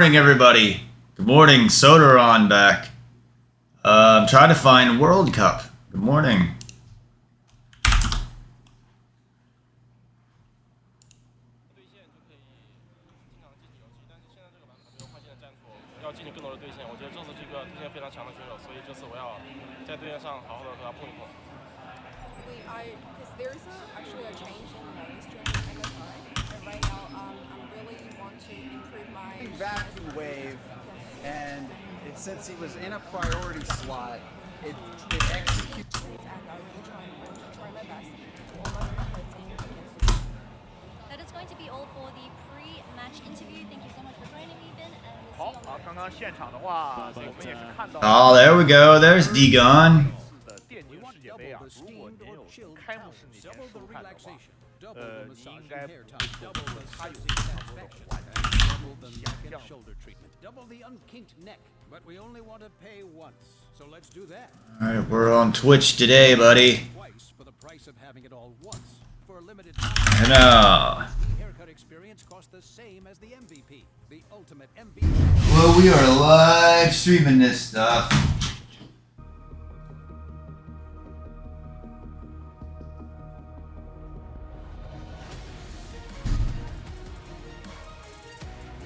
Morning, everybody. Good morning, Sodaron back. I'm trying to find World Cup. Good morning. Because there's actually a change in this training all the time, and right now I really want to improve my vacuum wave, and since he was in a priority slot, it executes. and I really try my best to do all my efforts against the That is going to be all for the pre-match interview. Thank you so much for joining me, Ben, and we'll see you on the 好，刚刚现场的话，我们也是看到。 Oh, there we go. There's Degon. 的电竞世界杯啊，如果你有开幕式那天收看的话，你应该不会错过他有非常多的环节，想象。 Double the unkinked neck, but we only want to pay once. So let's do that. All right, we're on Twitch today, buddy. Twice for the price of having it all once. For a limited I time, know. the haircut experience costs the same as the MVP. The ultimate MVP. Well, we are live streaming this stuff.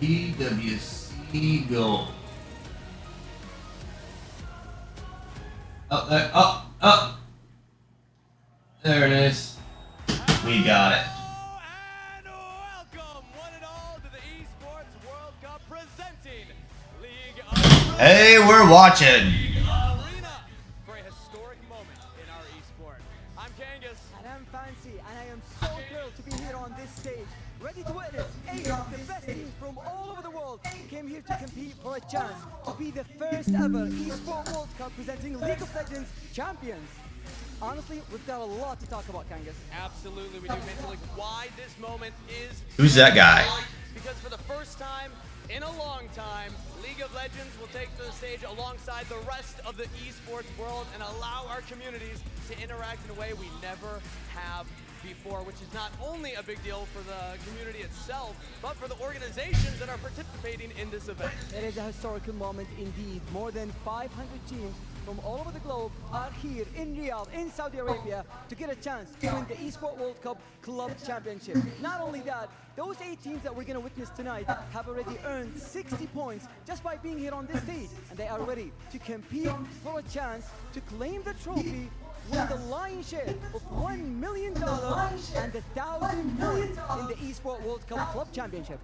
EWC gold. Oh, there. Oh. There it is. We got it. And welcome, one and all, to the Esports World Cup presenting League of Hey, we're watching. Arena for a historic moment in our esport. I'm Kangas. And I'm Fancy, and I am so thrilled to be here on this stage, ready to witness 8 of the best teams from all over the world came here to compete for a chance to be the first ever Esports World Cup presenting League of Legends champions. Honestly, we've got a lot to talk about, Kangas. Absolutely, we do mentally why this moment is. Who's that guy? Because for the first time in a long time, League of Legends will take the stage alongside the rest of the esports world and allow our communities to interact in a way we never have before, which is not only a big deal for the community itself, but for the organizations that are participating in this event. It is a historical moment indeed. More than 500 teams from all over the globe are here in Riyadh, in Saudi Arabia, to get a chance to win the Esports World Cup Club Championship. Not only that, those 8 teams that we're going to witness tonight have already earned 60 points just by being here on this stage, and they are ready to compete for a chance to claim the trophy with the lion's share of $1 million and 1,000 points in the Esports World Cup Club Championship.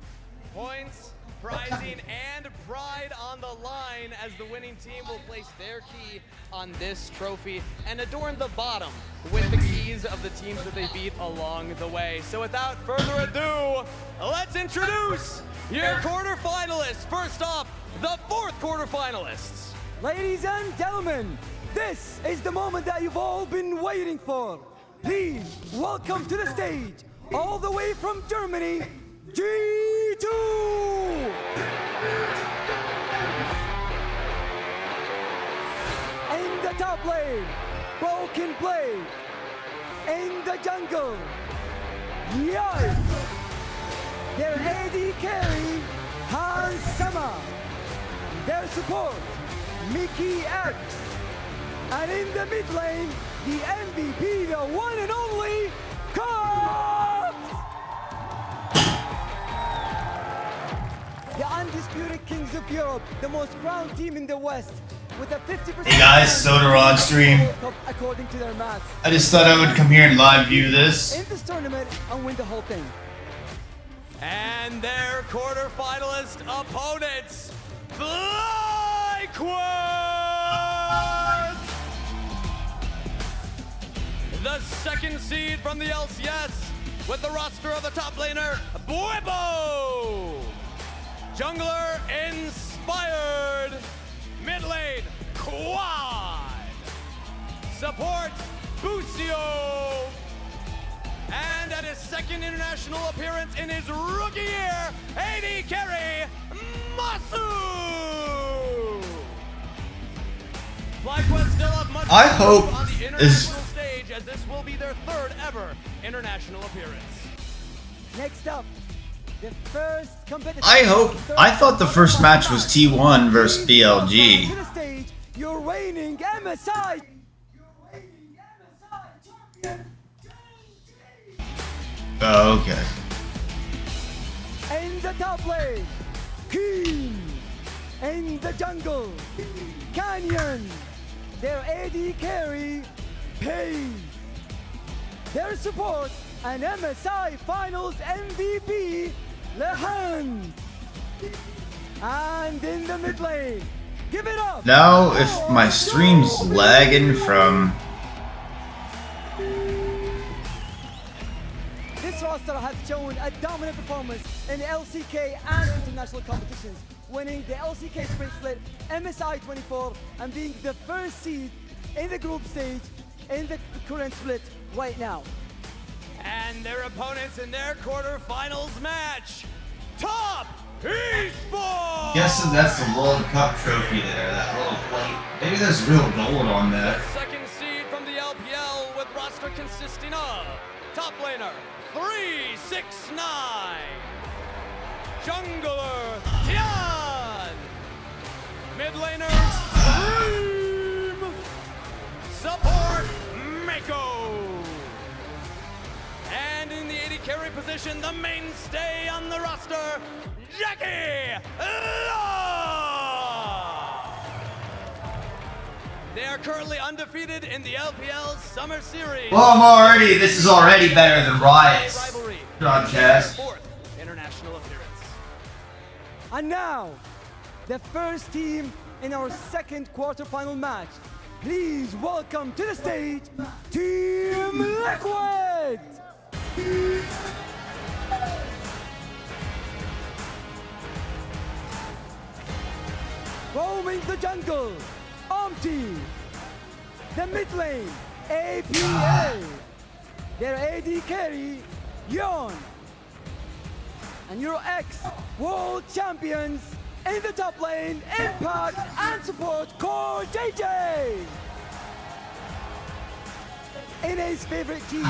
Points, prizing, and pride on the line as the winning team will place their key on this trophy and adorn the bottom with the keys of the teams that they beat along the way. So without further ado, let's introduce your quarterfinalists. First off, the 4th quarterfinalists. Ladies and gentlemen, this is the moment that you've all been waiting for. Please welcome to the stage, all the way from Germany, G2! In the top lane, Broken Blade. In the jungle, Yikes! Their AD carry, Hans Sama. Their support, Mickey X. And in the mid lane, the MVP, the one and only, Cops! The undisputed kings of Europe, the most proud team in the West, with a 50%. Hey guys, Sodaron stream. According to their math. I just thought I would come here and live view this. In this tournament and win the whole thing. And their quarterfinalist opponents, FlyQuest! The 2nd seed from the LCS with the roster of the top laner, Buebo! Jungler Inspired, mid lane, Quad! Support, Busio! And at his 2nd international appearance in his rookie year, AD carry, Masu! FlyQuest still have much I to hope prove on the international stage, as this will be their 3rd ever international appearance. Next up, The first competitor. I thought the first match was T1 versus BLG. To the stage, your reigning MSI. Oh, okay. In the top lane, King. In the jungle, Canyon. Their AD carry, Pain. Their support, an MSI Finals MVP, Lehan. And in the mid lane, give it up. Now, if my stream's lagging from... This roster has shown a dominant performance in LCK and international competitions, winning the LCK Spring Split, MSI 24, and being the first seed in the group stage in the current split right now. And their opponents in their quarterfinals match, Top Esports! Guessing that's the World Cup trophy there, that little plate. Maybe there's real gold on that. The second seed from the LPL with roster consisting of top laner 369, jungler Tian, mid laner Dream, support Mako, and in the AD carry position, the mainstay on the roster, Jackie Law. They are currently undefeated in the LPL Summer Series. Well, this is already better than Riot's Rivalry. broadcast. Fourth international appearance. And now, the first team in our second quarterfinal match. Please welcome to the stage, Team Liquid! Roaming the jungle, Omti. The mid lane, APA. Their AD carry, Yon. And your ex-world champions in the top lane, Impact and support, Core JJ. NA's favorite team,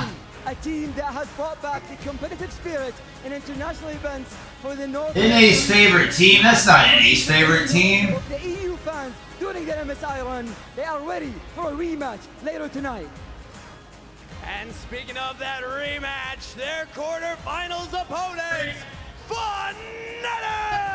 a team that has brought back the competitive spirit in international events for the North. NA's favorite team? That's not NA's favorite team. Of the EU fans during their MSI run, they are ready for a rematch later tonight. And speaking of that rematch, their quarterfinals opponents, Fnatic!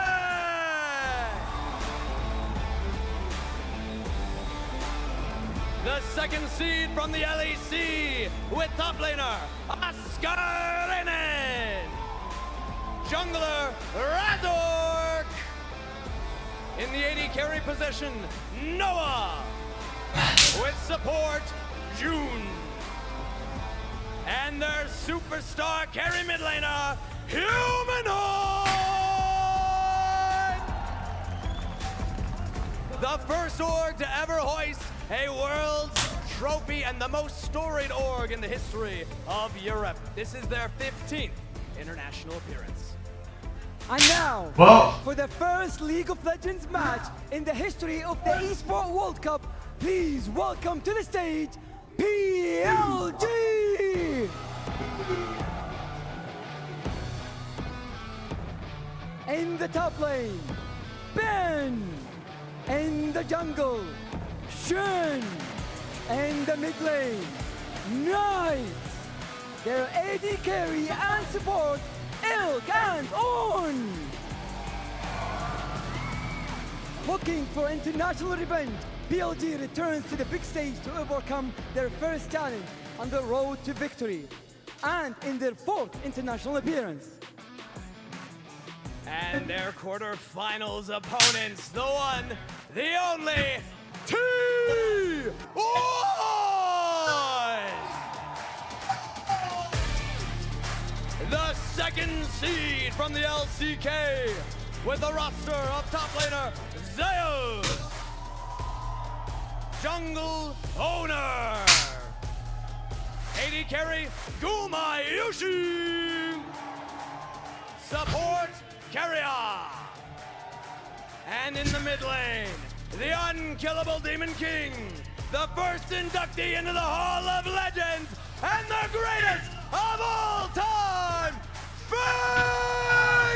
The second seed from the LEC with top laner, Askarinen, jungler, Razork, in the AD carry position, Noah, with support, June, and their superstar carry mid laner, Humanoid! The first org to ever hoist a world trophy and the most storied org in the history of Europe. This is their 15th international appearance. And now, for the first League of Legends match in the history of the Esports World Cup, please welcome to the stage, BLG! In the top lane, Ben. In the jungle, Shen. In the mid lane, Knight. Their AD carry and support, Ilk and On. Looking for international revenge, BLG returns to the big stage to overcome their first challenge on the road to victory, and in their fourth international appearance. And their quarterfinals opponents, the one, the only, T1! The second seed from the LCK with a roster of top laner, Zeus, jungle owner, AD carry, Gumayushi, support, Carrier, and in the mid lane, the unkillable Demon King, the first inductee into the Hall of Legends, and the greatest of all time, FNC!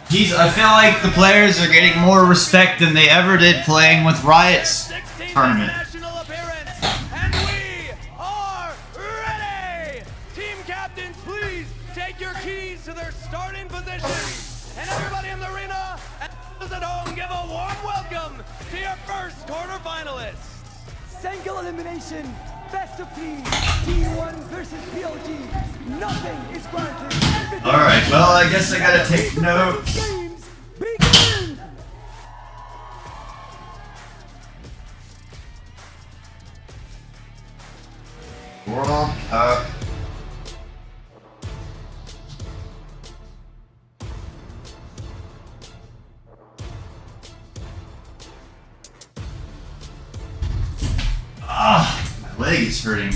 Jeez, I feel like the players are getting more respect than they ever did playing with Riot's tournament. National appearance, and we are ready! Team captains, please take your keys to their starting positions. And everybody in the arena and those at home, give a warm welcome to your first quarterfinalists. Single elimination, best of 3, T1 versus BLG. Nothing is granted. Alright, well, I guess I gotta take notes. Games begin! World Cup. Ah, my leg is hurting.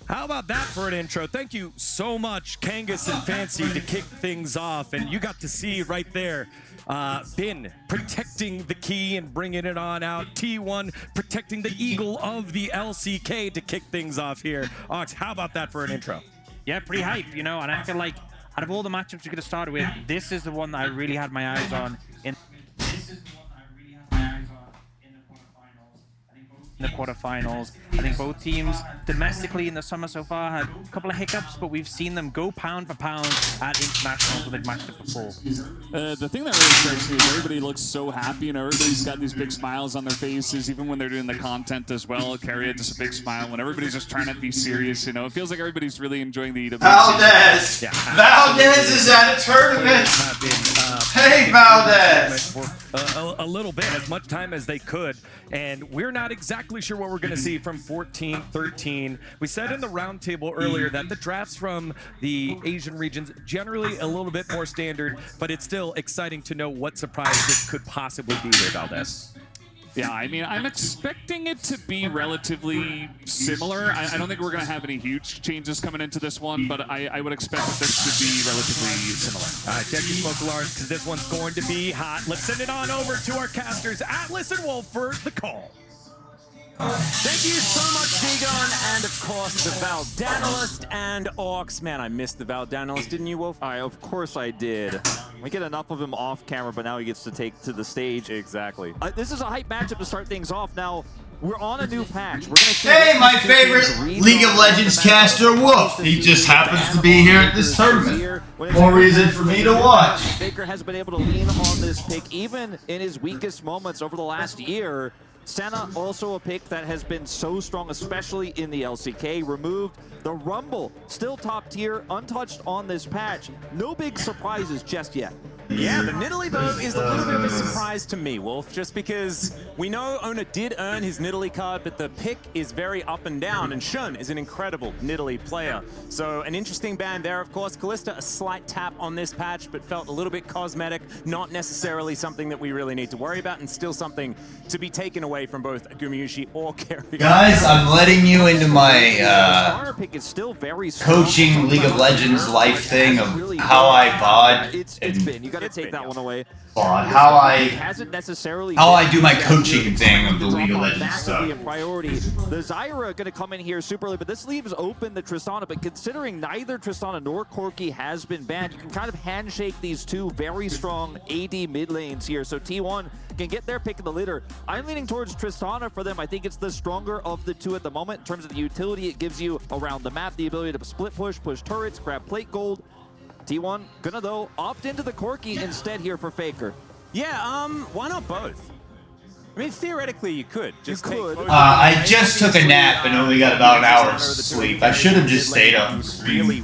How about that for an intro? Thank you so much, Kangas and Fancy, to kick things off. And you got to see right there, Bin protecting the key and bringing it on out. T1 protecting the eagle of the LCK to kick things off here. Ox, how about that for an intro? Yeah, pretty hype, you know, and I feel like out of all the matchups we could have started with, this is the one that I really had my eyes on in the quarterfinals. I think both teams domestically in the summer so far had a couple of hiccups, but we've seen them go pound for pound at internationals where they've matched it before. The thing that really strikes me is everybody looks so happy, and everybody's got these big smiles on their faces, even when they're doing the content as well. Carry it just a big smile when everybody's just trying to be serious, you know. It feels like everybody's really enjoying the EWC. Valdez! Yeah, Valdez is at a tournament! Hey, Valdez! A little bit, as much time as they could, and we're not exactly sure what we're going to see from 14-13. We said in the roundtable earlier that the drafts from the Asian regions generally a little bit more standard, but it's still exciting to know what surprises could possibly be there, Valdez. Yeah, I mean, I'm expecting it to be relatively similar. I don't think we're going to have any huge changes coming into this one, but I would expect that this should be relatively similar. All right, check your smoke alarms, because this one's going to be hot. Let's send it on over to our casters, Atlas and Wolf, for the call. Thank you so much, Digon, and of course the Valdanalist and Orcs. Man, I missed the Valdanalist, didn't you, Wolf? Of course I did. We get enough of him off camera, but now he gets to take to the stage. Exactly. This is a hype matchup to start things off. Now, we're on a new patch. We're gonna see hey, my favorite League of Legends caster, Wolf. He just happens to be here at this tournament. More reason for me to watch. Faker has been able to lean on this pick, even in his weakest moments over the last year. Senna, also a pick that has been so strong, especially in the LCK. Removed the Rumble, still top tier, untouched on this patch. No big surprises just yet. Yeah, the Nidalee, though, is a little bit of a surprise to me, Wolf, just because we know Owner did earn his Nidalee card, but the pick is very up and down, and Shun is an incredible Nidalee player. So an interesting ban there, of course. Callista, a slight tap on this patch, but felt a little bit cosmetic, not necessarily something that we really need to worry about, and still something to be taken away from both Gumayusi or Carrier. Guys, I'm letting you into my pick is still very coaching League of Legends life thing of how I VOD. It's been. You got to take that one away. How I do my coaching thing of the League of Legends stuff. Priority. The Zyra going to come in here super early, but this leaves open the Tristana. But considering neither Tristana nor Corki has been banned, you can kind of handshake these two very strong AD mid lanes here. So T1 can get their pick in the litter. I'm leaning towards Tristana for them. I think it's the stronger of the two at the moment in terms of the utility it gives you around the map, the ability to split push turrets, grab plate gold. T1 gonna, though, opt into the Corki instead here for Faker. Yeah, why not both? I mean, theoretically, you could. I just took a nap and only got about an hour of sleep. I should have just stayed up and streamed.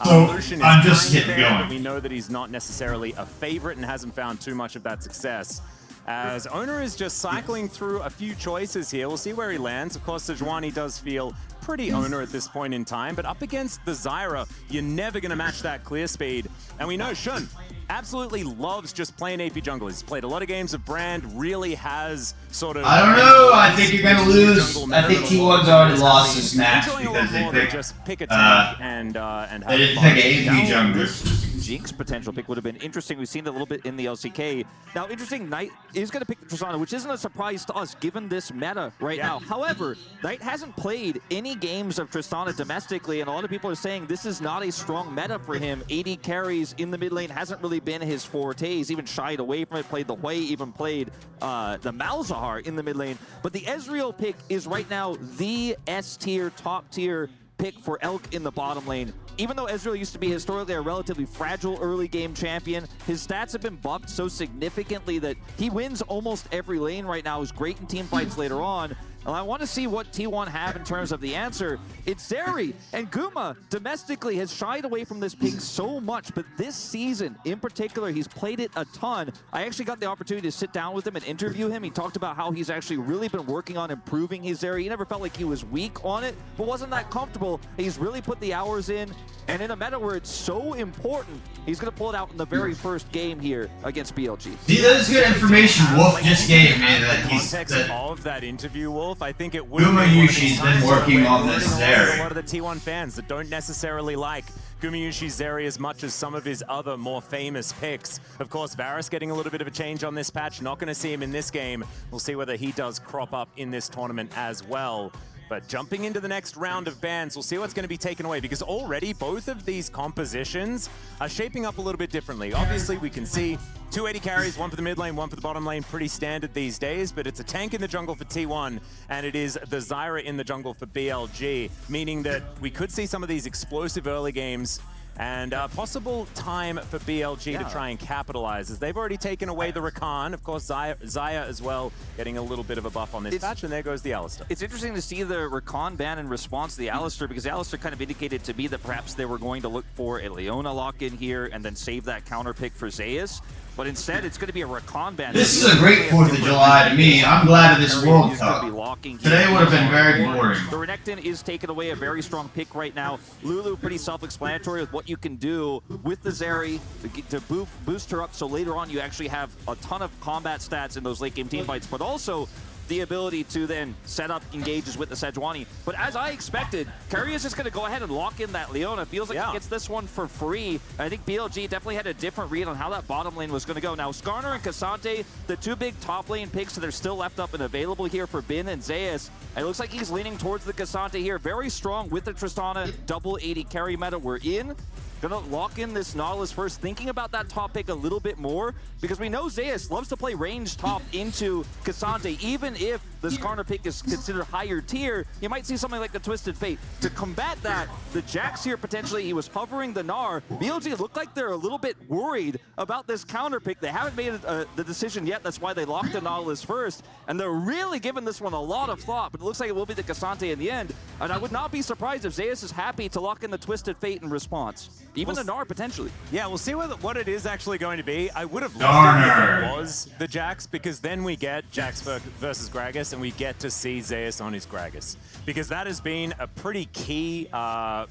So I'm just getting going. We know that he's not necessarily a favorite and hasn't found too much of that success. As Owner is just cycling through a few choices here. We'll see where he lands. Of course, Sejuani does feel pretty owner at this point in time, but up against the Zyra, you're never going to match that clear speed. And we know Shun absolutely loves just playing AP jungle. He's played a lot of games of Brand, really has sort of... I don't know, I think you're gonna lose. I think T1's already lost this match because they picked, they didn't pick AP junglers. Jinx potential pick would have been interesting. We've seen it a little bit in the LCK. Now, interesting, Knight is going to pick Tristana, which isn't a surprise to us given this meta right now. However, Knight hasn't played any games of Tristana domestically, and a lot of people are saying this is not a strong meta for him. AD carries in the mid lane hasn't really been his forte. He's even shied away from it, played the Hui, even played the Malzahar in the mid lane. But the Ezreal pick is right now the S-tier, top-tier pick for Elk in the bottom lane. Even though Ezreal used to be historically a relatively fragile early game champion, his stats have been buffed so significantly that he wins almost every lane right now. He's great in team fights later on. And I want to see what T1 have in terms of the answer. It's Zeri, and Guma domestically has shied away from this pick so much, but this season in particular, he's played it a ton. I actually got the opportunity to sit down with him and interview him. He talked about how he's actually really been working on improving his Zeri. He never felt like he was weak on it, but wasn't that comfortable. He's really put the hours in, and in a meta where it's so important, he's going to pull it out in the very first game here against BLG. See, that is good information Wolf just gave me. That he's of that interview, Wolf. I think it would Gumayushi's been working on this Zeri. A lot of the T1 fans that don't necessarily like Gumayushi's Zeri as much as some of his other more famous picks. Of course, Varus getting a little bit of a change on this patch. Not going to see him in this game. We'll see whether he does crop up in this tournament as well. But jumping into the next round of bans, we'll see what's going to be taken away, because already both of these compositions are shaping up a little bit differently. Obviously, we can see 2 AD carries, one for the mid lane, one for the bottom lane, pretty standard these days, but it's a tank in the jungle for T1, and it is the Zyra in the jungle for BLG, meaning that we could see some of these explosive early games and possible time for BLG to try and capitalize, as they've already taken away the Rakan. Of course, Xayah as well, getting a little bit of a buff on this patch, and there goes the Alistar. It's interesting to see the Rakan ban in response to the Alistar, because Alistar kind of indicated to me that perhaps they were going to look for a Leona lock-in here and then save that counter pick for Zeus. But instead, it's going to be a Rakan ban. This is a great 4th of July to me. I'm glad of this World Cup. Today would have been very boring. The Renekton is taking away a very strong pick right now. Lulu, pretty self-explanatory with what you can do with the Zeri to boost her up, so later on you actually have a ton of combat stats in those late game team fights, but also the ability to then set up engages with the Sejuani. But as I expected, Keria is just going to go ahead and lock in that Leona. Feels like he gets this one for free. I think BLG definitely had a different read on how that bottom lane was going to go. Now, Skarner and Cassante, the 2 big top lane picks that are still left up and available here for Bin and Zeus. It looks like he's leaning towards the Cassante here. Very strong with the Tristana double 80 carry meta we're in. Gonna lock in this Nautilus first, thinking about that top pick a little bit more, because we know Zeus loves to play range top into Cassante. Even if the Skarner pick is considered higher tier, you might see something like the Twisted Fate. To combat that, the Jax here potentially, he was hovering the Gnar. BLG look like they're a little bit worried about this counter pick. They haven't made the decision yet, that's why they locked the Nautilus first, and they're really giving this one a lot of thought, but it looks like it will be the Cassante in the end, and I would not be surprised if Zeus is happy to lock in the Twisted Fate in response. Even the Gnar, potentially. Yeah, we'll see what it is actually going to be. I would have loved it if it was the Jax, because then we get Jax versus Gragas, and we get to see Zeus on his Gragas. Because that has been a pretty key...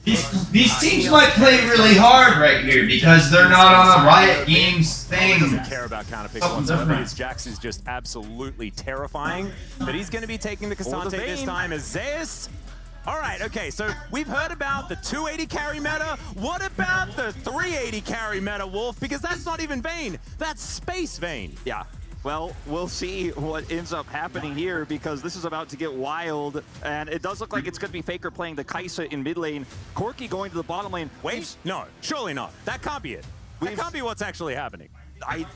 These teams might play really hard right here, because they're not on a Riot Games thing. He doesn't care about counter picks whatsoever. His Jax is just absolutely terrifying. But he's going to be taking the Cassante this time as Zeus. All right, okay, so we've heard about the 280 carry meta. What about the 380 carry meta, Wolf? Because that's not even Vayne, that's Space Vayne. Yeah, well, we'll see what ends up happening here, because this is about to get wild, and it does look like it's going to be Faker playing the Kai'Sa in mid lane, Corki going to the bottom lane. Wait, no, surely not. That can't be it. That can't be what's actually happening. I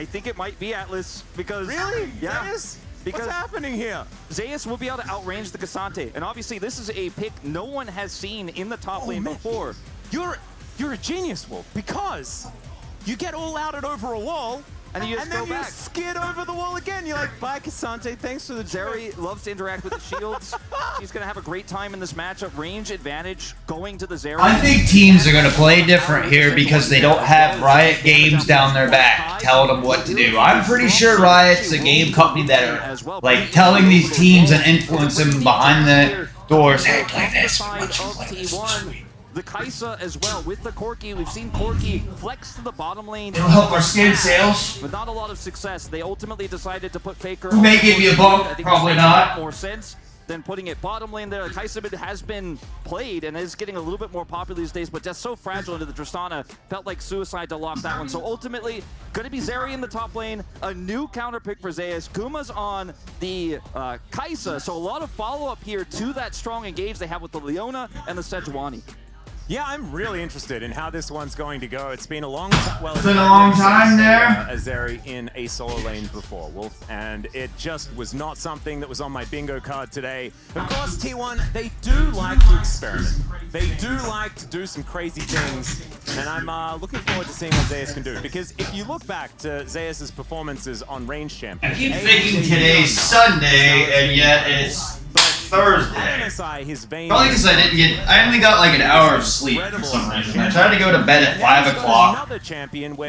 think it might be Atlas, because... Really? Yeah. Zeus? What's happening here? Zeus will be able to outrange the Cassante, and obviously this is a pick no one has seen in the top lane before. You're a genius, Wolf, because you get all out and over a wall, and you just then go back. You skid over the wall again. You're like, bye, Cassante, thanks for the Zeri loves to interact with the shields. She's going to have a great time in this matchup. Range advantage going to the Zeri. I think teams are going to play different here because they don't have Riot Games down their back telling them what to do. I'm pretty sure Riot's a game company that are like telling these teams and influencing them behind the Doors, hey, play On the this. side of T1, the Kaisa as well with the Corki. We've seen Corki flex to the bottom lane. It'll help our skin sales. With not a lot of success, they ultimately decided to put Faker. We may give you a bump, I think probably this makes a lot not. more sense than putting it bottom lane there. Kaisa mid has been played and is getting a little bit more popular these days, but just so fragile into the Tristana. Felt like suicide to lock that one. So ultimately, going to be Zeri in the top lane. A new counter pick for Zeus. Guma's on the Kaisa. So a lot of follow-up here to that strong engage they have with the Leona and the Sejuani. Yeah, I'm really interested in how this one's going to go. It's been a long time. Well, it's been a long time there. Azeri in a solo lane before, Wolf, and it just was not something that was on my bingo card today. Of course, T1, they do like to experiment. They do like to do some crazy things, and I'm looking forward to seeing what Zeus can do. Because if you look back to Zeus's performances on Range Champion, I keep thinking today's Sunday, and yet it's Thursday. Probably because I only got like an hour of sleep for some reason. I tried to go to bed at 5 o'clock,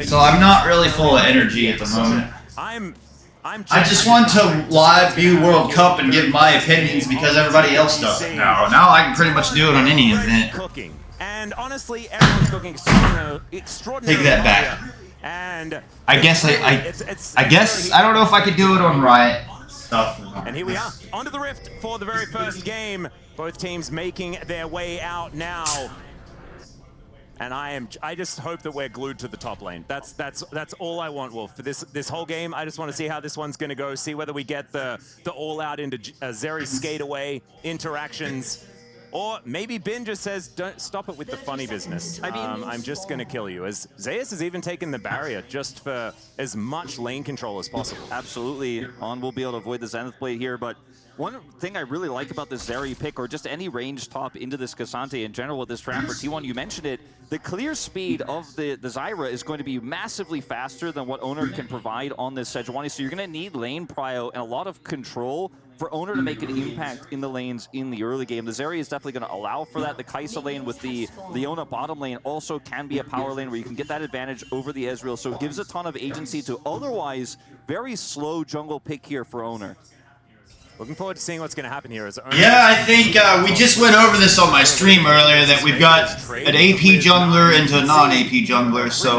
so I'm not really full of energy at the moment. I just want to live view World Cup and give my opinions because everybody else does it now. Now I can pretty much do it on any event. And honestly, everyone's cooking extraordinary. Take that back. And I guess I don't know if I could do it on Riot. And here we are, onto the Rift for the very first game. Both teams making their way out now. And I just hope that we're glued to the top lane. That's all I want, Wolf. For this whole game, I just want to see how this one's going to go, see whether we get the all-out into Zeri skate away interactions. Or maybe Bin just says, don't stop it with the funny business. I'm just going to kill you. As Zeus has even taken the barrier just for as much lane control as possible. Absolutely. On will be able to avoid the Zenith Blade here, but one thing I really like about this Zeri pick, or just any range top into this Cassante in general with this draft for T1, you mentioned it, the clear speed of the Zyra is going to be massively faster than what Owner can provide on this Sejuani, so you're going to need lane prio and a lot of control for Owner to make an impact in the lanes in the early game. The Zeri is definitely going to allow for that. The Kaisa lane with the Leona bottom lane also can be a power lane where you can get that advantage over the Ezreal, so it gives a ton of agency to otherwise very slow jungle pick here for Owner. Looking forward to seeing what's going to happen here. Yeah, I think we just went over this on my stream earlier that we've got an AP jungler into a non-AP jungler, so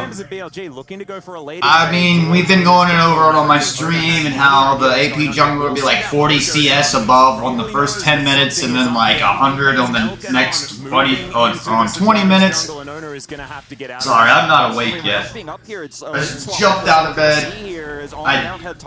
I mean, we've been going over it on my stream and how the AP jungler would be like 40 CS above on the first 10 minutes and then like 100 on the next 20 minutes. Sorry, I'm not awake yet. I just jumped out of bed.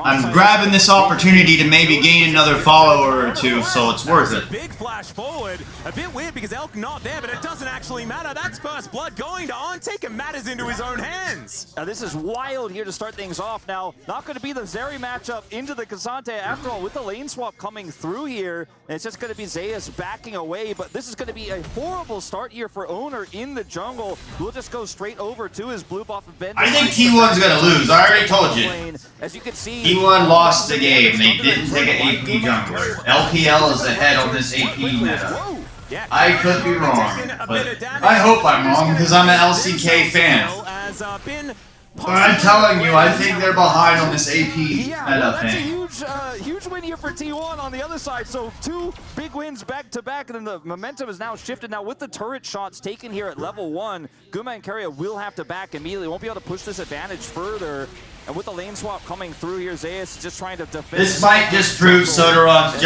I'm grabbing this opportunity to maybe gain another follower or two, so it's worth it. Big flash forward. A bit weird because Elk not there, but it doesn't actually matter. That's first blood going to On, taking matters into his own hands. Now this is wild here to start things off. Now, not going to be the Zeri matchup into the Cassante after all, with the lane swap coming through here. And it's just going to be Zeus backing away, but this is going to be a horrible start here for Owner in the jungle. We'll just go straight over to his blue buff event. I think T1's going to lose. I already told you. As you can see, T1 lost the game. They didn't take an AP jungler. LPL is ahead on this AP meta. I could be wrong, but I hope I'm wrong because I'm an LCK fan. But I'm telling you, I think they're behind on this AP meta thing. That's a huge win here for T1 on the other side. So 2 big wins back to back, and then the momentum is now shifted. Now with the turret shots taken here at level 1, Guma and Keria will have to back immediately. Won't be able to push this advantage further. And with the lane swap coming through here, Zeus is just trying to defend. This might just prove Sodaron's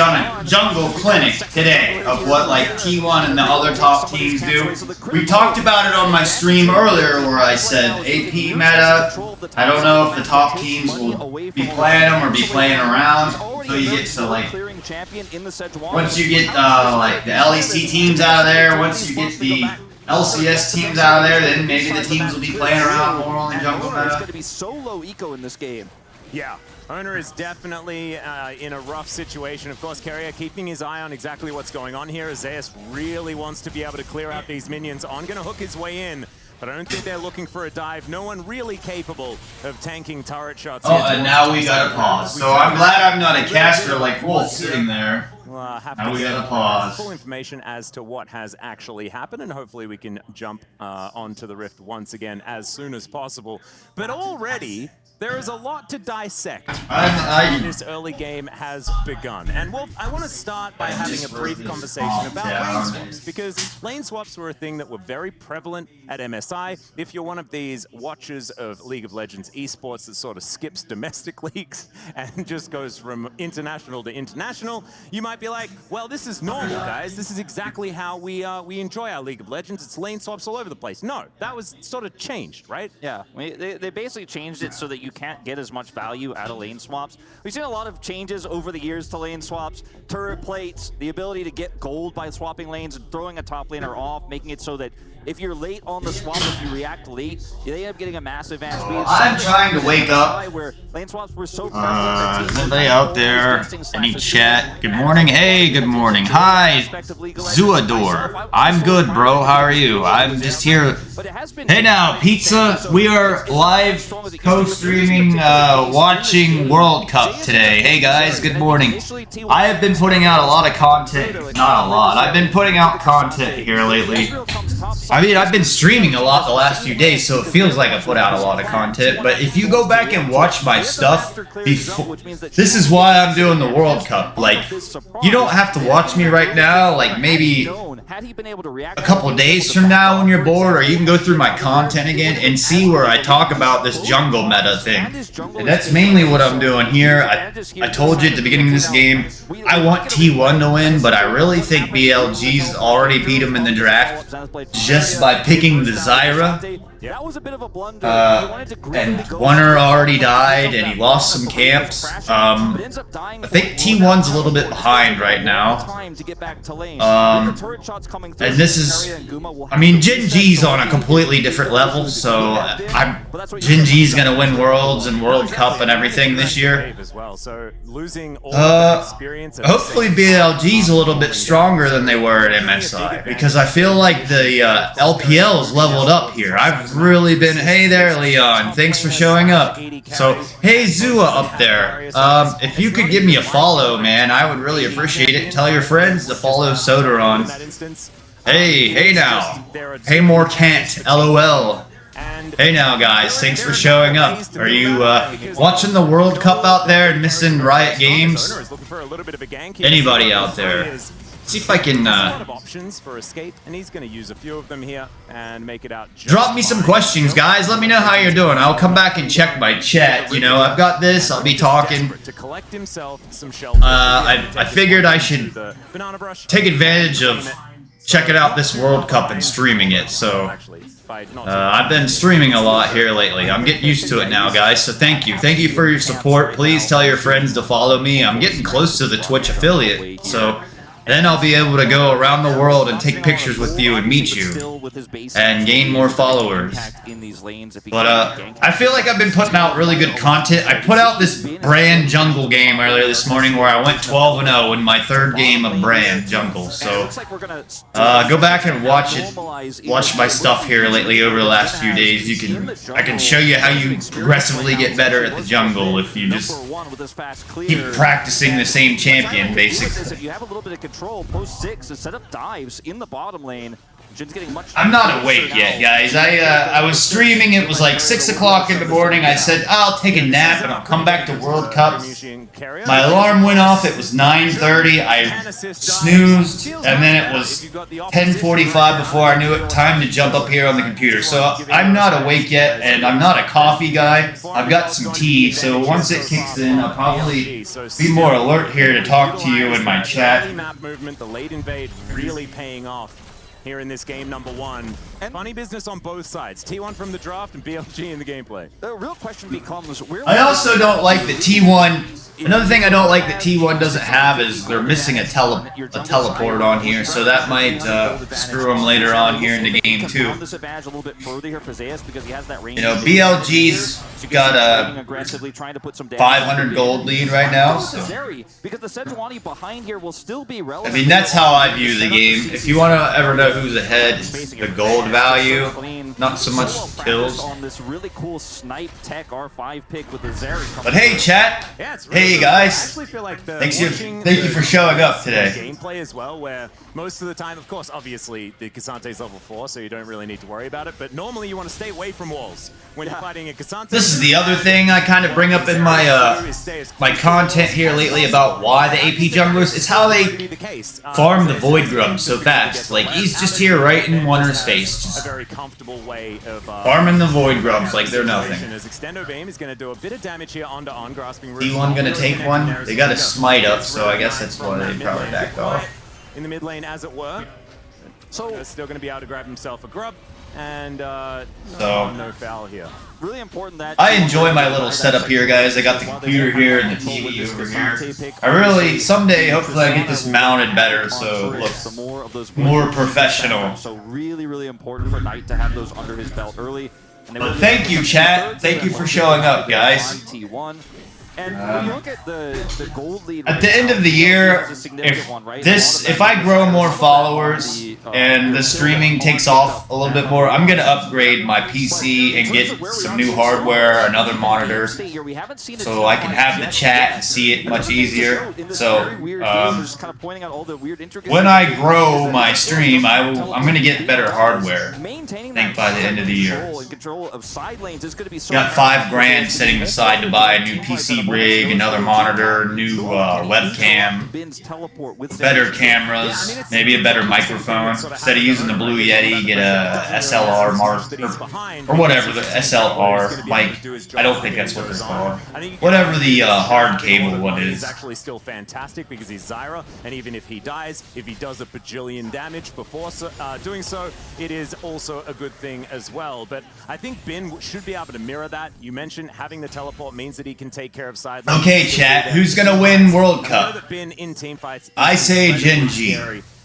jungle clinic today of what like T1 and the other top teams do. We talked about it on my stream earlier where I said AP meta. I don't know if the top teams will be playing them or be playing around until you get to like once you get like the LEC teams out of there, once you get the LCS teams out of there, then maybe the teams will be playing around more on the jungle meta. It's going to be so low eco in this game. Yeah, Owner is definitely in a rough situation. Of course, Keria keeping his eye on exactly what's going on here. Zeus really wants to be able to clear out these minions. On going to hook his way in. but I don't think they're looking for a dive. No one really capable of tanking turret shots. Oh, and now we got a pause. So I'm glad I'm not a caster like Wolf sitting there. Now we got a pause. Full information as to what has actually happened, and hopefully we can jump onto the Rift once again as soon as possible. But already, there is a lot to dissect. This early game has begun. And Wolf, I want to start by having a brief conversation about lane swaps, because lane swaps were a thing that were very prevalent at MSI. If you're one of these watchers of League of Legends esports that sort of skips domestic leagues and just goes from international to international, you might be like, well, this is normal, guys. This is exactly how we enjoy our League of Legends. It's lane swaps all over the place. No, that was sort of changed, right? Yeah, they basically changed it so that you can't get as much value out of lane swaps. We've seen a lot of changes over the years to lane swaps, turret plates, the ability to get gold by swapping lanes and throwing a top laner off, making it so that if you're late on the swap, if you react late, you end up getting a massive advance speed. I'm trying to wake up. Where lane swaps were so prevalent. Is anybody out there? Any chat? Good morning. Hey, good morning. Hi, Sodaron. I'm good, bro. How are you? I'm just here. Hey now, Pizza. We are live co-streaming, watching World Cup today. Hey guys, good morning. I have been putting out a lot of content. Not a lot. I've been putting out content here lately. I mean, I've been streaming a lot the last few days, so it feels like I put out a lot of content. But if you go back and watch my stuff, before, this is why I'm doing the World Cup. Like, you don't have to watch me right now. Like, maybe a couple days from now when you're bored, or you can go through my content again and see where I talk about this jungle meta thing. And that's mainly what I'm doing here. I told you at the beginning of this game, I want T1 to win, but I really think BLG's already beat him in the draft just by picking the Zyra. And Wunner already died, and he lost some camps. I think T1's a little bit behind right now. And this is, I mean, Gen G's on a completely different level, so Gen G's gonna win Worlds and World Cup and everything this year. Hopefully BLG's a little bit stronger than they were at MSI, because I feel like the LPL's leveled up here. I've really been, hey there Leon, thanks for showing up. So, hey Zua up there, if you could give me a follow, man, I would really appreciate it. Tell your friends to follow Sodaron. Hey now. Hey more can't, LOL. Hey now guys, thanks for showing up. Are you watching the World Cup out there and missing Riot Games? Anybody out there? See if I can options for escape, and he's going to use a few of them here and make it out. Drop me some questions, guys. Let me know how you're doing. I'll come back and check my chat. You know, I've got this. I'll be talking. I figured I should take advantage of checking out this World Cup and streaming it. So I've been streaming a lot here lately. I'm getting used to it now, guys. So thank you. Thank you for your support. Please tell your friends to follow me. I'm getting close to the Twitch affiliate. So then I'll be able to go around the world and take pictures with you and meet you and gain more followers. But I feel like I've been putting out really good content. I put out this Brand Jungle game earlier this morning where I went 12-0 in my third game of Brand Jungle. So go back and watch it. Watch my stuff here lately over the last few days. I can show you how you progressively get better at the jungle if you just keep practicing the same champion, basically. You have a little bit of control, post 6 and set up dives in the bottom lane. I'm not awake yet, guys. I was streaming. It was like 6 o'clock in the morning. I said, I'll take a nap and I'll come back to World Cup. My alarm went off. It was 9:30. I snoozed, and then it was 10:45 before I knew it. Time to jump up here on the computer. So I'm not awake yet, and I'm not a coffee guy. I've got some tea, so once it kicks in, I'll probably be more alert here to talk to you in my chat. The late invade really paying off here in this game number 1. Funny business on both sides. T1 from the draft and BLG in the gameplay. The real question becomes, where I also don't like the T1. Another thing I don't like that T1 doesn't have is they're missing a teleport on here, so that might screw them later on here in the game too. You know, BLG's got a 500 gold lead right now, so I mean, that's how I view the game. If you want to ever know who's ahead, it's the gold value. getting not so much solo practice kills. on this really cool snipe tech R5 pick with the Zeri. But hey, chat. Yeah, it's really Hey good. guys. I actually feel like Thank watching you for showing up today. Gameplay as well, where most of the time, of course, obviously the Casante's level 4, so you don't really need to worry about it. But normally you want to stay away from walls when you're fighting a Casante. This is the other thing I kind of bring up in my my content here lately about why the AP junglers. It's how they farm the void grubs so fast. Like he's just here right in Wonder's face, just a very comfortable way of farming the void grubs like they're nothing. As Extendo Beam is going to do a bit of damage here onto on grasping. T1 gonna take one. They got a smite up, so I guess that's why they probably backed off. In the mid lane, as it were. So still going to be able to grab himself a grub, and no foul here. Really important that I enjoy my little setup here, guys. I got the computer here and the TV over here. I really, someday, hopefully I get this mounted better so it looks more professional. So really important for Knight to have those under his belt early. But thank you, chat. Thank you for showing up, guys. T1. And when you look at the gold lead at the end of the year, if I grow more followers and the streaming takes off a little bit more, I'm gonna upgrade my PC and get some new hardware, another monitor, so I can have the chat and see it much easier. So when I grow my stream, I'm gonna get better hardware. I think by the end of the year. Got $5 grand setting aside to buy a new PC rig, another monitor, new webcam, better cameras, maybe a better microphone. Instead of using the Blue Yeti, get a SLR mark or whatever, the SLR mic. I don't think that's what they're called. Whatever the hard cable one is. Actually still fantastic because he's Zyra, and even if he dies, if he does a bajillion damage before doing so, it is also a good thing as well. But I think Ben should be able to mirror that. You mentioned having the teleport means that he can take care of side lanes. Okay, chat, who's gonna win World Cup? I say Gen G.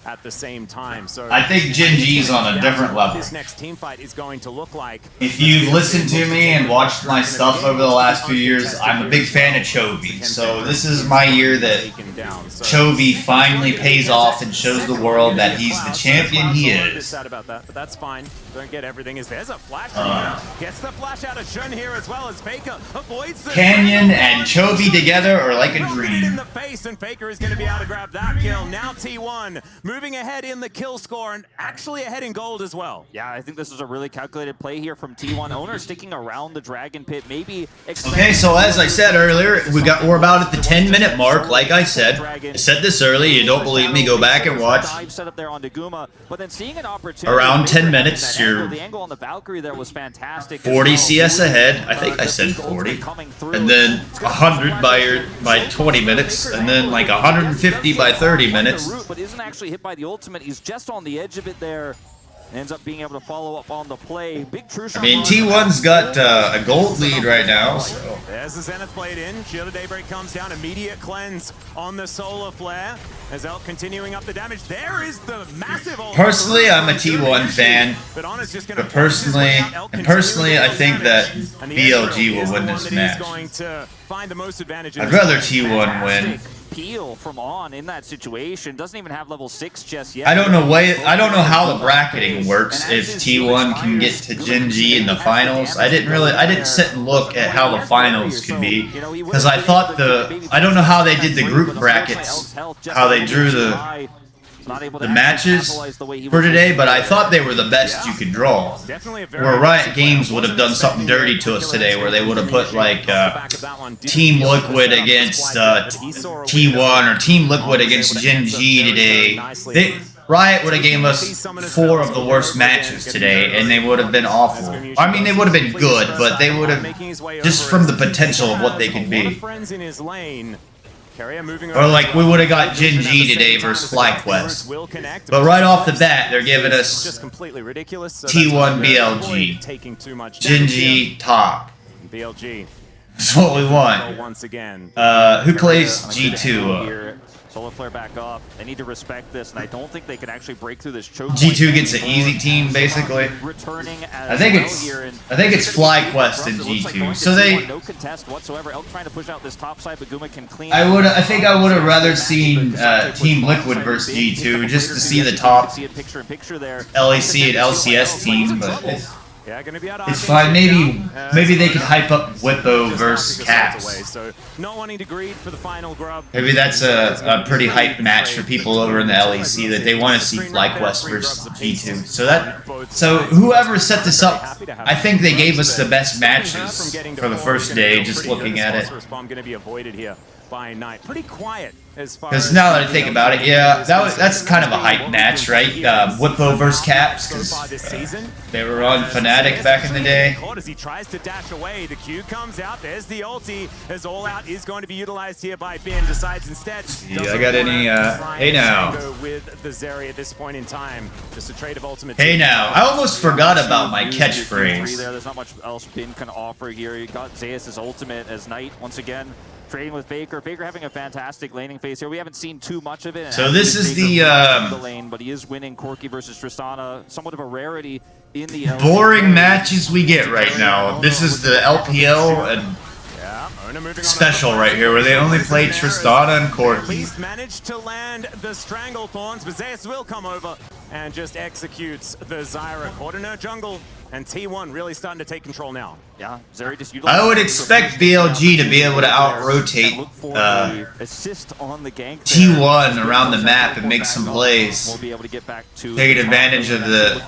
At the same time, so I think Gen G's on a different level. This next team fight is going to look like. If you've listened to me and watched my stuff over the last few years, I'm a big fan of Chovy. So this is my year that Chovy finally pays off and shows the world that he's the champion he is. Sad about that, but that's fine. Don't get everything. There's a flash. Gets the flash out of Shun here as well as Faker avoids the Canyon and Chovy together are like a dream. In the face, and Faker is going to be able to grab that kill. Now T1 moving ahead in the kill score and actually ahead in gold as well. Yeah, I think this is a really calculated play here from T1. Owner sticking around the Dragon Pit, maybe. Okay, so as I said earlier, we're about at the 10-minute mark. Like I said this early. You don't believe me? Go back and watch. Set up there on Daguma, but then seeing an opportunity around 10 minutes. You're the angle on the Valkyrie there was fantastic. 40 CS ahead. I think I said 40, and then 100 by 20 minutes, and then like 150 by 30 minutes. But isn't actually hit by the ultimate. He's just on the edge of it there. Ends up being able to follow up on the play. Big true shot. I mean, T1's got a gold lead right now. So. There's the Zenith blade in. Shield of Daybreak comes down. Immediate cleanse on the Solar Flare. As Elk continuing up the damage. There is the massive. Personally, I'm a T1 fan. But personally, I think that BLG will win this match. I'd rather T1 win. Peel from On in that situation doesn't even have level 6 just yet. I don't know how the bracketing works if T1 can get to Gen G in the finals. I didn't sit and look at how the finals could be because I thought I don't know how they did the group brackets, how they drew the matches for today, but I thought they were the best you could draw. Where Riot Games would have done something dirty to us today, where they would have put like Team Liquid against T1 or Team Liquid against Gen G today. Riot would have gave us 4 of the worst matches today, and they would have been awful. I mean, they would have been good, but they would have, just from the potential of what they could be. Or like we would have got Gen G today versus FlyQuest. But right off the bat, they're giving us T1 BLG. Gen G top. BLG. That's what we want. Once again. Who plays G2? Solar Flare back up. They need to respect this, and I don't think they can actually break through this choke. G2 gets an easy team, basically. Returning as I think it's FlyQuest and G2. So they. No contest whatsoever. Elk trying to push out this top side, but Guma can clean. I think I would have rather seen Team Liquid versus G2 just to see the top LEC and LCS team, but Yeah, going to be able to It's fine. Maybe they could hype up Whippo versus Caps. So not wanting to greed for the final grub. Maybe that's a pretty hype match for people over in the LEC that they want to see FlyQuest versus G2. So whoever set this up, I think they gave us the best matches for the first day. Just looking at it. Going to be avoided here by Knight. Pretty quiet as far Because now that I think about it, yeah, that's kind of a hype match, right? Whippo versus Caps, because they were on Fnatic back in the day. As he tries to dash away, the Q comes out. There's the ulti. As All Out is going to be utilized here by Bin. Decides instead. Yeah, I got any? Hey now. Go with the Zeri at this point in time. Just a trade of ultimate. Hey now. I almost forgot about my catchphrase. There's not much else Bin can offer here. You got Zeus' ultimate as Knight once again. Trading with Faker. Faker having a fantastic laning phase here. We haven't seen too much of it. So this is the lane, but he is winning Corki versus Tristana. Somewhat of a rarity in the boring matches we get right now. This is the LPL and special right here, where they only play Tristana and Corki. Least managed to land the Stranglethorns, but Zeus will come over and just executes the Zyra. Caught in her jungle, and T1 really starting to take control now. Yeah, Zeri just I would expect BLG to be able to out-rotate assist on the gank T1 around the map and make some plays. We'll be able to get back to taking advantage of the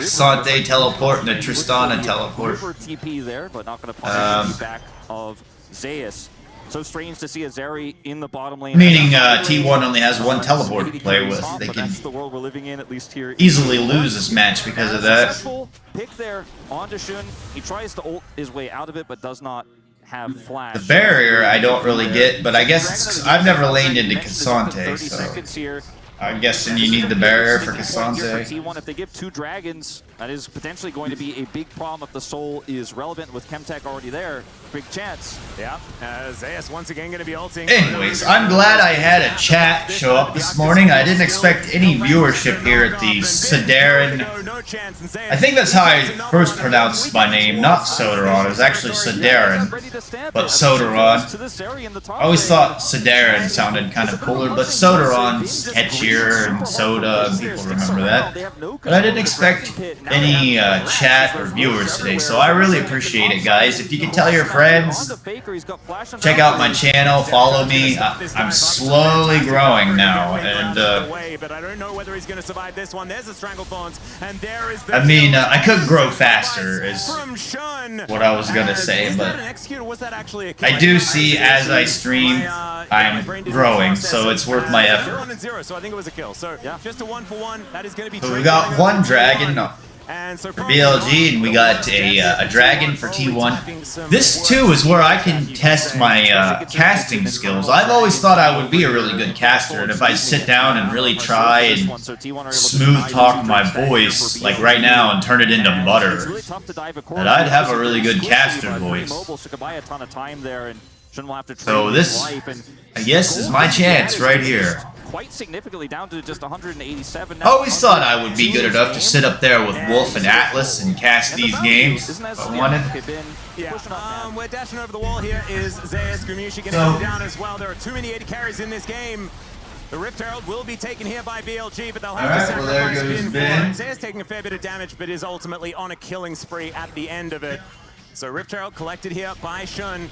Sante teleport and the Tristana teleport. TP there, but not going to punish the back of Zeus. So strange to see a Zeri in the bottom lane. Meaning T1 only has one teleport to play with. They can the world we're living in, at least here. Easily lose this match because of that. Pick there onto Shun. He tries to ult his way out of it, but does not have flash. The barrier I don't really get, but I guess I've never laned into Cassante, so I'm guessing you need the barrier for Cassante. T1, if they give 2 dragons, that is potentially going to be a big problem if the soul is relevant with Chemtech already there. Big chance. Yeah, Zeus once again going to be ulting. Anyways, I'm glad I had a chat show up this morning. I didn't expect any viewership here at the Sodaron. I think that's how I first pronounced my name, not Sodaron. It was actually Sodaron, but Sodaron. I always thought Sodaron sounded kind of cooler, but Sodaron's catchier and soda, and people remember that. But I didn't expect any chat or viewers today, so I really appreciate it, guys. If you can tell your friends, check out my channel, follow me. I'm slowly growing now, and but I don't know whether he's going to survive this one. There's the Stranglethorns, and there is the I mean, I could grow faster, is what I was gonna say, but I do see as I stream, I'm growing, so it's worth my effort. So I think it was a kill. So just a 1-for-1. That is going to be. So we got one dragon for BLG, and we got a dragon for T1. This too is where I can test my casting skills. I've always thought I would be a really good caster, and if I sit down and really try and smooth talk my voice, like right now, and turn it into butter, that I'd have a really good caster voice. So this, I guess, is my chance right here. Quite significantly down to just 187 now. I always thought I would be good enough to sit up there with Wolf and Atlas and cast these games if I wanted. Yeah, we're dashing over the wall here is Zeus. Gramushi going to go down as well. There are too many 80 carries in this game. The Rift Herald will be taken here by BLG, but they'll have to sacrifice Bin. Zeus taking a fair bit of damage, but is ultimately on a killing spree at the end of it. So Rift Herald collected here by Shun.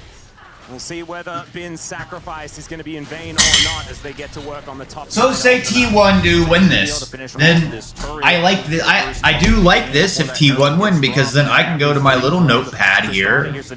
We'll see whether Bin's sacrifice is going to be in vain or not as they get to work on the top. So say T1 do win this, then I do like this if T1 win, because then I can go to my little notepad here, notes,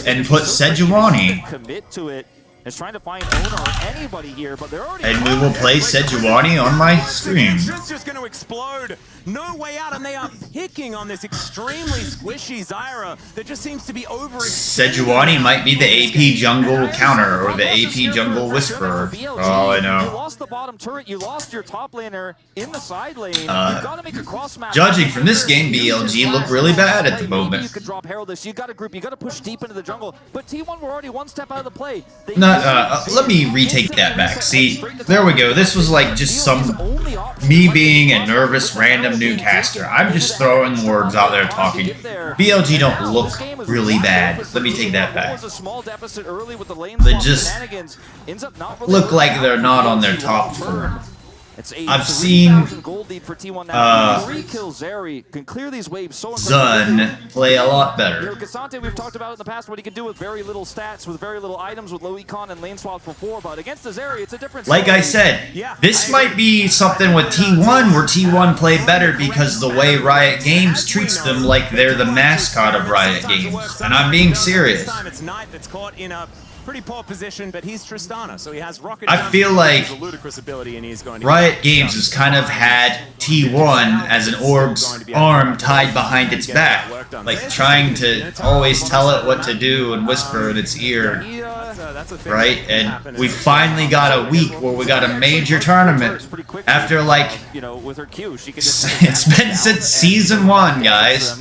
and put Sejuani. Commit to it. Is trying to find owner or anybody here, but they're already. And we will play Sejuani on my stream. It's just going to explode. No way out, and they are picking on this extremely squishy Zyra that just seems to be over. Sejuani might be the AP jungle counter or the AP jungle whisperer. Oh, I know. You lost the bottom turret. You lost your top laner in the side lane. You've got to make a cross match. Judging from this game, BLG look really bad at the moment. You could drop Heraldess. You got to group. You got to push deep into the jungle. But T1 were already one step out of the play. Let me retake that back. See, there we go. This was like just me being a nervous random new caster. I'm just throwing words out there talking. BLG don't look really bad. Let me take that back. They just look like they're not on their top form. I've seen gold lead for T1 now. 3 kills Zeri can clear these waves so Zun play a lot better. You know, Cassante, we've talked about in the past what he can do with very little stats, with very little items, with low econ and lane swaps before, but against the Zeri, it's a different Like story. I said, this might be something with T1 where T1 play better because the way Riot Games treats them like they're the mascot of Riot Games. And I'm being serious. It's Knight that's caught in a pretty poor position, but he's Tristana, so he has rocket. I feel like a ludicrous ability, and he's going to Riot Games has kind of had T1 as an orb's arm tied behind its back, like trying to always tell it what to do and whisper in its ear, right? And we finally got a week where we got a major tournament after like, it's been since season 1, guys.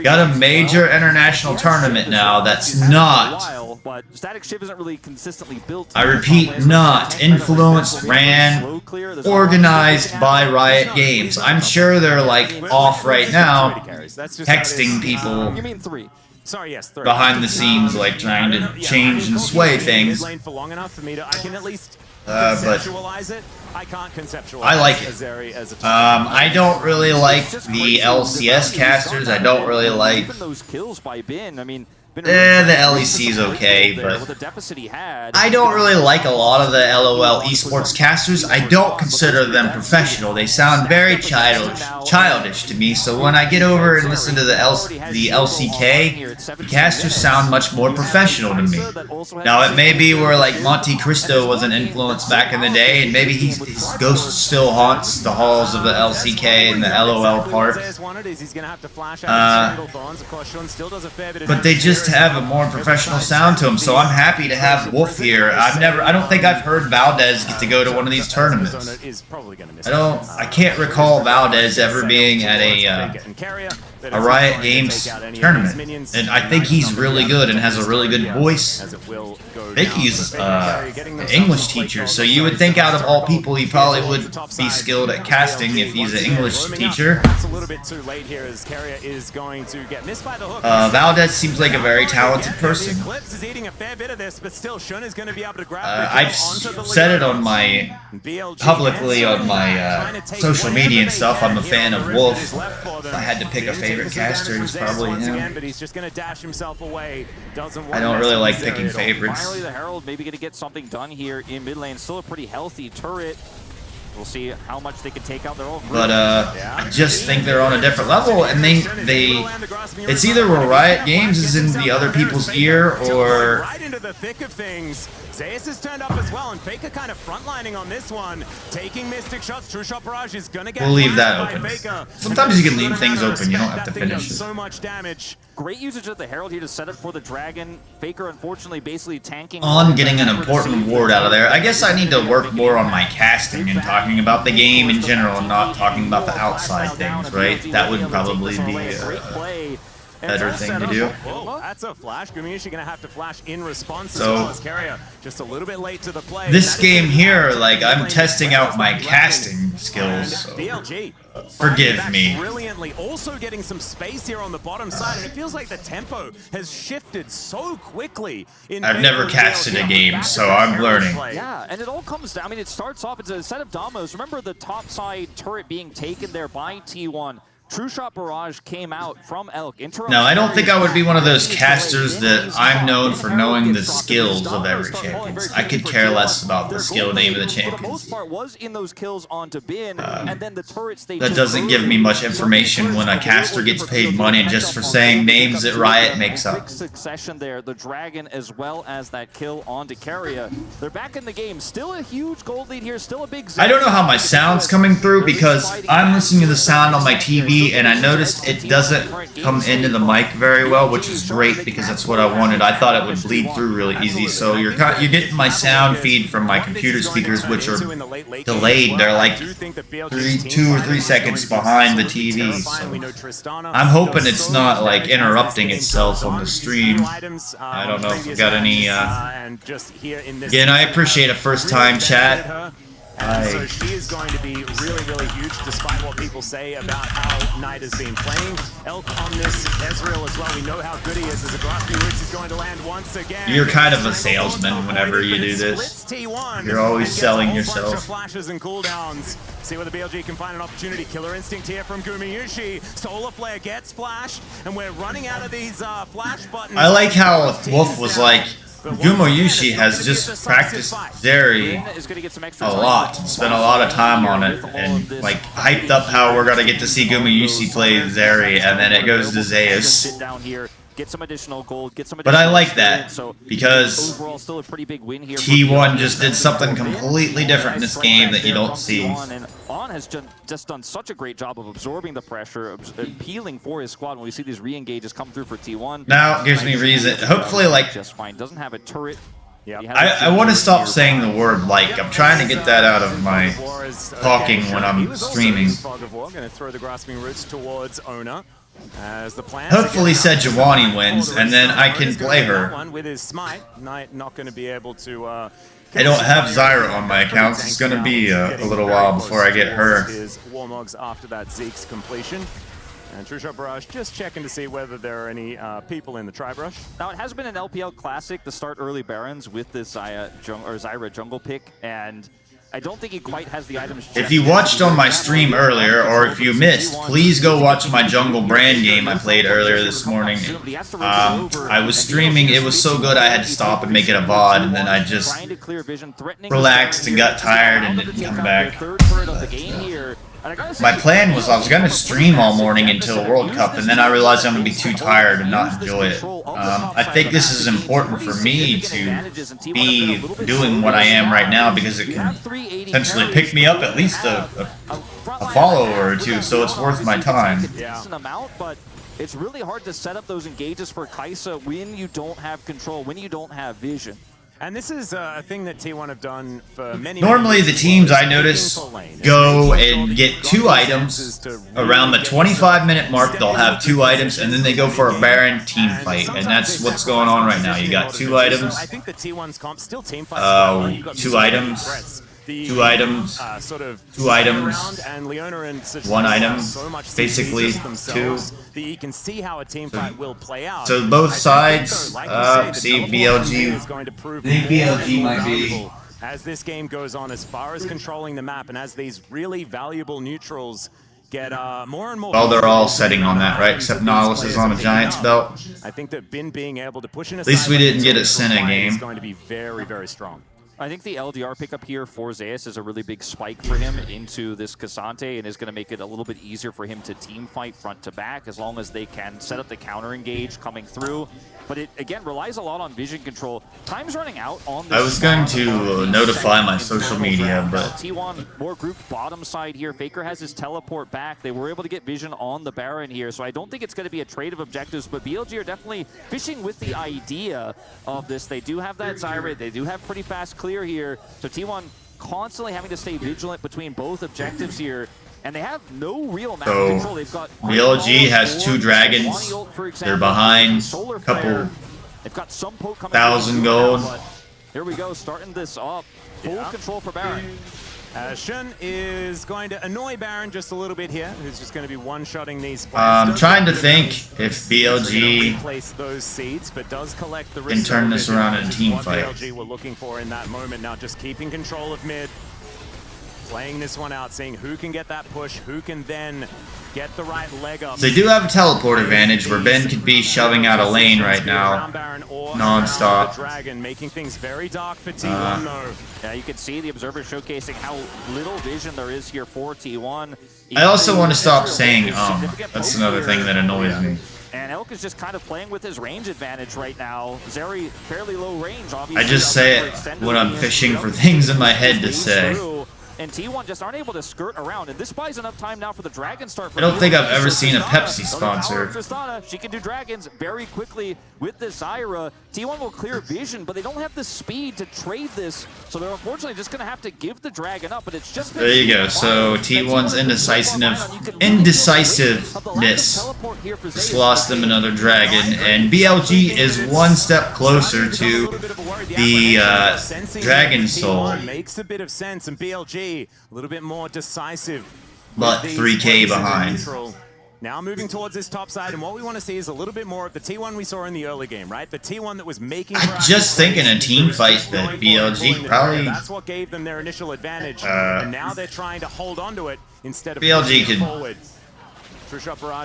Got a major international tournament now that's not, but Static Shiv isn't really consistently built. I repeat, not influenced, ran, organized by Riot Games. I'm sure they're like off right now, texting people You mean 3? Sorry, yes, 3. behind the scenes, like trying to change and sway things. For long enough for me to, I can at least But conceptualize it. I can't conceptualize I like it. Zeri as a I don't really like the LCS casters. I don't really like. those kills by Bin. I mean, The LEC's okay, but with the deficit he had. I don't really like a lot of the LOL esports casters. I don't consider them professional. They sound very childish to me. So when I get over and listen to the LCK, the casters sound much more professional to me. Now it may be where like Monte Cristo was an influence back in the day, and maybe his ghost still haunts the halls of the LCK and the LOL part. But they just have a more professional sound to them, so I'm happy to have Wolf here. I don't think I've heard Valdez get to go to one of these tournaments. I can't recall Valdez ever being at a Riot Games tournament, and I think he's really good and has a really good voice. I think he's an English teacher, so you would think out of all people he probably would be skilled at casting if he's an English teacher. Valdez seems like a very talented person. I've said it on my publicly on my social media and stuff. I'm a fan of Wolf. If I had to pick a favorite caster, he's probably him. I don't really like picking favorites. Finally, the Herald maybe going to get something done here in mid lane. Still a pretty healthy turret. We'll see how much they can take out their own. But I just think they're on a different level, and it's either where Riot Games is in the other people's ear, or right into the thick of things. Zeus has turned up as well, and Faker kind of frontlining on this one, taking Mystic shots. True Shot Barrage is gonna get. We'll leave that open. Sometimes you can leave things open. You don't have to finish it. So much damage. Great usage of the Herald here to set up for the Dragon. Faker, unfortunately, basically tanking. On getting an important ward out of there. I guess I need to work more on my casting and talking about the game in general, and not talking about the outside things, right? That would probably be a better thing to do. Whoa, that's a flash. Gumiushi gonna have to flash in response as So, well as Carrier just a little bit late to the play. This game here, like, I'm testing out my casting skills, so BLG. forgive me. Brilliantly, also getting some space here on the bottom side, and it feels like the tempo has shifted so quickly. I've never casted a game, so I'm learning. Yeah, and it all comes down. I mean, it starts off as a set of domos. Remember the top side turret being taken there by T1. True Shot Barrage came out from Elk. Now, I don't think I would be one of those casters that I'm known for knowing the skills of every champion. I could care less about the skill name of the champions. The most part was in those kills onto Bin, and then the turrets they that doesn't give me much information when a caster gets paid money just for saying names that Riot makes up. Succession there, the Dragon as well as that kill onto Carrier. They're back in the game. Still a huge gold lead here, still a big I don't know how my sound's coming through because I'm listening to the sound on my TV, and I noticed it doesn't come into the mic very well, which is great because that's what I wanted. I thought it would bleed through really easy. So you're getting my sound feed from my computer speakers, which are delayed. They're like 2 or 3 seconds behind the TV. So I'm hoping it's not like interrupting itself on the stream. I don't know if we've got any. Again, I appreciate a first-time chat. And so she is going to be really, really huge, despite what people say about how Knight has been playing. Elk on this, Ezreal as well. We know how good he is. As a grasping roots is going to land once again. You're kind of a salesman whenever you do this. You're always selling yourself. Flashes and cooldowns. See whether BLG can find an opportunity. Killer instinct here from Gumayushi. Solar Flare gets flashed, and we're running out of these flash buttons. I like how Wolf was like, Gumayushi has just practiced Zeri a lot, spent a lot of time on it, and like hyped up how we're gonna get to see Gumayushi play Zeri, and then it goes to Zeus. Get some additional gold, get some But I like that, because overall still a pretty big win here. T1 just did something completely different in this game that you don't see. And On has just done such a great job of absorbing the pressure, appealing for his squad when we see these re-engages come through for T1. Now it gives me reason, hopefully like, just fine. Doesn't have a turret. I want to stop saying the word like. I'm trying to get that out of my talking when I'm streaming. Going to throw the grasping roots towards Ona. As the plan. Hopefully Sejuani wins, and then I can play her. With his smite, Knight not going to be able to. I don't have Zyra on my accounts. It's going to be a little while before I get her. His Warmogs after that Zeke's completion. And True Shot Barrage just checking to see whether there are any people in the Tri-Brush. Now, it has been an LPL classic to start early Barons with this Zyra jungle pick, and I don't think he quite has the items. If you watched on my stream earlier, or if you missed, please go watch my Jungle Brand game I played earlier this morning. I was streaming, it was so good I had to stop and make it a VOD, and then I just relaxed and got tired and didn't come back. My plan was I was going to stream all morning until World Cup, and then I realized I'm going to be too tired and not enjoy it. I think this is important for me to be doing what I am right now, because it can potentially pick me up at least a follower or two, so it's worth my time. It's really hard to set up those engages for Kai'Sa when you don't have control, when you don't have vision. And this is a thing that T1 have done for many. Normally the teams I notice go and get 2 items. Around the 25-minute mark they'll have 2 items, and then they go for a Baron team fight, and that's what's going on right now. You got 2 items. I think the T1's comp still team fights. 2 items. 2 items, 2 items, and Leona and 1 item, basically 2. That you can see how a team fight will play out. So both sides, see BLG, I think BLG might be. As this game goes on, as far as controlling the map, and as these really valuable neutrals get more and more. Well, they're all setting on that, right? Except Nautilus is on a Giants belt. I think that Bin being able to push in. At least we didn't get a Senna game. Is going to be very, very strong. I think the LDR pickup here for Zeus is a really big spike for him into this Cassante, and is going to make it a little bit easier for him to team fight front to back, as long as they can set up the counter engage coming through. But it, again, relies a lot on vision control. Time's running out on this. I was going to notify my social media, but T1 more group bottom side here. Faker has his teleport back. They were able to get vision on the Baron here, so I don't think it's going to be a trade of objectives, but BLG are definitely fishing with the idea of this. They do have that Zyra. They do have pretty fast clear here, so T1 constantly having to stay vigilant between both objectives here. And they have no real map control. They've got BLG has 2 dragons. They're behind a couple thousand gold. Here we go, starting this up. Full control for Baron. Shun is going to annoy Baron just a little bit here, who's just going to be one-shotting these players. I'm trying to think if BLG place those seeds, but does collect the can turn this around in a team fight. BLG were looking for in that moment. Now just keeping control of mid, playing this one out, seeing who can get that push, who can then get the right leg up. They do have a teleport advantage where Ben could be shoving out a lane right now, non-stop. Dragon making things very dark for T1 though. Yeah, you can see the observer showcasing how little vision there is here for T1. I also want to stop saying that's another thing that annoys me. And Elk is just kind of playing with his range advantage right now. Zeri, fairly low range, obviously. I just say it when I'm fishing for things in my head to say. And T1 just aren't able to skirt around, and this buys enough time now for the Dragon start. I don't think I've ever seen a Pepsi sponsor. Tristana, she can do Dragons very quickly with this Zyra. T1 will clear vision, but they don't have the speed to trade this, so they're unfortunately just going to have to give the Dragon up, but it's just... There you go, so T1's indecisiveness just lost them another Dragon, and BLG is 1 step closer to the Dragon Soul. Makes a bit of sense, and BLG BLG a little bit more decisive. But with these 3K plays in the behind. neutral. Now moving towards this top side, and what we want to see is a little bit more of the T1 we saw in the early game, right? The T1 that was making. I just think in a team fight that BLG probably. That's what gave them their initial advantage, and now they're trying to hold on to it instead of BLG pushing it could forward.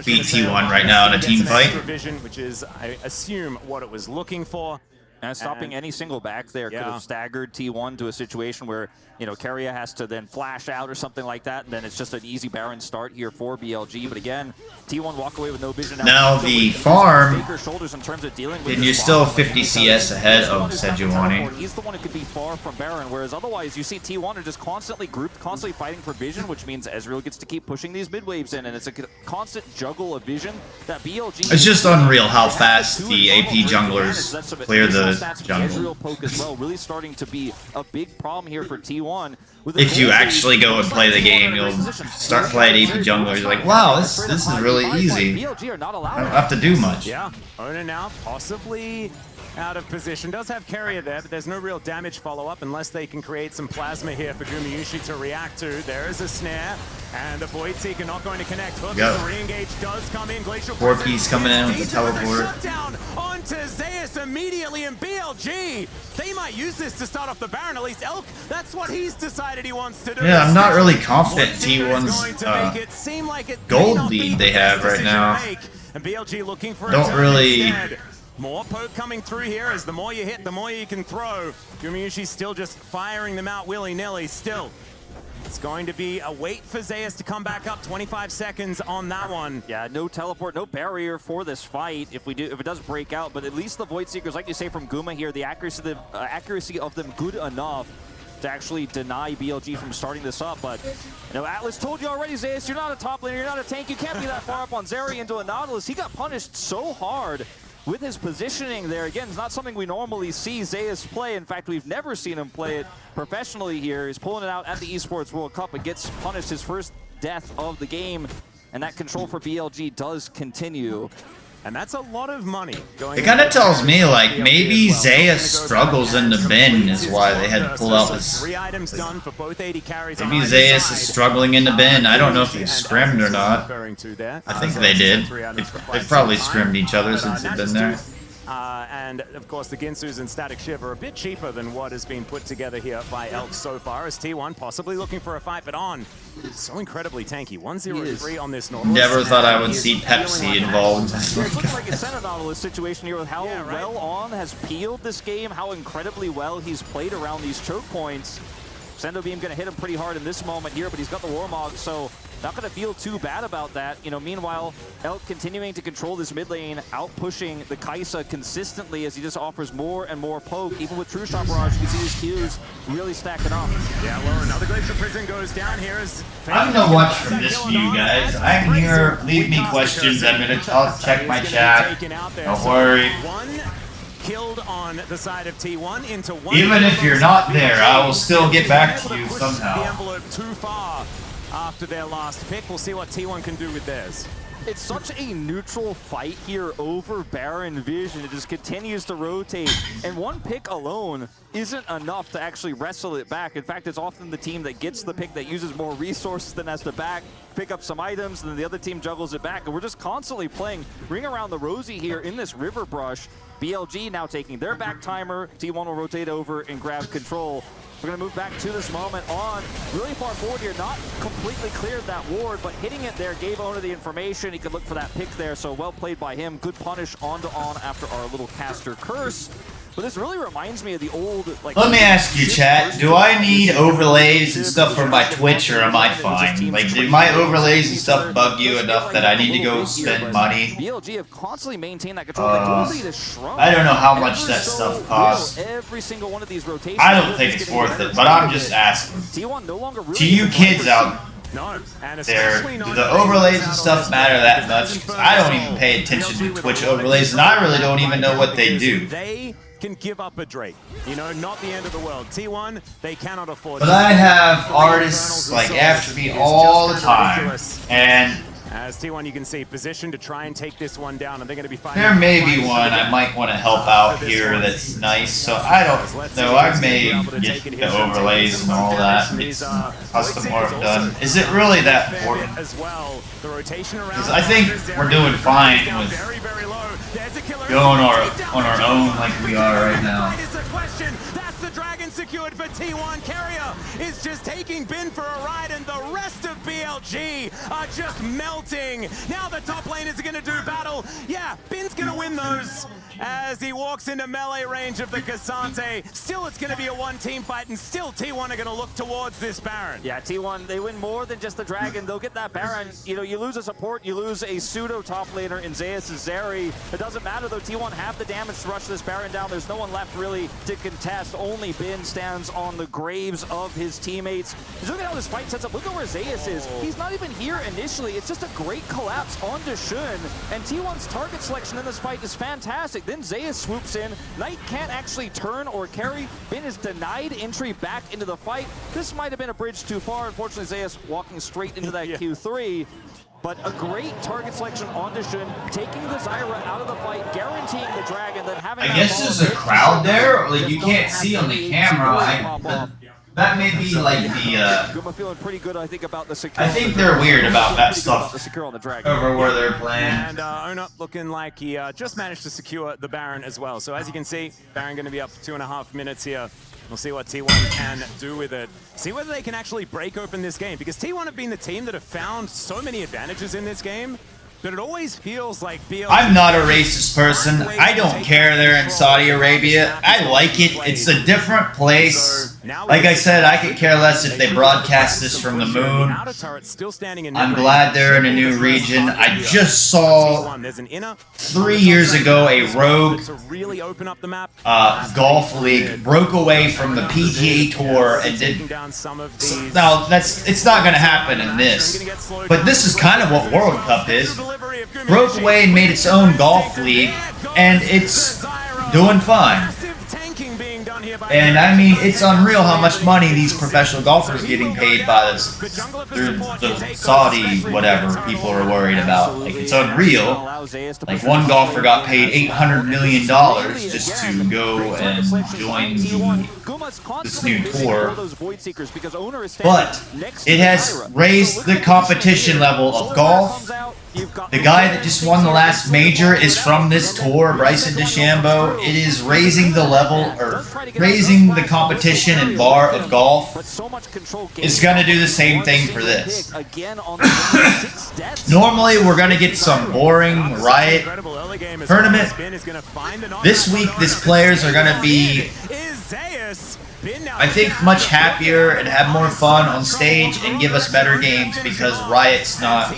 beat T1 right now in a team fight. Vision, which is, I assume, what it was looking for. And stopping any single back there could have staggered T1 to a situation where, you know, Keria has to then flash out or something like that, and then it's just an easy Baron start here for BLG. But again, T1 walk away with no vision. Now the farm, shoulders in terms of dealing with and you're still 50 CS ahead of Sejuani. He's the one who could be far from Baron, whereas otherwise you see T1 are just constantly grouped, constantly fighting for vision, which means Ezreal gets to keep pushing these mid waves in, and it's a constant juggle of vision that BLG. It's just unreal how fast the AP junglers clear the jungle. Ezreal poke as well, really starting to be a big problem here for T1. If you actually go and play the game, you'll start playing AP jungler. You're like, wow, this is really easy. I don't have to do much. Yeah, Ona now possibly out of position. Does have Keria there, but there's no real damage follow-up unless they can create some plasma here for Gumayusi to react to. There is a snare, and the Void Seeker not going to connect. Hook as the re-engage does come in. Glacial Porky's coming in with the teleport. Shutdown onto Zeus immediately, and BLG, they might use this to start off the Baron. At least Elk, that's what he's decided he wants to do. Yeah, I'm not really confident T1's gold lead they have right now. And BLG looking for don't really. More poke coming through here as the more you hit, the more you can throw. Gumayusi's still just firing them out willy-nilly still. It's going to be a wait for Zeus to come back up. 25 seconds on that one. Yeah, no teleport, no barrier for this fight if it does break out, but at least the Void Seekers, like you say from Guma here, the accuracy of them good enough to actually deny BLG from starting this up. But you know, Atlas told you already, Zeus, you're not a top laner, you're not a tank, you can't be that far up on Zeri into a Nautilus. He got punished so hard with his positioning there. Again, it's not something we normally see Zeus play. In fact, we've never seen him play it professionally here. He's pulling it out at the Esports World Cup, but gets punished his first death of the game. And that control for BLG does continue. And that's a lot of money going. It kind of tells me like maybe Zeus struggles in the bin is why they had to pull out this. 3 items done for both 80 carries. Maybe Zeus is struggling in the bin. I don't know if they scrimmed or not. I think they did. They've probably scrimmed each other since they've been there. And of course the Ginsus and Static Shiv are a bit cheaper than what has been put together here by Elk so far, as T1 possibly looking for a fight, but on so incredibly tanky. 1-0-3 on this Nautilus. Never thought I would see Pepsi involved. It looks like a Senna Nautilus situation here with how well On has peeled this game, how incredibly well he's played around these choke points. Sendo Beam gonna hit him pretty hard in this moment here, but he's got the Warmog, so not gonna feel too bad about that. You know, meanwhile, Elk continuing to control this mid lane, out-pushing the Kai'Sa consistently as he just offers more and more poke. Even with True Shot Barrage, you can see his Qs really stacking up. Yeah, well, another Glacial Prison goes down here as... I'm gonna watch from this view, guys. I'm here. Leave me questions. I'll check my chat. Don't worry. Killed on the side of T1 into one. Even if you're not there, I will still get back to you somehow. The envelope too far after their last pick. We'll see what T1 can do with theirs. It's such a neutral fight here over Baron Vision. It just continues to rotate, and one pick alone isn't enough to actually wrestle it back. In fact, it's often the team that gets the pick that uses more resources than has to pick up some items, and then the other team juggles it back. And we're just constantly playing Ring Around the Rosie here in this river brush. BLG now taking their back timer. T1 will rotate over and grab control. We're going to move back to this moment. On really far forward here, not completely cleared that ward, but hitting it there gave Ona the information. He could look for that pick there, so well played by him. Good punish onto On after our little caster curse. But this really reminds me of the old, like... Let me ask you, chat. Do I need overlays and stuff for my Twitch, or am I fine? Like, do my overlays and stuff bug you enough that I need to go spend money? BLG have constantly maintained that control. I don't know how much that stuff costs. Every single one of these rotations. I don't think it's worth it, but I'm just asking. T1 no longer really to you kids out there, do the overlays and stuff matter that much? Because I don't even pay attention to Twitch overlays, and I really don't even know what they do. They can give up a Drake. You know, not the end of the world. T1, they cannot afford. But I have artists like after me all the time, and As T1, you can see, positioned to try and take this one down, and they're going to be fighting. There may be one I might want to help out here that's nice, so I don't know. I may get the overlays and all that. It's custom work done. Is it really that important? Because I think we're doing fine with going on our own like we are right now. That's the dragon secured for T1. Carrier is just taking Bin for a ride, and the rest of BLG are just melting. Now the top lane is going to do battle. Yeah, Bin's going to win those as he walks into melee range of the Cassante. Still, it's going to be a one-team fight, and still T1 are going to look towards this Baron. Yeah, T1, they win more than just the Dragon. They'll get that Baron. You know, you lose a support, you lose a pseudo top laner in Zeus and Zeri. It doesn't matter, though. T1 have the damage to rush this Baron down. There's no one left really to contest. Only Bin stands on the graves of his teammates. Just look at how this fight sets up. Look at where Zeus is. He's not even here initially. It's just a great collapse onto Shun. And T1's target selection in this fight is fantastic. Then Zeus swoops in. Knight can't actually turn or carry. Bin is denied entry back into the fight. This might have been a bridge too far. Unfortunately, Zeus walking straight into that Q3. But a great target selection onto Shun, taking the Zyra out of the fight, guaranteeing the Dragon, then having I guess there's a crowd there, like you can't see on the camera. That may be like the, Guma feeling pretty good, I think, about the secure. I think they're weird about that stuff on the Dragon. over where they're playing. And Ona looking like he just managed to secure the Baron as well. So as you can see, Baron going to be up for 2.5 minutes here. We'll see what T1 can do with it. See whether they can actually break open this game, because T1 have been the team that have found so many advantages in this game, but it always feels like BLG. I'm not a racist person. I don't care they're in Saudi Arabia. I like it. It's a different place. Like I said, I could care less if they broadcast this from the moon. I'm glad they're in a new region. I just saw 3 years ago a rogue golf league broke away from the PGA Tour and did. Now it's not going to happen in this, but this is kind of what World Cup is. Broke away and made its own golf league, and it's doing fine. And I mean, it's unreal how much money these professional golfers are getting paid by this, the Saudi whatever people are worried about. Like, it's unreal. Like, one golfer got paid $800 million just to go and join this new tour. But it has raised the competition level of golf. The guy that just won the last major is from this tour, Bryson DeChambeau. It is raising the level, or raising the competition and bar of golf. It's going to do the same thing for this. Normally, we're going to get some boring Riot tournament. This week, these players are going to be, I think, much happier and have more fun on stage and give us better games, because Riot's not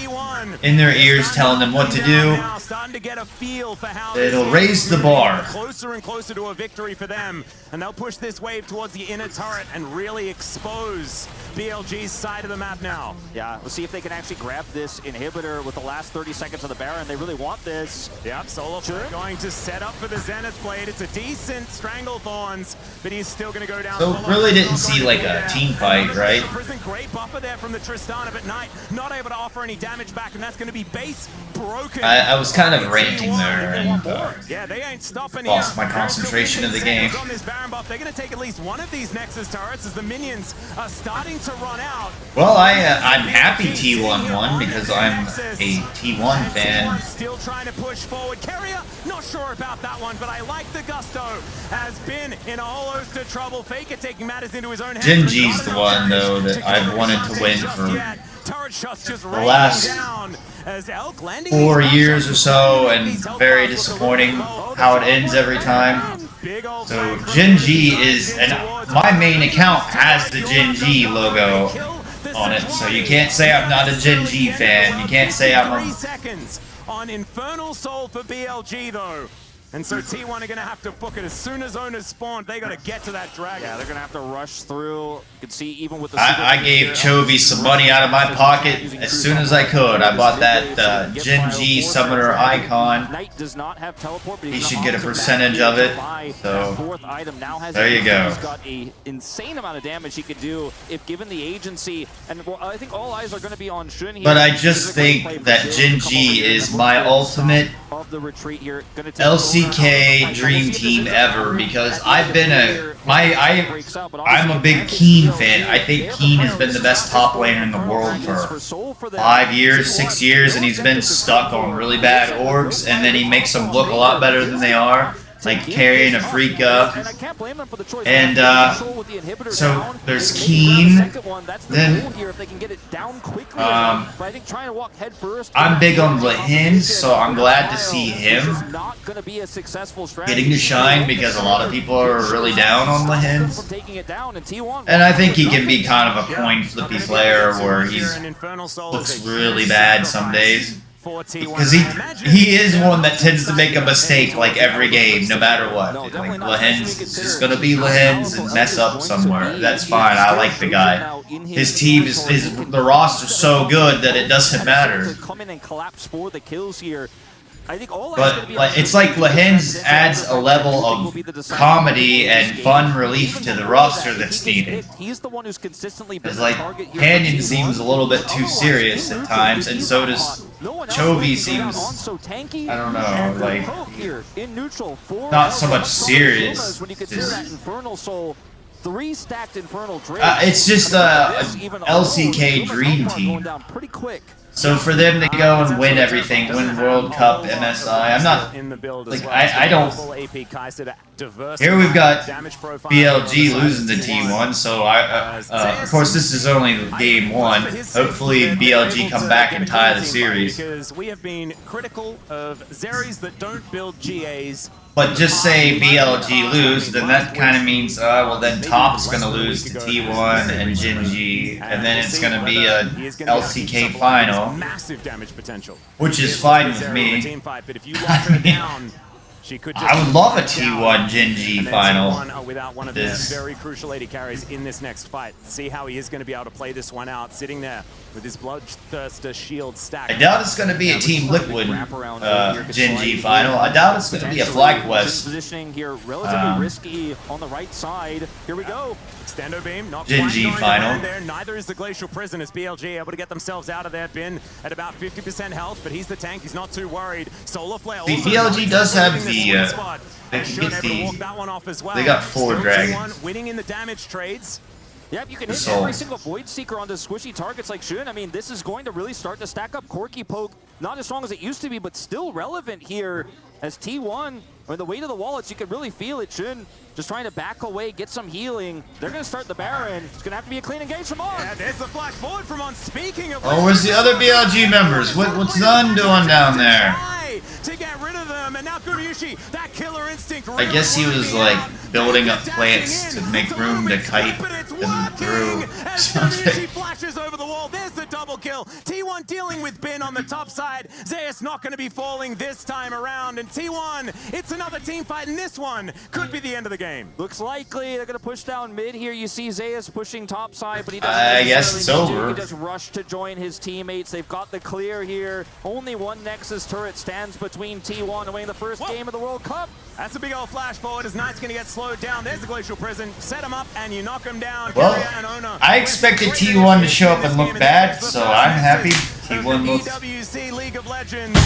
in their ears telling them what to do. It'll raise the bar. Closer and closer to a victory for them, and they'll push this wave towards the inner turret and really expose BLG's side of the map now. Yeah, we'll see if they can actually grab this inhibitor with the last 30 seconds of the Baron. They really want this. Yep, Solo going to set up for the Zenith Blade. It's a decent Stranglethorns, but he's still going to go down. So really didn't see like a team fight, right? Great buffer there from the Tristana, but Knight not able to offer any damage back, and that's going to be base broken. I was kind of ranting there and yeah, they ain't stopping lost my concentration of the game. On this Baron buff, they're going to take at least one of these Nexus turrets as the minions are starting to run out. Well, I'm happy T1 won because I'm a T1 fan. Still trying to push forward. Carrier, not sure about that one, but I like the gusto. Has been in a whole host of trouble. Faker taking matters into his own hands. Gen G's the one though that I've wanted to win for the last 4 years or so, and very disappointing how it ends every time. So Gen G is, and my main account has the Gen G logo on it, so you can't say I'm not a Gen G fan. You can't say I'm a... 3 seconds on Infernal Soul for BLG though. And so T1 are going to have to book it as soon as owners spawn. They got to get to that dragon. Yeah, they're going to have to rush through. You can see even with the... I gave Chovy some money out of my pocket as soon as I could. I bought that Gen G Summoner Icon. Knight does not have teleport, but he should get a percentage of it. So, there you go. He's got an insane amount of damage he could do if given the agency. And well, I think all eyes are going to be on Shun here. But I just think that Gen G is my ultimate LCK dream team ever, because I've been I'm a big Keen fan. I think Keen has been the best top laner in the world for 5 years, 6 years, and he's been stuck on really bad orgs, and then he makes them look a lot better than they are, like carrying a freak up. And so there's Keen. Then I'm big on Lehend, so I'm glad to see him getting to shine, because a lot of people are really down on Lehend. And I think he can be kind of a coin flippy player where he looks really bad some days. Because he is one that tends to make a mistake like every game, no matter what. Like Lehend's just gonna be Lehend's and mess up somewhere. That's fine. I like the guy. His team the roster's so good that it doesn't matter. But it's like Lehend adds a level of comedy and fun relief to the roster that's needed. It's like Canyon seems a little bit too serious at times, and so does Chovy. Seems, I don't know, like not so much serious. It's just a LCK dream team. So for them to go and win everything, win World Cup, MSI, I'm not, like, I don't, here we've got BLG losing to T1, so of course this is only game 1, hopefully BLG come back and tie the series. Because we have been critical of Zeris that don't build GAs. But just say BLG lose, then that kind of means, well then Top's going to lose to T1 and Gen G, and then it's going to be a LCK final, Massive damage potential. Which is fine with me. I would love a T1 Gen G final. Without one of their very crucial AD carries in this next fight. See how he is going to be able to play this one out, sitting there with his Bloodthirster shield stacked. I doubt it's going to be a Team Liquid Gen G final. I doubt it's going to be a FlyQuest. Positioning here, relatively risky on the right side. Here we go. Extendo beam, not Gen G final. There. Neither is the Glacial Prison, as BLG able to get themselves out of there. Bin at about 50% health, but he's the tank. He's not too worried. Solar Flare. The BLG does have the. They can get they got 4 dragons. Winning in the damage trades. Yep, you can hit every single Void Seeker onto squishy targets like Shun. I mean, this is going to really start to stack up. Corki Poke, not as strong as it used to be, but still relevant here as T1. Or the weight of the wallets, you can really feel it. Shun just trying to back away, get some healing. They're going to start the Baron. It's going to have to be a clean engage from On. Yeah, there's the flash forward from On. Speaking of... Oh, where's the other BLG members? What's Zun doing down there? To get rid of them, and now Guryushi, that killer instinct. I guess he was like building up plants to make room to kite them through something. Flashes over the wall. There's the double kill. T1 dealing with Bin on the top side. Zeus not going to be falling this time around, and T1, it's another team fight, and this one could be the end of the game. Looks likely they're going to push down mid here. You see Zeus pushing top side, but he doesn't. I guess it's over. He just rushed to join his teammates. They've got the clear here. Only one Nexus turret stands between T1 and winning the first game of the World Cup. That's a big old flash forward as Knight's going to get slowed down. There's the Glacial Prison. Set him up and you knock him down. Well, I expected T1 to show up and look bad, so I'm happy. T1 looks... EWC League of Legends.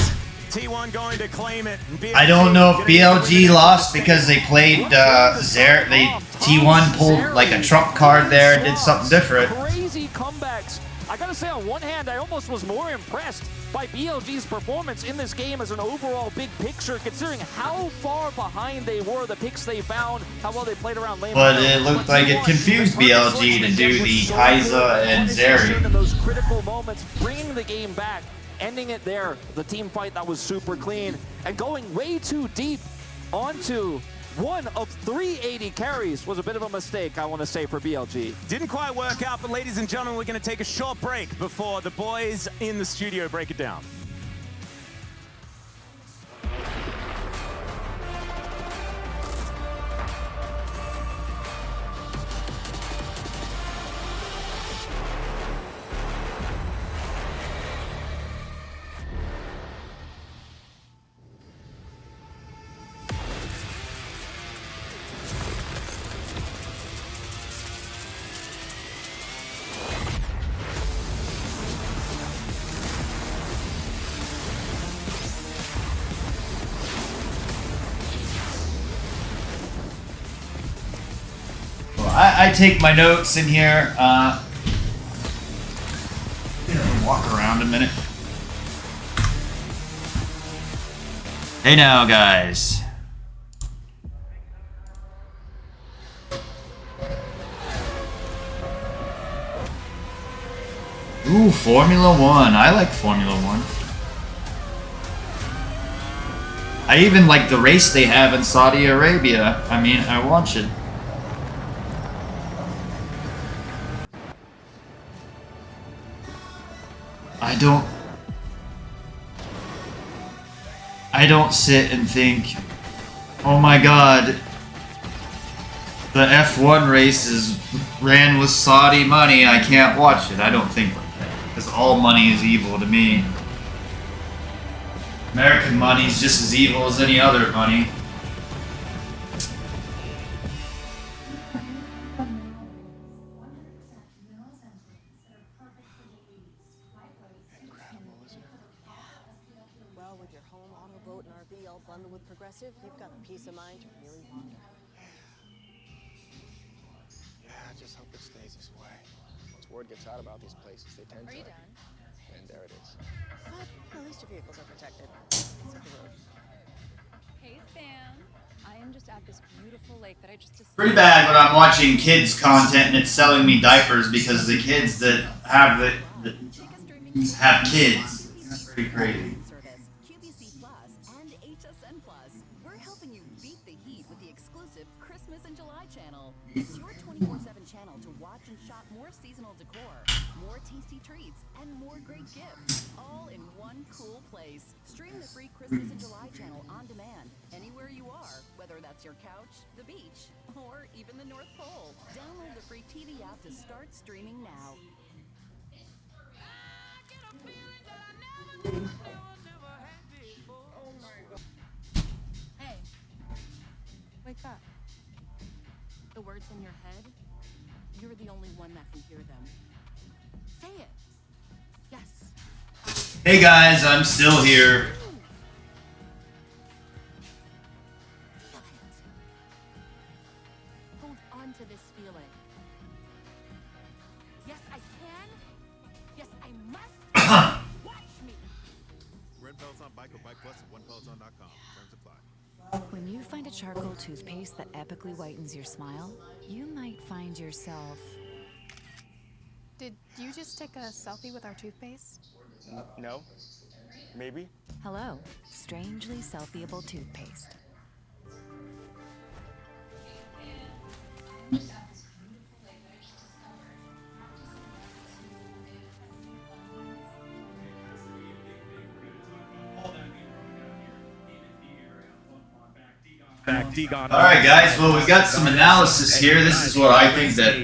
T1 going to claim it. I don't know if BLG lost because they played T1 pulled like a trump card there and did something different. Crazy comebacks. I gotta say, on one hand, I almost was more impressed by BLG's performance in this game as an overall big picture, considering how far behind they were, the picks they found, how well they played around lane. But it looked like it confused BLG to do the Kai'Sa and Zeri. In those critical moments, bringing the game back, ending it there, the team fight that was super clean, and going way too deep onto one of 3 AD carries was a bit of a mistake, I want to say, for BLG. Didn't quite work out, but ladies and gentlemen, we're going to take a short break before the boys in the studio break it down. I take my notes in here. Walk around a minute. Hey now, guys. Ooh, Formula 1. I like Formula 1. I even like the race they have in Saudi Arabia. I mean, I watch it. I don't sit and think, oh my god, the F1 races ran with Saudi money, I can't watch it. I don't think like that, because all money is evil to me. American money is just as evil as any other money. Well, with your home, auto, boat, and RV all bundled with Progressive, you've got the peace of mind you really want. Yeah, I just hope it stays this way. Once word gets out about these places, they tend to... Are you done? And there it is. But at least your vehicles are protected. Let's hit the road. Hey, fam. I am just at this beautiful lake that I just discovered. Pretty bad when I'm watching kids content and it's selling me diapers because the kids that have have kids. It's pretty crazy. QVC Plus and HSN Plus. We're helping you beat the heat with the exclusive Christmas in July channel. It's your 24/7 channel to watch and shop more seasonal decor, more tasty treats, and more great gifts, all in one cool place. Stream the free Christmas in July channel on demand, anywhere you are, whether that's your couch, the beach, or even the North Pole. Download the free TV app to start streaming now. Hey, wake up. The words in your head, you're the only one that can hear them. Say it. Yes. Hey guys, I'm still here. Hold on to this feeling. Yes, I can. Yes, I must. Watch me. Red Peloton Bike or Bike Plus at onepeloton.com. Terms apply. When you find a charcoal toothpaste that epically whitens your smile, you might find yourself... Did you just take a selfie with our toothpaste? No. Maybe. Hello, strangely selfieable toothpaste. Alright guys, well we got some analysis here. This is what I think that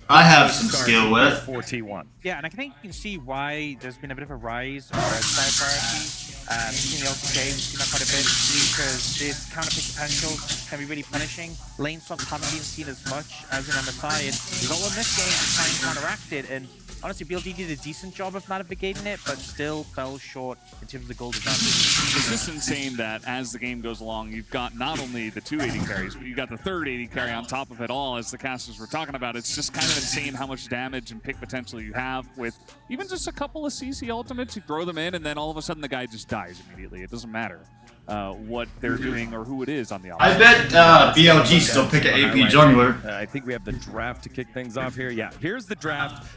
I have some skill with. 4T1. Yeah, and I think you can see why there's been a bit of a rise of red side priority. In the LCK, we've seen that quite a bit because this counter pick potential can be really punishing. Lane swaps haven't been seen as much as in MSI, and we got one this game to try and counteract it. And honestly, BLG did a decent job of navigating it, but still fell short in terms of the gold advantage. It's just insane that as the game goes along, you've got not only the 2 AD carries, but you've got the third AD carry on top of it all, as the casters were talking about. It's just kind of insane how much damage and pick potential you have with even just a couple of CC ultimates. You throw them in, and then all of a sudden the guy just dies immediately. It doesn't matter what they're doing or who it is on the opposite. I bet BLG still pick an AP jungler. I think we have the draft to kick things off here. Yeah, here's the draft.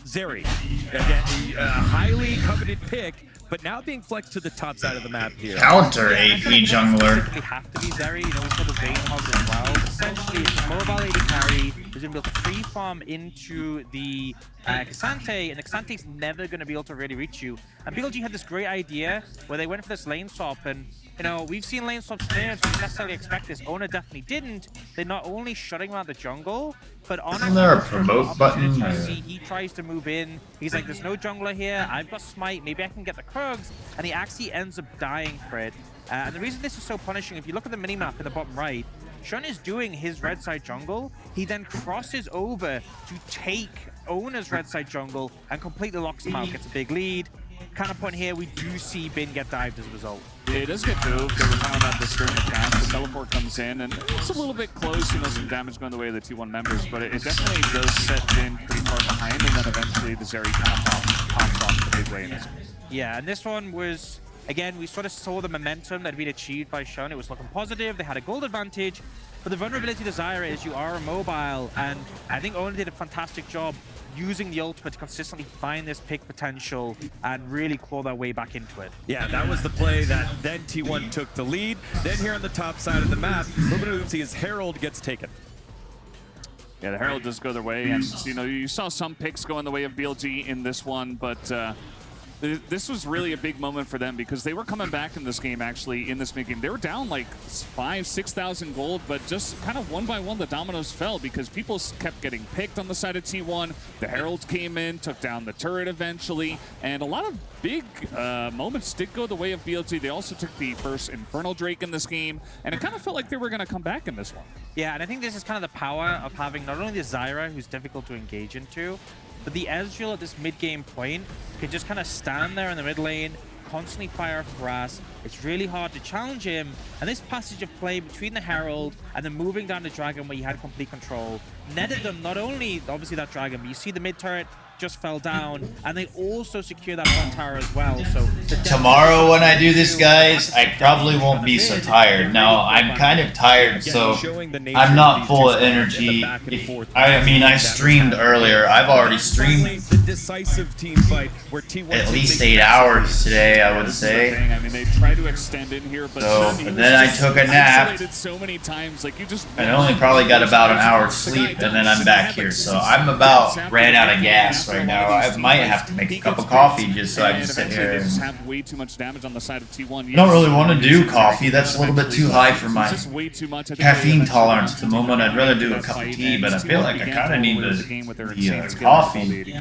Zeri, again, a highly coveted pick, but now being flexed to the top side of the map here. Counter AP jungler. They have to be Zeri, you know, we saw the Vayne hog as well. Essentially, it's a mobile AD carry who's going to be able to free farm into the Cassante, and the Cassante's never going to be able to really reach you. And BLG had this great idea where they went for this lane swap, and you know, we've seen lane swaps nerfed, so we didn't necessarily expect this. Ona definitely didn't. They're not only shutting out the jungle, but on Isn't there a promote button? He tries to move in. He's like, there's no jungler here. I've got smite. Maybe I can get the Krugs. And he actually ends up dying for it. And the reason this is so punishing, if you look at the minimap in the bottom right, Shun is doing his red side jungle. He then crosses over to take Ona's red side jungle and completely locks him out. Gets a big lead. Counterpoint here, we do see Bin get dived as a result. it does get moved. They were talking about this during the cast. The teleport comes in, and it's a little bit close, you know, some damage going the way of the T1 members, but it definitely does set Vin pretty far behind, and then eventually the Zeri kind of pops off the big way in this game. Yeah, and this one was, again, we sort of saw the momentum that had been achieved by Shun. It was looking positive. They had a gold advantage. But the vulnerability to Zyra is you are immobile, and I think Owen did a fantastic job using the ultimate to consistently find this pick potential and really claw their way back into it. Yeah, that was the play that then T1 took the lead. Then here on the top side of the map, Luminous Herald gets taken. Yeah, the Herald does go their way, and you know, you saw some picks go in the way of BLG in this one, but this was really a big moment for them because they were coming back in this game, actually, in this mid-game. They were down like 5,000, 6,000 gold, but just kind of one by one the dominoes fell because people kept getting picked on the side of T1. The Heralds came in, took down the turret eventually, and a lot of big moments did go the way of BLG. They also took the first Infernal Drake in this game, and it kind of felt like they were going to come back in this one. Yeah, and I think this is kind of the power of having not only the Zyra, who's difficult to engage into, but the Ezreal at this mid-game point can just kind of stand there in the mid lane, constantly fire harass. It's really hard to challenge him. And this passage of play between the Herald and then moving down the Dragon where you had complete control netted them not only, obviously, that Dragon, but you see the mid turret just fell down, and they also secure that front tower as well. So tomorrow when I do this, guys, I probably won't be so tired. Now, I'm kind of tired, so I'm not full of energy. I mean, I streamed earlier. I've already streamed the decisive team fight where T1 at least 8 hours today, I would say. I mean, they try to extend in here, but then I took a nap. So many times, like, you just I only probably got about an hour's sleep, and then I'm back here. So I'm about ran out of gas right now. I might have to make a cup of coffee just so I can sit here and have way too much damage on the side of T1. don't really want to do coffee. That's a little bit too high for my caffeine tolerance at the moment. I'd rather do a cup of tea, but I feel like I kind of need the coffee.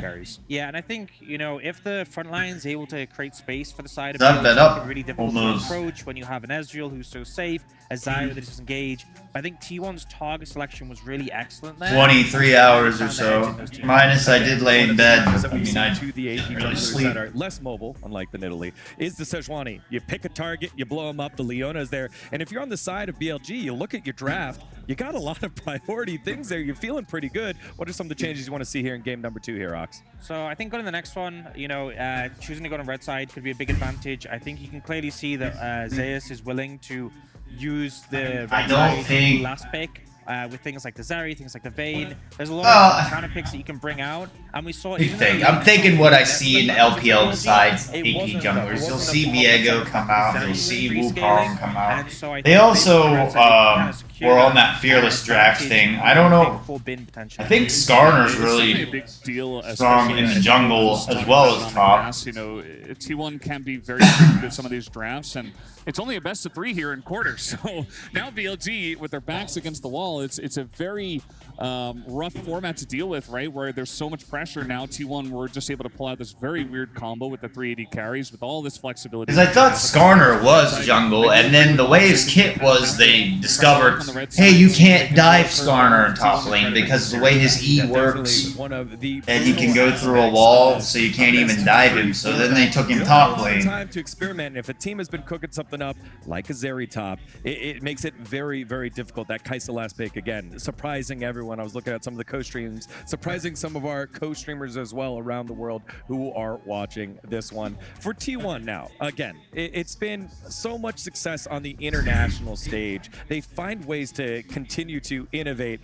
Yeah, and I think, you know, if the front line is able to create space for the side of That it, up, it's really difficult to approach when you have an Ezreal who's so safe, a Zyra that is disengaged. But I think T1's target selection was really excellent there. 23 hours or so. Minus I did lay in bed. I mean, I to the AP junglers that are less mobile, unlike the Nidalee, is the Sejuani. You pick a target, you blow them up, the Leona's there. And if you're on the side of BLG, you look at your draft, you got a lot of priority things there. You're feeling pretty good. What are some of the changes you want to see here in game number 2 here, Ox? So I think going to the next one, you know, choosing to go on red side could be a big advantage. I think you can clearly see that Zeus is willing to use the red side last pick. With things like the Zeri, things like the Vayne. There's a lot of counter picks that you can bring out. And we saw... I'm thinking what I see in LPL besides AP junglers. You'll see Viego come out. You'll see Wukong come out. They also were on that Fearless draft thing. I don't know. I think Skarner's really strong in the jungle as well as top. You know, T1 can be very good at some of these drafts, and it's only a best of 3 here in quarters. So now BLG, with their backs against the wall, it's a very rough format to deal with, right? Where there's so much pressure now. T1 were just able to pull out this very weird combo with the 380 carries with all this flexibility. Because I thought Skarner was jungle, and then the way his kit was, they discovered, hey, you can't dive Skarner in top lane because the way his E works, and he can go through a wall, so you can't even dive him. So then they took him top lane. Time to experiment. If a team has been cooking something up like a Zeri top, it makes it very, very difficult. That Kai'Sa last pick, again, surprising everyone. I was looking at some of the co-streams, surprising some of our co-streamers as well around the world who are watching this one. For T1 now, again, it's been so much success on the international stage. They find ways to continue to innovate.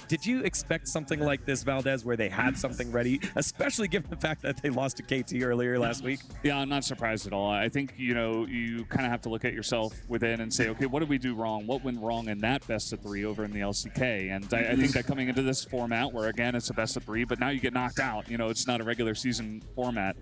Did you expect something like this, Valdez, where they had something ready, especially given the fact that they lost to KT earlier last week? Yeah, I'm not surprised at all. I think, you know, you kind of have to look at yourself within and say, okay, what did we do wrong? What went wrong in that best of 3 over in the LCK? And I think that coming into this format, where again it's a best of 3, but now you get knocked out. You know, it's not a regular season format.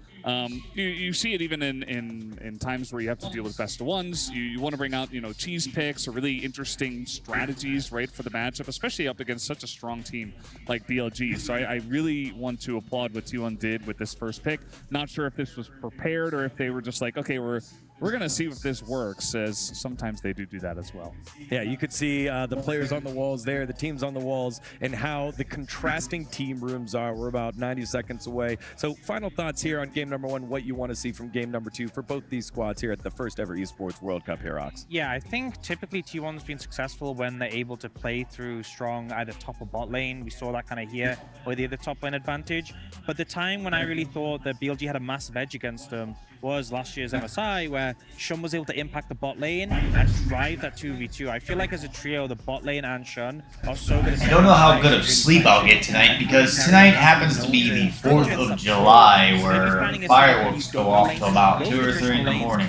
You see it even in times where you have to deal with best of 1s. You want to bring out, you know, cheese picks or really interesting strategies, right, for the matchup, especially up against such a strong team like BLG. So I really want to applaud what T1 did with this first pick. Not sure if this was prepared or if they were just like, okay, we're we're going to see if this works, as sometimes they do that as well. Yeah, you could see the players on the walls there, the teams on the walls, and how the contrasting team rooms are. We're about 90 seconds away. So final thoughts here on game number 1, what you want to see from game number 2 for both these squads here at the first ever Esports World Cup here, Ox. Yeah, I think typically T1's been successful when they're able to play through strong either top or bot lane. We saw that kind of here with the other top lane advantage. But the time when I really thought that BLG had a massive edge against them was last year's MSI, where Shun was able to impact the bot lane and drive that 2v2. I feel like as a trio, the bot lane and Shun are so good. I don't know how good of sleep I'll get tonight, because tonight happens to be the 4th of July, where fireworks go off till about 2 or 3 in the morning.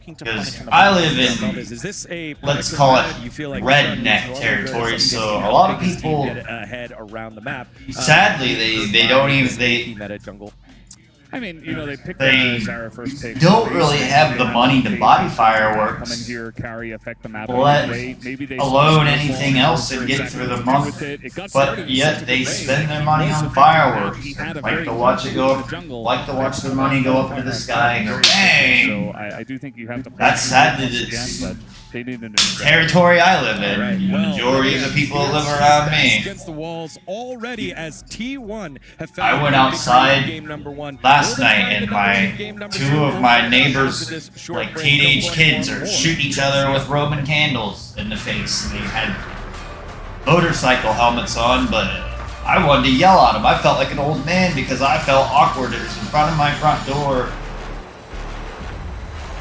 Because I live in, let's call it redneck territory, so a lot of people, sadly, they don't even, I mean, you know, they picked Zyra first pick. Don't really have the money to buy fireworks. Come in here, carry, affect the map. Let maybe they alone anything else and get through the month. But yet they spend their money on fireworks. Like to watch it go up, like to watch the money go up to the sky and go bang. So I do think you have to. That's sadly the territory I live in. The majority of the people that live around me. Against the walls already as T1 have found I went outside game number 1 last night and two of my neighbors, like teenage kids, are shooting each other with Roman candles in the face. And they had motorcycle helmets on, but I wanted to yell at them. I felt like an old man because I felt awkward. It was in front of my front door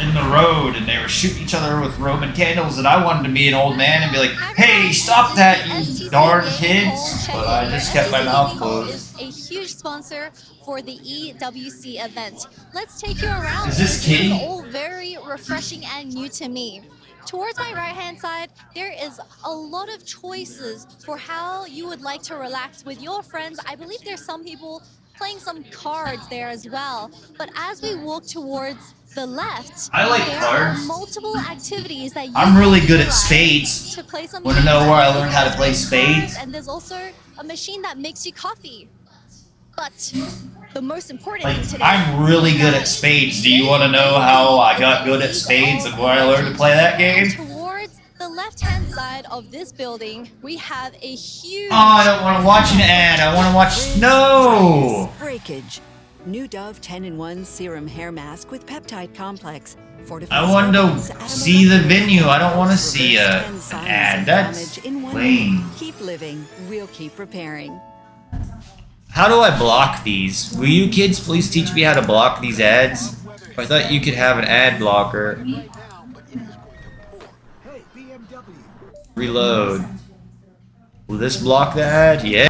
in the road, and they were shooting each other with Roman candles, and I wanted to be an old man and be like, hey, stop that, you darn kids. But I just kept my mouth closed. A huge sponsor for the EWC event. Let's take you around. Is this Kitty? All very refreshing and new to me. Towards my right-hand side, there is a lot of choices for how you would like to relax with your friends. I believe there's some people playing some cards there as well. But as we walk towards the left, I like there cards. are multiple activities that you I'm really can good at utilize spades. to play some Want to know games. where I learned how to play spades? And there's also a machine that makes you coffee. But the most important Like, thing today, I'm really good at spades. Do you want to know how I got good at spades and where I learned to play that game? towards the left-hand side of this building, we have a huge... Oh, I don't want to watch an ad. I want to watch... No! Breakage. New Dove 10-in-1 Serum Hair Mask with Peptide Complex. I want to see the venue. I don't want to see an ad. That's lame. Keep living. We'll keep repairing. How do I block these? Will you kids please teach me how to block these ads? I thought you could have an ad blocker. Reload. Will this block the ad? Yeah.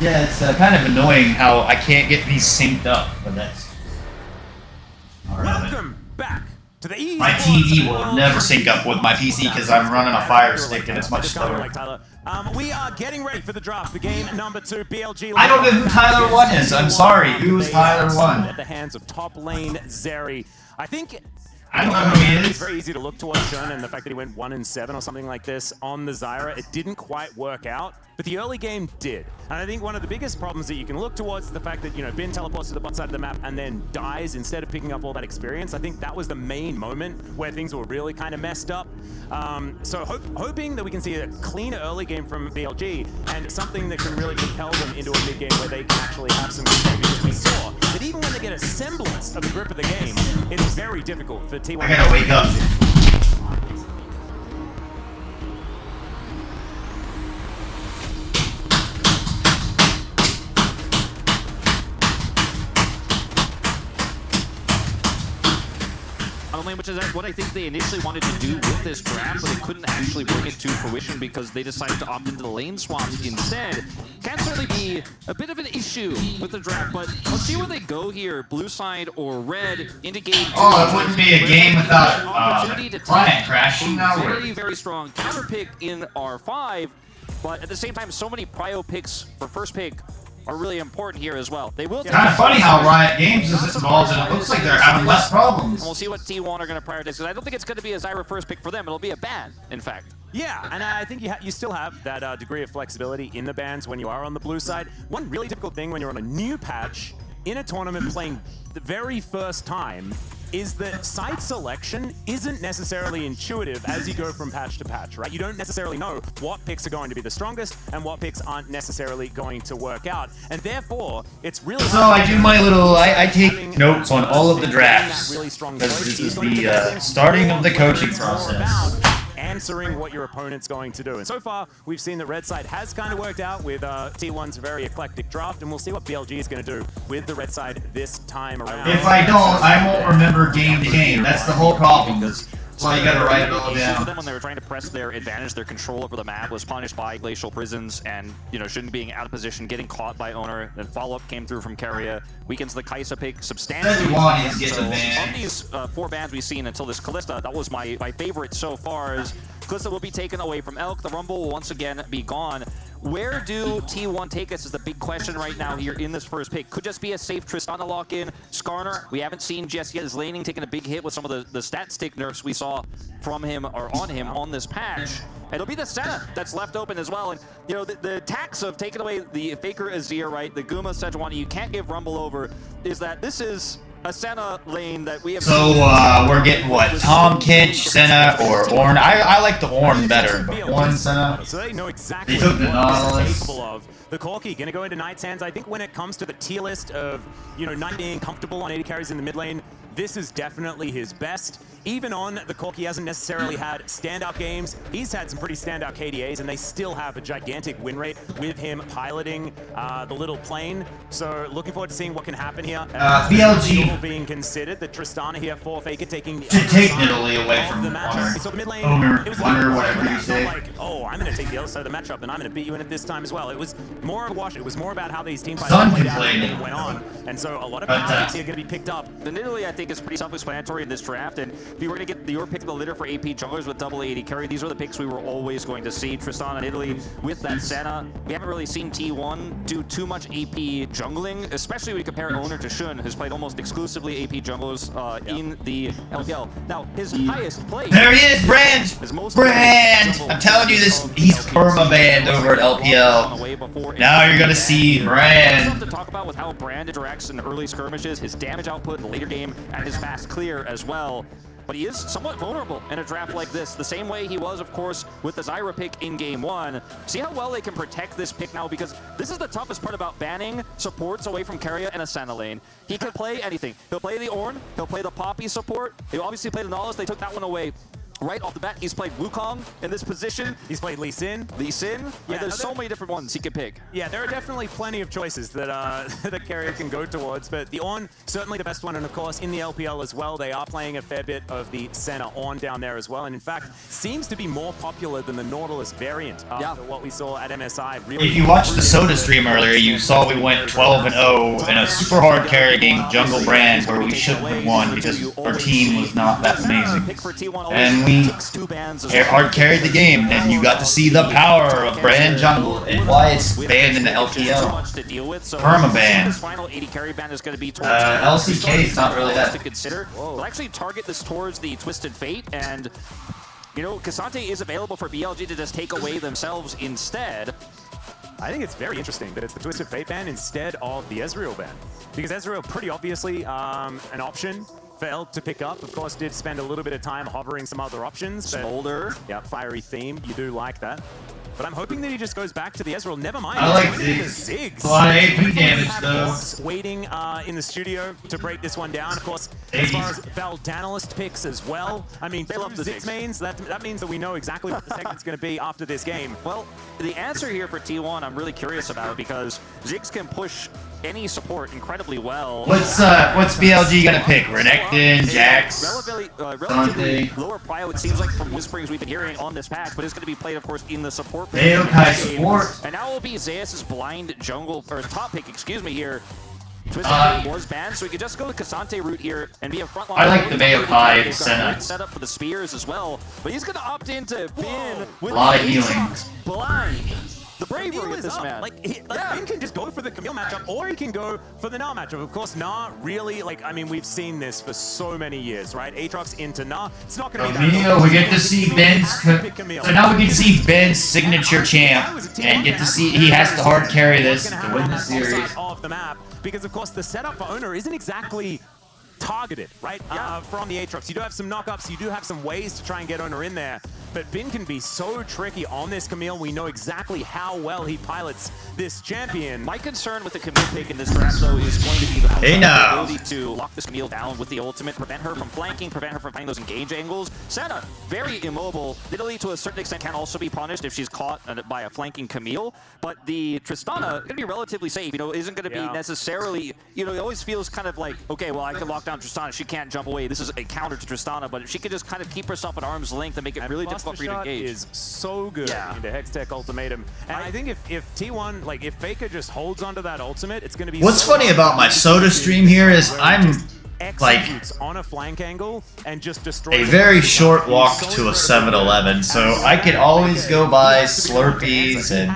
Yeah, it's kind of annoying how I can't get these synced up, but that's... Welcome back to the My TV will never sync up with my PC because I'm running a Fire Stick and it's much slower. We are getting ready for the draft for game number 2. BLG. I don't know who Tyler 1 is. I'm sorry. Who is Tyler 1? At the hands of top lane Zeri. I think I don't know who he is. It's very easy to look towards Shun, and the fact that he went 1-7 or something like this on the Zyra, it didn't quite work out, but the early game did. And I think one of the biggest problems that you can look towards is the fact that, you know, Bin teleports to the bot side of the map and then dies instead of picking up all that experience. I think that was the main moment where things were really kind of messed up. So hoping that we can see a cleaner early game from BLG and something that can really propel them into a mid game where they can actually have some good because we saw that even when they get a semblance of the grip of the game, it's very difficult for T1. I gotta wake up. Which is what I think they initially wanted to do with this draft, but they couldn't actually bring it to fruition because they decided to opt into the lane swaps instead. Can certainly be a bit of an issue with the draft, but let's see where they go here. Blue side or red indicate. Oh, it wouldn't be a game without client crashing. Very, very strong counter pick in R5, but at the same time, so many prio picks for first pick are really important here as well. They will. Kind of funny how Riot Games is involved, and it looks like they're having less problems. And we'll see what T1 are going to prioritize, because I don't think it's going to be a Zyra first pick for them. It'll be a ban, in fact. Yeah, and I think you still have that degree of flexibility in the bans when you are on the blue side. One really difficult thing when you're on a new patch in a tournament playing the very first time is that side selection isn't necessarily intuitive as you go from patch to patch, right? You don't necessarily know what picks are going to be the strongest and what picks aren't necessarily going to work out. And therefore, it's really So I do my little, I take notes on all of the drafts, because this is the starting of the coaching process. Answering what your opponent's going to do. And so far, we've seen that red side has kind of worked out with T1's very eclectic draft, and we'll see what BLG is going to do with the red side this time around. If I don't, I won't remember game to game. That's the whole problem. So you gotta write it all down. Them when they were trying to press their advantage, their control over the map was punished by glacial prisons and, you know, shouldn't being out of position, getting caught by owner. Then follow-up came through from Keria, weakens the Kai'Sa pick substantially. So of these 4 bans we've seen until this Kalista, that was my favorite so far. Is Kalista will be taken away from Elk. The Rumble will once again be gone. Where do T1 take us is the big question right now here in this first pick. Could just be a safe Tristana lock-in. Skarner, we haven't seen just yet. Is laning taking a big hit with some of the stat stick nerfs we saw from him or on him on this patch. It'll be the Senna that's left open as well. And, you know, the tax of taking away the Faker Azir, right, the Guma Sejuani, you can't give Rumble over, is that this is a Senna lane that we have. So we're getting what? Tom Kinch, Senna, or Ornn? I like the Ornn better, but Ornn, Senna. So they know exactly They took the what Nautilus. is capable of. The Corki gonna go into Knight's hands. I think when it comes to the tier list of, you know, Knight being comfortable on AD carries in the mid lane, this is definitely his best. Even on the Corki, he hasn't necessarily had standout games. He's had some pretty standout KDAs, and they still have a gigantic win rate with him piloting the little plane. So looking forward to seeing what can happen here. BLG being considered, the Tristana here for Faker taking should take Nidalee away from the matchup. So mid lane, Owner, it was whatever you say. like, oh, I'm going to take the other side of the matchup, and I'm going to beat you in it this time as well. It was more of a wash. It was more about how these team fights played out and went on. And so a lot of points here are going to be picked up. The Nidalee, I think, is pretty self-explanatory in this draft, and if you were going to get your pick of the litter for AP junglers with double AD carry, these were the picks we were always going to see. Tristana and Nidalee with that Senna. We haven't really seen T1 do too much AP jungling, especially when you compare Owner to Shun, who's played almost exclusively AP junglers in the LPL. Now, his highest play... There he is, Brand! Brand! I'm telling you this, he's perma-banned over at LPL. Now you're gonna see Brand. Stuff to talk about with how Brand interacts in the early skirmishes, his damage output in the later game, and his fast clear as well. But he is somewhat vulnerable in a draft like this, the same way he was, of course, with the Zyra pick in Game 1. See how well they can protect this pick now, because this is the toughest part about banning supports away from Keria and a Senna lane. He can play anything. He'll play the Ornn, he'll play the Poppy support, he'll obviously play the Nautilus, they took that one away. Right off the bat, he's played Wukong in this position. He's played Lee Sin. Yeah, there's so many different ones he could pick. Yeah, there are definitely plenty of choices that that Carrier can go towards, but the Ornn, certainly the best one, and of course in the LPL as well, they are playing a fair bit of the Senna Ornn down there as well, and in fact, seems to be more popular than the Nautilus variant after what we saw at MSI. Really, if you watched the Soda stream earlier, you saw we went 12-0 in a super hard carry game of Jungle Brand where we shouldn't have won because our team was not that amazing. And we hard carried the game, and you got to see the power of Brand Jungle and why it's banned in the LPL. Perma-ban. LCK is not really that. To consider. We'll actually target this towards the Twisted Fate, and you know, Cassante is available for BLG to just take away themselves instead. I think it's very interesting that it's the Twisted Fate ban instead of the Ezreal ban, because Ezreal pretty obviously an option for Elk to pick up. Of course, did spend a little bit of time hovering some other options. Smolder. Yeah, fiery theme. You do like that. But I'm hoping that he just goes back to the Ezreal. Never mind. I like Ziggs. A lot of AP damage, though. Waiting in the studio to break this one down. Of course, as far as Valdanalyst picks as well. I mean, they love the Ziggs mains. That means that we know exactly what the segment's going to be after this game. Well, the answer here for T1 I'm really curious about, because Ziggs can push any support incredibly well. What's BLG gonna pick? Renekton, Jax, relatively lower prio, it seems like, from whisperings we've been hearing on this patch, but it's going to be played, of course, in the support. Maokai support. And now it will be Zeus' blind jungle, or top pick, excuse me, here. Twisted Fate was banned, so we could just go the Cassante route here and be a frontline. I like the Maokai Senna. Set up for the spears as well, but he's going to opt in to bin with a lot of healing. Blind. the bravery of this man. Like, Ben can just go for the Camille matchup, or he can go for the Na matchup. Of course, Na really, like, I mean, we've seen this for so many years, right? Aatrox into Na. It's not going to be that. We get to see Ben's. So now we get to see Ben's signature champ, and get to see he has to hard carry this to win the series. Of the map, because of course the setup for Owner isn't exactly targeted, right? From the Aatrox. You do have some knockups, you do have some ways to try and get Owner in there, but Bin can be so tricky on this Camille. We know exactly how well he pilots this champion. My concern with the Camille pick in this draft, though, is going to be the ability to lock this Camille down with the ultimate, prevent her from flanking, prevent her from finding those engage angles. Senna, very immobile. Italy, to a certain extent, can also be punished if she's caught by a flanking Camille, but the Tristana going to be relatively safe, you know, isn't going to be necessarily, you know, it always feels kind of like, okay, well, I can lock down Tristana, she can't jump away. This is a counter to Tristana, but if she could just kind of keep herself at arm's length and make it really difficult for you to engage. Is so good into Hextech Ultimatum. And I think if T1, like, if Faker just holds onto that ultimate, it's going to be What's funny about my Soda stream here is I'm like on a flank angle and just destroys a very short walk to a 7-Eleven, so I could always go buy Slurpees and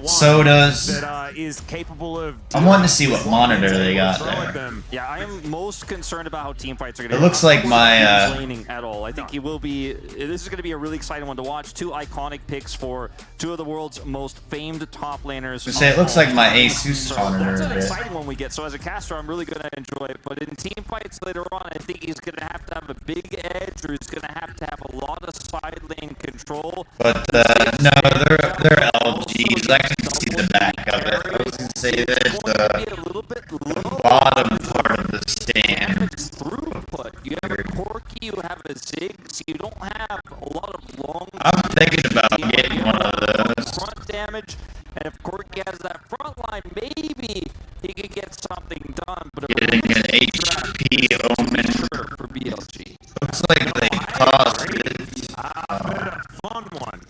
sodas. I'm wanting to see what monitor they got there. Yeah, I am most concerned about how team fights are going to It looks like my complaining at all. I think he will be. This is going to be a really exciting one to watch. Two iconic picks for two of the world's most famed top laners. It looks like my Asus monitor. That's an exciting one we get. So as a caster, I'm really going to enjoy it. But in team fights later on, I think he's going to have a big edge, or he's going to have a lot of side lane control. But no, they're LGs. I can see the back of it. I was going to say there's the bottom part of the stand. Throughput. You have a Corki, you have a Zig, so you don't have a lot of long. I'm thinking about getting one of those. Front damage, and if Corki has that front line, maybe he could get something done. But getting an HP Omen for BLG. Looks like they caused it. A fun one.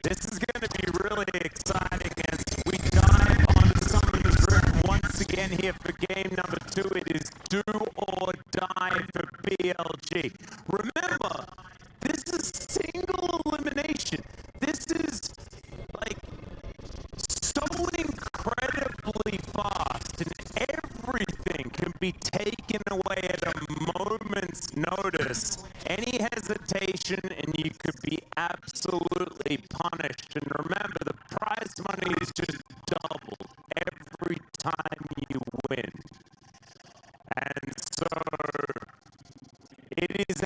This is going to be really exciting as we dive onto some of the drift once again here for game number 2. It is do or die for BLG. Remember, this is single elimination. This is like so incredibly fast, and everything can be taken away at a moment's notice. Any hesitation and you could be absolutely punished. And remember, the prize money is just doubled every time you win. And so it is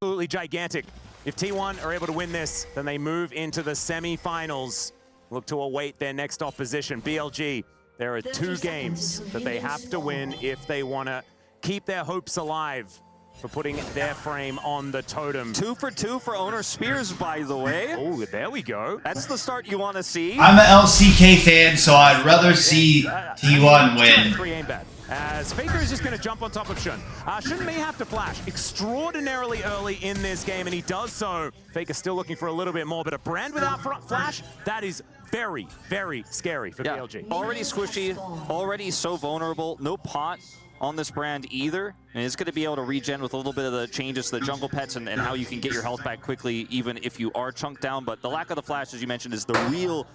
absolutely gigantic. If T1 are able to win this, then they move into the semi-finals. Look to await their next opposition. BLG, there are 2 games that they have to win if they want to keep their hopes alive for putting their frame on the totem. 2 for 2 for Owner Spears, by the way. Oh, there we go. That's the start you want to see. I'm an LCK fan, so I'd rather see T1 win. As Faker is just going to jump on top of Shun. Shun may have to flash extraordinarily early in this game, and he does so. Faker still looking for a little bit more, but a brand without flash, that is very, very scary for BLG. Already squishy, already so vulnerable. No pot on this brand either, and it's going to be able to regen with a little bit of the changes to the jungle pets and how you can get your health back quickly even if you are chunked down. But the lack of the flash, as you mentioned, is the real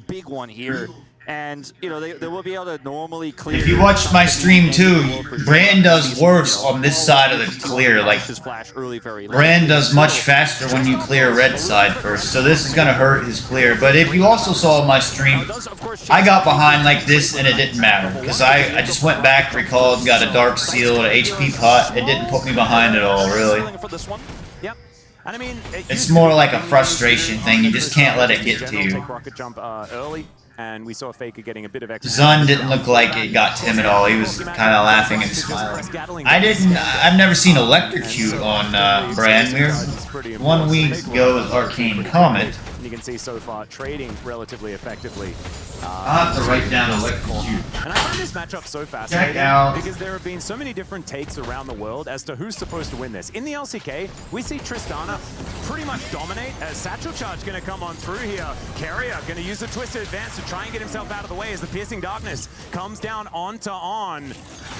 big one here. And, you know, they will be able to normally clear. If you watch my stream too, Brand does worse on this side of the clear. Like, Brand does much faster when you clear red side first, so this is going to hurt his clear. But if you also saw my stream, I got behind like this and it didn't matter. Because I just went back, recalled, got a Dark Seal, an HP pot. It didn't put me behind at all, really. Yep. And I mean, it's more like a frustration thing. You just can't let it get to you. Rocket jump early. And we saw Faker getting a bit of extra. Zun didn't look like it got him at all. He was kind of laughing and smiling. I've never seen Electrocute on Brand. We were 1 week ago with Arcane Comet. And you can see so far trading relatively effectively. I'll have to write down the lick. And I find this matchup so fascinating because there have been so many different takes around the world as to who's supposed to win this. In the LCK, we see Tristana pretty much dominate as Satchel Charge going to come on through here. Carrier going to use the Twisted Advance to try and get himself out of the way as the Piercing Darkness comes down onto On.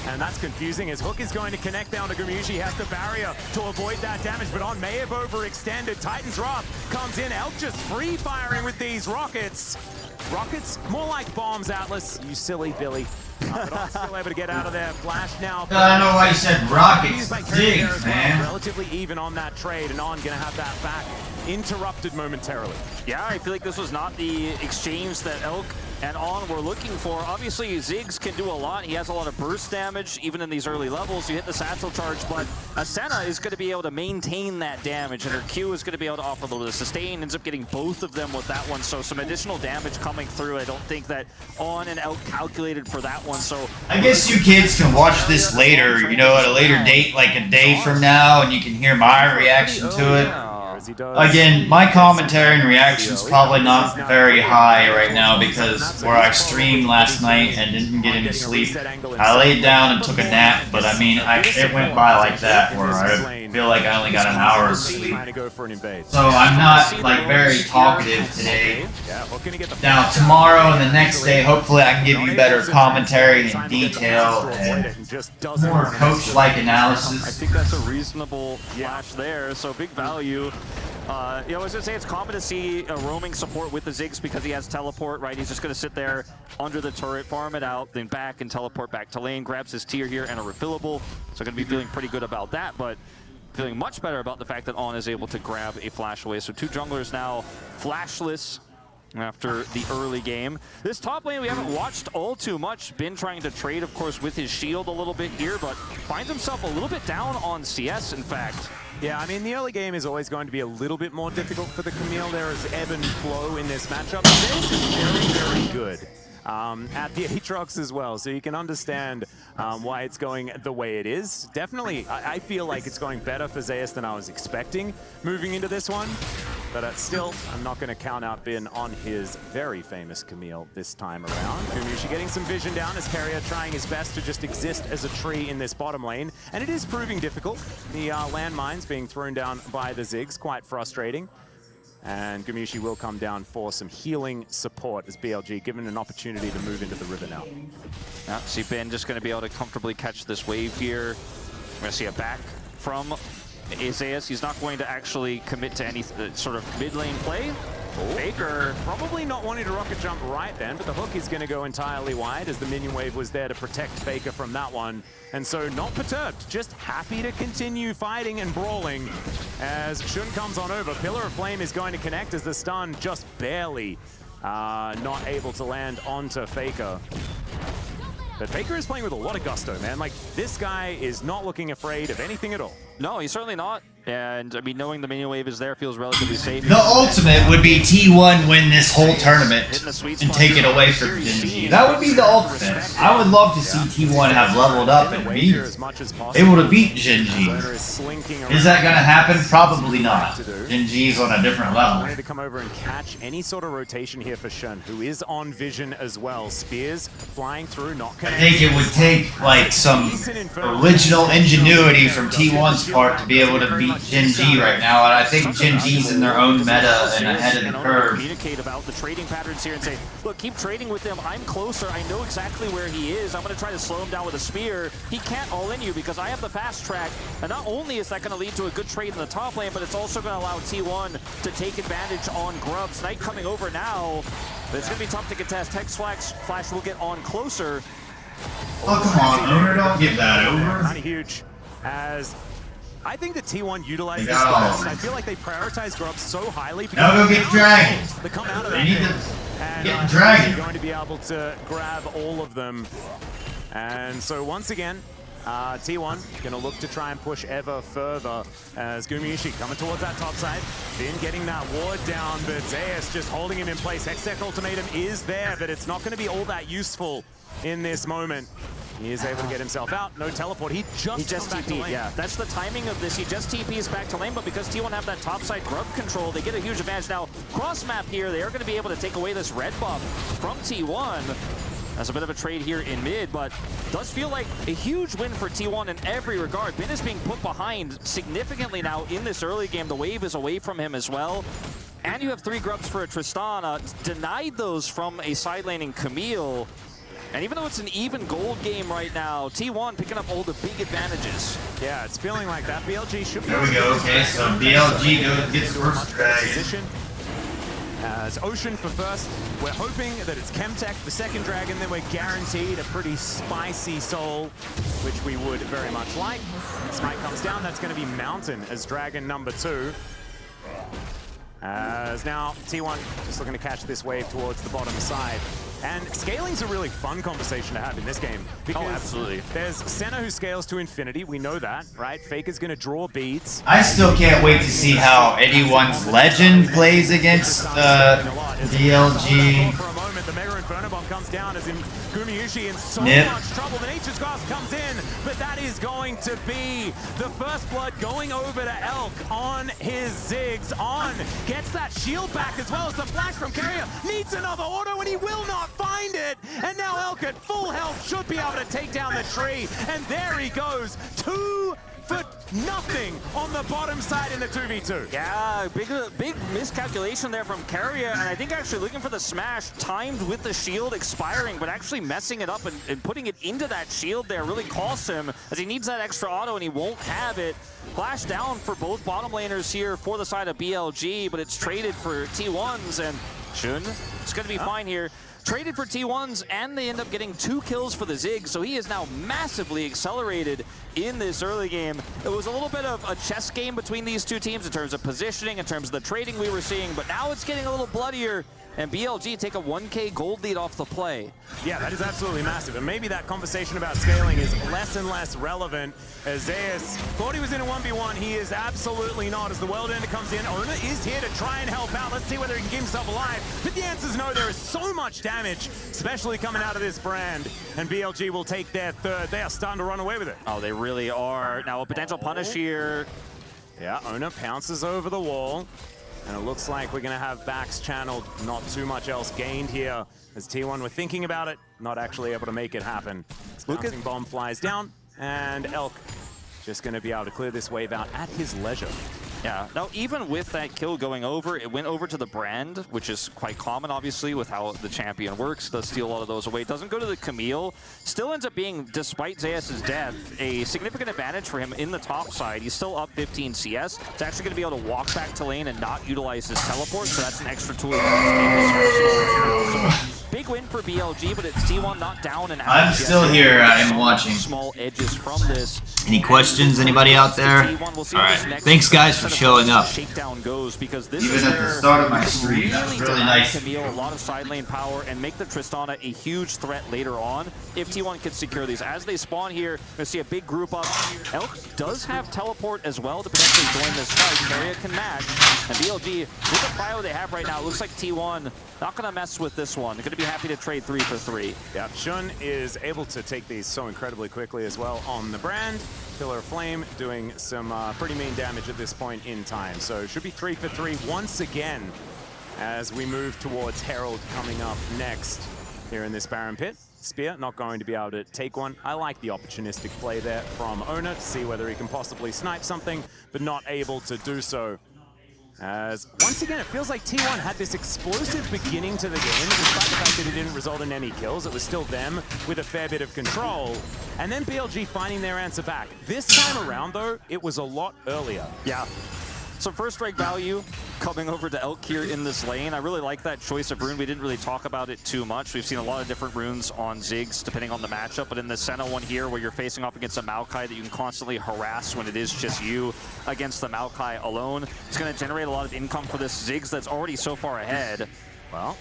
And that's confusing as Hook is going to connect down to Gumyushi. He has the barrier to avoid that damage, but On may have overextended. Titan's Wrath comes in. Elk just free firing with these rockets. Rockets? More like bombs, Atlas. You silly Billy. But On's still able to get out of there. Flash now. I don't know why you said rockets. Digs, man. Relatively even on that trade, and On gonna have that back interrupted momentarily. Yeah, I feel like this was not the exchange that Elk and On were looking for. Obviously, Ziggs can do a lot. He has a lot of burst damage, even in these early levels. You hit the Satchel Charge, but Ascena is going to be able to maintain that damage, and her Q is going to be able to offer a little bit of sustain. Ends up getting both of them with that one, so some additional damage coming through. I don't think that On and Elk calculated for that one, so... I guess you kids can watch this later, you know, at a later date, like a day from now, and you can hear my reaction to it. Again, my commentary and reaction is probably not very high right now because where I streamed last night and didn't get any sleep, I laid down and took a nap, but I mean, it went by like that where I feel like I only got an hour of sleep. So I'm not like very talkative today. Now tomorrow and the next day, hopefully I can give you better commentary and detail and more coach-like analysis. I think that's a reasonable flash there, so big value. You know, I was going to say it's common to see a roaming support with the Ziggs because he has teleport, right? He's just going to sit there under the turret, farm it out, then back and teleport back to lane, grabs his tier here and a refillable. So going to be feeling pretty good about that, but feeling much better about the fact that On is able to grab a flash away. So two junglers now flashless after the early game. This top lane we haven't watched all too much. Been trying to trade, of course, with his shield a little bit here, but finds himself a little bit down on CS, in fact. Yeah, I mean, the early game is always going to be a little bit more difficult for the Camille. There is ebb and flow in this matchup. This is very, very good at the Aatrox as well, so you can understand why it's going the way it is. Definitely, I feel like it's going better for Zeus than I was expecting moving into this one. But still, I'm not going to count out Bin on his very famous Camille this time around. Gumyushi getting some vision down as Carrier trying his best to just exist as a tree in this bottom lane. And it is proving difficult. The landmines being thrown down by the Ziggs, quite frustrating. And Gumyushi will come down for some healing support as BLG given an opportunity to move into the river now. Yeah, see Ben just going to be able to comfortably catch this wave here. We're going to see a back from Zeus. He's not going to actually commit to any sort of mid lane play. Faker probably not wanting to rocket jump right then, but the hook is going to go entirely wide as the minion wave was there to protect Faker from that one. And so not perturbed, just happy to continue fighting and brawling as Shun comes on over. Pillar of Flame is going to connect as the stun just barely not able to land onto Faker. But Faker is playing with a lot of gusto, man. Like, this guy is not looking afraid of anything at all. No, he's certainly not. And, I mean, knowing the minion wave is there feels relatively safe. The ultimate would be T1 win this whole tournament and take it away from Gen G. That would be the ultimate. I would love to see T1 have leveled up and be able to beat Gen G. Is that going to happen? Probably not. Gen G's on a different level. Wanted to come over and catch any sort of rotation here for Shun, who is on vision as well. Spears flying through, not connected. I think it would take, like, some original ingenuity from T1's part to be able to beat Gen G right now, and I think Gen G's in their own meta and ahead of the curve. Communicate about the trading patterns here and say, look, keep trading with him. I'm closer. I know exactly where he is. I'm going to try to slow him down with a spear. He can't all in you because I have the fast track. And not only is that going to lead to a good trade in the top lane, but it's also going to allow T1 to take advantage on Grubs. Knight coming over now, but it's going to be tough to contest. Hex Flash will get on closer. Oh, come on, Owner, don't give that over. Kind of huge as I think that T1 utilized this best. I feel like they prioritize Grubs so highly. Now go get Dragon. They come out of They need and to get Dragon. Going to be able to grab all of them. And so once again, T1 going to look to try and push ever further as Gumyushi coming towards that top side. Finn getting that ward down, but Zeus just holding him in place. Hextech Ultimatum is there, but it's not going to be all that useful in this moment. He is able to get himself out. No teleport. He just TP'd, yeah. That's the timing of this. He just TPs back to lane, but because T1 have that topside grub control, they get a huge advantage. Now, cross map here, they are going to be able to take away this red buff from T1. That's a bit of a trade here in mid, but does feel like a huge win for T1 in every regard. Bin is being put behind significantly now in this early game. The wave is away from him as well. And you have 3 grubs for a Tristana. Denied those from a side laning Camille. And even though it's an even gold game right now, T1 picking up all the big advantages. Yeah, it's feeling like that. BLG should be... There we go. Okay, so BLG gets first dragon. As Ocean for first, we're hoping that it's Chemtech, the second dragon, then we're guaranteed a pretty spicy soul, which we would very much like. Smite comes down, that's going to be Mountain as dragon number 2. As now, T1 just looking to catch this wave towards the bottom side. And scaling's a really fun conversation to have in this game. Because absolutely. There's Senna who scales to infinity, we know that, right? Faker's gonna draw beads. I still can't wait to see how anyone's legend plays against BLG. For a moment, the Mega Inferno Bomb comes down as in Gumayushi in so Yep. much trouble. The Nature's Grasp comes in, but that is going to be the first blood going over to Elk on his Ziggs. On gets that shield back as well as the flash from Carrier. Needs another auto and he will not find it. And now Elk at full health should be able to take down the tree. And there he goes. 2 for nothing on the bottom side in the 2v2. Yeah, big miscalculation there from Carrier, and I think actually looking for the smash timed with the shield expiring, but actually messing it up and putting it into that shield there really costs him, as he needs that extra auto and he won't have it. Flash down for both bottom laners here for the side of BLG, but it's traded for T1s, and Shun is going to be fine here. Traded for T1s, and they end up getting 2 kills for the Zig, so he is now massively accelerated in this early game. It was a little bit of a chess game between these two teams in terms of positioning, in terms of the trading we were seeing, but now it's getting a little bloodier, and BLG take a 1K gold lead off the play. Yeah, that is absolutely massive, and maybe that conversation about scaling is less and less relevant, as Zeus thought he was in a 1v1. He is absolutely not, as the World Ender comes in. Ona is here to try and help out. Let's see whether he can keep himself alive, but the answer is no. There is so much damage, especially coming out of this brand, and BLG will take their 3rd. They are starting to run away with it. Oh, they really are. Now a potential punish here. Yeah, Ona pounces over the wall. And it looks like we're going to have backs channeled, not too much else gained here. As T1 were thinking about it, not actually able to make it happen. Bouncing bomb flies down, and Elk just going to be able to clear this wave out at his leisure. Yeah, now even with that kill going over, it went over to the brand, which is quite common, obviously, with how the champion works. Does steal a lot of those away. Doesn't go to the Camille. Still ends up being, despite Zeus' death, a significant advantage for him in the top side. He's still up 15 CS. He's actually going to be able to walk back to lane and not utilize his teleport, so that's an extra tool. Big win for BLG, but it's T1 not down and out. I'm still here. I'm watching. Small edges from this. Any questions? Anybody out there? All right. Thanks, guys, for showing up. Shakedown goes because this Even is at the start of my stream, that was really nice. Camille a lot of side lane power and make the Tristana a huge threat later on if T1 can secure these. As they spawn here, we're going to see a big group up. Elk does have teleport as well to potentially join this fight. Carrier can match, and BLG, with the prio they have right now, it looks like T1 not going to mess with this one. They're going to be happy to trade 3 for 3. Yeah, Shun is able to take these so incredibly quickly as well on the brand. Pillar of Flame doing some pretty mean damage at this point in time. So should be 3 for 3 once again as we move towards Herald coming up next here in this Baron Pit. Spear not going to be able to take one. I like the opportunistic play there from Ona to see whether he can possibly snipe something, but not able to do so. As once again, it feels like T1 had this explosive beginning to the game, despite the fact that it didn't result in any kills. It was still them with a fair bit of control. And then BLG finding their answer back. This time around, though, it was a lot earlier. Yeah. Some first rank value coming over to Elk here in this lane. I really like that choice of rune. We didn't really talk about it too much. We've seen a lot of different runes on Ziggs depending on the matchup, but in the Senna one here where you're facing off against a Maokai that you can constantly harass when it is just you against the Maokai alone, it's going to generate a lot of income for this Ziggs that's already so far ahead. Well,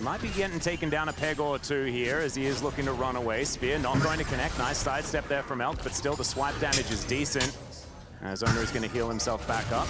might be getting taken down a peg or 2 here as he is looking to run away. Spear not going to connect. Nice sidestep there from Elk, but still the swipe damage is decent. As Ona is going to heal himself back up.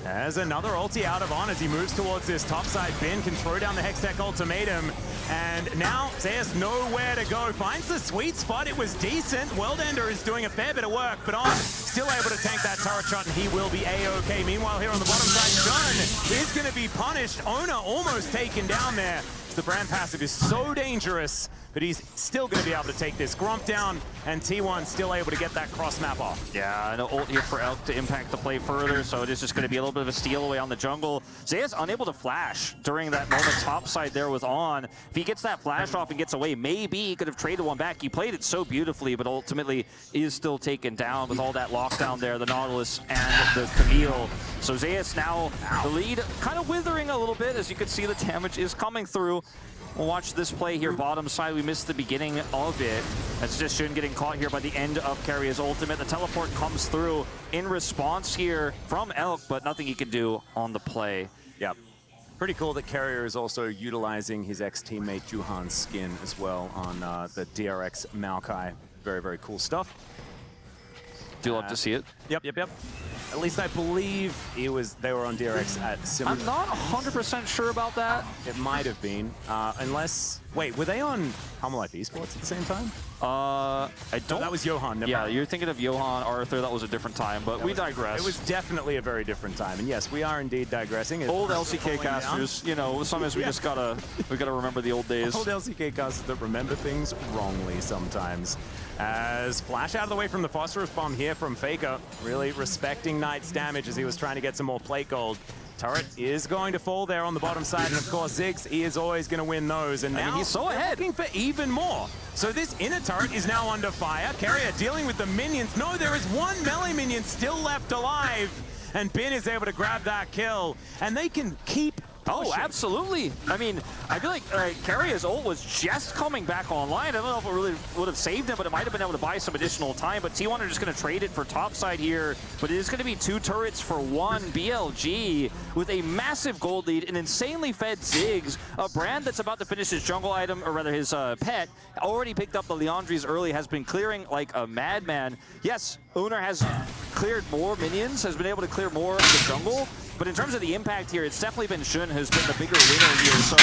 There's another ulti out of On as he moves towards this top side. Bin can throw down the Hextech ultimatum. And now Zeus nowhere to go. Finds the sweet spot. It was decent. Worldender is doing a fair bit of work, but On still able to tank that turret shot, and he will be A-OK. Meanwhile, here on the bottom side, Shun is going to be punished. Ona almost taken down there. The brand passive is so dangerous, but he's still going to be able to take this Gromp down, and T1 still able to get that cross map off. Yeah, no ult here for Elk to impact the play further, so it is just going to be a little bit of a steal away on the jungle. Zeus unable to flash during that moment top side there with On. If he gets that flash off and gets away, maybe he could have traded one back. He played it so beautifully, but ultimately is still taken down with all that lockdown there, the Nautilus and the Camille. So Zeus now the lead kind of withering a little bit, as you can see the damage is coming through. We'll watch this play here, bottom side. We missed the beginning of it. That's just Shun getting caught here by the end of Carrier's ultimate. The teleport comes through in response here from Elk, but nothing he can do on the play. Yep. Pretty cool that Carrier is also utilizing his ex-teammate Juhan's skin as well on the DRX Maokai. Very, very cool stuff. Do you love to see it? Yep. At least I believe they were on DRX at similar. I'm not 100% sure about that. It might have been, unless. Wait, were they on Humble Life Esports at the same time? I don't. No, that was Johan. Never yeah, mind. you're thinking of Johan, Arthur. That was a different time, but we digress. It was definitely a very different time, and yes, we are indeed digressing. Old LCK casters, you know, sometimes we just gotta remember the old days. Old LCK casters that remember things wrongly sometimes. As Flash out of the way from the Phosphorus Bomb here from Faker, really respecting Knight's damage as he was trying to get some more plate gold. Turret is going to fall there on the bottom side, and of course Ziggs, he is always going to win those, and now he's so ahead. Looking for even more. So this inner turret is now under fire. Carrier dealing with the minions. No, there is one melee minion still left alive, and Bin is able to grab that kill, and they can keep Oh, absolutely. I mean, I feel like Carrier's ult was just coming back online. I don't know if it really would have saved him, but it might have been able to buy some additional time. But T1 are just going to trade it for topside here. But it is going to be 2 turrets for 1. BLG with a massive gold lead, an insanely fed Ziggs, a brand that's about to finish his jungle item, or rather his pet, already picked up the Leandries early, has been clearing like a madman. Yes, Unar has cleared more minions, has been able to clear more of the jungle. But in terms of the impact here, it's definitely been Shun who's been the bigger winner here. So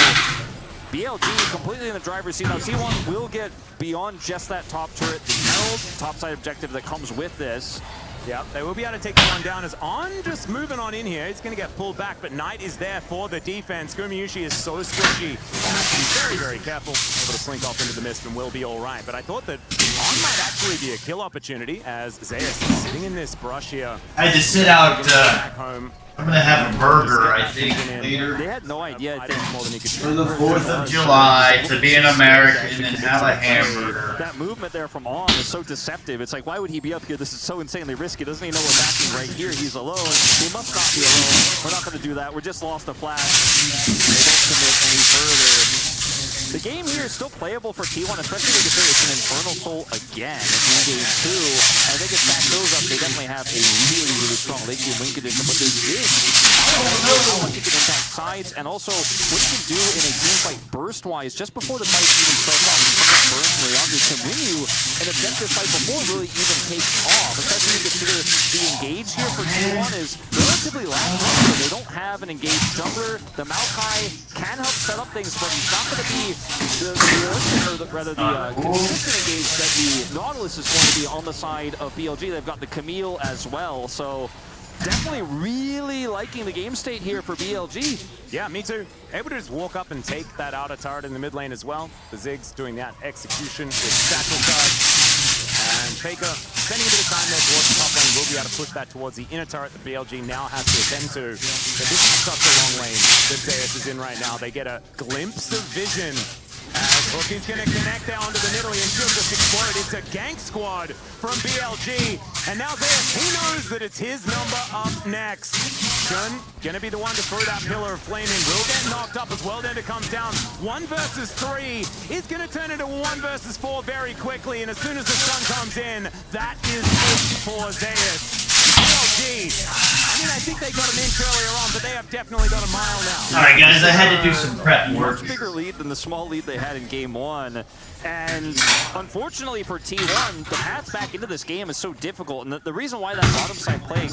BLG completely in the driver's seat. Now T1 will get beyond just that top turret, the Herald topside objective that comes with this. Yeah, they will be able to take the one down as On just moving on in here. It's going to get pulled back, but Knight is there for the defense. Gumayushi is so squishy. Very, very careful. Able to slink off into the mist and will be all right. But I thought that On might actually be a kill opportunity as Zeus is sitting in this brush here. I had to sit out. Back home. I'm gonna have a burger, I think, later. They had no idea. For the 4th of July, to be an American and have a hamburger. That movement there from On is so deceptive. It's like, why would he be up here? This is so insanely risky. Doesn't he know what's happening right here? He's alone. He must not be alone. We're not going to do that. We just lost a flash. They don't commit any further. The game here is still playable for T1, especially if it's an Infernal Soul again in game 2. I think if that goes up, they definitely have a really, really strong late game win condition. But this is how much you can impact sides, and also what you can do in a team fight burst-wise, just before the fight even starts off. Burst and Leandri can win you an objective fight before it really even takes off. Especially when you consider the engage here for T1 is relatively lackluster. They don't have an engaged jungler. The Maokai can help set up things, but he's not going to be the consistent engage that the Nautilus is going to be on the side of BLG. They've got the Camille as well, so definitely really liking the game state here for BLG. Yeah, me too. Able to just walk up and take that outer turret in the mid lane as well. The Ziggs doing that execution with satchel charge. And Faker spending a bit of time there towards the top lane. Will be able to push that towards the inner turret that BLG now has to attend to. But this is such a long lane that Zeus is in right now. They get a glimpse of vision as Hookie's going to connect there onto the Nidalee and she'll just explode. It's a gank squad from BLG. And now Zeus, he knows that it's his number up next. Shun going to be the one to throw that pillar of flaming. Will get knocked up as Worldender comes down. 1 versus 3 is going to turn into 1 versus 4 very quickly. And as soon as the sun comes in, that is it for Zeus. BLG, I mean, I think they got an inch earlier on, but they have definitely got a mile now. All right, guys, I had to do some prep work. Much bigger lead than the small lead they had in game 1. And unfortunately for T1, the path back into this game is so difficult. And the reason why that bottom side play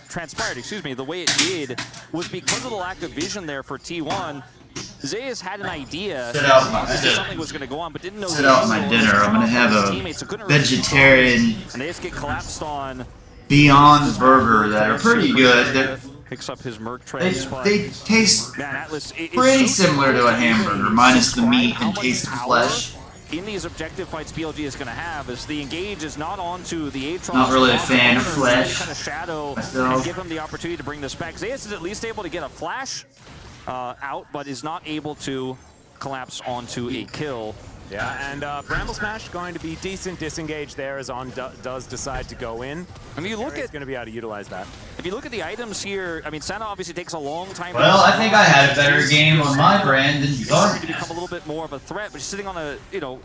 transpired, excuse me, the way it did was because of the lack of vision there for T1. Zayas had an idea that something was going to go on, but didn't know. Set out my dinner. I'm gonna have a vegetarian and they just get collapsed on Beyond Burger that are pretty good. Picks up his Merc trays. They taste pretty similar to a hamburger, minus the meat and taste of flesh. In these objective fights BLG is going to have is the engage is not onto the Atron. Not really a fan of flesh. Kind of shadow and give him the opportunity to bring this back. Zayas is at least able to get a flash out, but is not able to collapse onto a kill. Yeah, and Bramble Smash going to be decent disengaged there as On does decide to go in. I mean, you look at going to be able to utilize that. If you look at the items here, I mean, Santa obviously takes a long time. Well, I think I had a better game on my brand than Dark. To become a little bit more of a threat, but he's sitting on a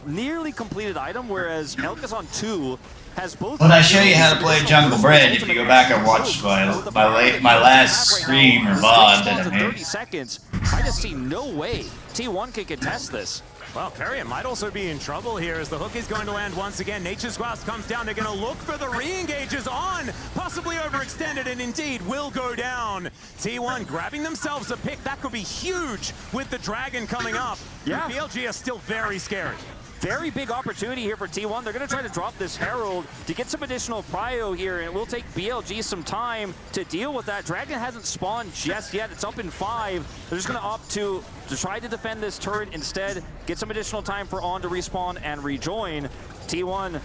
nearly completed item, whereas Elka's on 2 has both. When I show you how to play Jungle Bread, if you go back and watch my last stream or VOD that I made. 30 seconds. I just see no way T1 can contest this. Well, Carrier might also be in trouble here as the hook is going to land once again. Nature's Grasp comes down. They're going to look for the re-engages on. Possibly overextended and indeed will go down. T1 grabbing themselves a pick. That could be huge with the Dragon coming up. Yeah. BLG are still very scary. Very big opportunity here for T1. They're going to try to drop this Herald to get some additional prio here, and it will take BLG some time to deal with that. Dragon hasn't spawned just yet. It's up in 5. They're just going to opt to try to defend this turret instead, get some additional time for On to respawn and rejoin. T1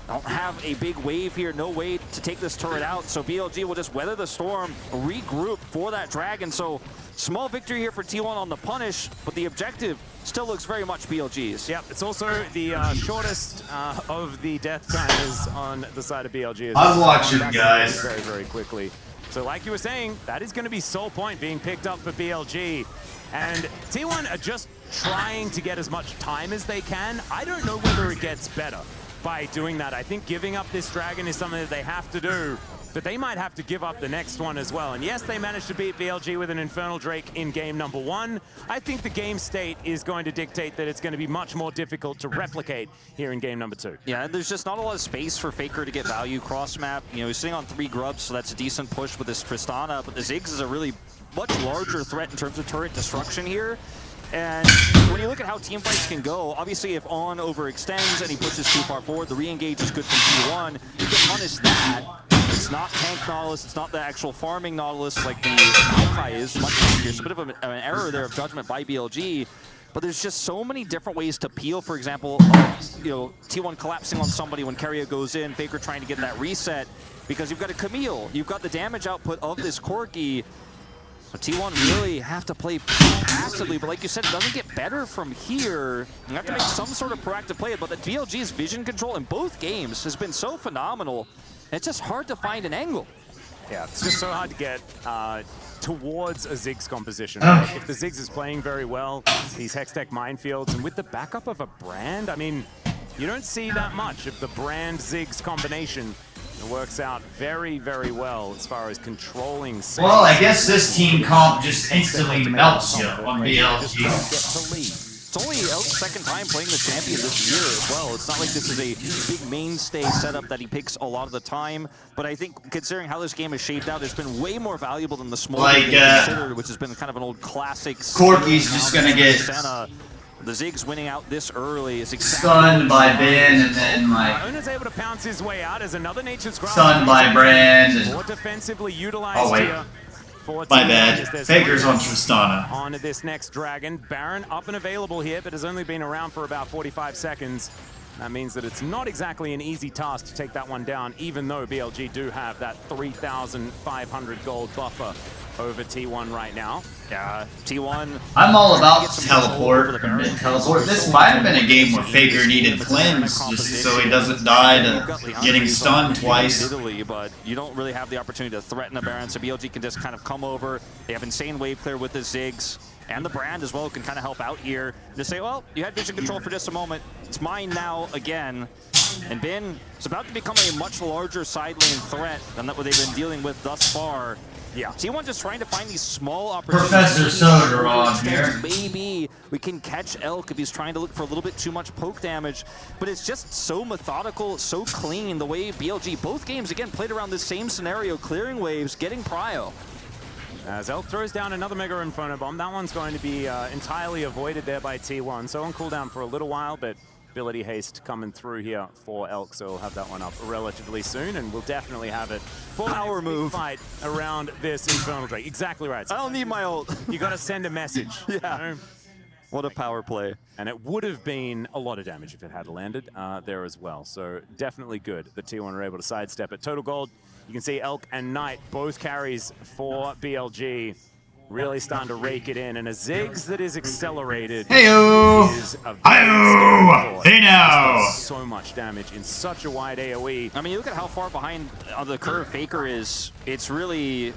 don't have a big wave here, no way to take this turret out, so BLG will just weather the storm, regroup for that Dragon. So small victory here for T1 on the punish, but the objective still looks very much BLG's. Yep, it's also the shortest of the death timers on the side of BLG. I'm watching, guys. Very, very quickly. So like you were saying, that is going to be Soul Point being picked up for BLG. And T1 are just trying to get as much time as they can. I don't know whether it gets better by doing that. I think giving up this Dragon is something that they have to do, but they might have to give up the next one as well. And yes, they managed to beat BLG with an Infernal Drake in game number 1. I think the game state is going to dictate that it's going to be much more difficult to replicate here in game number 2. Yeah, and there's just not a lot of space for Faker to get value cross map. You know, he's sitting on 3 grubs, so that's a decent push with this Tristana, but the Ziggs is a really much larger threat in terms of turret destruction here. And when you look at how team fights can go, obviously if On overextends and he pushes too far forward, the re-engage is good from T1. You can punish that. It's not tank Nautilus, it's not the actual farming Nautilus like the Alkai is. Much easier. It's a bit of an error there of judgment by BLG. But there's just so many different ways to peel, for example, T1 collapsing on somebody when Keria goes in, Faker trying to get that reset, because you've got a Camille, you've got the damage output of this Corki. But T1 really have to play passively, but like you said, it doesn't get better from here. You have to make some sort of proactive play, but the BLG's vision control in both games has been so phenomenal. It's just hard to find an angle. Yeah, it's just so hard to get towards a Ziggs composition. Right? If the Ziggs is playing very well, these Hextech minefields, and with the backup of a Brand, I mean, you don't see that much of the Brand Ziggs combination. It works out very, very well as far as controlling. Well, I guess this team comp just instantly melts you on BLG. It's only Elk's second time playing the champion this year as well. It's not like this is a big mainstay setup that he picks a lot of the time, but I think considering how this game is shaped out, it's been way more valuable than the small game considered, which has been kind of an old classic. Corki's just gonna get the Ziggs winning out this early is stunned by Ben, and then like Ona's able to pounce his way out as another Nature's Grasp. Stunned by Brand. And more defensively utilized here. My bad. Faker's on Tristana. On to this next Dragon. Baron up and available here, but has only been around for about 45 seconds. That means that it's not exactly an easy task to take that one down, even though BLG do have that 3,500 gold buffer over T1 right now. T1. I'm all about teleport. This might have been a game where Faker needed cleanse just so he doesn't die to getting stunned twice. But you don't really have the opportunity to threaten a Baron, so BLG can just kind of come over. They have insane wave clear with the Ziggs. and the brand as well can kind of help out here to say, well, you had vision control for just a moment. It's mine now again. And Bin is about to become a much larger side lane threat than what they've been dealing with thus far. Yeah. T1 just trying to find these small opportunities. Professor Sodaron here. Maybe we can catch Elk if he's trying to look for a little bit too much poke damage. But it's just so methodical, so clean, the way BLG, both games, again, played around this same scenario, clearing waves, getting prio. As Elk throws down another Mega Inferno Bomb, that one's going to be entirely avoided there by T1. So on cooldown for a little while, but ability haste coming through here for Elk, so we'll have that one up relatively soon, and we'll definitely have it for power move fight around this Infernal Drake. Exactly right. I don't need my ult. You got to send a message. Yeah. You know? What a power play. And it would have been a lot of damage if it had landed there as well. So definitely good that T1 are able to sidestep it. Total gold, you can see Elk and Knight, both carries for BLG. Really starting to rake it in, and a Ziggs that is accelerated Heyo! is a very Heyo! scary Hey now! does so much damage in such a wide AoE. I mean, you look at how far behind on the curve Faker is. It's really...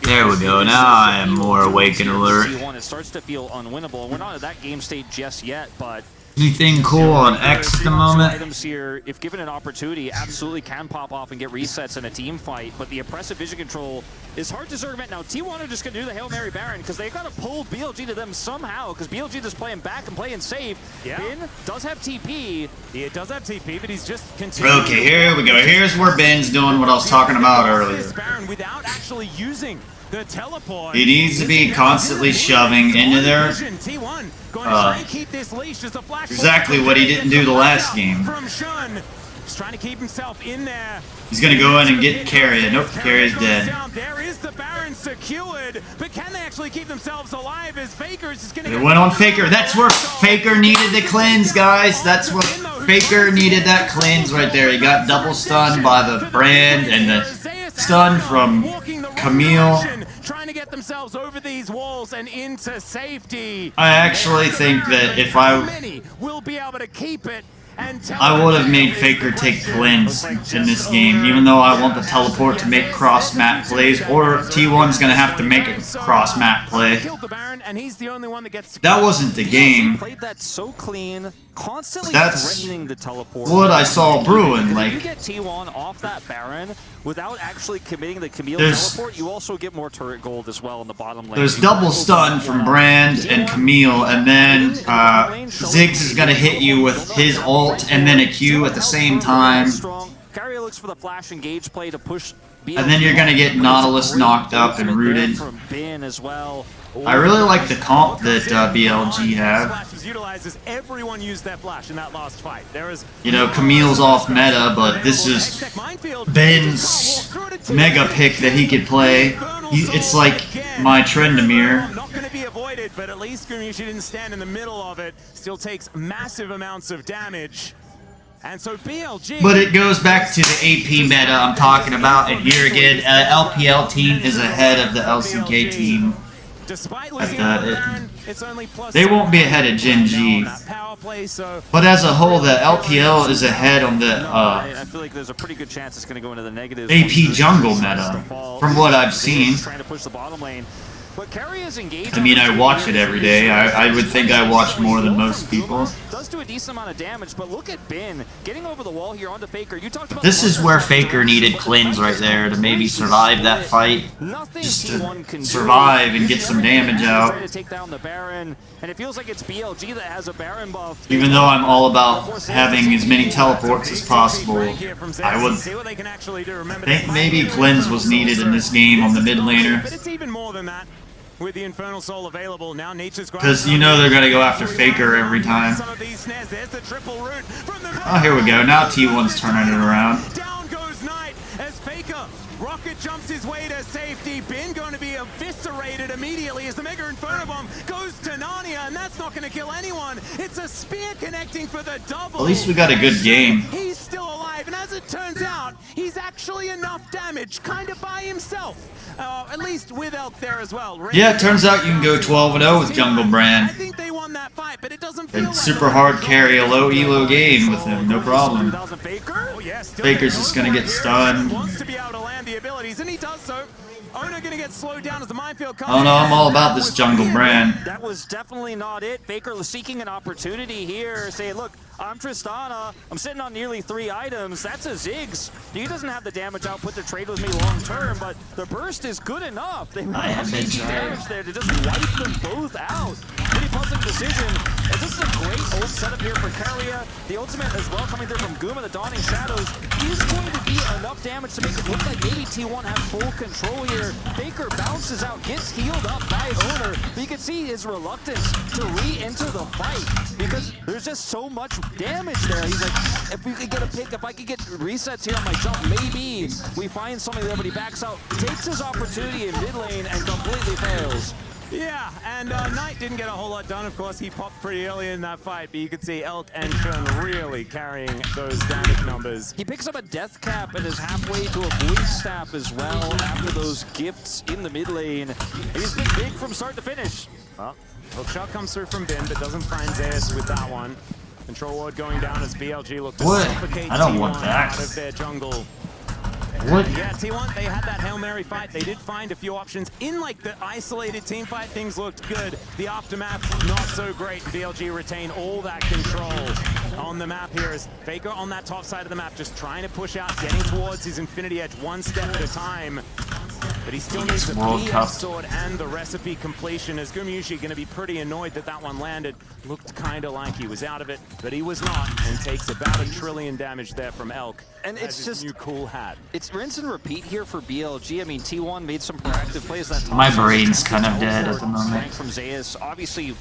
There we go. Now I am more awake and alert. It starts to feel unwinnable. We're not at that game state just yet, but... Anything cool on X at the moment? Items here, if given an opportunity, absolutely can pop off and get resets in a team fight, but the oppressive vision control is hard to circumvent. Now, T1 are just going to do the Hail Mary Baron because they've got to pull BLG to them somehow, because BLG is playing back and playing safe. Yeah. Bin does have TP. He does have TP, but he's just continuing. Okay, here we go. Here's where Ben's doing what I was talking about earlier. Baron without actually using the teleport. He needs to be constantly shoving into there. Exactly what he didn't do the last game. From Shun, just trying to keep himself in there. He's gonna go in and get Carrier. Nope, Carrier's dead. There is the Baron secured, but can they actually keep themselves alive as Faker is just gonna... It went on Faker. That's where Faker needed the cleanse, guys. That's what Faker needed, that cleanse right there. He got double stunned by the brand and the stun from Camille. Trying to get themselves over these walls and into safety. I actually think that if I will be able to keep it, I would have made Faker take cleanse in this game, even though I want the teleport to make cross-map plays, or T1's gonna have to make a cross-map play. That wasn't the game. Played that so clean, constantly That's threatening the teleport. what I saw brewing. If Like, you get T1 off that Baron without actually committing the Camille There's- teleport, you also get more turret gold as well in the bottom lane. there's double stun from Brand and Camille, and then Ziggs is gonna hit you with his ult and then a Q at the same time. Carrier looks for the flash engage play to push BLG, And then you're gonna get Nautilus knocked up and rooted. from Bin as well. I really like the comp that BLG have. Flash was utilized as everyone used their flash in that last fight. There is You know, Camille's off meta, but this is Ben's mega pick that he could play. It's like my Trendamere. not going to be avoided, but at least Gumiushi didn't stand in the middle of it. Still takes massive amounts of damage. And so BLG... But it goes back to the AP meta I'm talking about, and here again, LPL team is ahead of the LCK team. Despite They won't be ahead of Gen G. But as a whole, the LPL is ahead on the I feel like there's a pretty good chance it's going to go into the negatives. AP jungle meta, from what I've seen. Trying to push the bottom lane. But Carry is engaged. I mean, I watch it every day. I would think I watch more than most people. Does do a decent amount of damage, but look at Bin getting over the wall here onto Faker. You talked about This is where Faker needed cleanse right there to maybe survive that fight. Just to survive and get some damage out. to take down the Baron, and it feels like it's BLG that has a Baron buff. Even though I'm all about having as many teleports as possible, I would think maybe cleanse was needed in this game on the mid laner. But it's even more than that. With the Infernal Soul available, now Nature's Because you know they're going to go after Faker every time. Oh, here we go. Now T1's turning it around. Down goes Knight as Faker. Rocket jumps his way to safety. Bin going to be eviscerated immediately as the Mega Inferno Bomb goes to Narnia, and that's not going to kill anyone. It's a spear connecting for the double. At least we got a good game. He's still alive, and as it turns out, he's actually enough damage, kind of by himself. At least with Elk there as well. Yeah, it turns out you can go 12-0 with Jungle Brand. I think they want won that fight, but it doesn't feel It's super hard carry a low elo game with him, no problem. Faker's just gonna get stunned. Wants to be able to land the abilities, and he does so. Owner gonna get slowed down as the minefield comes. Oh no, I'm all about this jungle brand. That was definitely not it. Faker seeking an opportunity here, saying, look, I'm Tristana, I'm sitting on nearly 3 items, that's a Ziggs. He doesn't have the damage output to trade with me long term, but the burst is good enough. They have damage there to just wipe them both out. Pretty puzzling decision. And this is a great ult setup here for Keria. The ultimate as well coming through from Guma, the Dawning Shadows, is going to be enough damage to make it look like maybe T1 has full control here. Faker bounces out, gets healed up by Owner, but you can see his reluctance to re-enter the fight because there's just so much damage there. He's like, if we could get a pick, if I could get resets here on my jump, maybe we find something there, but he backs out, takes his opportunity in mid lane and completely fails. Yeah, and Knight didn't get a whole lot done. Of course, he popped pretty early in that fight, but you could see Elk and Shun really carrying those damage numbers. He picks up a death cap and is halfway to a void staff as well after those gifts in the mid lane. He's been big from start to finish. Well, hookshot comes through from Bin, but doesn't find Zeus with that one. Control ward going down as BLG look to suffocate I don't T1 want that. out of their jungle. What? Yeah, T1, they had that Hail Mary fight. They did find a few options. In like the isolated team fight, things looked good. The aftermath, not so great. BLG retain all that control on the map here as Faker on that top side of the map, just trying to push out, getting towards his Infinity Edge one step at a time. But he still needs the BF sword and the recipe completion as Gumyushi going to be pretty annoyed that that one landed. Looked kind of like he was out of it, but he was not, and takes about 1 trillion damage there from Elk. And it's just new cool hat. It's rinse and repeat here for BLG. I mean, T1 made some proactive plays that time. My brain's kind of dead at the moment. From Zeus obviously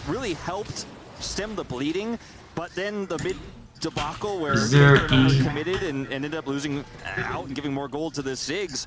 really helped stem the bleeding, but then the mid debacle where Faker committed and ended up losing out and giving more gold to the Ziggs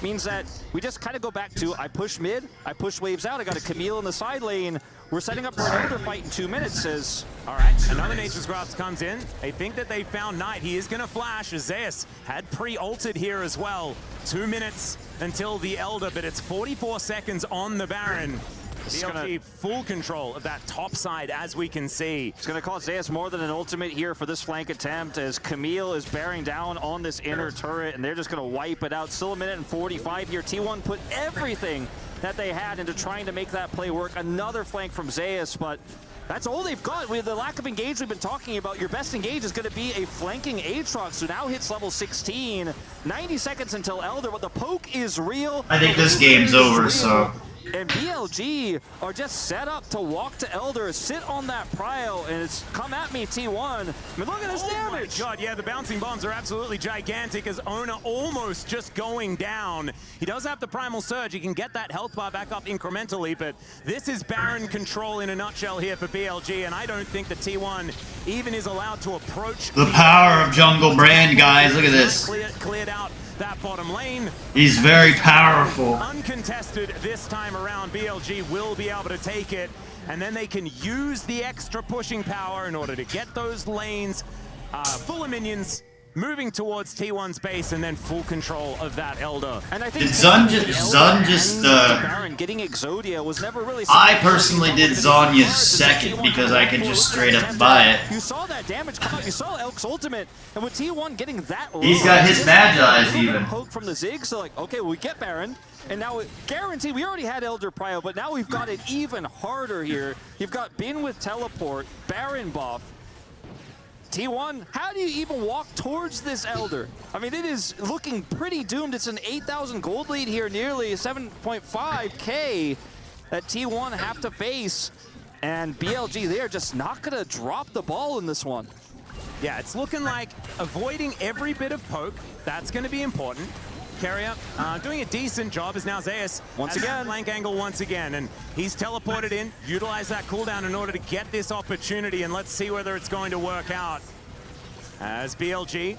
means that we just kind of go back to I push mid, I push waves out, I got a Camille in the side lane. We're setting up for another fight in 2 minutes, says. All right, another Nature's Grasp comes in. They think that they found Knight. He is going to flash. Zeus had pre-ulted here as well. 2 minutes until the Elder, but it's 44 seconds on the Baron. BLG full control of that top side, as we can see. It's going to cost Zeus more than an ultimate here for this flank attempt as Camille is bearing down on this inner turret, and they're just going to wipe it out. Still 1 minute and 45 here. T1 put everything that they had into trying to make that play work. Another flank from Zeus, but that's all they've got. With the lack of engage we've been talking about, your best engage is going to be a flanking Aatrox, who now hits level 16. 90 seconds until Elder, but the poke is real. I think this game's over, so. And BLG are just set up to walk to Elder, sit on that prio, and it's come at me, T1. I mean, look at this damage. Oh my god, yeah, the bouncing bombs are absolutely gigantic as Owner almost just going down. He does have the Primal Surge. He can get that health bar back up incrementally, but this is Baron control in a nutshell here for BLG, and I don't think that T1 even is allowed to approach. The power of Jungle Brand, guys. Look at this. Cleared out that bottom lane. He's very powerful. Uncontested this time around. BLG will be able to take it, and then they can use the extra pushing power in order to get those lanes full of minions moving towards T1's base, and then full control of that Elder. And I think did Zun just Baron getting Exodia was never really. I personally did Zonya's second because I could just straight up buy it. You saw that damage come up. You saw Elk's ultimate, and with T1 getting that low, he's got his Magi's even. Poke from the Ziggs, so like, okay, well, we get Baron, and now guaranteed we already had Elder Prio, but now we've got it even harder here. You've got Bin with teleport, Baron buff. T1, how do you even walk towards this Elder? I mean, it is looking pretty doomed. It's an 8,000 gold lead here, nearly 7.5k that T1 have to face. And BLG, they're just not going to drop the ball in this one. Yeah, it's looking like avoiding every bit of poke. That's going to be important. Keria doing a decent job as now Zeus once again flank angle once again, and he's teleported in, utilize that cooldown in order to get this opportunity, and let's see whether it's going to work out. As BLG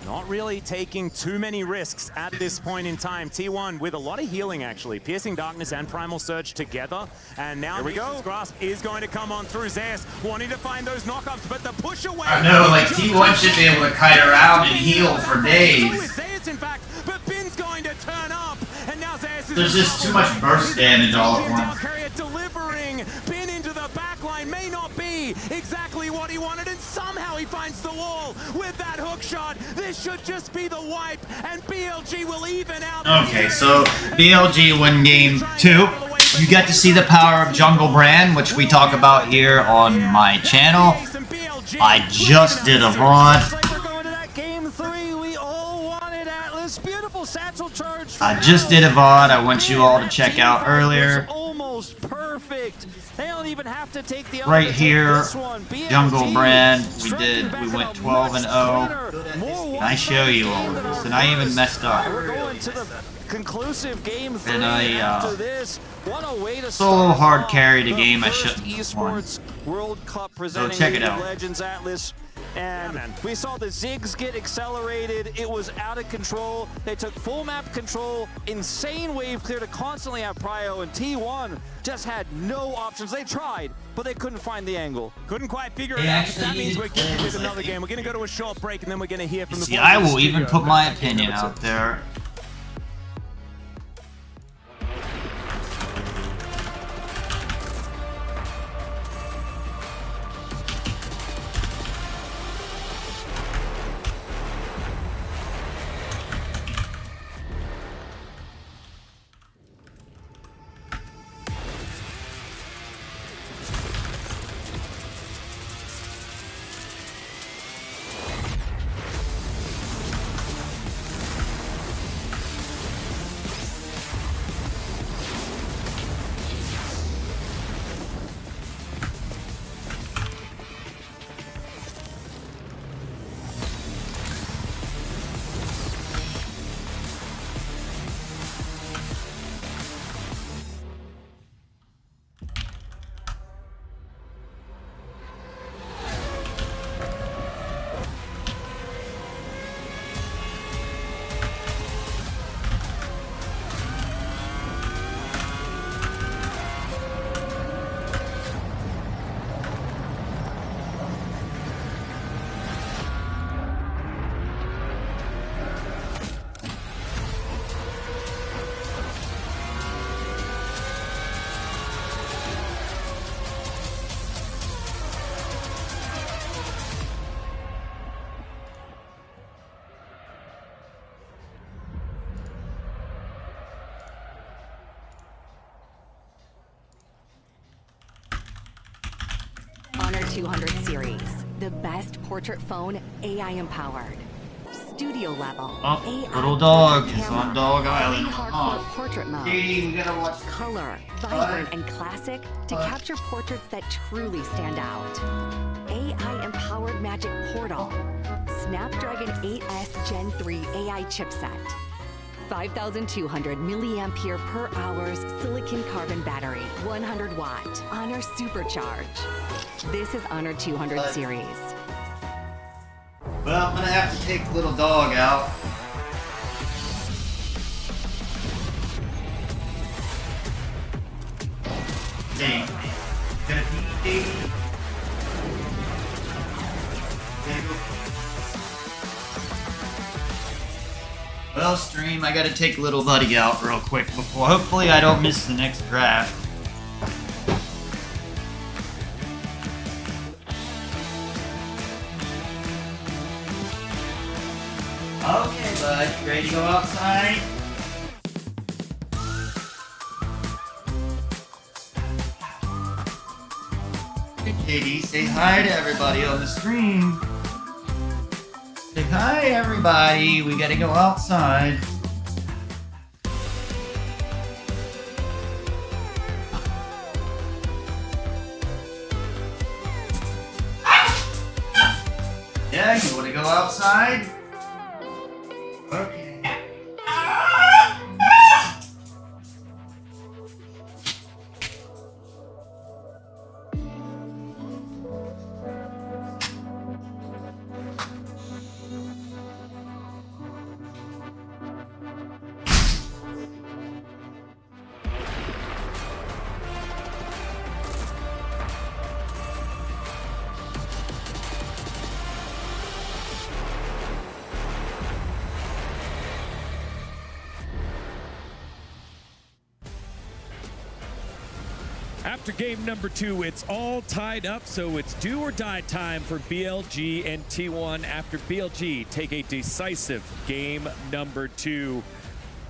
not really taking too many risks at this point in time. T1 with a lot of healing, actually. Piercing Darkness and Primal Surge together. And now Nature's Grasp is going to come on through. Zeus wanting to find those knockups, but the push away. I know, like T1 should be able to kite around and heal for days. So is Zeus, in fact, but Bin's going to turn up. And now Zeus is... There's just too much burst damage all at once. Delivering Bin into the that hook shot. This should just be the wipe, and BLG will even out. Okay, so BLG win game 2. You get to see the power of Jungle Brand, which we talk about here on my channel. I just did a VOD. I just did a VOD I want you all to check out earlier. Almost perfect. They don't even have to take the right here, Jungle Brand. We went 12-0. I show you all this, and I even messed up. We're going to the conclusive game 3 And after this. What a way to solo start hard off carried a the game I first shouldn't have won. Esports World Cup So presenting check it League of out. Legends Atlas. And we saw the Ziggs get accelerated. It was out of control. They took full map control. Insane wave clear to constantly have prio. And T1 just had no options. They tried, but they couldn't find the angle. Couldn't quite figure it out. That means we're getting with another game. We're going to go to a short break, and then we're going to hear from the See, boys I in the will even studio. put my opinion out there. Honor 200 series, the best portrait phone AI empowered. Studio level. Oh, AI little dog portrait is camera, on Dog Island. hardcore Oh. portrait mode. Katie, we gotta watch Color, vibrant and classic to capture portraits that truly stand out. AI empowered magic portal. Snapdragon 8S Gen 3 AI chipset. 5,200 milliampere per hours silicon carbon battery, 100 watt. Honor Supercharge. This is Honor 200 series. Well, I'm gonna have to take little dog out. Dang. Gonna be Well, stream, I gotta take little buddy out real quick before. Hopefully, I don't miss the next draft. Okay, bud, you ready to go outside? Hey, Katie, say hi to everybody on the stream. Say hi, everybody. We gotta go outside. Yeah, you wanna go outside? Okay. After game number 2, it's all tied up, so it's do or die time for BLG and T1 after BLG take a decisive game number 2.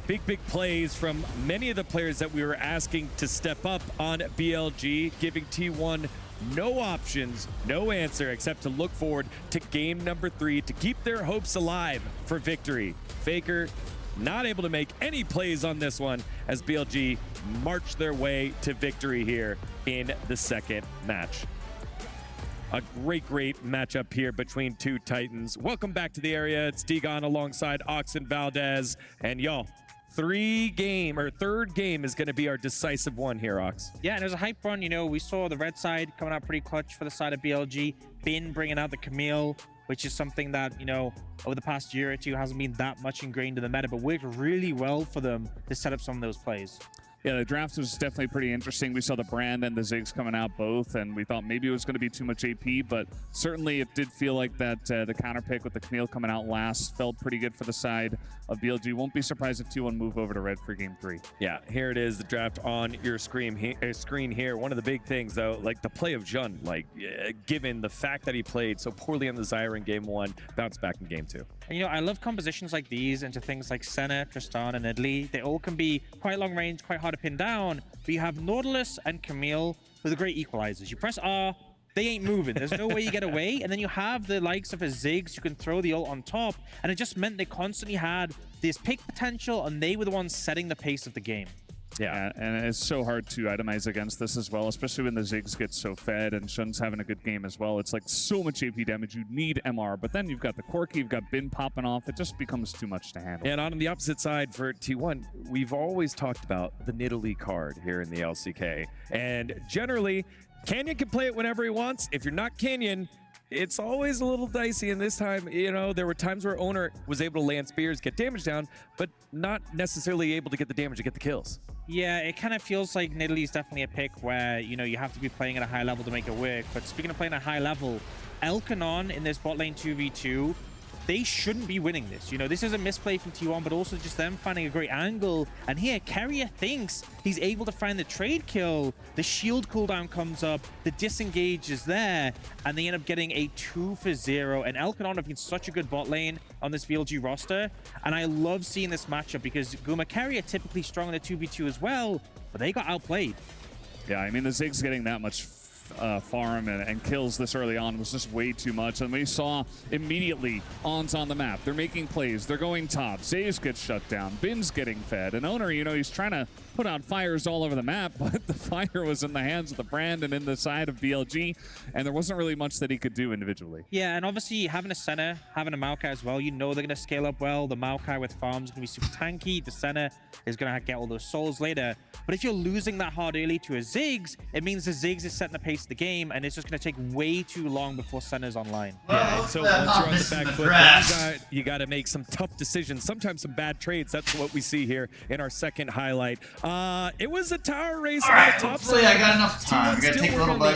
Big plays from many of the players that we were asking to step up on BLG, giving T1 no options, no answer, except to look forward to game number 3 to keep their hopes alive for victory. Faker not able to make any plays on this one as BLG march their way to victory here in the second match. A great matchup here between two Titans. Welcome back to the area. It's Degon alongside Ox and Valdez. And y'all, third game is going to be our decisive one here, Ox. Yeah, and it was a hype run. You know, we saw the red side coming out pretty clutch for the side of BLG. Bin bringing out the Camille, which is something that, you know, over the past year or two hasn't been that much ingrained in the meta, but worked really well for them to set up some of those plays. Yeah, the draft was definitely pretty interesting. We saw the Brand and the Ziggs coming out both, and we thought maybe it was going to be too much AP, but certainly it did feel like that the counter pick with the Camille coming out last felt pretty good for the side of BLG. Won't be surprised if T1 move over to red for game 3. Yeah, here it is, the draft on your screen here. One of the big things, though, like the play of Jun, like given the fact that he played so poorly on the Zyra in game 1, bounced back in game 2. And, you know, I love compositions like these into things like Senna, Tristan, and Idli. They all can be quite long range, quite hard to pin down, but you have Nautilus and Camille with the great equalizers. You press R, they ain't moving. There's no way you get away. And then you have the likes of a Ziggs who can throw the ult on top. And it just meant they constantly had this pick potential, and they were the ones setting the pace of the game. Yeah, and it's so hard to itemize against this as well, especially when the Ziggs get so fed and Shun's having a good game as well. It's like so much AP damage. You need MR, but then you've got the Corki, you've got Bin popping off. It just becomes too much to handle. And on the opposite side for T1, we've always talked about the Nidalee card here in the LCK. And generally, Canyon can play it whenever he wants. If you're not Canyon, it's always a little dicey, and this time, you know, there were times where Owner was able to land spears, get damage down, but not necessarily able to get the damage to get the kills. Yeah, it kind of feels like Nidalee is definitely a pick where, you know, you have to be playing at a high level to make it work. But speaking of playing at a high level, Elkanon in this bot lane 2v2, they shouldn't be winning this. You know, this is a misplay from T1, but also just them finding a great angle. And here, Carrier thinks he's able to find the trade kill. The shield cooldown comes up, the disengage is there, and they end up getting a 2-for-0. And Elkanon have been such a good bot lane on this BLG roster. And I love seeing this matchup because Guma Carrier typically strong in the 2v2 as well, but they got outplayed. Yeah, I mean, the Ziggs getting that much farm and kills this early on was just way too much. And we saw immediately On's on the map. They're making plays. They're going top. Zays gets shut down. Bin's getting fed. And Owner, you know, he's trying to put out fires all over the map, but the fire was in the hands of the Brand and in the side of BLG, and there wasn't really much that he could do individually. Yeah, and obviously having a Senna, having a Maokai as well, you know they're going to scale up well. The Maokai with farms is going to be super tanky. The Senna is going to get all those souls later. But if you're losing that hard early to a Ziggs, it means the Ziggs is setting the pace of the game, and it's just going to take way too long before Senna's online. Yeah, and so once you're on the back foot, you got to make some tough decisions, sometimes some bad trades. That's what we see here in our second highlight. It was a tower race on the top side. I got enough time. I gotta take a little bit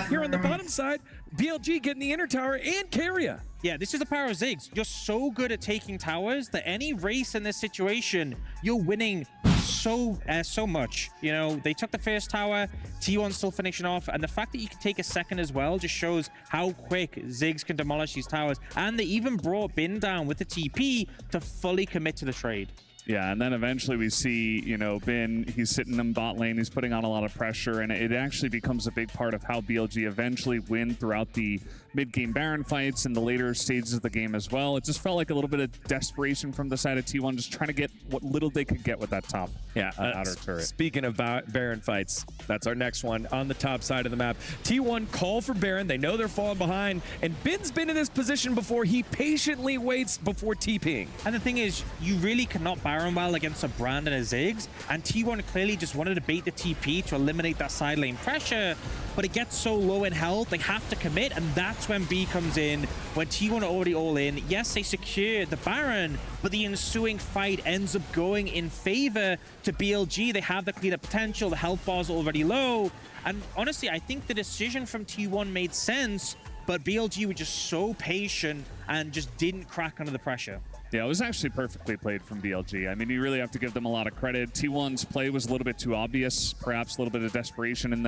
here on the bottom side. BLG getting the inner tower and Carrier. Yeah, this is the power of Ziggs. You're so good at taking towers that any race in this situation, you're winning so much. You know, they took the first tower, T1 still finishing off, and the fact that you can take a second as well just shows how quick Ziggs can demolish these towers. And they even brought Bin down with the TP to fully commit to the trade. Yeah, and then eventually we see, you know, Bin, he's sitting in bot lane, he's putting on a lot of pressure, and it actually becomes a big part of how BLG eventually win throughout the mid-game Baron fights and the later stages of the game as well. It just felt like a little bit of desperation from the side of T1, just trying to get what little they could get with that top outer turret. Speaking of Baron fights, that's our next one on the top side of the map. T1 call for Baron. They know they're falling behind, and Bin's been in this position before. He patiently waits before TPing. And the thing is, you really cannot Baron well against a Brand and a Ziggs, and T1 clearly just wanted to bait the TP to eliminate that side lane pressure, but it gets so low in health, they have to commit, and that's when B comes in, when T1 are already all in. Yes, they secure the Baron, but the ensuing fight ends up going in favor to BLG. They have the cleanup potential, the health bars are already low, and honestly, I think the decision from T1 made sense, but BLG were just so patient and just didn't crack under the pressure. Yeah, it was actually perfectly played from BLG. I mean, you really have to give them a lot of credit. T1's play was a little bit too obvious, perhaps a little bit of desperation in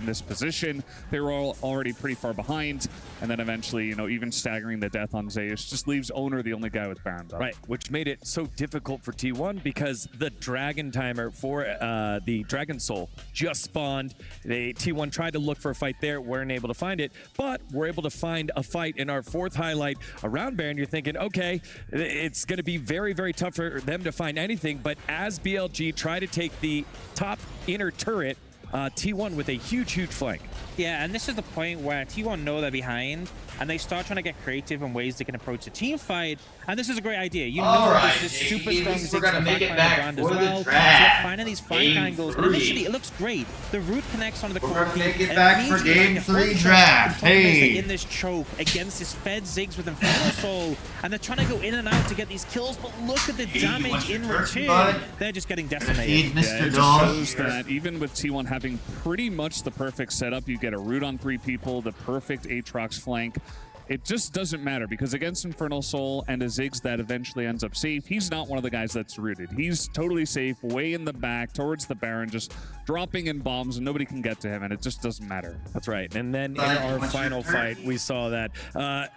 this position. They were already pretty far behind, and then eventually, you know, even staggering the death on Zeus just leaves Owner the only guy with Baron. Right, which made it so difficult for T1 because the Dragon timer for the Dragon Soul just spawned. T1 tried to look for a fight there, weren't able to find it, but we're able to find a fight in our fourth highlight around Baron. You're thinking, okay, it's going to be very, very tough for them to find anything, but as BLG try to take the top inner turret, T1 with a huge, huge flank. Yeah, and this is the point where T1 know they're behind, and they start trying to get creative in ways they can approach the team fight. And this is a great idea. You know this is super strong. We're gonna make it back for the So draft. finding these flank angles, and initially it looks great. The root connects onto the core. We're gonna make it back for game 3 draft. Hey. In this choke against this Fed Ziggs with Inferno Soul, and they're trying to go in and out to get these kills, but look at the damage in return. They're just getting decimated. Yeah, it just shows that even with T1 having pretty much the perfect setup, you get a root on 3 people, the perfect Aatrox flank. It just doesn't matter because against Infernal Soul and a Ziggs that eventually ends up safe, he's not one of the guys that's rooted. He's totally safe, way in the back, towards the Baron, just dropping in bombs and nobody can get to him, and it just doesn't matter. That's right. And then in our final fight, we saw that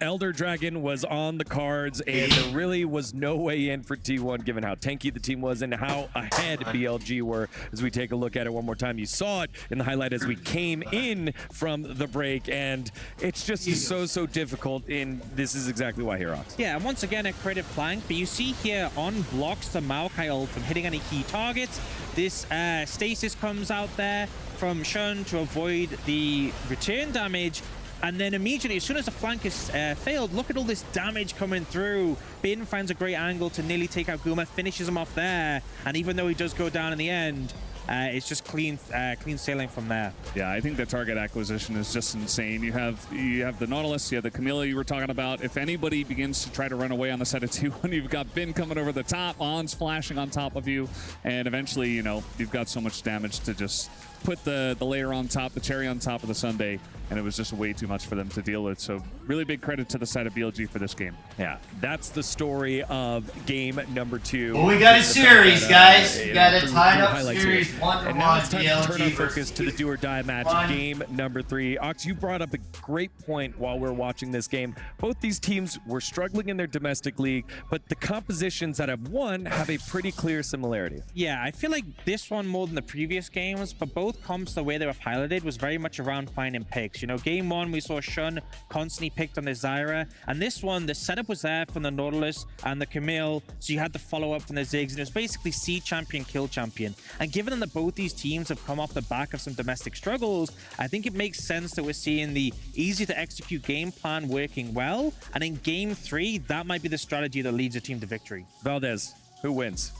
Elder Dragon was on the cards, and there really was no way in for T1 given how tanky the team was and how ahead BLG were. As we take a look at it one more time, you saw it in the highlight as we came in from the break, and it's just so difficult. And this is exactly why here, Ox. Yeah, and once again, a creative flank, but you see here on blocks the Maokai ult from hitting any key targets. This stasis comes out there from Shun to avoid the return damage. And then immediately, as soon as the flank is failed, look at all this damage coming through. Bin finds a great angle to nearly take out Guma, finishes him off there. And even though he does go down in the end, it's just clean sailing from there. Yeah, I think the target acquisition is just insane. You have the Nautilus, you have the Camilla you were talking about. If anybody begins to try to run away on the side of 2-1, you've got Bin coming over the top, On's flashing on top of you, and eventually, you know, you've got so much damage to just put the layer on top, the cherry on top of the sundae, and it was just way too much for them to deal with. So really big credit to the side of BLG for this game. Yeah, that's the story of game number 2. Well, we got a series, guys. We got a tied-up series, 1-1. And now it's time BLG to turn our focus to the do or die match, game number 3. Ox, you brought up a great point while we were watching this game. Both these teams were struggling in their domestic league, but the compositions that have won have a pretty clear similarity. Yeah, I feel like this one more than the previous games, but both comps, the way they were piloted was very much around finding picks. You know, game 1, we saw Shun constantly picked on the Zyra, and this one, the setup was there from the Nautilus and the Camille, so you had the follow-up from the Ziggs, and it was basically see champion, kill champion. And given that both these teams have come off the back of some domestic struggles, I think it makes sense that we're seeing the easy-to-execute game plan working well, and in game 3, that might be the strategy that leads a team to victory. Valdez, who wins?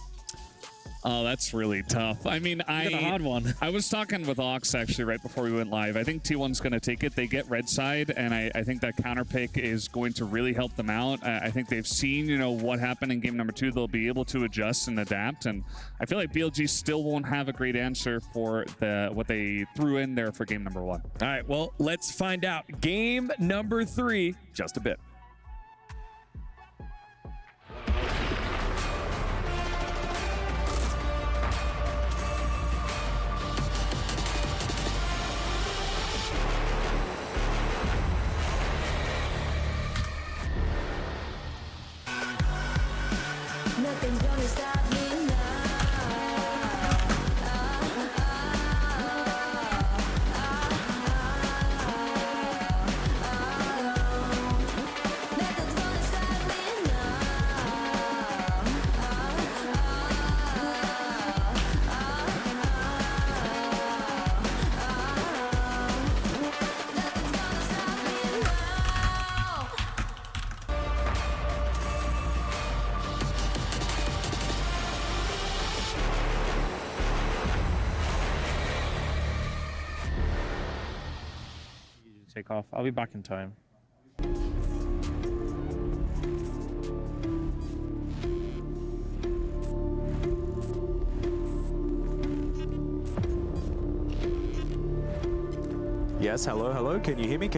Oh, that's really tough. I mean, a hard one. I was talking with Ox actually right before we went live. I think T1's going to take it. They get red side, and I think that counter pick is going to really help them out. I think they've seen, you know, what happened in game number 2. They'll be able to adjust and adapt, and I feel like BLG still won't have a great answer for what they threw in there for game number 1. All right, well, let's find out. Game number 3, just a bit. Nothing's gonna stop me now. Nothing's gonna stop me Take off. I'll be back in time. Yes, hello. Can you hear me?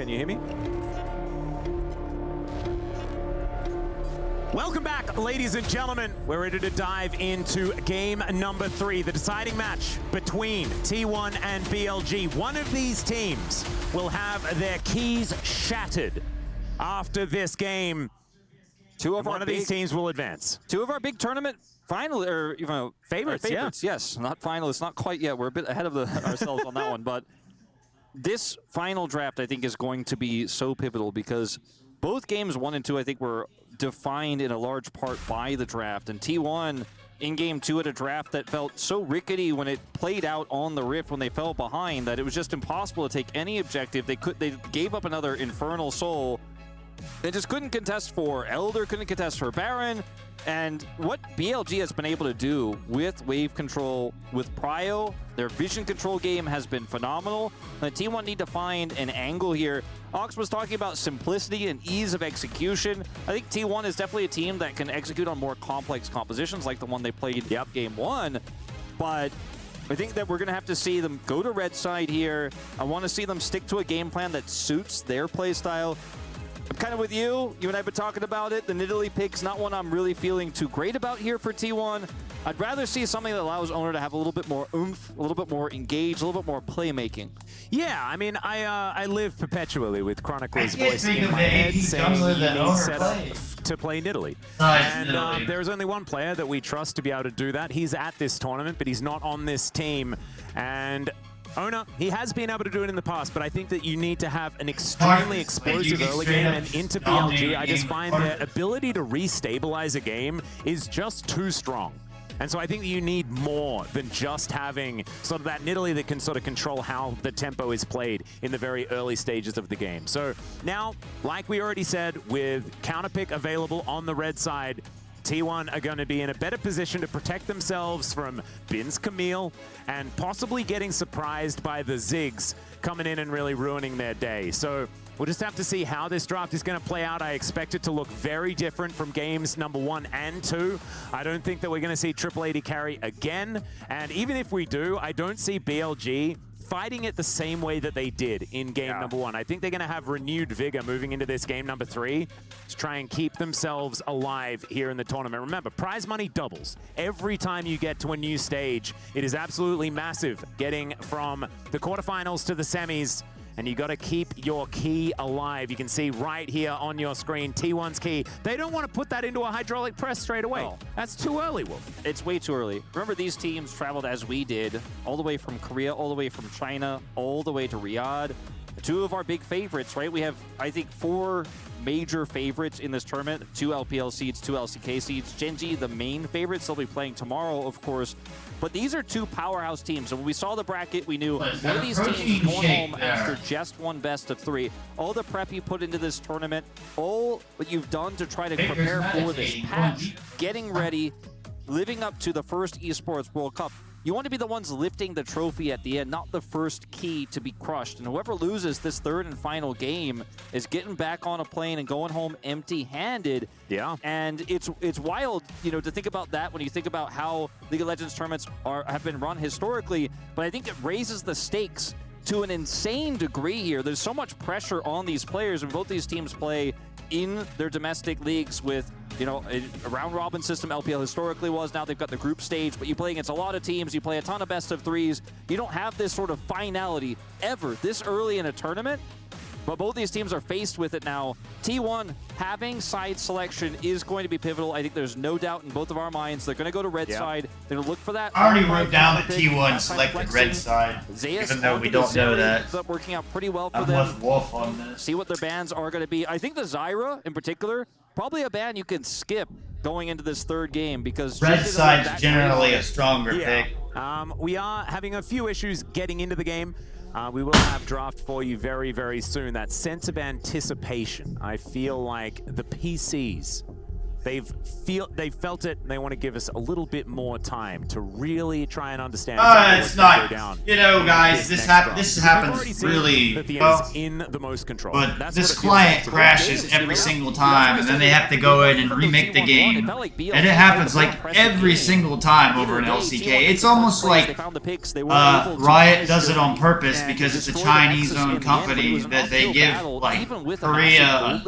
Welcome back, ladies and gentlemen. We're ready to dive into game number 3, the deciding match between T1 and BLG. One of these teams will have their keys shattered after this game. One of these teams will advance. 2 of our big tournament finalists, or favorites. Yes, not finalists, not quite yet. We're a bit ahead of ourselves on that one, but this final draft, I think, is going to be so pivotal because both games 1 and 2, I think, were defined in a large part by the draft. And T1 in game 2 at a draft that felt so rickety when it played out on the Rift when they fell behind that it was just impossible to take any objective. They gave up another Infernal Soul. They just couldn't contest for Elder, couldn't contest for Baron. And what BLG has been able to do with wave control, with Prio, their vision control game has been phenomenal. The T1 need to find an angle here. Ox was talking about simplicity and ease of execution. I think T1 is definitely a team that can execute on more complex compositions like the one they played game 1. But I think that we're going to have to see them go to red side here. I want to see them stick to a game plan that suits their play style. I'm kind of with you. You and I have been talking about it. The Nidalee pick's not one I'm really feeling too great about here for T1. I'd rather see something that allows Owner to have a little bit more oomph, a little bit more engaged, a little bit more playmaking. Yeah, I mean, I live perpetually with Chronicler's voice in my head saying you need set up to play Nidalee. And there's only one player that we trust to be able to do that. He's at this tournament, but he's not on this team. And Owner, he has been able to do it in the past, but I think that you need to have an extremely explosive early game, and into BLG, I just find their ability to restabilize a game is just too strong. And so I think that you need more than just having sort of that Nidalee that can sort of control how the tempo is played in the very early stages of the game. So now, like we already said, with counterpick available on the red side, T1 are going to be in a better position to protect themselves from Bin's Camille and possibly getting surprised by the Ziggs coming in and really ruining their day. So we'll just have to see how this draft is going to play out. I expect it to look very different from games number 1 and 2. I don't think that we're going to see Triple AD carry again. And even if we do, I don't see BLG fighting it the same way that they did in game number 1. I think they're going to have renewed vigor moving into this game number 3 to try and keep themselves alive here in the tournament. Remember, prize money doubles every time you get to a new stage. It is absolutely massive getting from the quarterfinals to the semis. And you got to keep your key alive. You can see right here on your screen, T1's key. They don't want to put that into a hydraulic press straight away. Oh. That's too early, Wolf. It's way too early. Remember, these teams traveled as we did, all the way from Korea, all the way from China, all the way to Riyadh. 2 of our big favorites, right? We have, I think, 4 major favorites in this tournament. 2 LPL seeds, 2 LCK seeds. Genji, the main favorites, they'll be playing tomorrow, of course. But these are 2 powerhouse teams. So when we saw the bracket, we knew one of these teams going home after just one best of 3. All the prep you put into this tournament, all what you've done to try to prepare for this patch, getting ready, living up to the first Esports World Cup. You want to be the ones lifting the trophy at the end, not the first key to be crushed. And whoever loses this 3rd and final game is getting back on a plane and going home empty-handed. Yeah. And it's wild, you know, to think about that when you think about how League of Legends tournaments have been run historically. But I think it raises the stakes to an insane degree here. There's so much pressure on these players, and both these teams play in their domestic leagues with, you know, a round-robin system LPL historically was. Now they've got the group stage, but you play against a lot of teams. You play a ton of best-of-3s. You don't have this sort of finality ever this early in a tournament, but both these teams are faced with it now. T1 having side selection is going to be pivotal. I think there's no doubt in both of our minds. They're going to go to red side. They're going to look for that. I already wrote down that T1 selected red side, even though we don't know that. Ends up working out pretty well for I'm them. with Wolf on this. See what their bans are going to be. I think the Zyra, in particular, probably a ban you can skip going into this 3rd game because red side's generally a stronger pick. We are having a few issues getting into the game. We will have draft for you very, very soon. That sense of anticipation. I feel like the PCs, they've felt it, and they want to give us a little bit more time to really try and understand. It's not, you know, guys. This happens really well. In the most control. But this client crashes every single time, and then they have to go in and remake the game, and it happens like every single time over an LCK. It's almost like Riot does it on purpose because it's a Chinese-owned company that they give like Korea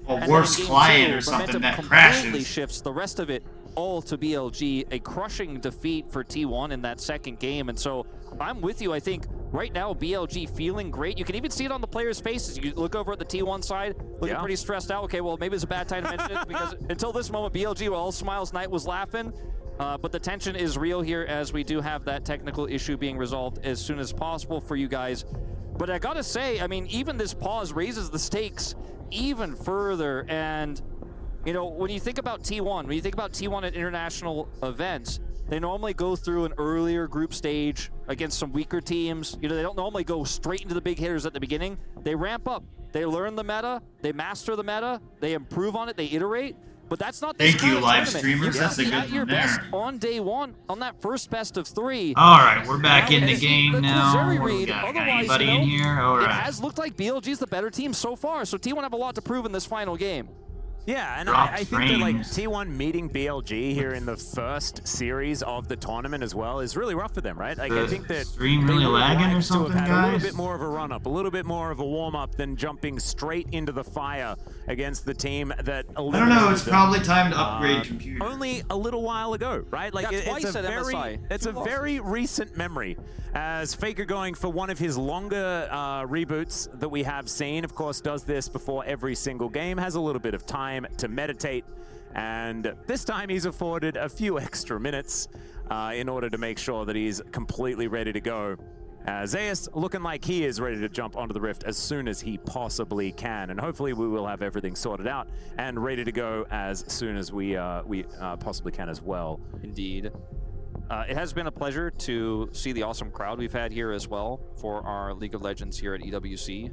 a worse client or something that crashes slightly shifts the rest of it all to BLG. A crushing defeat for T1 in that second game. And so I'm with you. I think right now BLG feeling great. You can even see it on the players' faces. You look over at the T1 side, looking pretty stressed out. Okay, well, maybe it's a bad time to mention it because until this moment, BLG, well, all smiles night, was laughing. But the tension is real here as we do have that technical issue being resolved as soon as possible for you guys. But I gotta say, I mean, even this pause raises the stakes even further. And, you know, when you think about T1 at international events, they normally go through an earlier group stage against some weaker teams. You know, they don't normally go straight into the big hitters at the beginning. They ramp up, they learn the meta, they master the meta, they improve on it, they iterate. But that's not Thank you, live streamers. That's a good one best there. on day one, on that first best of 3. All right, we're back in the game now. What do we got? Got anybody in here? All It right. has looked like BLG's the better team so far, so T1 have a lot to prove in this final game. Yeah, and I think that like T1 meeting BLG here in the first series of the tournament as well is really rough for them, right? Like I think that stream really lagging or something, had guys? a little bit more of a run up, a little bit more of a warm up than jumping straight into the fire against the team that I don't know. It's probably time to upgrade computer. only a little while ago, right? Like it's a very recent memory. As Faker going for one of his longer reboots that we have seen, of course, does this before every single game, has a little bit of time to meditate, and this time he's afforded a few extra minutes in order to make sure that he's completely ready to go. Zeus looking like he is ready to jump onto the Rift as soon as he possibly can, and hopefully we will have everything sorted out and ready to go as soon as we possibly can as well. Indeed. It has been a pleasure to see the awesome crowd we've had here as well for our League of Legends here at EWC.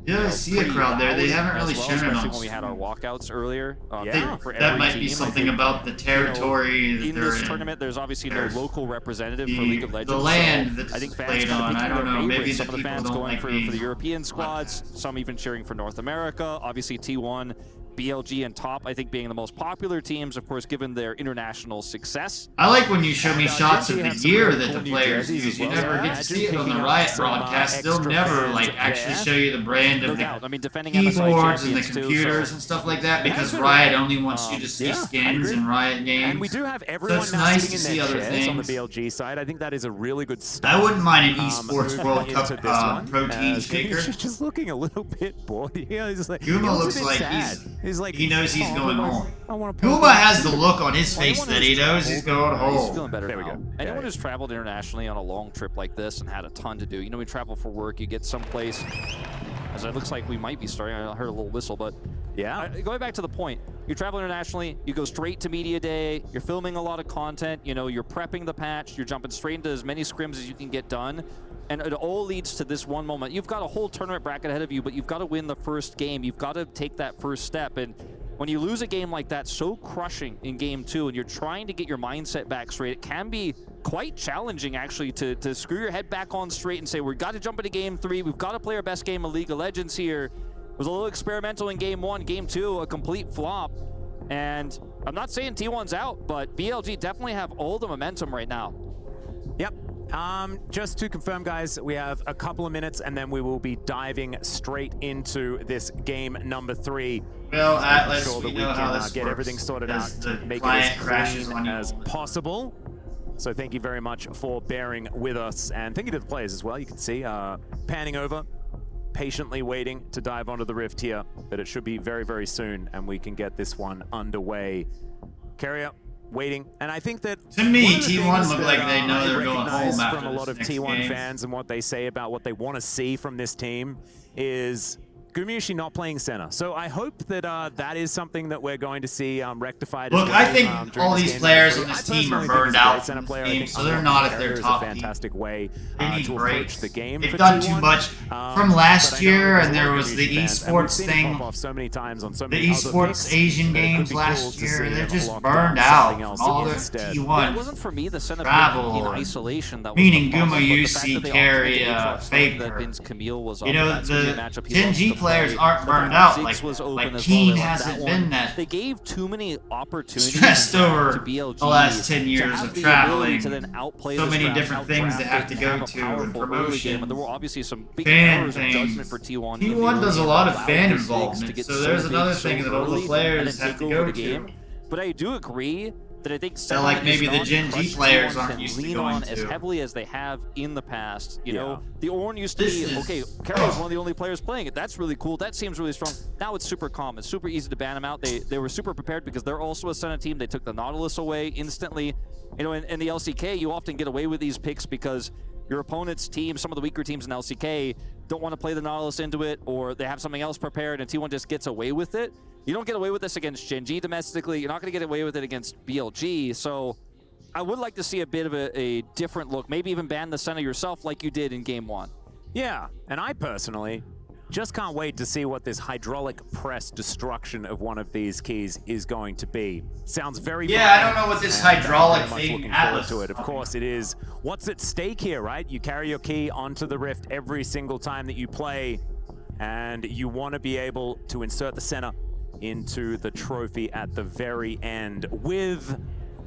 Yeah, I see a crowd there. They haven't really shown it on especially when we had our walkouts earlier. For that every might team. be I something think, about the territory that in they're this in. tournament, there's obviously no local representative for League of Legends. The land so that I think it's fans played kind of on, I picking don't their know. Maybe favorites. the Some of the people fans don't going like for the European squads, some even cheering for North America. Obviously, T1. BLG and Top, I think, being the most popular teams, of course, given their international success. I like when you show me shots of the gear that the players use. You never get to see it on the Riot broadcast. They'll never like actually show you the brand of the keyboards and the computers and stuff like that because Riot only wants you to see skins and Riot games. And we do have So everyone it's now nice sitting to in see their other chairs on the things. BLG side. I think that is a really good start. I wouldn't mind an esports World moving Cup into this one, protein as shaker. He's just looking a little bit bored. Yeah, he's like, Guma looks a bit like sad. He's like, he knows he's going home. I want to Guma has the look on his face that he knows he's going home. He's feeling better now. Anyone who's traveled internationally on a long trip like this and had a ton to do, you know, we travel for work, you get someplace, as it looks like we might be starting, I heard a little whistle, but yeah. Going back to the point, you travel internationally, you go straight to media day, you're filming a lot of content, you know, you're prepping the patch, you're jumping straight into as many scrims as you can get done, and it all leads to this one moment. You've got a whole tournament bracket ahead of you, but you've got to win the first game. You've got to take that first step, and when you lose a game like that, so crushing in game 2, and you're trying to get your mindset back straight, it can be quite challenging, actually, to screw your head back on straight and say, we've got to jump into game 3, we've got to play our best game of League of Legends here. It was a little experimental in game 1, game 2, a complete flop. And I'm not saying T1's out, but BLG definitely have all the momentum right now. Yep. Just to confirm, guys, we have a couple of minutes and then we will be diving straight into this game number 3. Well, Atlas, sure that we know how can this get works. everything sorted out As the to make it client as crashes clean on you. as possible. So thank you very much for bearing with us, and thank you to the players as well. You can see panning over, patiently waiting to dive onto the Rift here, but it should be very, very soon, and we can get this one underway. Carrier waiting, and I think that to me, one of the T1 things look that, like they know they're going recognize home after from a lot this of next T1 game. fans and what they say about what they want to see from this team is Gumiushi not playing center. So I hope that that is something that we're going to see rectified. Look, as well, I think during all this these game. players on I this team are personally think burned he's a great out center from player. this I game, think so they're unlocking not at their carrier is top a fantastic way They need to breaks. approach the game. They've for done T1. too much from last year, and there was the esports thing. So many times on so The many other esports picks Asian that it could games be cool last to year, see they're him just lock burned down out something else from all their instead. T1 It wasn't for me the center travel in or isolation that was meaning the problem, Guma, but the UC, fact that they carry, all played Faker. that Vince Camille was You up, know, that's gonna be a the matchup he 10G loves to players play. aren't The burned fact out, that Ziggs was open like as well, Keen they liked hasn't that been one. that They gave too many opportunities stressed over to BLG the last 10 to years have of the traveling. ability to then outplay So this many draft, different things they have to go outdraft, to have a and powerful early promotion. game, and there were obviously some big Fan errors of things. judgment for T1. T1 does a lot of fan Allowed the Ziggs to involvement, get so there's big another so thing that all the early players and then have take to over go the game. to. But I do agree that I think So, like, maybe the Gen G players aren't used to lean going on as to. heavily as they have in the past. You know, the Ornn used to This be, is- okay, Carrier is one of the only players playing it. That's really cool. That seems really strong. Now it's super calm. It's super easy to ban them out. They were super prepared because they're also a Senate team. They took the Nautilus away instantly. You know, in the LCK, you often get away with these picks because your opponent's team, some of the weaker teams in LCK, don't want to play the Nautilus into it, or they have something else prepared and T1 just gets away with it. You don't get away with this against Gen G domestically. You're not going to get away with it against BLG. So I would like to see a bit of a different look. Maybe even ban the center yourself like you did in Game 1. Yeah, and I personally just can't wait to see what this hydraulic press destruction of one of these keys is going to be. Sounds very Yeah, I don't know what this and I'm hydraulic very much thing looking forward Atlas to it. is. Of course it is. What's at stake here, right? You carry your key onto the Rift every single time that you play, and you want to be able to insert the center into the trophy at the very end with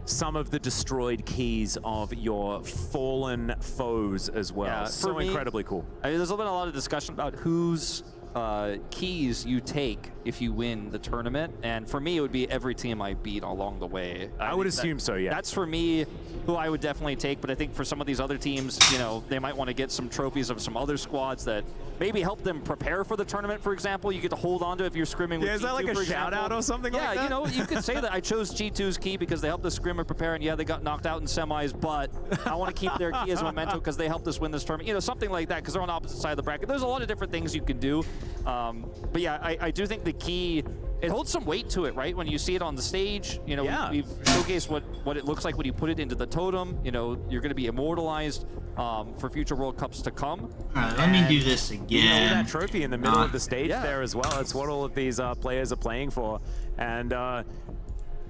some of the destroyed keys of your fallen foes as well. Yeah, so for me, incredibly cool. I mean, there's been a lot of discussion about whose keys you take if you win the tournament, and for me it would be every team I beat along the way. I would assume so, yeah. That's for me who I would definitely take, but I think for some of these other teams, you know, they might want to get some trophies of some other squads that maybe help them prepare for the tournament, for example. You get to hold on to if you're scrimming with Yeah, is that G2, like a for shout example. out or something like that? Yeah, you know, you could say that I chose G2's key because they helped us scrim and prepare, and yeah, they got knocked out in semis, but I want to keep their key as a memento because they helped us win this tournament. You know, something like that, because they're on the opposite side of the bracket. There's a lot of different things you can do. But yeah, I do think the key, it holds some weight to it, right? When you see it on the stage, you know, we've showcased what it looks like when you put it into the totem. You know, you're going to be immortalized for future World Cups to come. All right, let me do this You see again. that trophy in the middle of the stage there as well. It's what all of these players are playing for. And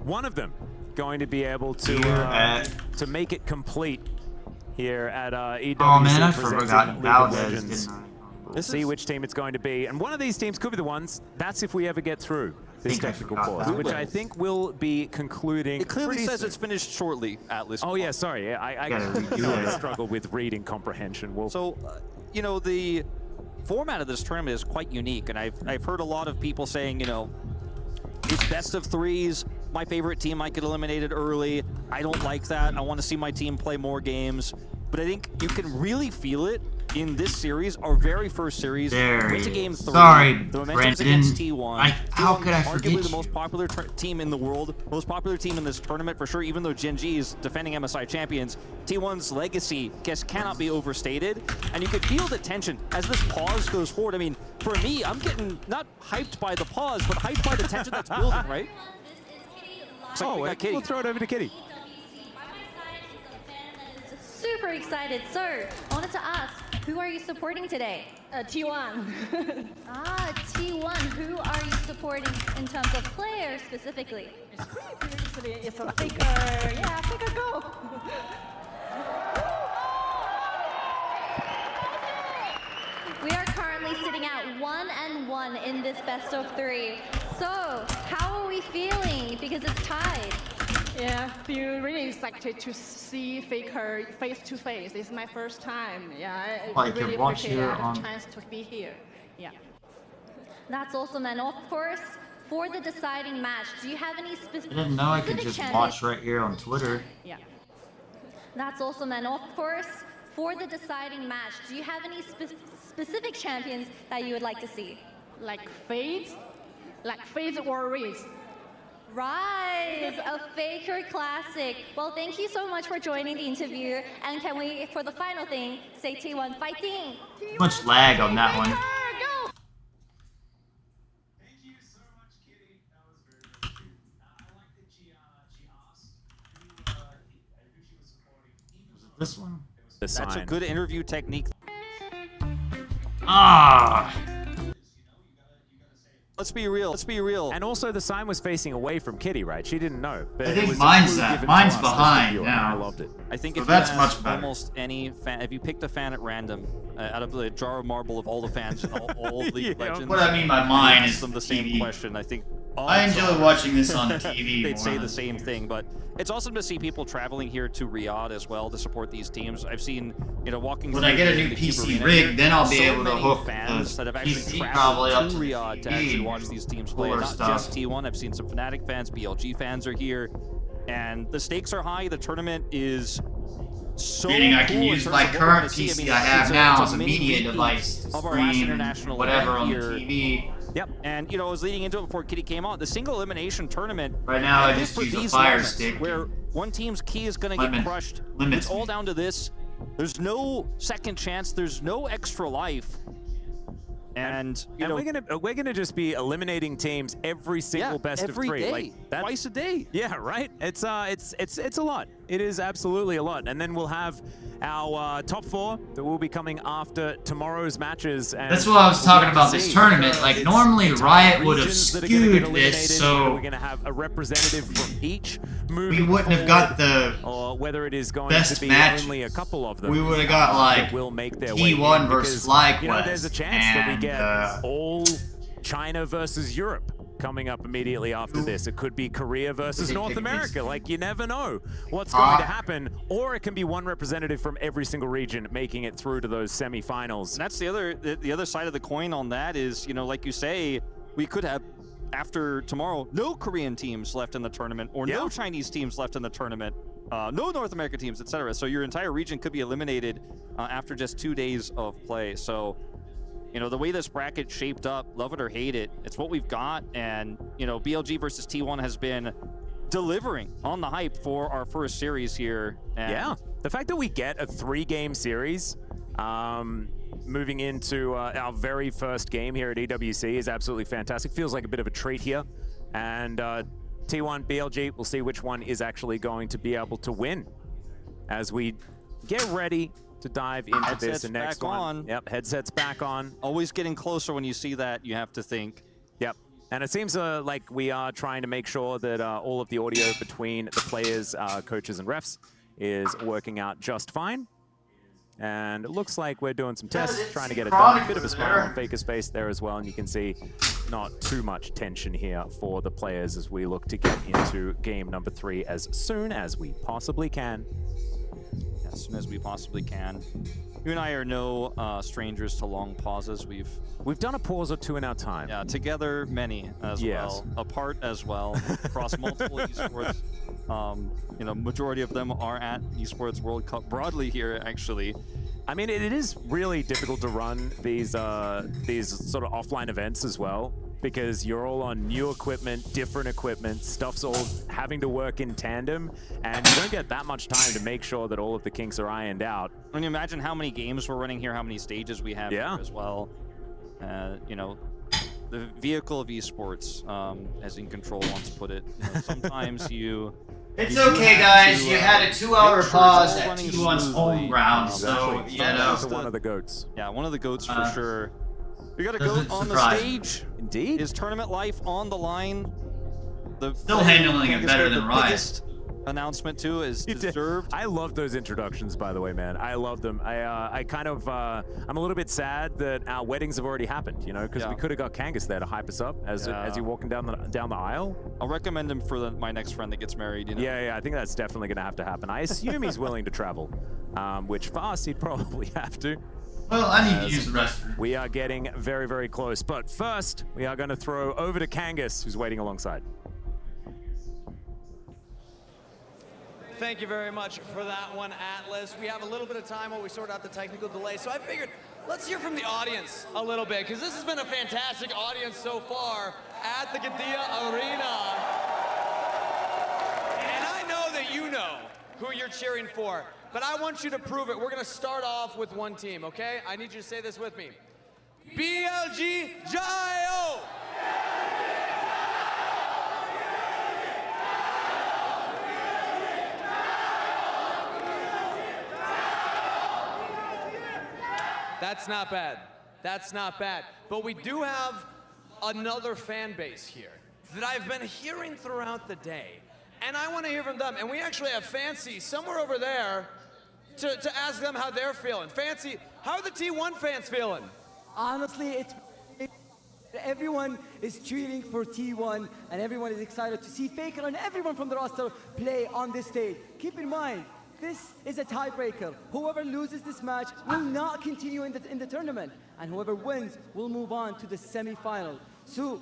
one of them going to be able to make it complete here at EWC. Oh man, I presenting forgot League of Valdez, Legends. didn't I? Let's see which team it's going to be. And one of these teams could be the ones. That's if we ever get through this think I technical forgot course, Valdez. which I think will be concluding. It clearly pretty says soon. it's finished shortly, Atlas. Oh yeah, sorry. I Gotta redo it. struggle with reading comprehension. Well, So, you know, the format of this tournament is quite unique, and I've heard a lot of people saying, you know, it's best of threes. My favorite team might get eliminated early. I don't like that. I want to see my team play more games. But I think you can really feel it in this series, our very first series. There Went to he game is. 3. Sorry, The momentum's Brandon. against T1. How could I Arguably forget the you? most popular team in the world, most popular team in this tournament for sure, even though Gen G is defending MSI champions. T1's legacy cannot be overstated, and you can feel the tension as this pause goes forward. I mean, for me, I'm getting not hyped by the pause, but hyped by the tension that's building, right? Looks like we got Kitty. we'll throw it over to Kitty. Super excited. Sir, I wanted to ask, who are you supporting today? T1. T1. Who are you supporting in terms of players specifically? It's a Faker. Yeah, Faker go. We are currently sitting at 1-1 in this best of 3. So, how are we feeling? Because it's tied. Yeah, feel really excited to see Faker face to face. It's my first time. Yeah, I I can really watch appreciate you the on- chance to be here. Yeah. That's awesome. And of course, for the deciding match, do you have any I didn't know I could specific just champions? watch right here on Twitter. Yeah. That's awesome. And of course, for the deciding match, do you have any specific champions that you would like to see? Like Fades or Riz. Rise, a Faker classic. Well, thank you so much for joining the interview. And can we, for the final thing, say T1 fighting? Much lag on that one. Go! This one? That's a good interview technique. Ah! Let's be real. Let's be real. And also the sign was facing away from Kitty, right? She didn't know. But I it think was a mine's clue that. given to Mine's us as the behind viewer, now. and I loved it. I think So if that's you much ask better. almost any fan, if you picked a fan at random out of the jar of marble of all the fans, all of League of Yeah. Legends, What I mean by and mine asked is them the same TV. question. I think I enjoy watching this on TV. They'd say the same thing, but it's awesome to see people traveling here to Riyadh as well to support these teams. I've seen, you know, walking when through I get a the new Cube PC Arena rig, here, then I'll be so able to many hook fans the that have actually PC probably up traveled to to Riyadh to actually watch these teams play. cooler Not stuff. just T1. I've seen some Fnatic fans, BLG fans are here, and the stakes are high. The tournament is so Meaning I cool can in use terms my of what we're current gonna see. I PC mean, I have it's now it's as a mini media repeat device to of our last stream international whatever event on the here. TV. Yep, and you know, I was leading into it before Kitty came on. The single elimination tournament. Right now, I and just for use a these fire moments stick where one team's key is going to get crushed. limits It's all down to this. There's no second chance. There's no extra life. And you know, we're gonna just be eliminating teams every single best of every three, day, like that's, twice a day. Yeah, right. It's a lot. It is absolutely a lot. And then we'll have our top four that will be coming after tomorrow's matches. And That's what I was talking about this tournament. Like, it's normally Riot would have regions that are gonna get skewed eliminated, this, whether so we're gonna have a representative from each. we wouldn't have got the or whether it is going best to be match. only a couple of them. We would have got like that will make their way T1 in versus because, FlyQuest. you know, there's a chance that we and, get all China versus Europe coming up immediately after this. It could be Korea versus North America. Like, you never know what's going to happen. Or it can be one representative from every single region making it through to those semifinals. And that's the other side of the coin on that is, you know, like you say, we could have, after tomorrow, no Korean teams left in the tournament or no Chinese teams left in the tournament, no North American teams, etc. So your entire region could be eliminated after just 2 days of play. So, you know, the way this bracket shaped up, love it or hate it, it's what we've got. And, you know, BLG versus T1 has been delivering on the hype for our first series here. And yeah, the fact that we get a 3-game series moving into our very first game here at EWC is absolutely fantastic. Feels like a bit of a treat here. And T1, BLG, we'll see which one is actually going to be able to win as we get ready to dive into this. The next one. On. Yep, headsets back on. Always getting closer when you see that, you have to think. Yep. And it seems like we are trying to make sure that all of the audio between the players, coaches, and refs is working out just fine. And it looks like we're doing some tests, trying to get it done. A bit of a smile on Faker's face there as well. And you can see not too much tension here for the players as we look to get into game number 3 as soon as we possibly can. As soon as we possibly can. You and I are no strangers to long pauses. We've done a pause or two in our time. Yeah, together many as well, apart as well, across multiple esports. You know, majority of them are at Esports World Cup broadly here, actually. I mean, it is really difficult to run these sort of offline events as well, because you're all on new equipment, different equipment, stuff's all having to work in tandem, and you don't get that much time to make sure that all of the kinks are ironed out. When you imagine how many games we're running here, how many stages we have here as well. You know, the vehicle of esports, as in Control wants to put it. You know, sometimes you... It's okay, guys. You had a 2-hour pause at T1's home ground, so, you know. One of the GOATs. Yeah, one of the GOATs for sure. We got a GOAT on the stage. Indeed. His tournament life on the line. Still handling it better than Riot. Biggest announcement too is deserved. I love those introductions, by the way, man. I love them. I kind of I'm a little bit sad that our weddings have already happened, you know, because we could have got Kangas there to hype us up as you're walking down the aisle. I'll recommend him for my next friend that gets married. You know? Yeah, I think that's definitely gonna have to happen. I assume he's willing to travel, which for us he'd probably have to. Well, I need to use the restroom. We are getting very, very close, but first we are going to throw over to Kangas, who's waiting alongside. Thank you very much for that one, Atlas. We have a little bit of time while we sort out the technical delay, so I figured let's hear from the audience a little bit, because this has been a fantastic audience so far at the Qiddiya Arena. And I know that you know who you're cheering for, but I want you to prove it. We're going to start off with one team, okay? I need you to say this with me. BLG Jayo! That's not bad. That's not bad. But we do have another fan base here that I've been hearing throughout the day. And I want to hear from them. And we actually have Fancy somewhere over there to ask them how they're feeling. Fancy, how are the T1 fans feeling? Honestly, it's Everyone is cheering for T1, and everyone is excited to see Faker and everyone from the roster play on this stage. Keep in mind, this is a tiebreaker. Whoever loses this match will not continue in the tournament, and whoever wins will move on to the semi-final. So,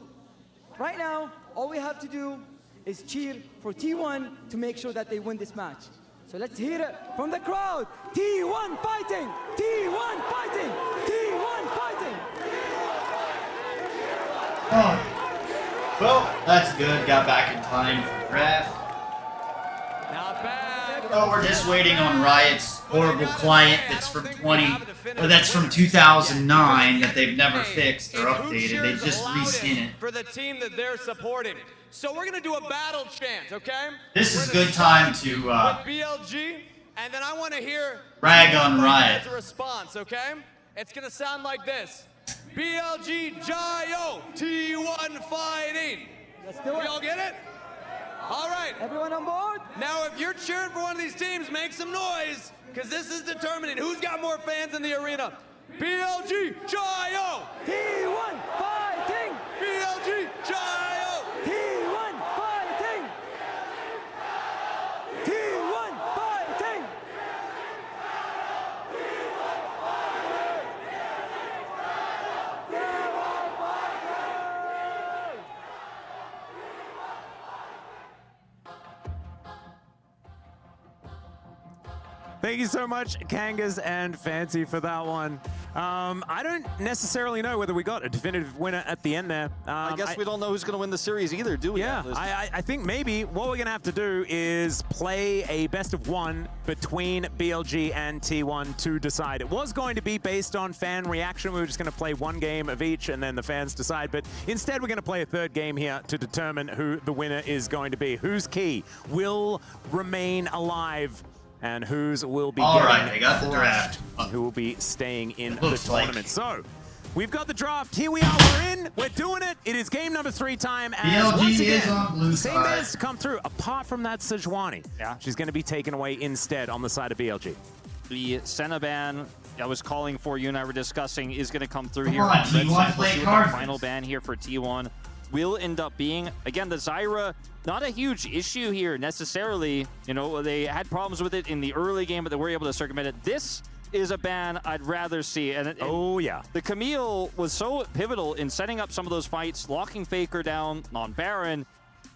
right now, all we have to do is cheer for T1 to make sure that they win this match. So let's hear it from the crowd. T1 fighting! T1 fighting! T1 fighting! Oh. Well, that's good. Got back in time for draft. Not bad. Oh, we're just waiting on Riot's horrible client that's from 2009 that they've never fixed or updated. They just reskin it. For the team that they're supporting. So we're gonna do a battle chant, okay? This is a good time to with BLG, and then I want to hear rag on Riot. as a response, okay? It's gonna sound like this: BLG Jayo, T1 fighting. Let's do it. We all get it? All right. Everyone on board? Now, if you're cheering for one of these teams, make some noise, because this is determining who's got more fans in the arena. BLG Jayo, T1 fighting. BLG Jayo, T1 fighting. T1 fighting. Thank you so much, Kangas and Fancy, for that one. I don't necessarily know whether we got a definitive winner at the end there. I guess we don't know who's going to win the series either, do we? Yeah, I think maybe what we're going to have to do is play a best of one between BLG and T1 to decide. It was going to be based on fan reaction. We were just going to play one game of each and then the fans decide. But instead, we're going to play a third game here to determine who the winner is going to be. Whose key will remain alive and whose will be I got the draft. Who will be staying in the Looks like. tournament. So, we've got the draft. Here we are. We're in. We're doing it. It is game number 3 time. As BLG once again, is on blue same side. bands to come through. Apart from that Sejuani. Yeah. She's going to be taken away instead on the side of BLG. The Senna ban I was calling for, you and I were discussing, is going to come through Come here. on, On red T1 side. play We'll see what cards. the final ban here for T1 will end up being. Again, the Zyra, not a huge issue here necessarily. You know, they had problems with it in the early game, but they were able to circumvent it. This is a ban I'd rather see. And oh, yeah. The Camille was so pivotal in setting up some of those fights, locking Faker down on Baron.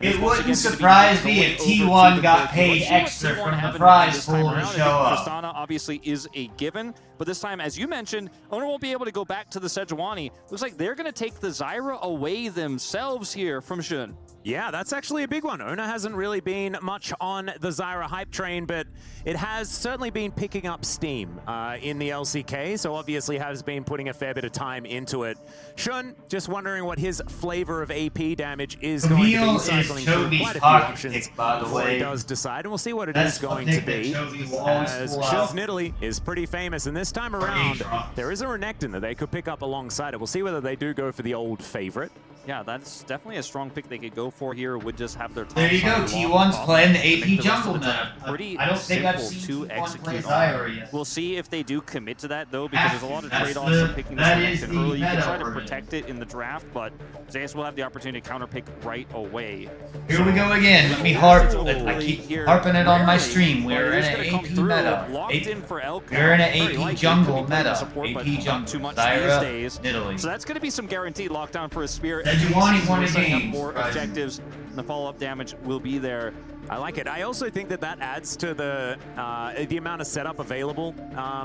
It wouldn't surprise me if T1 got paid extra from the prize pool to show up. Tristana obviously is a given, but this time, as you mentioned, Owner won't be able to go back to the Sejuani. Looks like they're going to take the Zyra away themselves here from Xun. Yeah, that's actually a big one. Ona hasn't really been much on the Zyra hype train, but it has certainly been picking up steam in the LCK, so obviously has been putting a fair bit of time into it. Xun, just wondering what his flavor of AP damage is going to be, cycling through quite a few options before he does decide, and we'll see what it is going to be. As Xun's Nidalee is pretty famous, and this time around, there is a Renekton that they could pick up alongside it. We'll see whether they do go for the old favorite. Yeah, that's definitely a strong pick they could go for here. Would just have their top There you go. side T1's long playing the make AP rest jungle of the meta. time pretty I don't think I've simple seen to T1 play execute Zyra on. yet. We'll see if they do commit to that though, because there's a lot of That's trade-offs the- of picking this that is Renekton the early. You can meta try to we're in. protect it in the draft, but Zeus will have the opportunity to counterpick right away. Here we go again. Let me harp. I keep harping it on my stream. We're in an AP meta. Locked in for Elk. We're in an Very AP likely jungle could be playing meta. support, but AP not jungle. too much Zyra, these days. Nidalee. So that's going to be some guaranteed lockdown for a spear. Sejuani won a Setting up game. more objectives, and the follow-up damage will be there. I like it. I also think that that adds to the amount of setup available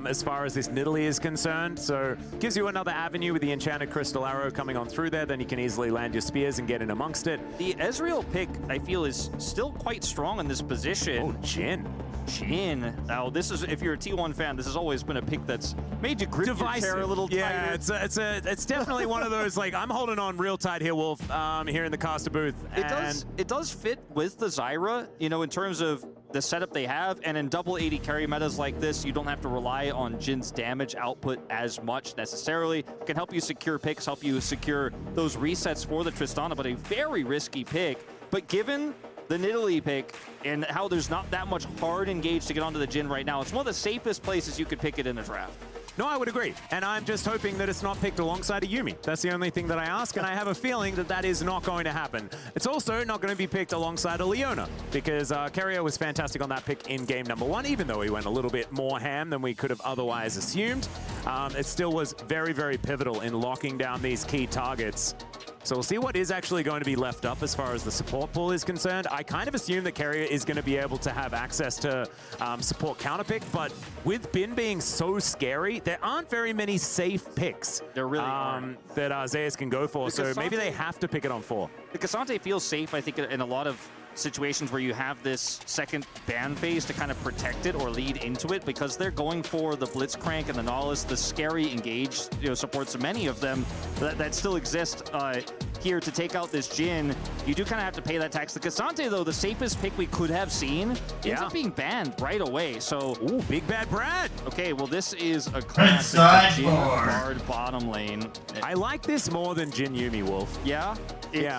as far as this Nidalee is concerned. So gives you another avenue with the Enchanted Crystal Arrow coming on through there. Then you can easily land your spears and get in amongst it. The Ezreal pick, I feel, is still quite strong in this position. Oh, Jhin. Jhin. Now, this is, if you're a T1 fan, this has always been a pick that's made you grip your chair a little Yeah, tighter. it's definitely one of those, like, I'm holding on real tight here, Wolf, here in the caster booth. It does fit with the Zyra, you know, in terms of the setup they have, and in double 80 carry metas like this, you don't have to rely on Jin's damage output as much necessarily. It can help you secure picks, help you secure those resets for the Tristana, but a very risky pick. But given the Nidalee pick and how there's not that much hard engage to get onto the Jhin right now, it's one of the safest places you could pick it in the draft. No, I would agree. And I'm just hoping that it's not picked alongside a Yuumi. That's the only thing that I ask, and I have a feeling that that is not going to happen. It's also not going to be picked alongside a Leona, because Keria was fantastic on that pick in game number 1, even though he went a little bit more ham than we could have otherwise assumed. It still was very, very pivotal in locking down these key targets. So we'll see what is actually going to be left up as far as the support pool is concerned. I kind of assume that Keria is going to be able to have access to support counterpick, but with Bin being so scary, there aren't very many safe picks there really that Zeus can go for, so maybe they have to pick it on 4. The Cassante feels safe, I think, in a lot of situations where you have this second ban phase to kind of protect it or lead into it, because they're going for the Blitzcrank and the Nautilus, the scary engage supports, many of them that still exist here to take out this Jhin. You do kind of have to pay that tax. The Cassante, though, the safest pick we could have seen, ends up being banned right away. So, ooh, big bad Brad. Okay, well, this is a classic Jhin Bard bottom lane. I like this more than Jhin Yuumi, Wolf. Yeah?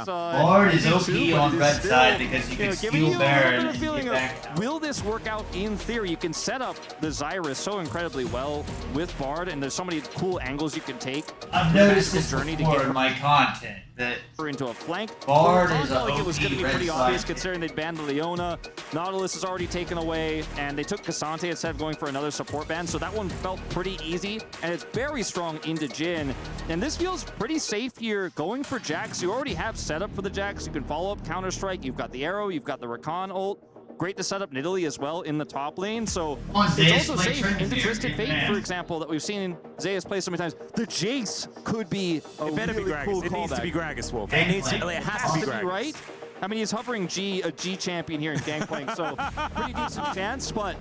Bard is OP on red side because you can steal Baron and get back. Will this work out in theory? You can set up the Zyra so incredibly well with Bard, and there's so many cool angles you can take. I've noticed this before in my content, that into a flank. Bard I is felt like it was OP going to be pretty red obvious side. considering they banned the Leona. Nautilus is already taken away, and they took Cassante instead of going for another support ban, so that one felt pretty easy, and it's very strong into Jhin. And this feels pretty safe here, going for Jax. You already have setup for the Jax. You can follow up Counter-Strike. You've got the arrow, you've got the Rakan ult. Great to set up Nidalee as well in the top lane, so it's also safe into Twisted Fate, for example, that we've seen Zeus play so many times. The Jace could be a really cool callback. It needs to be Gragas, Wolf. It has to be Gragas. Right? I mean, he's hovering a G champion here in Gangplank, so pretty decent chance, but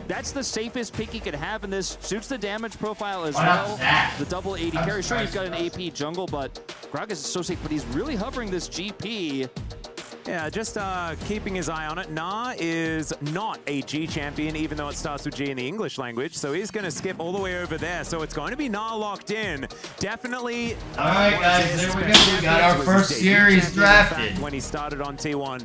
that's the safest pick he could have in this. Suits the damage profile as well. The double 80 carry. Sure, he's got an AP jungle, but Gragas is so safe, but he's really hovering this GP. Yeah, just keeping his eye on it. Na is not a G champion, even though it starts with G in the English language, so he's going to skip all the way over there. So it's going to be Na locked in. Definitely. All right, guys, there we go. We got our first series drafted. When he started on T1.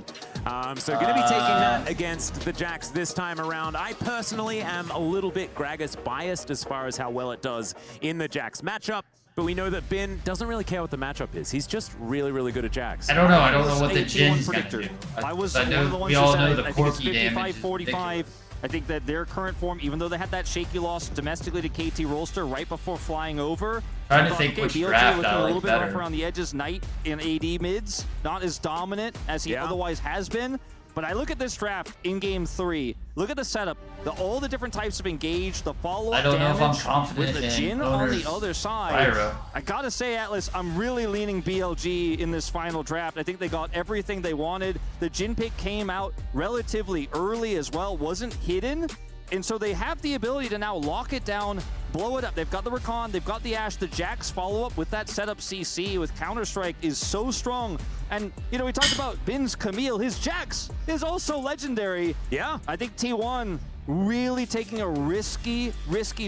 So going to be taking that against the Jax this time around. I personally am a little bit Gragas biased as far as how well it does in the Jax matchup. But we know that Bin doesn't really care what the matchup is. He's just really, really good at Jax. I don't know. I don't know what the Jin's gonna do. I was I one know, of the ones we who all said know the I think it's quirky damage. 55-45. I think that their current form, even though they had that shaky loss domestically to KT Rolster right before flying over, Trying to think which BLG draft looking I a like little bit better. rough around the edges. Knight in AD mids, not as dominant as he otherwise has been. But I look at this draft in game 3. Look at the setup, all the different types of engage, the follow-up I don't know if I'm damage confident with the in Jhin on the Owner's other side. Pyro. I gotta say, Atlas, I'm really leaning BLG in this final draft. I think they got everything they wanted. The Jhin pick came out relatively early as well, wasn't hidden. And so they have the ability to now lock it down, blow it up. They've got the Rakan, they've got the Ashe, the Jax follow-up with that setup CC with Counter-Strike is so strong. And, you know, we talked about Bin's Camille, his Jax is also legendary. Yeah. I think T1 really taking a risky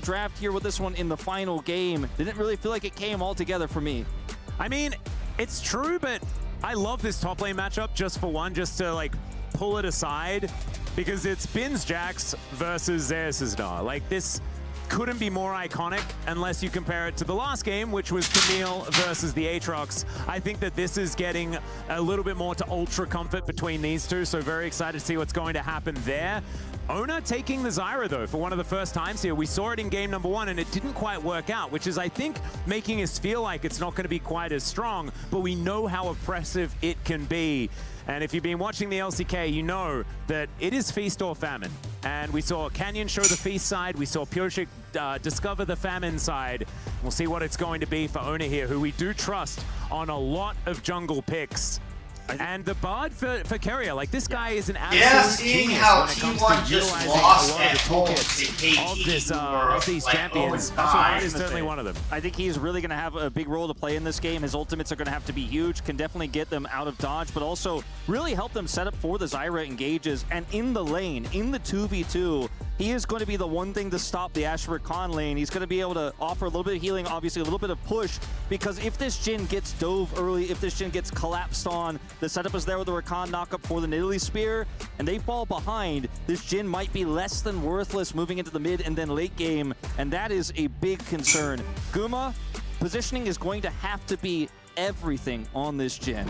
draft here with this one in the final game. Didn't really feel like it came all together for me. I mean, it's true, but I love this top lane matchup just for one, just to, like, pull it aside, because it's Bin's Jax versus Zeus's Na. Like, this couldn't be more iconic unless you compare it to the last game, which was Camille versus the Aatrox. I think that this is getting a little bit more to ultra comfort between these two, so very excited to see what's going to happen there. Ona taking the Zyra, though, for one of the first times here. We saw it in game number 1, and it didn't quite work out, which is, I think, making us feel like it's not going to be quite as strong, but we know how oppressive it can be. And if you've been watching the LCK, you know that it is feast or famine. And we saw Canyon show the feast side. We saw Purshik discover the famine side. We'll see what it's going to be for Ona here, who we do trust on a lot of jungle picks. And the Bard for Keria, like, this guy is an absolute seeing genius how when it comes T1 to just utilizing lost a lot at of the home toolkits to KT of these champions. That's why is certainly one of them. I think he's really going to have a big role to play in this game. His ultimates are going to have to be huge, can definitely get them out of dodge, but also really help them set up for the Zyra engages. And in the lane, in the 2v2, he is going to be the one thing to stop the Ash Rakan lane. He's going to be able to offer a little bit of healing, obviously a little bit of push, because if this Jhin gets dove early, if this Jhin gets collapsed on, the setup is there with the Rakan knockup for the Nidalee Spear, and they fall behind, this Jhin might be less than worthless moving into the mid and then late game, and that is a big concern. Guma, positioning is going to have to be everything on this Jhin.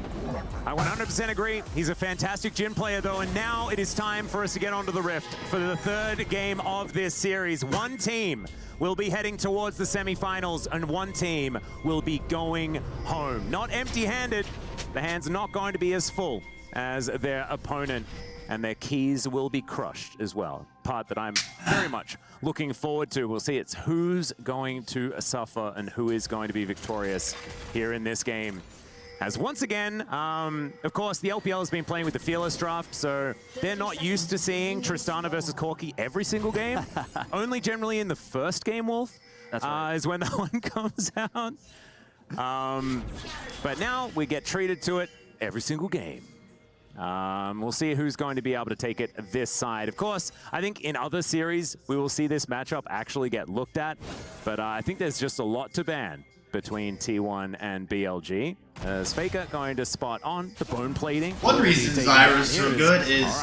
I 100% agree. He's a fantastic Jhin player, though, and now it is time for us to get onto the Rift for the third game of this series. One team will be heading towards the semifinals, and one team will be going home. Not empty-handed. The hands are not going to be as full as their opponent, and their keys will be crushed as well. Part that I'm very much looking forward to. We'll see it's who's going to suffer and who is going to be victorious here in this game. As once again, of course, the LPL has been playing with the Fearless draft, so they're not used to seeing Tristana versus Corki every single game. Only generally in the first game, Wolf, is when that one comes out. But now we get treated to it every single game. We'll see who's going to be able to take it this side. Of course, I think in other series, we will see this matchup actually get looked at, but I think there's just a lot to ban between T1 and BLG. As Faker going to spot on the bone plating. One reason Zyra's so good is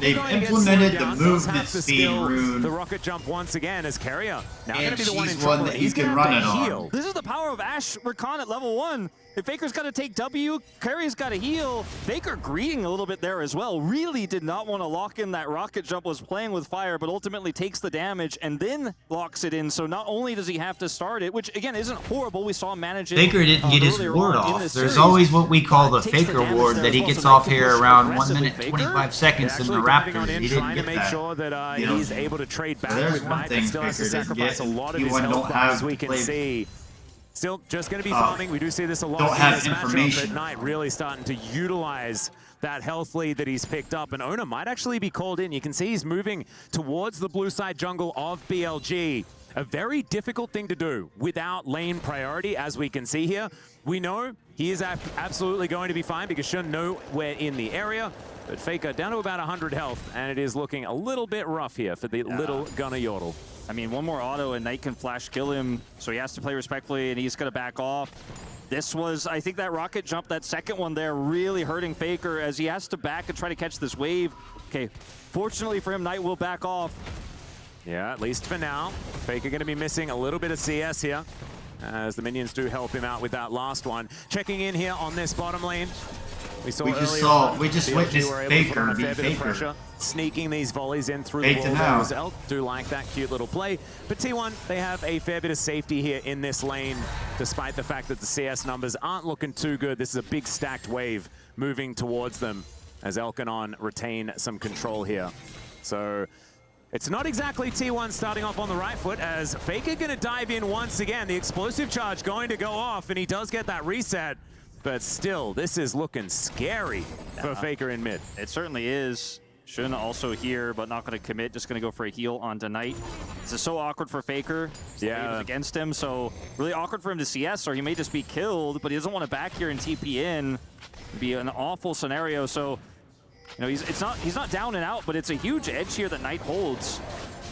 they've implemented the movement speed rune. The rocket jump once again as Carrier. Now going to be the one in she's trouble. one that He's he going can to run have it to on. heal. This is the power of Ash Rakan at level 1. If Faker's got to take W, Carrier's got to heal. Faker greeting a little bit there as well. Really did not want to lock in that rocket jump, was playing with fire, but ultimately takes the damage and then locks it in. So not only does he have to start it, which again isn't horrible. We saw him manage it. Faker didn't get his earlier ward on in off. this There's series, always what we call the but takes Faker damage ward there that as he well. gets So off Faker here pushed around 1 aggressively. minute, Faker 25 seconds in the Actually grabbing on Raptors. in, He didn't trying to get make that. sure that You know, he's able to trade back there's with one Knight, but thing still has to Faker didn't sacrifice get. a lot of T1 his health don't bar, as have we can play- see. Still just going to be farming. We do see this a lot don't in have this matchup, information. but Knight really starting to utilize that health lead that he's picked up, and Ona might actually be called in. You can see he's moving towards the blue side jungle of BLG. A very difficult thing to do without lane priority, as we can see here. We know he is absolutely going to be fine because Shun nowhere in the area, but Faker down to about 100 health, and it is looking a little bit rough here for the little Gunnar Yordle. I mean, one more auto and Knight can flash kill him, so he has to play respectfully and he's going to back off. This was, I think that rocket jump, that second one there, really hurting Faker as he has to back and try to catch this wave. Okay, fortunately for him, Knight will back off. Yeah, at least for now. Faker going to be missing a little bit of CS here, as the minions do help him out with that last one. Checking in here on this bottom lane. We just witnessed Faker be Faker. Pressure, sneaking these volleys in through Fake the to wall. now. As Elk do like that cute little play. But T1, they have a fair bit of safety here in this lane, despite the fact that the CS numbers aren't looking too good. This is a big stacked wave moving towards them as Elkanon retain some control here. So it's not exactly T1 starting off on the right foot, as Faker going to dive in once again. The explosive charge going to go off, and he does get that reset. But still, this is looking scary for Faker in mid. It certainly is. Shun also here, but not going to commit. Just going to go for a heal onto Knight. This is so awkward for Faker. Yeah. Against him, so really awkward for him to CS, or he may just be killed, but he doesn't want to back here and TP in. It'd be an awful scenario. So, you know, he's not down and out, but it's a huge edge here that Knight holds.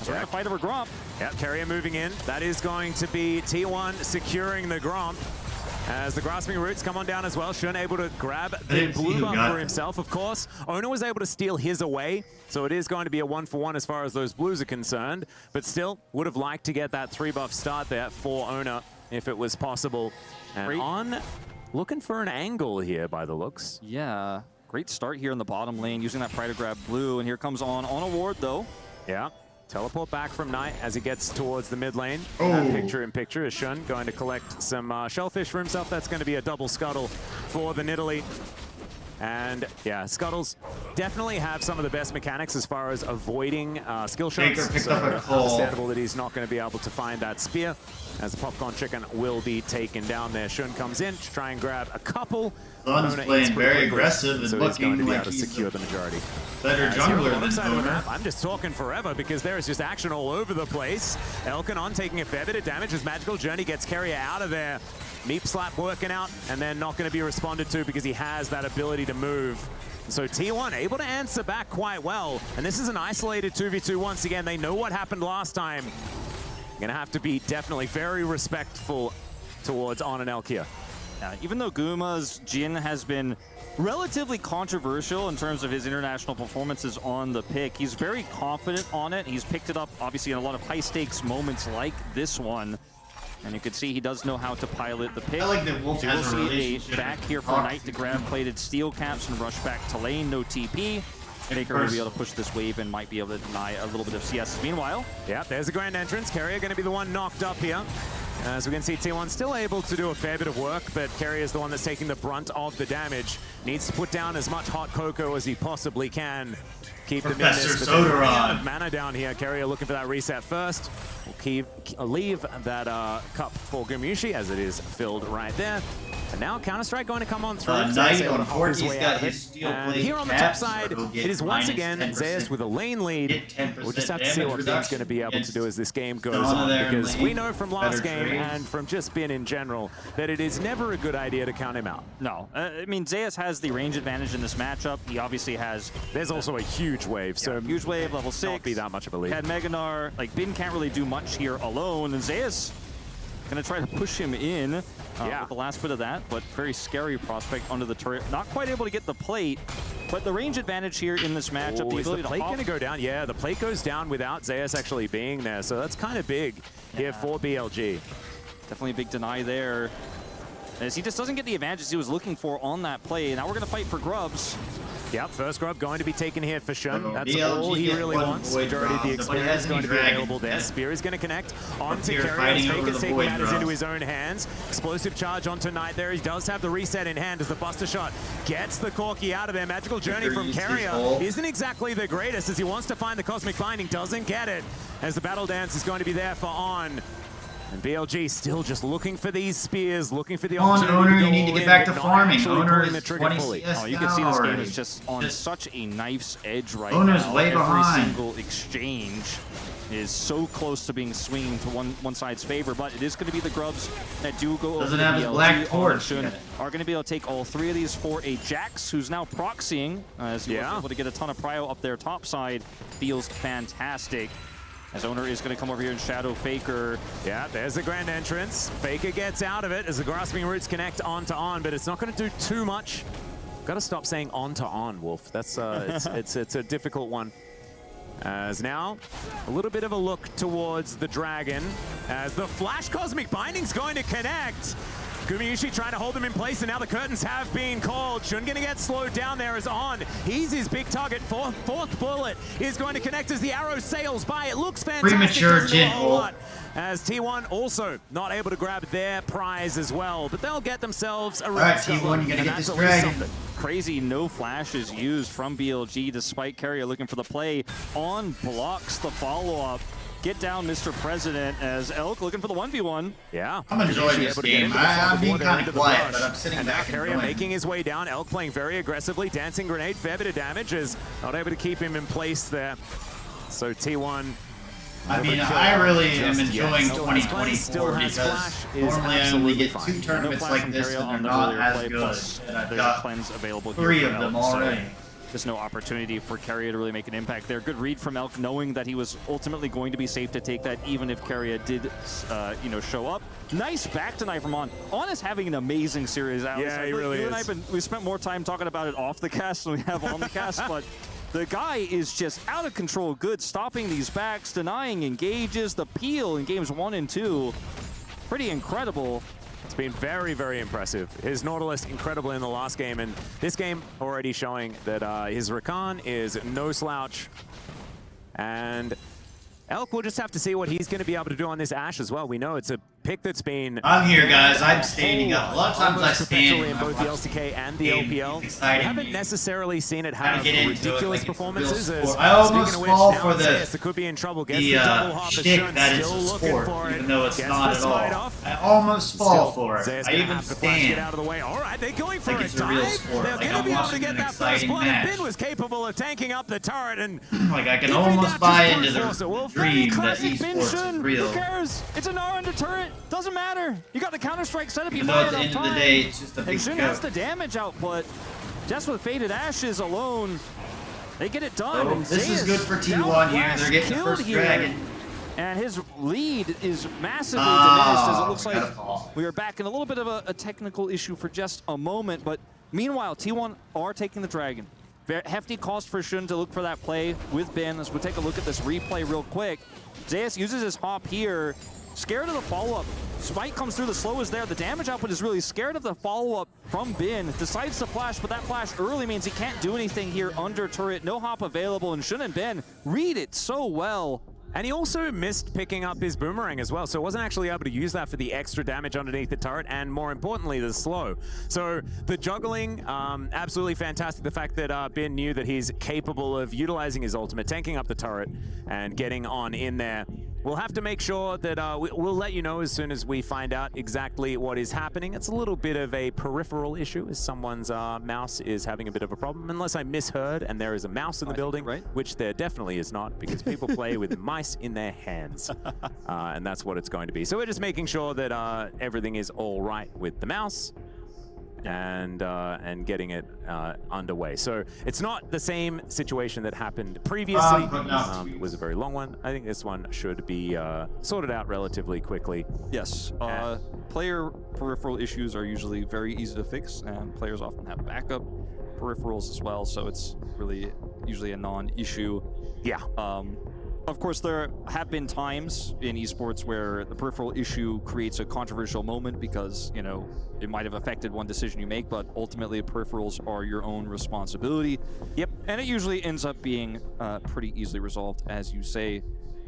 So we're going to fight over Gromp. Yep, Carrier moving in. That is going to be T1 securing the Gromp. As the grasping roots come on down as well, Shun able to grab the blue buff for himself, of course. Ona was able to steal his away, so it is going to be a 1-for-1 as far as those blues are concerned. But still, would have liked to get that 3-buff start there for Ona if it was possible. And on looking for an angle here by the looks. Yeah, great start here in the bottom lane using that Pride to grab blue, and here comes on a ward though. Yeah. Teleport back from Knight as he gets towards the mid lane. Oh. Picture in picture is Shun going to collect some shellfish for himself. That's going to be a double scuttle for the Nidalee. And yeah, scuttles definitely have some of the best mechanics as far as avoiding skill shots. Faker picked So up a call. understandable that he's not going to be able to find that spear, as the popcorn chicken will be taken down there. Shun comes in to try and grab a couple. Sun's Ona playing eats pretty very quickly, aggressive and so he's going to looking be like able to he's secure the majority. better As here on the jungler other than side of the Ona. map, I'm just talking forever because there is just action all over the place. Elkanon taking a fair bit of damage as Magical Journey gets Carrier out of there. Meep Slap working out, and then not going to be responded to because he has that ability to move. So T1 able to answer back quite well. And this is an isolated 2v2 once again. They know what happened last time. Gonna have to be definitely very respectful towards On and Elk here. Even though Guma's Jin has been relatively controversial in terms of his international performances on the pick, he's very confident on it. He's picked it up, obviously, in a lot of high-stakes moments like this one. And you can see he does know how to pilot the pick. I like that Wolf so has a we'll see relationship a back here for with Knight to grab plated steel caps and rush back to lane. No TP. Faker will be able to push this wave and might be able to deny a little bit of CS. Meanwhile, yeah, there's a grand entrance. Carrier going to be the one knocked up here. As we can see, T1 still able to do a fair bit of work, but Carrier is the one that's taking the brunt of the damage. Needs to put down as much hot cocoa as he possibly can. Keep them in this. Sodaron. Mana down here. Carrier looking for that reset first. We'll leave that cup for Gumayusi as it is filled right there. And now Counter-Strike going to come on through. Knight on Corky's got his steel plate here on the top side, it is once again Zeus with a lane lead. We'll just have to see what Team's going to be able to do as this game goes on, because we know from last game and from just Bin in general that it is never a good idea to count him out. No, I mean, Zeus has the range advantage in this matchup. He obviously has... There's also a huge wave, so huge wave, level 6. Not be that much of a lead. Had Meganar, like, Bin can't really do much here alone, and Zeus gonna try to push him in with the last bit of that, but very scary prospect under the turret. Not quite able to get the plate, but the range advantage here in this matchup. Is the plate going to go down? Yeah, the plate goes down without Zeus actually being there, so that's kind of big here for BLG. Definitely a big deny there, as he just doesn't get the advantages he was looking for on that play. Now we're going to fight for grubs. Yep, first grub going to be taken here for Shun. That's BLG all he really wants. Majority of the experience is going to be available there. Spear is going to connect onto Carrier. Faker's taking matters into his own hands. Explosive charge onto Knight there. He does have the reset in hand as the Buster Shot gets the Corki out of there. Magical Journey from Carrier isn't exactly the greatest as he wants to find the Cosmic Binding. Doesn't get it as the Battle Dance is going to be there for On. And BLG still just looking for these spears, looking for the opportunity. Owner, you need to get back to farming. Owner is 20 CS you can see this game is just on such a knife's edge right Owner's now. way Every behind. single exchange is so close to being swinging to one side's favor, but it is going to be the grubs that do go Doesn't over have the his BLG. black torch. Are going to be able to take all 3 of these for a Jax, who's now proxying, as he was able to get a ton of prio up there top side. Feels fantastic. As Owner is going to come over here and shadow Faker. Yeah, there's the grand entrance. Faker gets out of it as the Grasping Roots connect onto On, but it's not going to do too much. Got to stop saying on to On, Wolf. That's it's a difficult one. As now, a little bit of a look towards the Dragon as the Flash Cosmic Binding's going to connect. Gumayusi trying to hold him in place, and now the curtains have been called. Shun gonna get slowed down there as On. He's his big target. Fourth bullet is going to connect as the arrow sails by. It looks fantastic. Premature Jin. As T1 also not able to grab their prize as well, but they'll get themselves a All right, T1, you gotta get this Dragon. Crazy no flash is used from BLG despite Carrier looking for the play. On blocks the follow-up. Get down, Mr. President, as Elk looking for the 1v1. Yeah. I'm enjoying this game. I'm being kind of quiet, but I'm sitting back and Carrier making his way down. Elk playing very aggressively. Dancing Grenade, fair bit of damage, is not able to keep him in place there. So T1... I mean, I really am enjoying 2024 because normally I only get 2 tournaments like this and they're not as good. And I've got cleanse available 3 of them already. There's no opportunity for Carrier to really make an impact there. Good read from Elk, knowing that he was ultimately going to be safe to take that, even if Carrier did, show up. Nice back tonight from On. On is having an amazing series. Yeah, he really is. We spent more time talking about it off the cast than we have on the cast, but the guy is just out of control. Good, stopping these backs, denying engages, the peel in games 1 and 2. Pretty incredible. It's been very, very impressive. His Nautilus incredible in the last game, and this game already showing that his Rakan is no slouch. And Elk will just have to see what he's going to be able to do on this Ashe as well. We know it's a pick that's been... I'm here, guys. I'm standing up. A lot of times I stand in both the LCK and the LPL. We haven't necessarily seen it have ridiculous performances. I almost fall for the could be in trouble. shtick that is a sport, even though it's not at all. I almost fall for it. I even stand. Get out of the way. All right, they're going for like a it's a real dive. sport. They're Like going to I'm be able to watching get an that first exciting blood. match. Bin was capable of tanking up the turret, and like I can almost buy into the dream that esports is real. Who cares? It's an R under turret. Doesn't matter. You got the Counter-Strike setup. You Even though at the end of the day, it's just a big Shun has the damage output. Just with Faded Ashes alone, they get it done. Oh, this is good for T1 here. They're getting the first dragon. And his lead is massively diminished as it looks gotta like fall. we are back in a little bit of a technical issue for just a moment. But meanwhile, T1 are taking the dragon. Very hefty cost for Shun to look for that play with Ben. As we take a look at this replay real quick. Zeus uses his hop here. Scared of the follow-up. Spike comes through, the slow is there. The damage output is really scared of the follow-up from Bin. Decides to flash, but that flash early means he can't do anything here under turret. No hop available, and Shun and Ben read it so well. And he also missed picking up his boomerang as well, so wasn't actually able to use that for the extra damage underneath the turret, and more importantly, the slow. So the juggling, absolutely fantastic. The fact that Ben knew that he's capable of utilizing his ultimate, tanking up the turret, and getting on in there. We'll have to make sure that we'll let you know as soon as we find out exactly what is happening. It's a little bit of a peripheral issue as someone's mouse is having a bit of a problem, unless I misheard and there is a mouse in the building, right? Which there definitely is not, because people play with mice in their hands, and that's what it's going to be. So we're just making sure that everything is all right with the mouse. And getting it underway. So it's not the same situation that happened previously. It was a very long one. I think this one should be sorted out relatively quickly. Yes, player peripheral issues are usually very easy to fix, and players often have backup peripherals as well, so it's really usually a non-issue. Yeah. Of course, there have been times in esports where the peripheral issue creates a controversial moment because, you know, it might have affected one decision you make, but ultimately peripherals are your own responsibility. Yep. And it usually ends up being pretty easily resolved, as you say.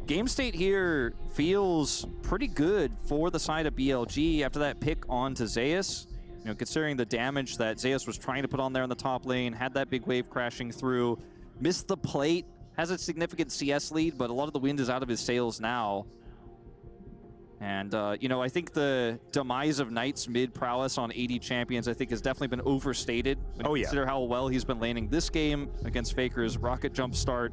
Game state here feels pretty good for the side of BLG after that pick onto Zeus. You know, considering the damage that Zeus was trying to put on there in the top lane, had that big wave crashing through, missed the plate, has a significant CS lead, but a lot of the wind is out of his sails now. And, you know, I think the demise of Knight's mid prowess on AD champions, I think, has definitely been overstated. When you consider how well he's been laning this game against Faker's rocket jump start.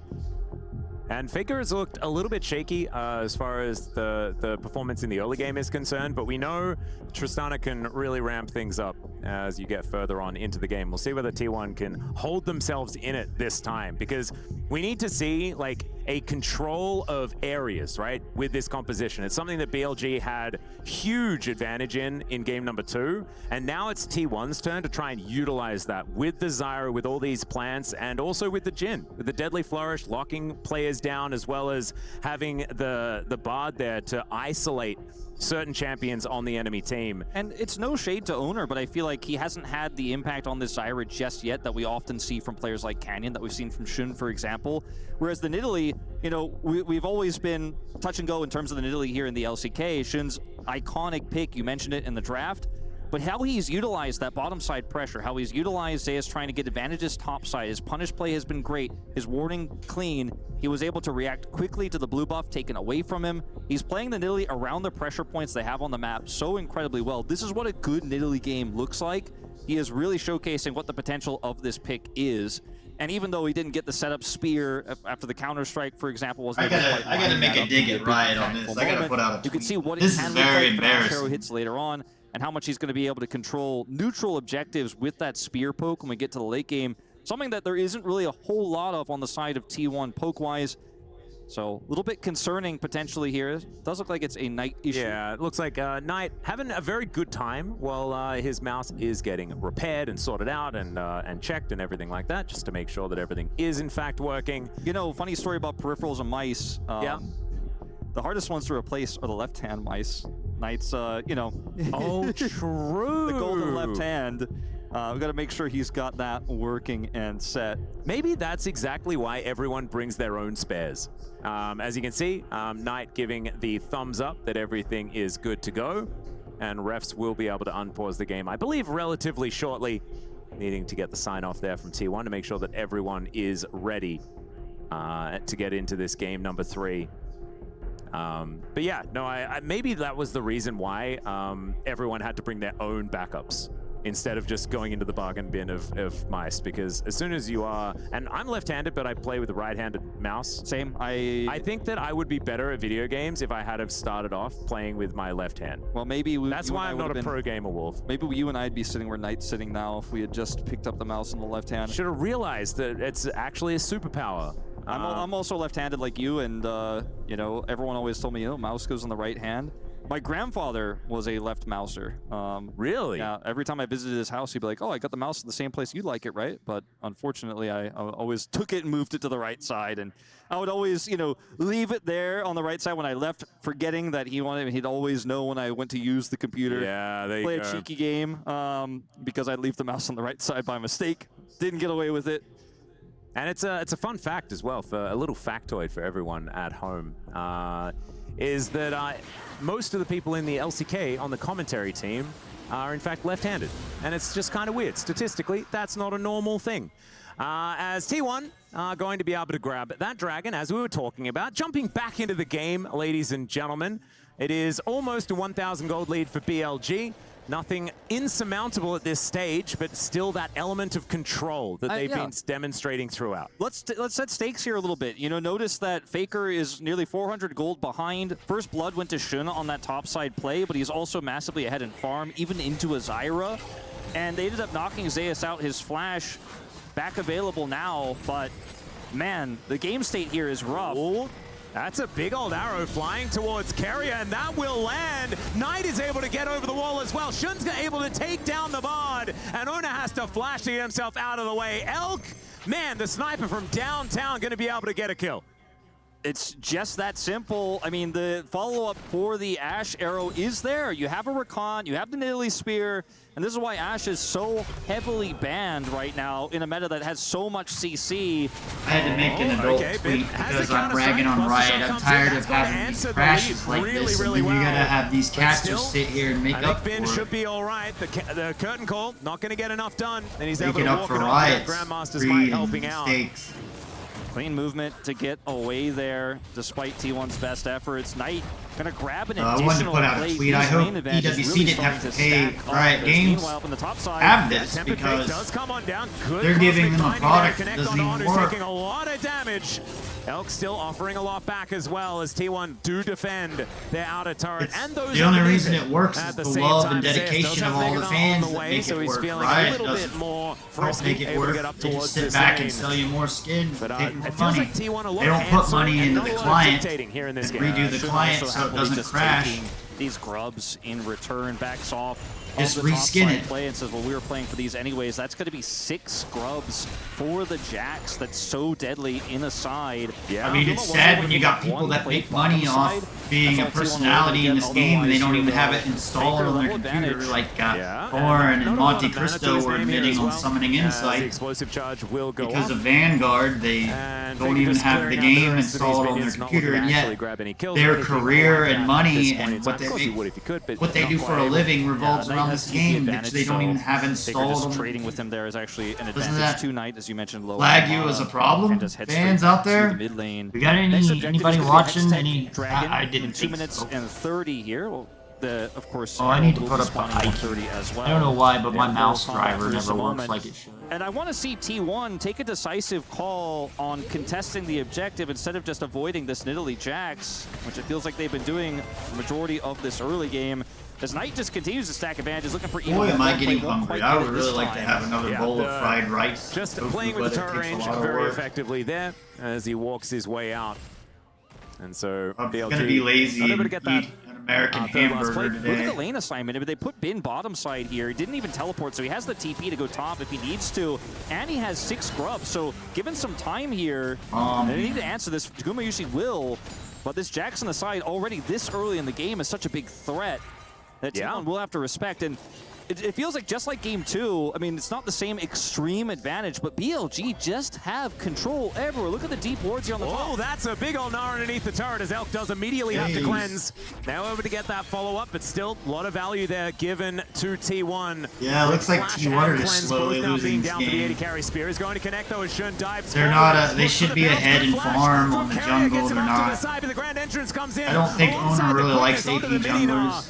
And Faker has looked a little bit shaky as far as the performance in the early game is concerned, but we know Tristana can really ramp things up as you get further on into the game. We'll see whether T1 can hold themselves in it this time, because we need to see like a control of areas, right, with this composition. It's something that BLG had huge advantage in game number 2, and now it's T1's turn to try and utilize that with the Zyra, with all these plants, and also with the Jhin, with the Deadly Flourish, locking players down, as well as having the Bard there to isolate certain champions on the enemy team. And it's no shade to Owner, but I feel like he hasn't had the impact on this Zyra just yet that we often see from players like Canyon, that we've seen from Shun, for example. Whereas the Nidalee, you know, we've always been touch and go in terms of the Nidalee here in the LCK. Shun's iconic pick, you mentioned it in the draft, but how he's utilized that bottom side pressure, how he's utilized Zeus trying to get advantages top side, his punish play has been great, his warding clean. He was able to react quickly to the blue buff taken away from him. He's playing the Nidalee around the pressure points they have on the map so incredibly well. This is what a good Nidalee game looks like. He is really showcasing what the potential of this pick is. And even though he didn't get the setup spear after the counter-strike, for example, wasn't I gotta make a dig at Riot on this. I gotta put out a tweet. You can see what this he can is look very like embarrassing. arrow hits later on, and how much he's going to be able to control neutral objectives with that spear poke when we get to the late game. Something that there isn't really a whole lot of on the side of T1 poke-wise. So a little bit concerning potentially here. It does look like it's a Knight issue. Yeah, it looks like Knight having a very good time while his mouse is getting repaired and sorted out and checked and everything like that, just to make sure that everything is in fact working. You know, funny story about peripherals and mice. Yeah. The hardest ones to replace are the left-hand mice. Knight's, you know. Oh, true. The golden left hand. We've got to make sure he's got that working and set. Maybe that's exactly why everyone brings their own spares. As you can see, Knight giving the thumbs up that everything is good to go, and refs will be able to unpause the game, I believe, relatively shortly, needing to get the sign off there from T1 to make sure that everyone is ready to get into this game number 3. But yeah, no, maybe that was the reason why everyone had to bring their own backups. instead of just going into the bargain bin of mice, because as soon as you are, and I'm left-handed, but I play with a right-handed mouse. Same. I think that I would be better at video games if I had have started off playing with my left hand. Well, maybe that's why I'm not a pro gamer, Wolf. Maybe you and I'd be sitting where Knight's sitting now if we had just picked up the mouse in the left hand. Should have realized that it's actually a superpower. I'm also left-handed like you, and you know, everyone always told me, oh, mouse goes on the right hand. My grandfather was a left mouser. Really? Yeah. Every time I visited his house, he'd be like, "Oh, I got the mouse in the same place. You like it, right?" But unfortunately, I always took it and moved it to the right side, and I would always, you know, leave it there on the right side when I left, forgetting that he wanted. He'd always know when I went to use the computer. Yeah, there you play go. a cheeky game because I'd leave the mouse on the right side by mistake. Didn't get away with it. And it's a fun fact as well, for a little factoid for everyone at home, is that most of the people in the LCK on the commentary team are in fact left-handed. And it's just kind of weird. Statistically, that's not a normal thing. As T1 are going to be able to grab that dragon, as we were talking about. Jumping back into the game, ladies and gentlemen. It is almost a 1,000 gold lead for BLG. Nothing insurmountable at this stage, but still that element of control that they've been demonstrating throughout. Let's set stakes here a little bit. You know, notice that Faker is nearly 400 gold behind. First blood went to Shun on that top side play, but he's also massively ahead in farm, even into a Zyra. And they ended up knocking Zeus out. His flash back available now, but man, the game state here is rough. Ooh. That's a big old arrow flying towards Carrier, and that will land. Knight is able to get over the wall as well. Shun's able to take down the Bard, and Ona has to flash to get himself out of the way. Elk, man, the sniper from downtown going to be able to get a kill. It's just that simple. I mean, the follow-up for the Ashe arrow is there. You have a Recon, you have the Nidalee Spear, and this is why Ashe is so heavily banned right now in a meta that has so much CC. I had to make an adult tweet because I'm ragging on Riot. I'm tired of having these crashes like this, and then you gotta have these casters sit here and make up for it. Should be all right. The curtain call, not going to get enough done, and he's able Make it to up walk for it off. Riot's Grandmaster's might helping out. mistakes. Clean movement to get away there, despite T1's best efforts. Knight gonna grab an I wanted to additional put out a play. tweet. I His hope lane advantage is EWC really didn't have to starting pay stack Riot up. Games Meanwhile, up on the top side, have this Tempered because does come on down. Good they're giving them a cosmic product timing that there, doesn't connect even on Honor, work. taking a lot of damage. Elk still offering a lot back as well, as T1 do defend their outer turret. And those the only reason it works is the love and dedication of all the fans that make so it he's work. feeling Riot a little bit doesn't more don't make it able work. to get up They towards just sit this back lane. and sell you more skins. But Take it more feels money. like T1 a lot They don't put answer money and into not the a lot of client. dictating here in this game. Redo the Shun client also so it happily doesn't just crash. taking these grubs in return, backs off. Just of the top reskin side it. play and says, well, we were playing for these anyways. That's going to be 6 grubs for the Jax. That's so deadly in a side. I mean, it's sad when you got people that make money off being a personality in this game and they don't even have it installed on their computer, like Thorin and Monte Cristo were admitting on Summoning The Insight. explosive charge will go Because off. of Vanguard, they don't even have the game installed on their computer, and yet their career and money and what they do for a living revolves around this game, which they don't even have installed. Just trading with him there is actually an Doesn't advantage that to Knight, as you mentioned. Low flag you as a problem? Fans out there? Mid lane. We got anybody watching? I didn't 2 minutes and 30 here. Well, of course. Oh, I need to will put be up the spawning IQ. 30 as well. I don't know why, but my And mouse full combat driver for just never a works moment. like it should. And I want to see T1 take a decisive call on contesting the objective instead of just avoiding this Nidalee Jax, which it feels like they've been doing the majority of this early game. As Knight just continues to stack advantages, looking for even Boy, am more I play, getting won't hungry. quite I get would it really this like to time. have another bowl of fried rice. Just Tofu, playing with the but it turret takes a range lot of very work. effectively there as he walks his way out. And so I'm BLG gonna be lazy not able to and get that eat an American Third last play. hamburger Look at today. the lane assignment. But they put Bin bottom side here. He didn't even teleport, so he has the TP to go top if he needs to. And he has 6 grubs, so given some time here, they need to answer this. Guma usually will, but this Jax on the side already this early in the game is such a big threat that T1 will have to respect. And it feels like just like game 2, I mean, it's not the same extreme advantage, but BLG just have control everywhere. Look at the deep wards here on the top. Oh, that's a big old gnar underneath the turret as Elk does immediately have to Jeez. cleanse. Now over to get that follow-up, but still a lot of value there given to T1. Yeah, it looks like Flash T1 and are just cleanse slowly both now losing being this down for the 80 game. carry. Spear is going to connect though as Shun dives They're forward. not. They Looks should for be the bounce, ahead in good flash farm from on the Carrier, jungle. gets him They're off to the not. side, but the Grand Entrance comes in. I don't think Alongside Ona the really likes quickness AP onto the mini gnar. junglers.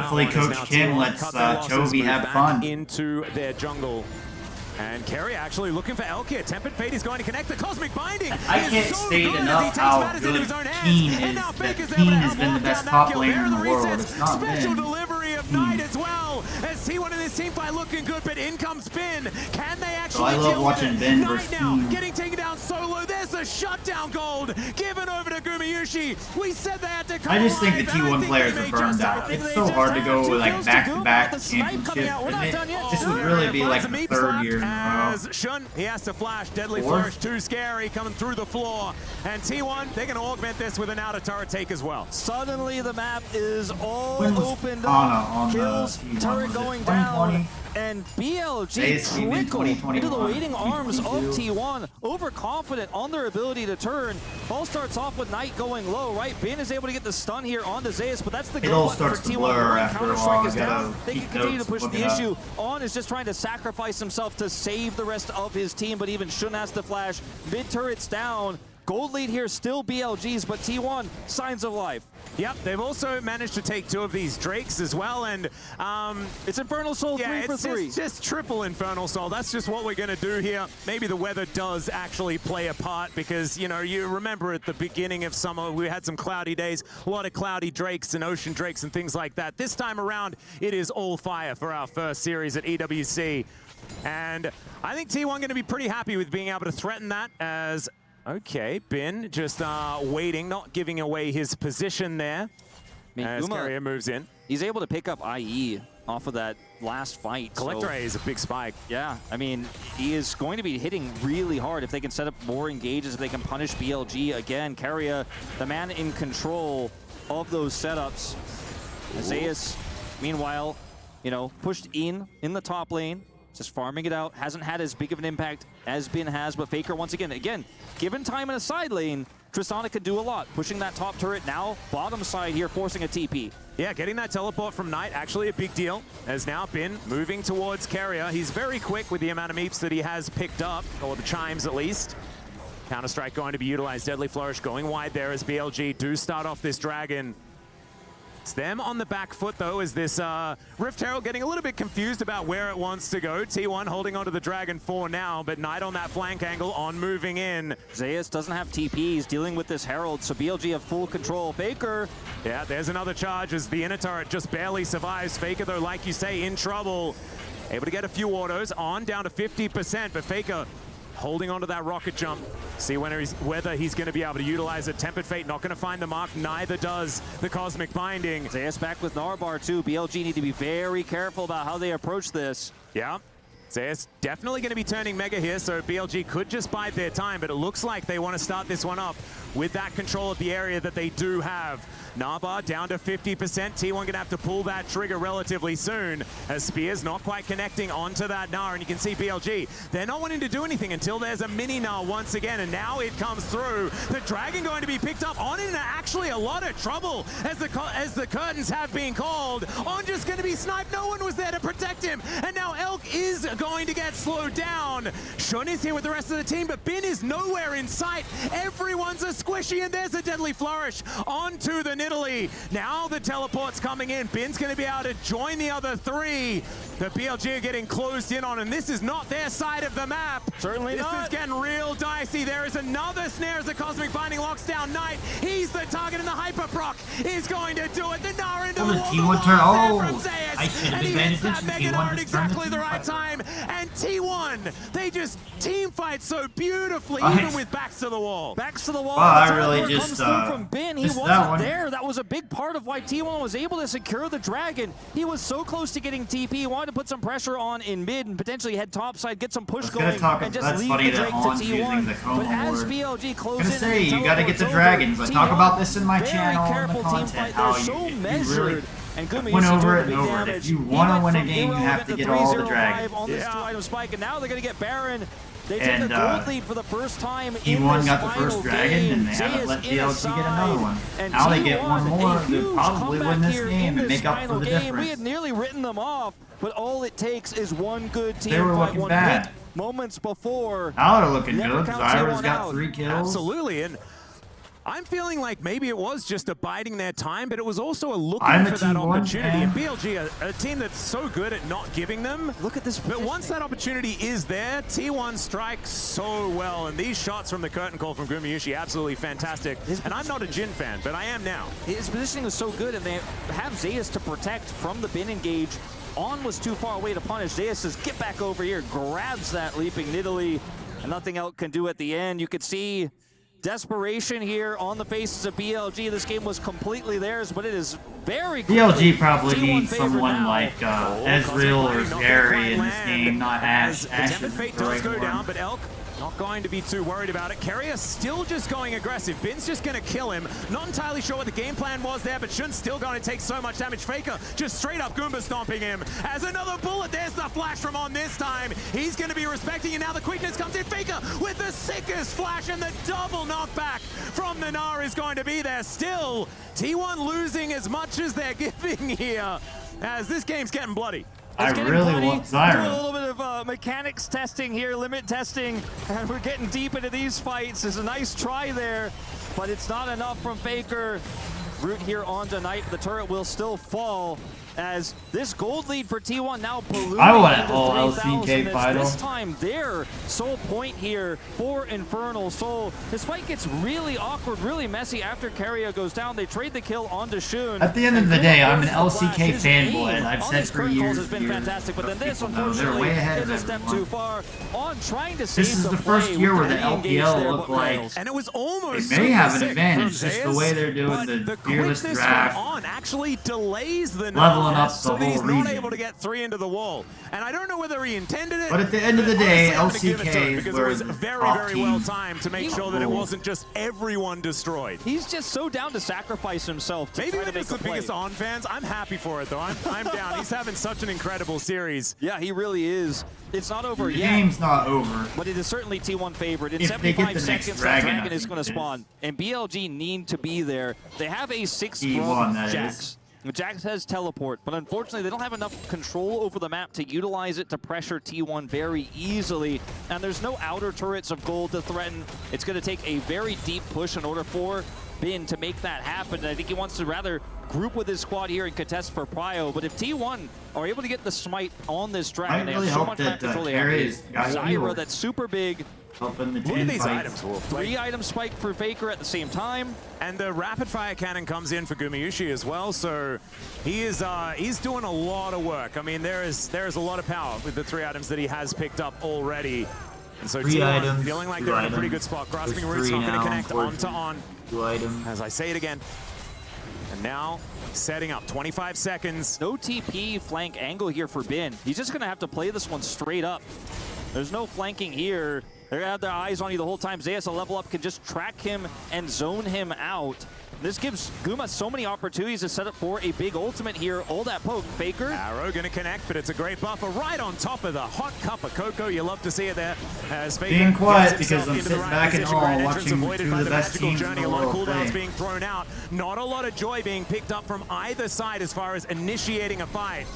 Hopefully now, and is Coach now Kim T1 lets cut their losses, Chovy move have back fun. into their jungle. And Kerry actually looking for Elk here. Tempered Fate is going to connect the Cosmic Binding. I can't state enough how good Keen is. That Keen has been the best top laner in the world. It's not Special been. delivery of Knight as well. As T1 in this team fight looking good, but in comes Bin. Can they actually So I love deal watching with it? Bin Knight versus now Keen. getting taken down solo. There's a shutdown gold given over to Gumayushi. We said they had to come I just think the alive, and I T1 think players they are may burned just- I out. think It's they so just hard to have go two like kills to back-to-back Guma. The snipe coming championships. out. We're not done yet. This would really be like the Meep 3rd slap year in a row. as Shun, he has to flash. Deadly 4th? Flourish, too scary, coming through the floor. And T1, they're going to augment this with an outer turret take as well. Suddenly the map is all When was opened Ana up. on the Kills, T1? turret Was it going 2020? down. And BLG Basically, mid- trickled into the 2021, waiting arms of 2022. T1, overconfident on their ability to turn. All starts off with Knight going low, right? Bin is able to get the stun here onto Zeus, but that's the It go all button starts for to T1. blur One after a Counter-Strike while. is I gotta down. They keep can continue to notes, push look the it up. issue. On is just trying to sacrifice himself to save the rest of his team, but even Shun has to flash. Mid turret's down. Gold lead here, still BLG's, but T1, signs of life. Yep, they've also managed to take 2 of these Drakes as well, and it's Infernal Soul 3 for 3. It's just triple Infernal Soul. That's just what we're going to do here. Maybe the weather does actually play a part because, you know, you remember at the beginning of summer, we had some cloudy days, a lot of cloudy Drakes and Ocean Drakes and things like that. This time around, it is all fire for our first series at EWC. And I think T1 going to be pretty happy with being able to threaten that as... Okay, Bin just waiting, not giving away his position there. As Carrier moves in. He's able to pick up IE off of that last fight. Collector A is a big spike. Yeah, I mean, he is going to be hitting really hard if they can set up more engages, if they can punish BLG again. Carrier, the man in control of those setups. Zeus, meanwhile, you know, pushed in the top lane. Just farming it out. Hasn't had as big of an impact as Bin has, but Faker once again, given time in a side lane, Tristana could do a lot. Pushing that top turret now, bottom side here, forcing a TP. Yeah, getting that teleport from Knight, actually a big deal. As now Bin moving towards Carrier. He's very quick with the amount of meeps that he has picked up, or the chimes at least. Counter-Strike going to be utilized. Deadly Flourish going wide there as BLG do start off this Dragon. It's them on the back foot, though, as this Rift Herald getting a little bit confused about where it wants to go. T1 holding onto the Dragon 4 now, but Knight on that flank angle on moving in. Zeus doesn't have TPs dealing with this Herald, so BLG have full control. Faker. Yeah, there's another charge as the inner turret just barely survives. Faker, though, like you say, in trouble. Able to get a few autos on, down to 50%, but Faker holding onto that rocket jump. See whether he's going to be able to utilize it. Tempered Fate not going to find the mark. Neither does the Cosmic Binding. Zeus back with Narbar too. BLG need to be very careful about how they approach this. Yeah. Zeus definitely going to be turning Mega here, so BLG could just bide their time, but it looks like they want to start this one up with that control of the area that they do have. Narbar down to 50%. T1 going to have to pull that trigger relatively soon as Spears not quite connecting onto that Gnar, and you can see BLG, they're not wanting to do anything until there's a mini Gnar once again, and now it comes through. The Dragon going to be picked up. On in actually a lot of trouble as the curtains have been called. On just going to be sniped. No one was there to protect him, and now Elk is going to get slowed down. Shun is here with the rest of the team, but Bin is nowhere in sight. Everyone's a squishy, and there's a Deadly Flourish onto the Nidalee. Now the teleport's coming in. Bin's going to be able to join the other 3. The BLG are getting closed in on, and this is not their side of the map. Certainly this not. This is getting real dicey. There is another snare as the Cosmic Binding locks down Knight. He's the target, and the Hyper Proc is going to do it. The Gnar into the wall. T1 turn. Oh, I should have been paying attention. T1 T1 at just turned exactly it the to right T1. time, and T1, they just team fight so beautifully, Right. even with backs to the wall. Backs to the wall. Wow, The I really teleport just, comes through from Bin. He missed that wasn't one. there. That was a big part of why T1 was able to secure the Dragon. He was so close to getting TP. He wanted to put some pressure on in mid and potentially head topside, get some push going, and just That's leave funny the that Drake to On's using T1. the Chroma But as board. BLG I'm closes gonna in, say, and you gotta get the teleports dragons. over, I talk T1, about this in my very channel and the careful team content. fight. How They're so you measured. really And went Gumayushi over took it big and over it. damage. If you He want to went win a from game, you have irrelevant to get all the 3-0-5 dragons. on this 2-item spike, and now they're going to get Baron. They take And, a gold lead for the first time in T1 this got the final first dragon, game. and they haven't Zeus let BLG get inside. another one. And Now they get T1, one more. a They'll huge probably comeback win this here game in and make up for final the game. difference. We had nearly written them off, but all it takes is one good team They were fight, looking one bad. hit moments before. Now they're looking Never good. count Zyra's T1 got out. 3 kills. Absolutely, and I'm feeling like maybe it was just a biding their time, but it was also a looking I'm a for that T1 opportunity. fan. And BLG, a team that's so good at not giving them. Look at this But once that opportunity is there, T1 strikes so well. And these shots from the curtain call from Gumayushi, absolutely fantastic. And I'm not a Jin fan, but I am now. His positioning was so good, and they have Zeus to protect from the bin engage. On was too far away to punish. Zeus says, get back over here, grabs that leaping Nidalee, and nothing else can do at the end. You could see desperation here on the faces of BLG. This game was completely theirs, but it is very BLG probably T1 needs favored someone now. like Ezreal or Zeri in this game, not Ash. Ash Tempest is Fate the does right go one. down, but Elk not going to be too worried about it. Keria still just going aggressive. Bin's just going to kill him. Not entirely sure what the game plan was there, but Shun's still going to take so much damage. Faker just straight up Goomba stomping him. As another bullet, there's the flash from On this time. He's going to be respecting it now. The quickness comes in. Faker with the sickest flash, and the double knockback from the Gnar is going to be there. Still, T1 losing as much as they're giving here, as this game's getting bloody. I really want Zyra. Do a little bit of mechanics testing here, limit testing, and we're getting deep into these fights. There's a nice try there, but it's not enough from Faker. Root here on tonight. The turret will still fall as this gold lead for T1 now ballooning I want an into all 3,000. LCK It's final. this time their sole point here for Infernal Soul. This fight gets really awkward, really messy after Keria goes down. They trade the kill onto Shun. At the end of the day, I'm an LCK His fanboy, aim and I've on said these for current calls years. has been fantastic, but then this, They're unfortunately, way ahead is of a step everyone. too far. On trying to save This is the play first year where with the re-engage LPL there, look but like fails. And it was almost they may have an sick advantage, from just the Zeus, way they're doing but the quickness fearless from draft. On actually delays the Leveling Gnar, up the so that he's whole not region. able to get 3 into the wall. And I don't know whether he intended it. But at the end of the day, honestly, I'm gonna give it to him LCK because it were was the very, top very team. well timed to make sure that it Cool. wasn't just everyone destroyed. He's just so down to sacrifice himself to Maybe try we're to make just a the play. biggest On fans. I'm happy for it, though. I'm down. He's having such an incredible series. Yeah, he really is. It's not over The yet. game's not over. But it is certainly T1 favorite. In If they get 75 the next seconds, dragon, that I dragon is think going to it spawn. And BLG need to be there. They have a 6 E1, from that Jax. is. Jax has teleport, but unfortunately they don't have enough control over the map to utilize it to pressure T1 very easily. And there's no outer turrets of gold to threaten. It's going to take a very deep push in order for Bin to make that happen. And I think he wants to rather group with his squad here and contest for Prio. But if T1 are able to get the smite on this dragon, they really have so hope much that, map control. They have Keria got Zyra healed. that's super big. Helping the Look at team these fight. items, Wolf. 3 item spike for Faker at the same time. And the rapid fire cannon comes in for Gumayushi as well, so he is he's doing a lot of work. I mean, there is a lot of power with the 3 items that he has picked up already. And so 3 T1 items, feeling like 2 they're in a pretty items. good spot. Grasping There's Root's 3 not going to now, connect onto unfortunately. On. 2 items. As I say it again. And now setting up 25 seconds. No TP flank angle here for Bin. He's just going to have to play this one straight up. There's no flanking here. They're going to have their eyes on you the whole time. Zeus, a level up, can just track him and zone him out. This gives Guma so many opportunities to set up for a big ultimate here. All that poke. Faker. Arrow going to connect, but it's a great buffer right on top of the hot cup of cocoa. You love to see it there. As Faker Being quiet gets because himself I'm into the sitting right back at position. home Great entrance watching avoided 2 by of the best magical teams in journey. the A lot of world cooldowns play. being thrown out. Not a lot of joy being picked up from either side as far as initiating a fight.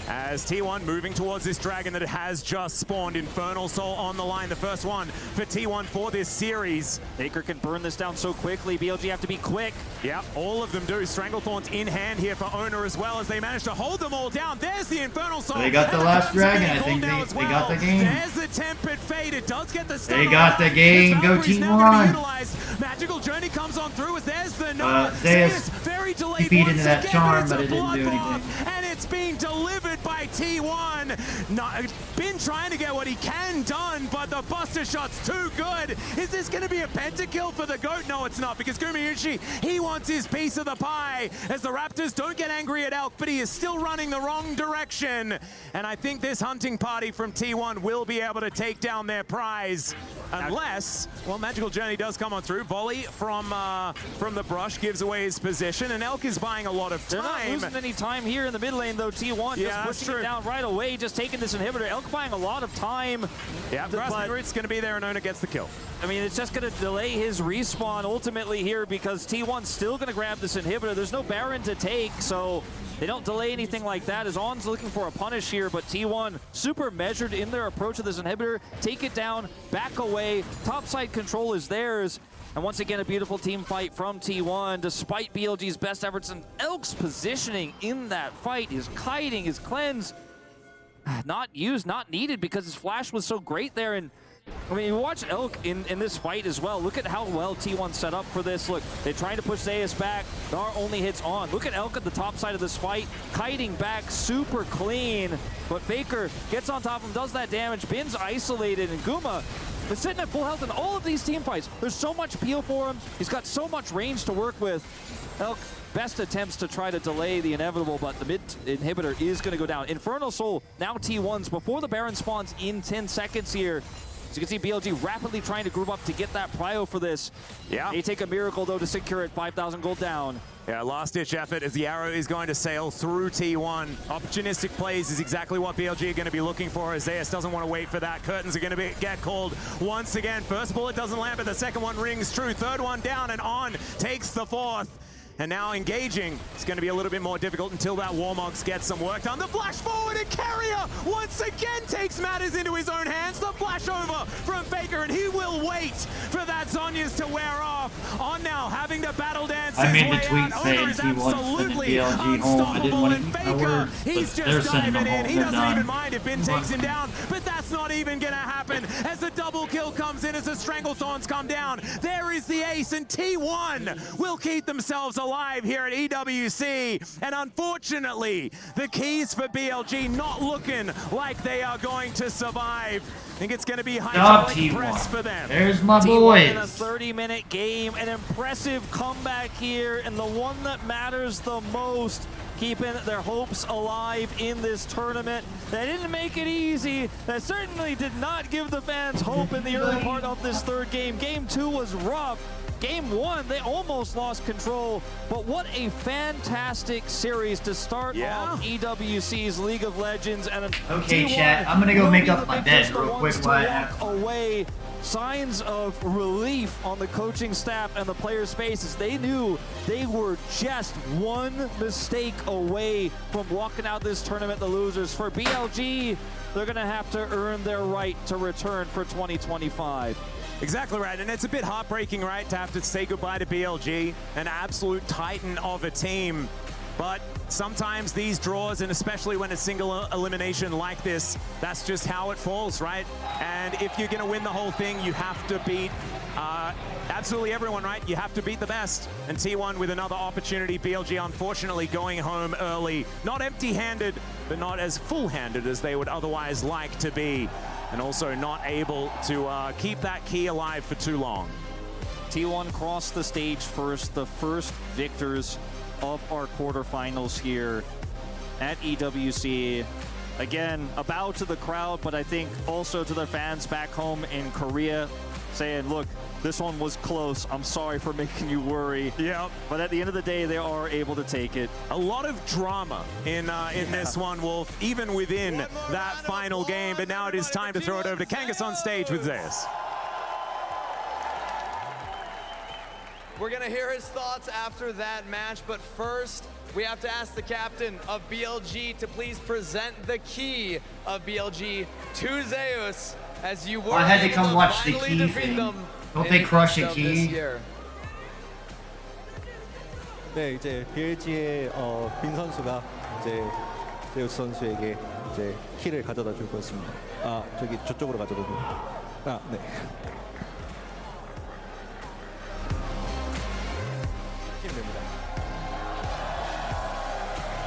As T1 moving towards this dragon that has just spawned. Infernal Soul on the line. The first one for T1 for this series. Faker can burn this down so quickly. BLG have to be quick. Yep, all of them do. Stranglethorns in hand here for Owner as well as they manage to hold them all down. There's the Infernal Soul. They got the And last curtains are dragon. being I think pulled now as they got the well. game. There's the Tempered Fate. It does get the stun. They got the game. Go Valkyrie's now gonna be T1. utilized. Magical Journey comes on through as there's the Gnar. Zeus very delayed he beat once into that again, charm, it's but a it didn't do bloodbath, anything. and it's being delivered by T1. Been trying to get what he can done, but the Buster Shot's too good. Is this going to be a pentakill for the GOAT? No, it's not, because Gumayushi, he wants his piece of the pie, as the Raptors don't get angry at Elk, but he is still running the wrong direction. And I think this hunting party from T1 will be able to take down their prize, unless, well, Magical Journey does come on through. Volley from the brush gives away his position, and Elk is buying a lot of time. They're not losing any time here in the mid lane, though. T1 Yeah, just pushing it down right away, just taking this inhibitor. Elk buying a lot of time. Yeah, Grasping Root's going to be there, and Ona gets the kill. I mean, it's just going to delay his respawn ultimately here because T1's still going to grab this inhibitor. There's no Baron to take, so they don't delay anything like that. As On's looking for a punish here, but T1 super measured in their approach to this inhibitor. Take it down, back away. Topside control is theirs. And once again, a beautiful team fight from T1, despite BLG's best efforts and Elk's positioning in that fight. His kiting, his cleanse, not used, not needed because his flash was so great there. And I mean, you watch Elk in this fight as well. Look at how well T1 set up for this. Look, they're trying to push Zeus back. Dar only hits on. Look at Elk at the top side of this fight. Kiting back super clean. But Faker gets on top of him, does that damage. Bin's isolated, and Guma is sitting at full health in all of these team fights. There's so much peel for him. He's got so much range to work with. Elk, best attempts to try to delay the inevitable, but the mid inhibitor is going to go down. Infernal Soul, now T1's before the Baron spawns in 10 seconds here. As you can see, BLG rapidly trying to group up to get that prio for this. Yeah. They take a miracle, though, to secure it. 5,000 gold down. Yeah, last-ditch effort as the arrow is going to sail through T1. Opportunistic plays is exactly what BLG are going to be looking for. Zeus doesn't want to wait for that. Curtains are going to get called once again. First bullet doesn't land, but the second one rings true. Third one down, and On takes the fourth. And now engaging is going to be a little bit more difficult until that Warmogs gets some work done. The flash forward, and Carrier once again takes matters into his own hands. The flash over from Faker, and he will wait for that Zhonya's to wear off. On now, having to battle dance his way out. Owner is absolutely unstoppable, and Faker, he's just diving in. He doesn't even mind if Bin takes him down, but that's not even going to happen as the double kill comes in as the Stranglethorns come down. There is the ace, and T1 will keep themselves alive here at EWC, and unfortunately the keys for BLG not looking like they are going to survive. I think it's going to be hydraulic press for them. There's my T1 in a boys. 30-minute game, an impressive comeback here, and the one that matters the most, keeping their hopes alive in this tournament. They didn't make it easy. That certainly did not give the fans hope in the early part of this third game. Game 2 was rough. Game 1, they almost lost control, but what a fantastic series to start off EWC's League of Legends. And Okay, T1 chat, I'm gonna go make up will be my the bed first real ones quick to while I walk have- away. Signs of relief on the coaching staff and the players' faces. They knew they were just one mistake away from walking out this tournament the losers. For BLG, they're going to have to earn their right to return for 2025. Exactly right, and it's a bit heartbreaking, right, to have to say goodbye to BLG, an absolute titan of a team. But sometimes these draws, and especially when it's single elimination like this, that's just how it falls, right? And if you're going to win the whole thing, you have to beat absolutely everyone, right? You have to beat the best. And T1 with another opportunity. BLG unfortunately going home early. Not empty-handed, but not as full-handed as they would otherwise like to be. And also not able to keep that key alive for too long. T1 crossed the stage first, the first victors of our quarterfinals here at EWC. Again, a bow to the crowd, but I think also to their fans back home in Korea, saying, look, this one was close. I'm sorry for making you worry. Yep. But at the end of the day, they are able to take it. A lot of drama in this one, Wolf, even within that final game. But now it is time to throw it over to Kangas on stage with Zeus. We're gonna hear his thoughts after that match, but first, we have to ask the captain of BLG to please present the key of BLG to Zeus as you were I had to able come watch the finally key defeat thing. them Don't in they the crush a best of this key? year. 네, 이제 BLG의 빈 선수가 이제 제우스 선수에게 이제 키를 가져다 줄 것입니다. 아, 저기 저쪽으로 가져다 줄. 아, 네.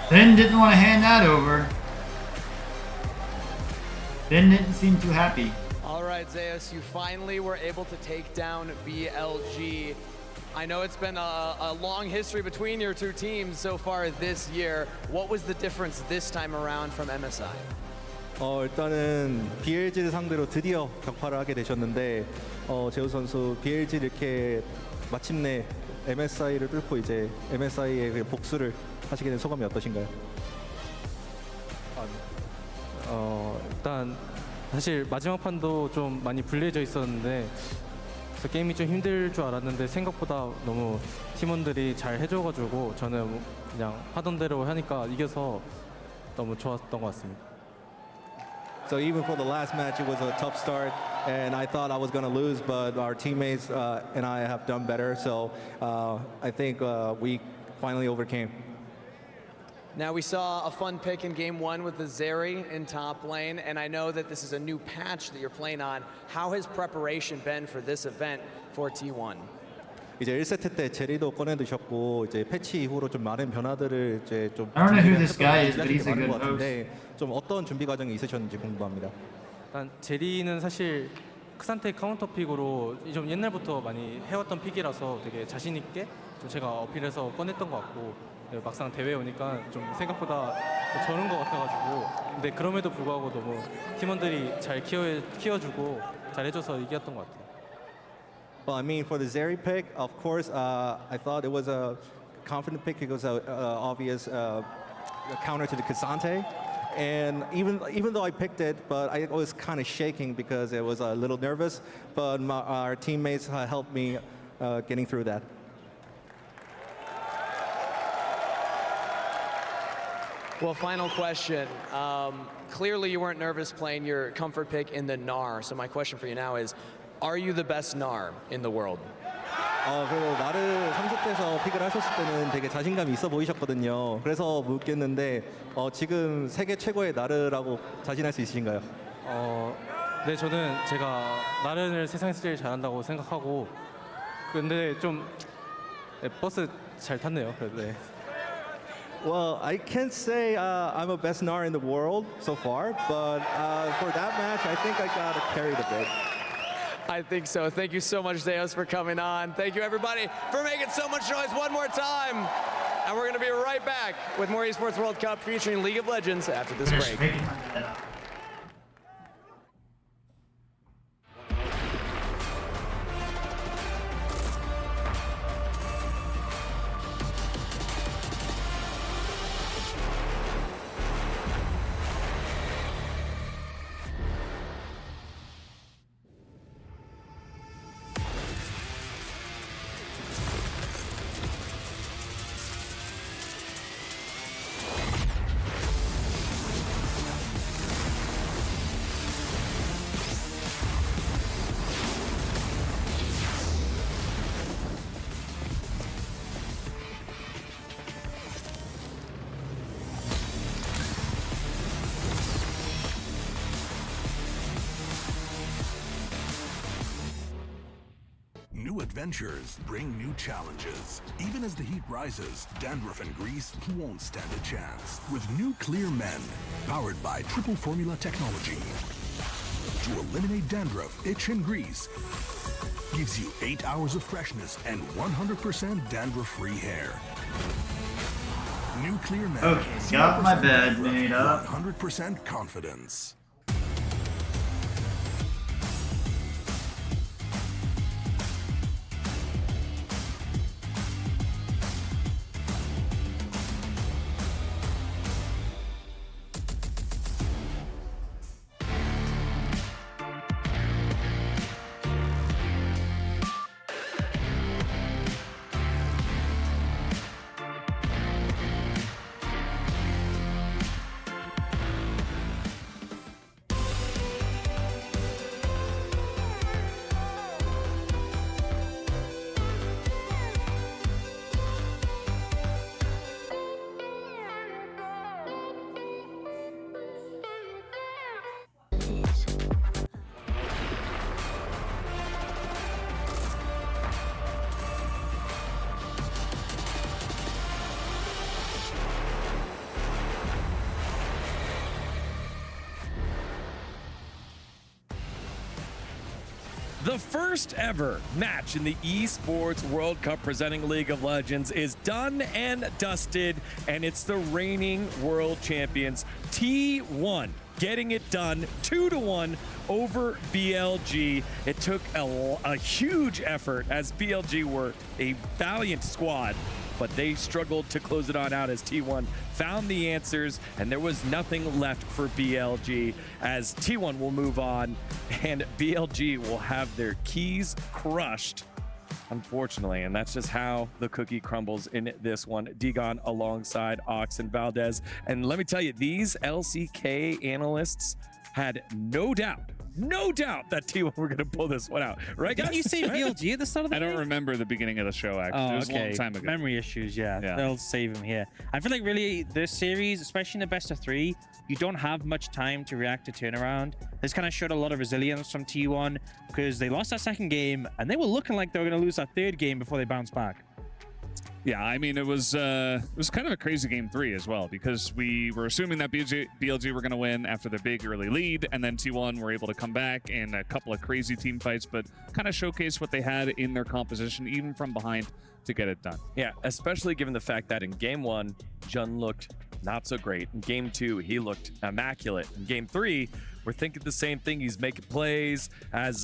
Ben didn't want to hand that over. Ben didn't seem too happy. All right, Zeus, you finally were able to take down BLG. I know it's been a long history between your two teams so far this year. What was the difference this time around from MSI? 일단은 BLG를 상대로 드디어 격파를 하게 되셨는데 제우스 선수 BLG를 이렇게 마침내 MSI를 뚫고 이제 MSI의 그 복수를 하시게 된 소감이 어떠신가요? 일단 사실 마지막 판도 좀 많이 불리해져 있었는데 그래서 게임이 좀 힘들 줄 알았는데 생각보다 너무 팀원들이 잘 해줘가지고 저는 그냥 하던 대로 하니까 이겨서 너무 좋았던 것 같습니다. So even for the last match, it was a tough start, and I thought I was going to lose, but our teammates and I have done better. So I think we finally overcame. Now we saw a fun pick in game one with the Zeri in top lane, and I know that this is a new patch that you're playing on. How has preparation been for this event for T1? 이제 1세트 때 제리도 꺼내드셨고 이제 패치 이후로 좀 많은 변화들을 이제 좀 I don't know who this guy is, but he's a good 같은데 좀 어떤 준비 과정이 있으셨는지 궁금합니다. 일단 제리는 사실 크산테 카운터 픽으로 좀 옛날부터 많이 해왔던 픽이라서 되게 자신 있게 좀 제가 어필해서 꺼냈던 것 같고 막상 대회 오니까 좀 생각보다 더 저른 것 같아가지고 근데 그럼에도 불구하고 너무 팀원들이 잘 키워주고 잘 해줘서 이겼던 것 같아요. Well, I mean, for the Zeri pick, of course, I thought it was a confident pick because it was an obvious counter to the Cassante. And even though I picked it, but I was kind of shaking because it was a little nervous. But our teammates helped me getting through that. Well, final question. Clearly you weren't nervous playing your comfort pick in the Gnar. So my question for you now is, are you the best Gnar in the world? 그리고 나를 3세트에서 픽을 하셨을 때는 되게 자신감이 있어 보이셨거든요. 그래서 묻겠는데 지금 세계 최고의 나르라고 자신할 수 있으신가요? 네, 저는 제가 나르를 세상에서 제일 잘한다고 생각하고 근데 좀 버스 잘 탔네요. 네. Well, I can't say I'm a best Gnar in the world so far, but for that match, I think I got carried a bit. I think so. Thank you so much, Zeus, for coming on. Thank you, everybody, for making so much noise one more time. And we're going to be right back with more Esports World Cup featuring League of Legends after this break. New adventures bring new challenges. Even as the heat rises, dandruff and grease won't stand a chance. With new Clear Men, powered by triple formula technology. To eliminate dandruff, itch, and grease, gives you 8 hours of freshness and 100% dandruff-free hair. New Clear Men. Okay, got my bed made up. 100% confidence. The first ever match in the Esports World Cup presenting League of Legends is done and dusted, and it's the reigning world champions T1 getting it done 2-1 over BLG. It took a huge effort as BLG were a valiant squad, but they struggled to close it on out as T1 found the answers, and there was nothing left for BLG as T1 will move on and BLG will have their keys crushed, unfortunately, and that's just how the cookie crumbles in this one. Digon alongside Ox and Valdez, and let me tell you, these LCK analysts had no doubt that T1 were going to pull this one out. Right, guys? Didn't you say BLG at the start of the I don't remember the beginning of the show, actually. It was a long time ago. Memory issues, yeah. They'll save him here. I feel like really this series, especially in the best of 3, you don't have much time to react to turnaround. This kind of showed a lot of resilience from T1 because they lost that second game and they were looking like they were going to lose that third game before they bounced back. Yeah, I mean, it was kind of a crazy game 3 as well, because we were assuming that BLG were going to win after their big early lead, and then T1 were able to come back in a couple of crazy team fights, but kind of showcase what they had in their composition, even from behind, to get it done. Yeah, especially given the fact that in game 1, Jun looked not so great. In game 2, he looked immaculate. In game 3, we're thinking the same thing. He's making plays as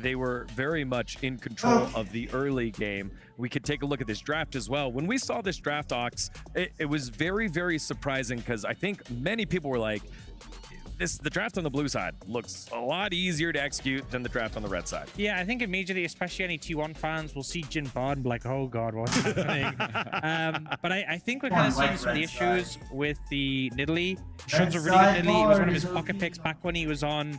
they were very much in control of the early game. We could take a look at this draft as well. When we saw this draft, Ox, it was very, very surprising because I think many people were like, the draft on the blue side looks a lot easier to execute than the draft on the red side. Yeah, I think immediately, especially any T1 fans, will see Jin Bard and be like, oh god, what's happening? But I think we're kind of seeing some of the issues with the Nidalee. Shun's a really good Nidalee. It was one of his pocket picks back when he was on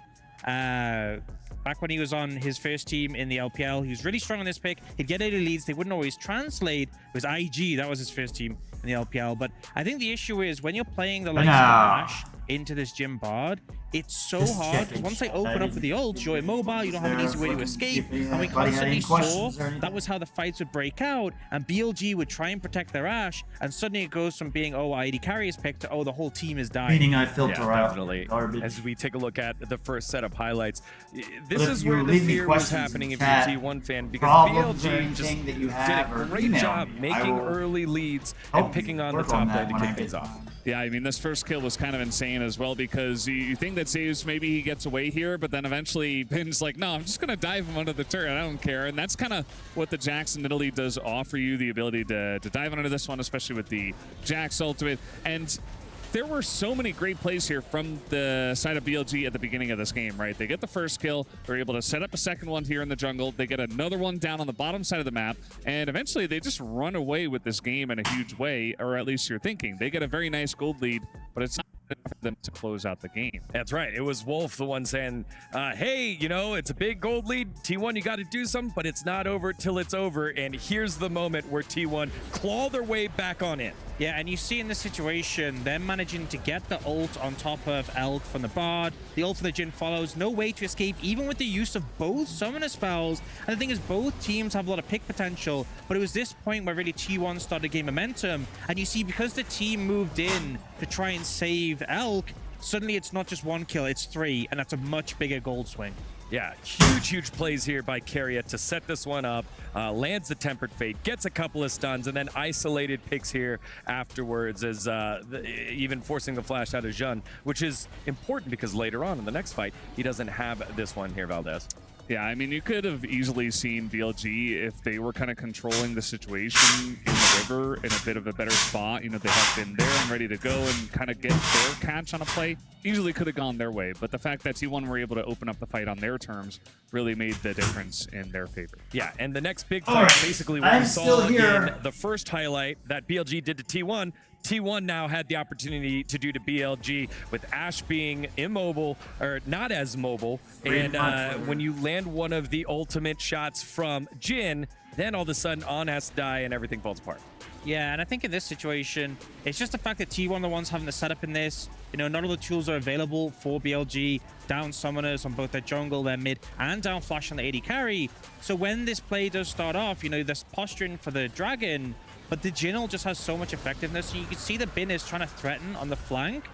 his first team in the LPL. He was really strong on this pick. He'd get 80 leads. They wouldn't always translate. It was IG. That was his first team in the LPL. But I think the issue is when you're playing the likes of Ash into this Jim Bard, it's so hard because once they open up with the ult, you're immobile, you don't have an easy way to escape, and we constantly saw that was how the fights would break out, and BLG would try and protect their Ash, and suddenly it goes from being, oh, ID carry is picked to, oh, the whole team is dying. Meaning I filter out definitely. garbage. As we take a look at the first set of highlights, this is where the fear was happening if you're a T1 fan, because BLG just did a great job making early leads and picking on the top lane to kick things off. Yeah, I mean, this first kill was kind of insane as well, because you think that Saves maybe he gets away here, but then eventually Pin's like, no, I'm just going to dive him under the turret. I don't care. And that's kind of what the Jax in Italy does offer you, the ability to dive under this one, especially with the Jax ultimate. And there were so many great plays here from the side of BLG at the beginning of this game, right? They get the first kill. They're able to set up a second one here in the jungle. They get another one down on the bottom side of the map. And eventually they just run away with this game in a huge way, or at least you're thinking. They get a very nice gold lead, but it's not enough for them to close out the game. That's right. It was Wolf, the one saying, hey, you know, it's a big gold lead. T1, you got to do something, but it's not over till it's over. And here's the moment where T1 claw their way back on in. Yeah, and you see in this situation, them managing to get the ult on top of Elk from the Bard. The ult from the Jhin follows. No way to escape, even with the use of both summoner spells. And the thing is, both teams have a lot of pick potential, but it was this point where really T1 started to gain momentum. And you see, because the team moved in to try and save Elk, suddenly it's not just one kill, it's 3, and that's a much bigger gold swing. Yeah, huge plays here by Carrier to set this one up, lands the Tempered Fate, gets a couple of stuns, and then isolated picks here afterwards, as even forcing the flash out of Jun, which is important because later on in the next fight, he doesn't have this one here, Valdez. Yeah, I mean, you could have easily seen BLG if they were kind of controlling the situation in the river in a bit of a better spot. You know, they have been there and ready to go and kind of get their catch on a play. Easily could have gone their way, but the fact that T1 were able to open up the fight on their terms really made the difference in their favor. Yeah, and the next big fight, basically what we saw in the first highlight that BLG did to T1, T1 now had the opportunity to do to BLG with Ash being immobile, or not as mobile, and when you land one of the ultimate shots from Jhin, then all of a sudden On has to die and everything falls apart. Yeah, and I think in this situation, it's just the fact that T1 are the ones having the setup in this. You know, none of the tools are available for BLG. Down summoners on both their jungle, their mid, and down flash on the AD carry. So when this play does start off, you know, there's posturing for the dragon, but the Jhin just has so much effectiveness. You can see the Bin is trying to threaten on the flank,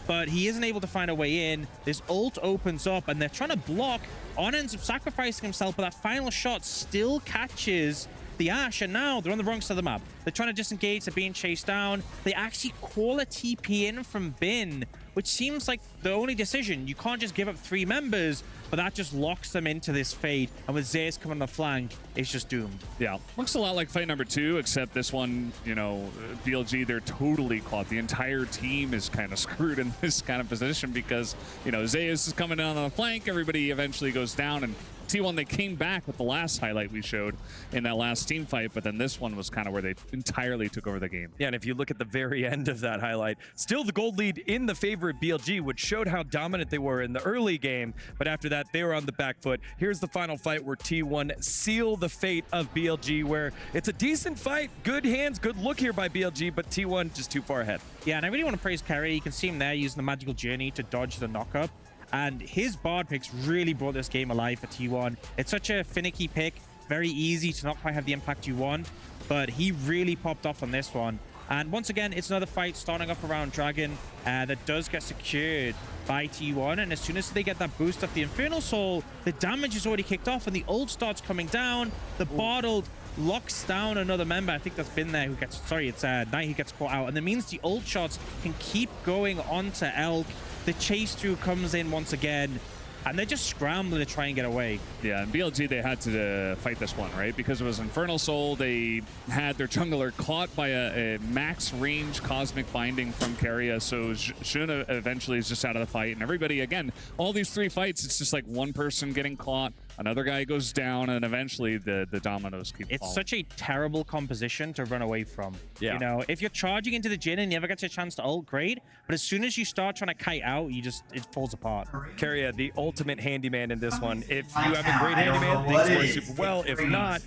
but he isn't able to find a way in. This ult opens up, and they're trying to block. On ends up sacrificing himself, but that final shot still catches the Ash, and now they're on the wrong side of the map. They're trying to disengage, they're being chased down. They actually call a TP in from Bin, which seems like the only decision. You can't just give up 3 members, but that just locks them into this fate. And with Zeus coming on the flank, it's just doomed. Yeah, looks a lot like fight number 2, except this one, you know, BLG, they're totally caught. The entire team is kind of screwed in this kind of position because, you know, Zeus is coming down on the flank, everybody eventually goes down, and T1, they came back with the last highlight we showed in that last team fight, but then this one was kind of where they entirely took over the game. Yeah, and if you look at the very end of that highlight, still the gold lead in the favor of BLG, which showed how dominant they were in the early game, but after that, they were on the back foot. Here's the final fight where T1 seal the fate of BLG, where it's a decent fight, good hands, good look here by BLG, but T1 just too far ahead. Yeah, and I really want to praise Kerry. You can see him there using the magical journey to dodge the knockup. And his Bard picks really brought this game alive for T1. It's such a finicky pick, very easy to not quite have the impact you want, but he really popped off on this one. And once again, it's another fight starting up around Dragon that does get secured by T1. And as soon as they get that boost of the Infernal Soul, the damage is already kicked off and the ult starts coming down. The Bard ult locks down another member. I think that's been there who gets, sorry, it's Knight who gets caught out. And that means the ult shots can keep going onto Elk. The chase through comes in once again, and they're just scrambling to try and get away. Yeah, and BLG, they had to fight this one, right? Because it was Infernal Soul. They had their jungler caught by a max range Cosmic Binding from Keria, so Shun eventually is just out of the fight. And everybody, again, all these 3 fights, it's just like one person getting caught, another guy goes down, and eventually the dominoes keep falling. It's such a terrible composition to run away from. Yeah. You know, if you're charging into the Jhin and you never get a chance to ult, great. But as soon as you start trying to kite out, it falls apart. Keria, the ultimate handyman in this one. If you have a great handyman, things work super well. If not,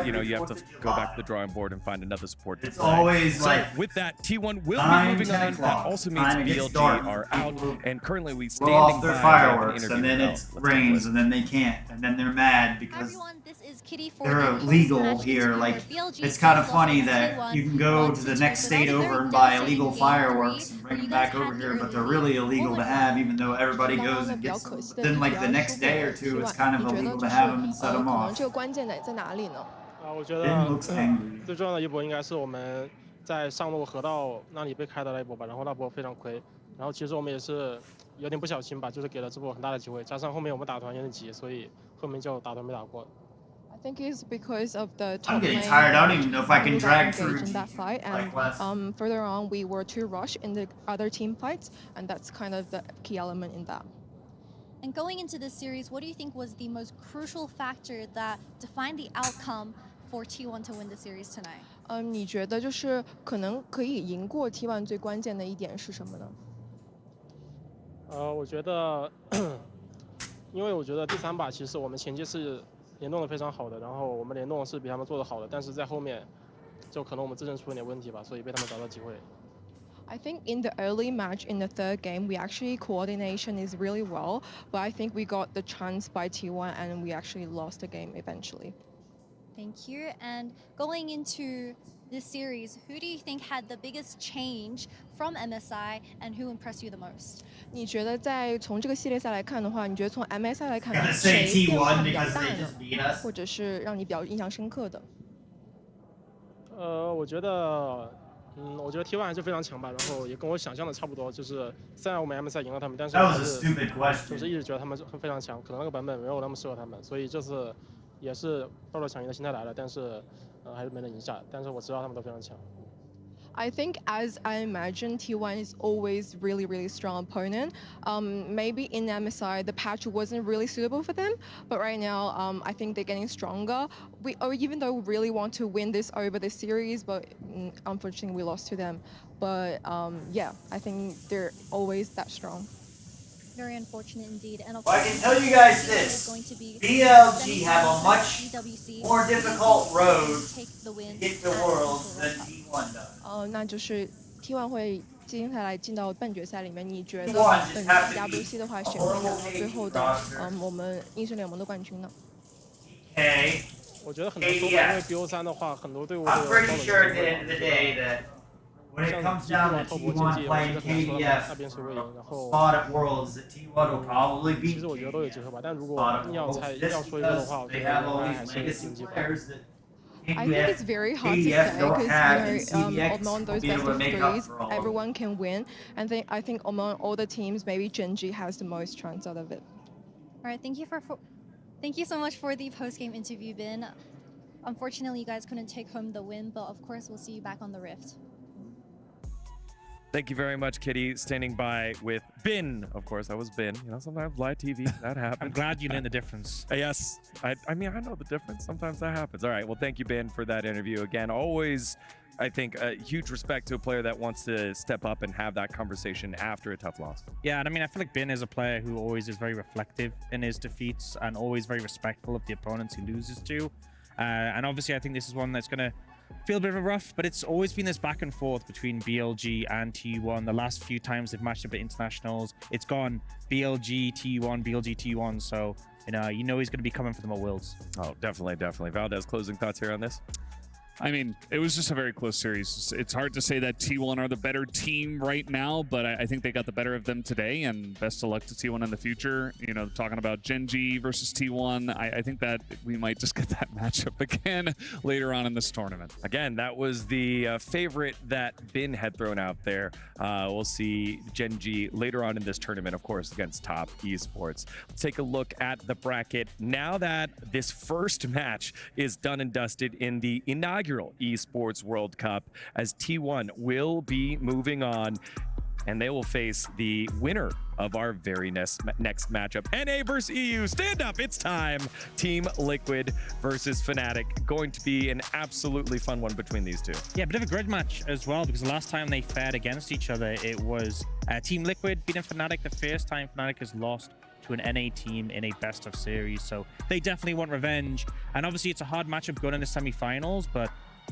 you know, you have to go back to the drawing board and find another support to play. Always so like with that, T1 will be moving on. That also means BLG are out, and currently we blow off standing their by fireworks, an and then interview it with rains, and then they can't, and then they're mad because Everyone, this is Kitty for they're the illegal post-match here. interview Like, where BLG it's kind of lost funny to that T1 you can go on to the T2, next but state that was over very and buy devastating illegal game fireworks 3, and where bring you them guys back over had here, your but they're really illegal to have, even though everybody goes and gets them. But then, like, the next day or two, it's kind of illegal to have them and set them off. 这个关键在哪里呢？我觉 Ben 得 looks angry. 最重要的一波应该是我们在上路河道那里被开的那一波吧，然后那波非常亏，然后其实我们也是有点不小心吧，就是给了这波很大的机会，加上后面我们打团有点急，所以后面就打团没打过。 I think it's because of the top I'm getting lane tired. I don't even know if I can who got drag engaged through in that fight, like last. and further on we were too rushed in the other team fights, and that's kind of the key element in that. And going into this series, what do you think was the most crucial factor that defined the outcome for T1 to win the series tonight? 你觉得就是可能可以赢过 T1 最关键的一点是什么呢？我觉得，因为我觉得第3把其实我们前期是联动的非常好的，然后我们联动是比他们做的好的，但是在后面就可能我们自身出了点问题吧，所以被他们找到机会。 I think in the early match, in the 3rd game, we actually coordination is really well, but I think we got the chance by T1 and we actually lost the game eventually. Thank you. And going into this series, who do you think had the biggest change from MSI and who impressed you the most? 你觉得在从这个系列赛来看的话，你觉得从 MSI 来看 Gonna say 谁变化 T1 比较 because 大 they 呢 just beat us. 或者是让你比较印象深刻的？我觉得，我觉得 T1 还是非常强吧，然后也跟我想象的差不多，就是虽然我们 MSI 赢了他们，但是 That 还 was a 是 stupid question. 就是一直觉得他们非常强，可能那个版本没有那么适合他们，所以这次也是抱着抢赢的心态来了，但是还是没能赢下，但是我知道他们都非常强。 I think, as I imagine, T1 is always really strong opponent. Maybe in MSI, the patch wasn't really suitable for them, but right now, I think they're getting stronger. Even though we really want to win this over the series, but unfortunately we lost to them. But yeah, I think they're always that strong. Very unfortunate indeed. And of Well, I course, can tell you guys this this. is going to be BLG have a much EWC more difficult road take the win to get the world than T1 does. 那就是 T1 会接下来进到半决赛里面。你觉得 T1 本 just have to EWC 的话， be 选会 a 拿到 horrible 最后的 roster. 我们英雄联盟的冠军呢？ Okay. 我觉得很难说吧，因为 BO3 的话，很多队伍都有 I'm 高 pretty 冷 sure at 的 the end of the day that when it comes down to T1 playing KDF 那边谁会赢，然后 spot at Worlds, that T1 will probably 其 beat 实我觉得都有机会吧，但如果 spot at 硬要 Worlds 猜 just 要说一个的 because 话，我觉 they 得 have all 应该 these 还是 legacy 经济吧。 players that I think it's very hard to KDF say don't have and because CDX among will those be able best to of make up threes, for all of it. everyone can win. And I think among all the teams, maybe Genji has the most chance out of it. All right, thank you so much for the post-game interview, Bin. Unfortunately, you guys couldn't take home the win, but of course, we'll see you back on the Rift. Thank you very much, Kitty. Standing by with Bin. Of course, that was Bin. You know, sometimes live TV, that happens. I'm glad you know the difference. Yes. I mean, I know the difference. Sometimes that happens. All right. Well, thank you, Ben, for that interview. Again, always, I think, a huge respect to a player that wants to step up and have that conversation after a tough loss. Yeah, and I mean, I feel like Bin is a player who always is very reflective in his defeats and always very respectful of the opponents he loses to. And obviously, I think this is one that's going to feel a bit of a rough, but it's always been this back and forth between BLG and T1. The last few times they've matched up at internationals, it's gone BLG, T1, BLG, T1. So, you know he's going to be coming for them at Worlds. Oh, definitely, definitely. Valdez, closing thoughts here on this? I mean, it was just a very close series. It's hard to say that T1 are the better team right now, but I think they got the better of them today, and best of luck to T1 in the future. You know, talking about Genji versus T1, I think that we might just get that matchup again later on in this tournament. Again, that was the favorite that Bin had thrown out there. We'll see Genji later on in this tournament, of course, against Top Esports. Let's take a look at the bracket. Now that this first match is done and dusted in the inaugural Esports World Cup, as T1 will be moving on, and they will face the winner of our very next matchup. NA versus EU, stand up, it's time. Team Liquid versus Fnatic. Going to be an absolutely fun one between these two. Yeah, a bit of a grid match as well, because the last time they fared against each other, it was Team Liquid beating Fnatic. The first time Fnatic has lost to an NA team in a best of series, so they definitely want revenge. And obviously it's a hard matchup going into semifinals, but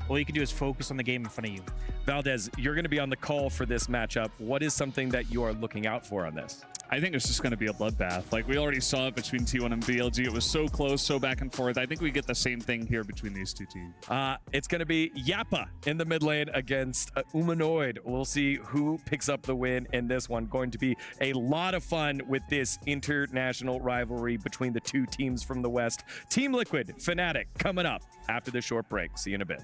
all you can do is focus on the game in front of you. Valdez, you're going to be on the call for this matchup. What is something that you are looking out for on this? I think it's just going to be a bloodbath. Like, we already saw it between T1 and BLG. It was so close, so back and forth. I think we get the same thing here between these two teams. It's going to be Yappa in the mid lane against Humanoid. We'll see who picks up the win in this one. Going to be a lot of fun with this international rivalry between the two teams from the West. Team Liquid, Fnatic, coming up after this short break. See you in a bit.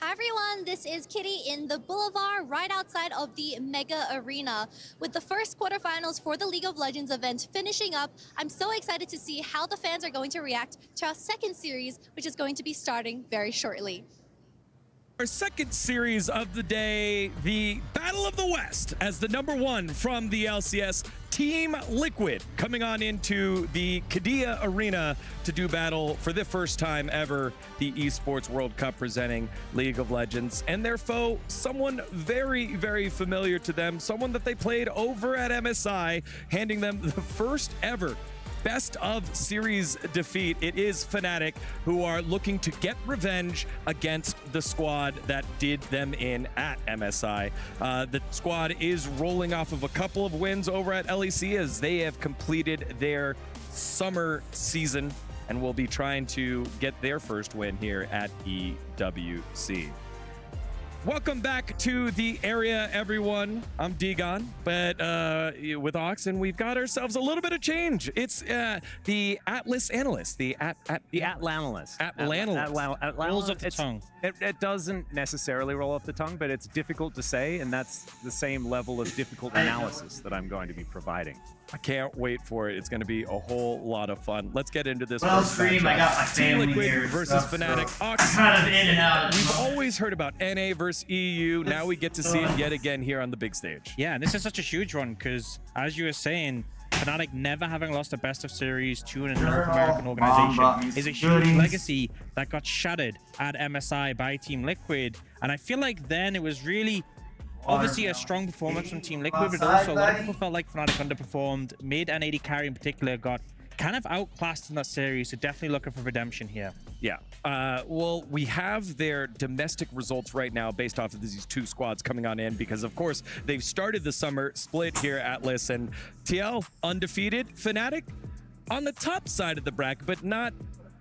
Hi everyone, this is Kitty in the Boulevard right outside of the Mega Arena. With the first quarterfinals for the League of Legends event finishing up, I'm so excited to see how the fans are going to react to our second series, which is going to be starting very shortly. Our second series of the day, the Battle of the West, as the #1 from the LCS, Team Liquid, coming on into the Qiddiya Arena to do battle for the first time ever, the Esports World Cup presenting League of Legends. And their foe, someone very, very familiar to them, someone that they played over at MSI, handing them the first ever best of series defeat. It is Fnatic, who are looking to get revenge against the squad that did them in at MSI. The squad is rolling off of a couple of wins over at LEC as they have completed their summer season and will be trying to get their first win here at EWC. Welcome back to the area, everyone. I'm Degon, but with Ox, and we've got ourselves a little bit of change. It's the Atlas analyst, the Atlanalyst. Atlanalyst. Rolls off the tongue. It doesn't necessarily roll off the tongue, but it's difficult to say, and that's the same level of difficult analysis that I'm going to be providing. I can't wait for it. It's going to be a whole lot of fun. Let's get into this. Well, stream, I got my family Team Liquid here versus stuff, Fnatic. so Ox, kind of in and out. We've always heard about NA versus EU. Now we get to see it yet again here on the big stage. Yeah, and this is such a huge one because, as you were saying, Fnatic never having lost a best of series to an North American organization is a huge legacy that got shattered at MSI by Team Liquid. And I feel like then it was really obviously a strong performance from Team Liquid, but also a lot of people felt like Fnatic underperformed. Mid and AD carry in particular got kind of outclassed in that series, so definitely looking for redemption here. Yeah. Well, we have their domestic results right now based off of these two squads coming on in because, of course, they've started the summer split here at Atlas, and TL undefeated. Fnatic on the top side of the bracket, but not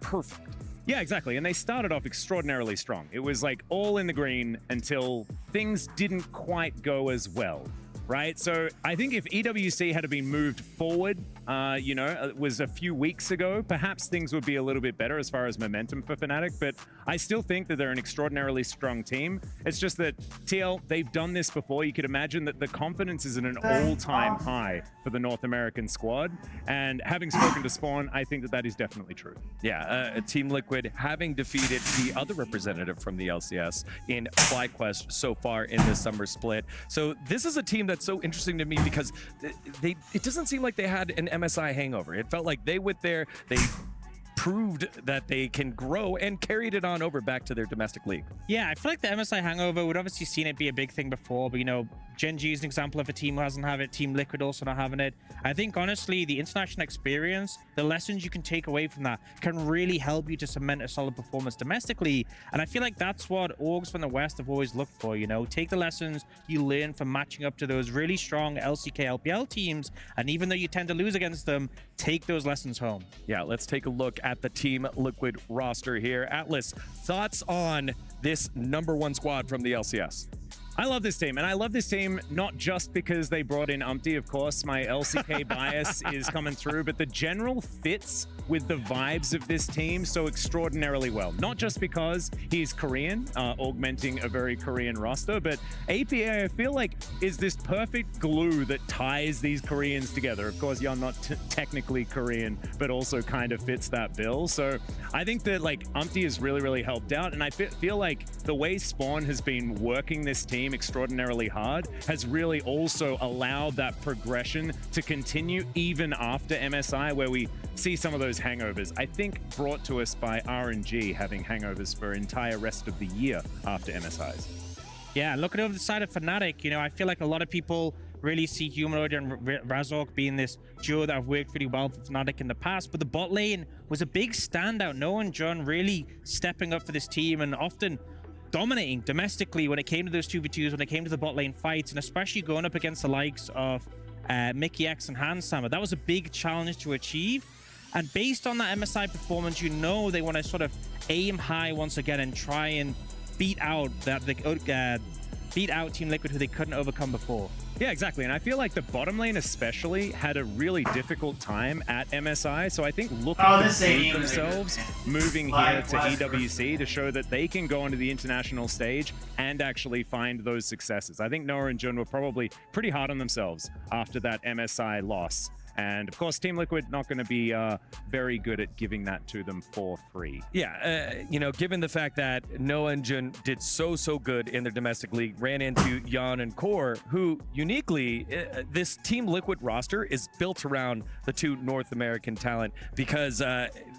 perfect. Yeah, exactly. And they started off extraordinarily strong. It was like all in the green until things didn't quite go as well. Right, so I think if EWC had been moved forward, it was a few weeks ago, perhaps things would be a little bit better as far as momentum for Fnatic, but I still think that they're an extraordinarily strong team. It's just that TL, they've done this before. You could imagine that the confidence is at an all-time high for the North American squad, and having spoken to Spawn, I think that that is definitely true. Yeah, Team Liquid having defeated the other representative from the LCS in FlyQuest so far in this summer split. So this is a team that's so interesting to me because it doesn't seem like they had an MSI hangover. It felt like they went there, they proved that they can grow and carried it on over back to their domestic league. Yeah, I feel like the MSI hangover, we'd obviously seen it be a big thing before, but Gen G is an example of a team who hasn't had it, Team Liquid also not having it. I think honestly, the international experience, the lessons you can take away from that can really help you to cement a solid performance domestically. And I feel like that's what orgs from the West have always looked for, take the lessons you learn from matching up to those really strong LCK LPL teams. And even though you tend to lose against them, take those lessons home. Yeah, let's take a look at the Team Liquid roster here. Atlas, thoughts on this #1 squad from the LCS? I love this team, and I love this team not just because they brought in Umpty. Of course, my LCK bias is coming through, but the general fits with the vibes of this team so extraordinarily well. Not just because he's Korean, augmenting a very Korean roster, but APA, I feel like, is this perfect glue that ties these Koreans together. Of course, you're not technically Korean, but also kind of fits that bill. So I think that Umpty has really, really helped out, and I feel like the way Spawn has been working this team extraordinarily hard has really also allowed that progression to continue even after MSI, where we see some of those hangovers, I think brought to us by RNG having hangovers for entire rest of the year after MSIs. Yeah, looking over the side of Fnatic, I feel like a lot of people really see Humanoid and Razork being this duo that have worked really well for Fnatic in the past, but the bot lane was a big standout. Noah and John really stepping up for this team and often dominating domestically when it came to those 2v2s, when it came to the bot lane fights, and especially going up against the likes of Mickey X and Handshammer. That was a big challenge to achieve. And based on that MSI performance, they want to sort of aim high once again and try and beat out Team Liquid, who they couldn't overcome before. Yeah, exactly. And I feel like the bottom lane especially had a really difficult time at MSI. So I think looking to prove themselves, moving here to EWC to show that they can go onto the international stage and actually find those successes. I think Noah and Jun were probably pretty hard on themselves after that MSI loss. And of course, Team Liquid not going to be very good at giving that to them for free. Yeah, given the fact that Noah and Jun did so good in their domestic league, ran into Jan and Core, who uniquely, this Team Liquid roster is built around the two North American talent because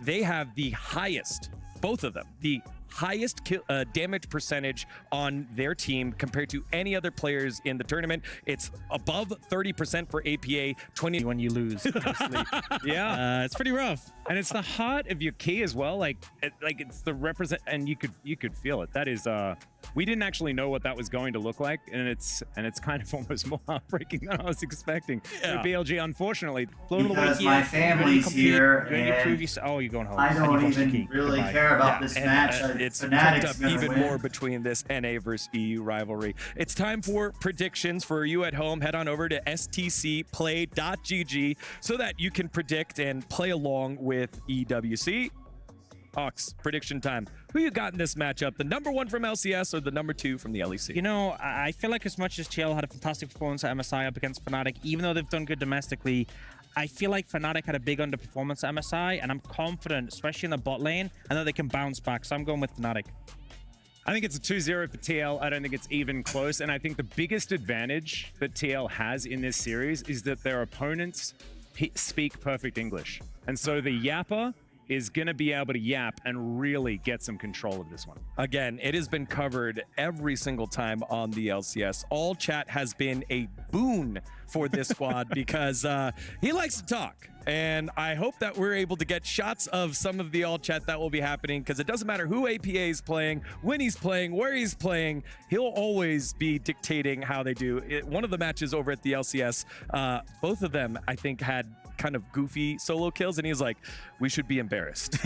they have the highest, both of them, the highest damage percentage on their team compared to any other players in the tournament. It's above 30% for APA, 20 when you lose. Yeah, it's pretty rough. And it's the heart of your key as well. It's the represent, and you could feel it. That is, we didn't actually know what that was going to look like, and it's kind of almost more heartbreaking than I was expecting. Yeah. So BLG, unfortunately, Because my family's here, and you're going home. I don't even really care about this match. It's Fnatic's picked up gonna even win. more between this NA versus EU rivalry. It's time for predictions for you at home. Head on over to stcplay.gg so that you can predict and play along with EWC. Ox, prediction time. Who you got in this matchup? The #1 from LCS or the #2 from the LEC? I feel like as much as TL had a fantastic performance at MSI up against Fnatic, even though they've done good domestically, I feel like Fnatic had a big underperformance at MSI, and I'm confident, especially in the bot lane, and that they can bounce back. So I'm going with Fnatic. I think it's a 2-0 for TL. I don't think it's even close. And I think the biggest advantage that TL has in this series is that their opponents speak perfect English. And so the yapper is going to be able to yap and really get some control of this one. Again, it has been covered every single time on the LCS. All chat has been a boon for this squad because he likes to talk. And I hope that we're able to get shots of some of the all chat that will be happening because it doesn't matter who APA is playing, when he's playing, where he's playing, he'll always be dictating how they do. One of the matches over at the LCS, both of them, I think, had kind of goofy solo kills, and he's like, we should be embarrassed.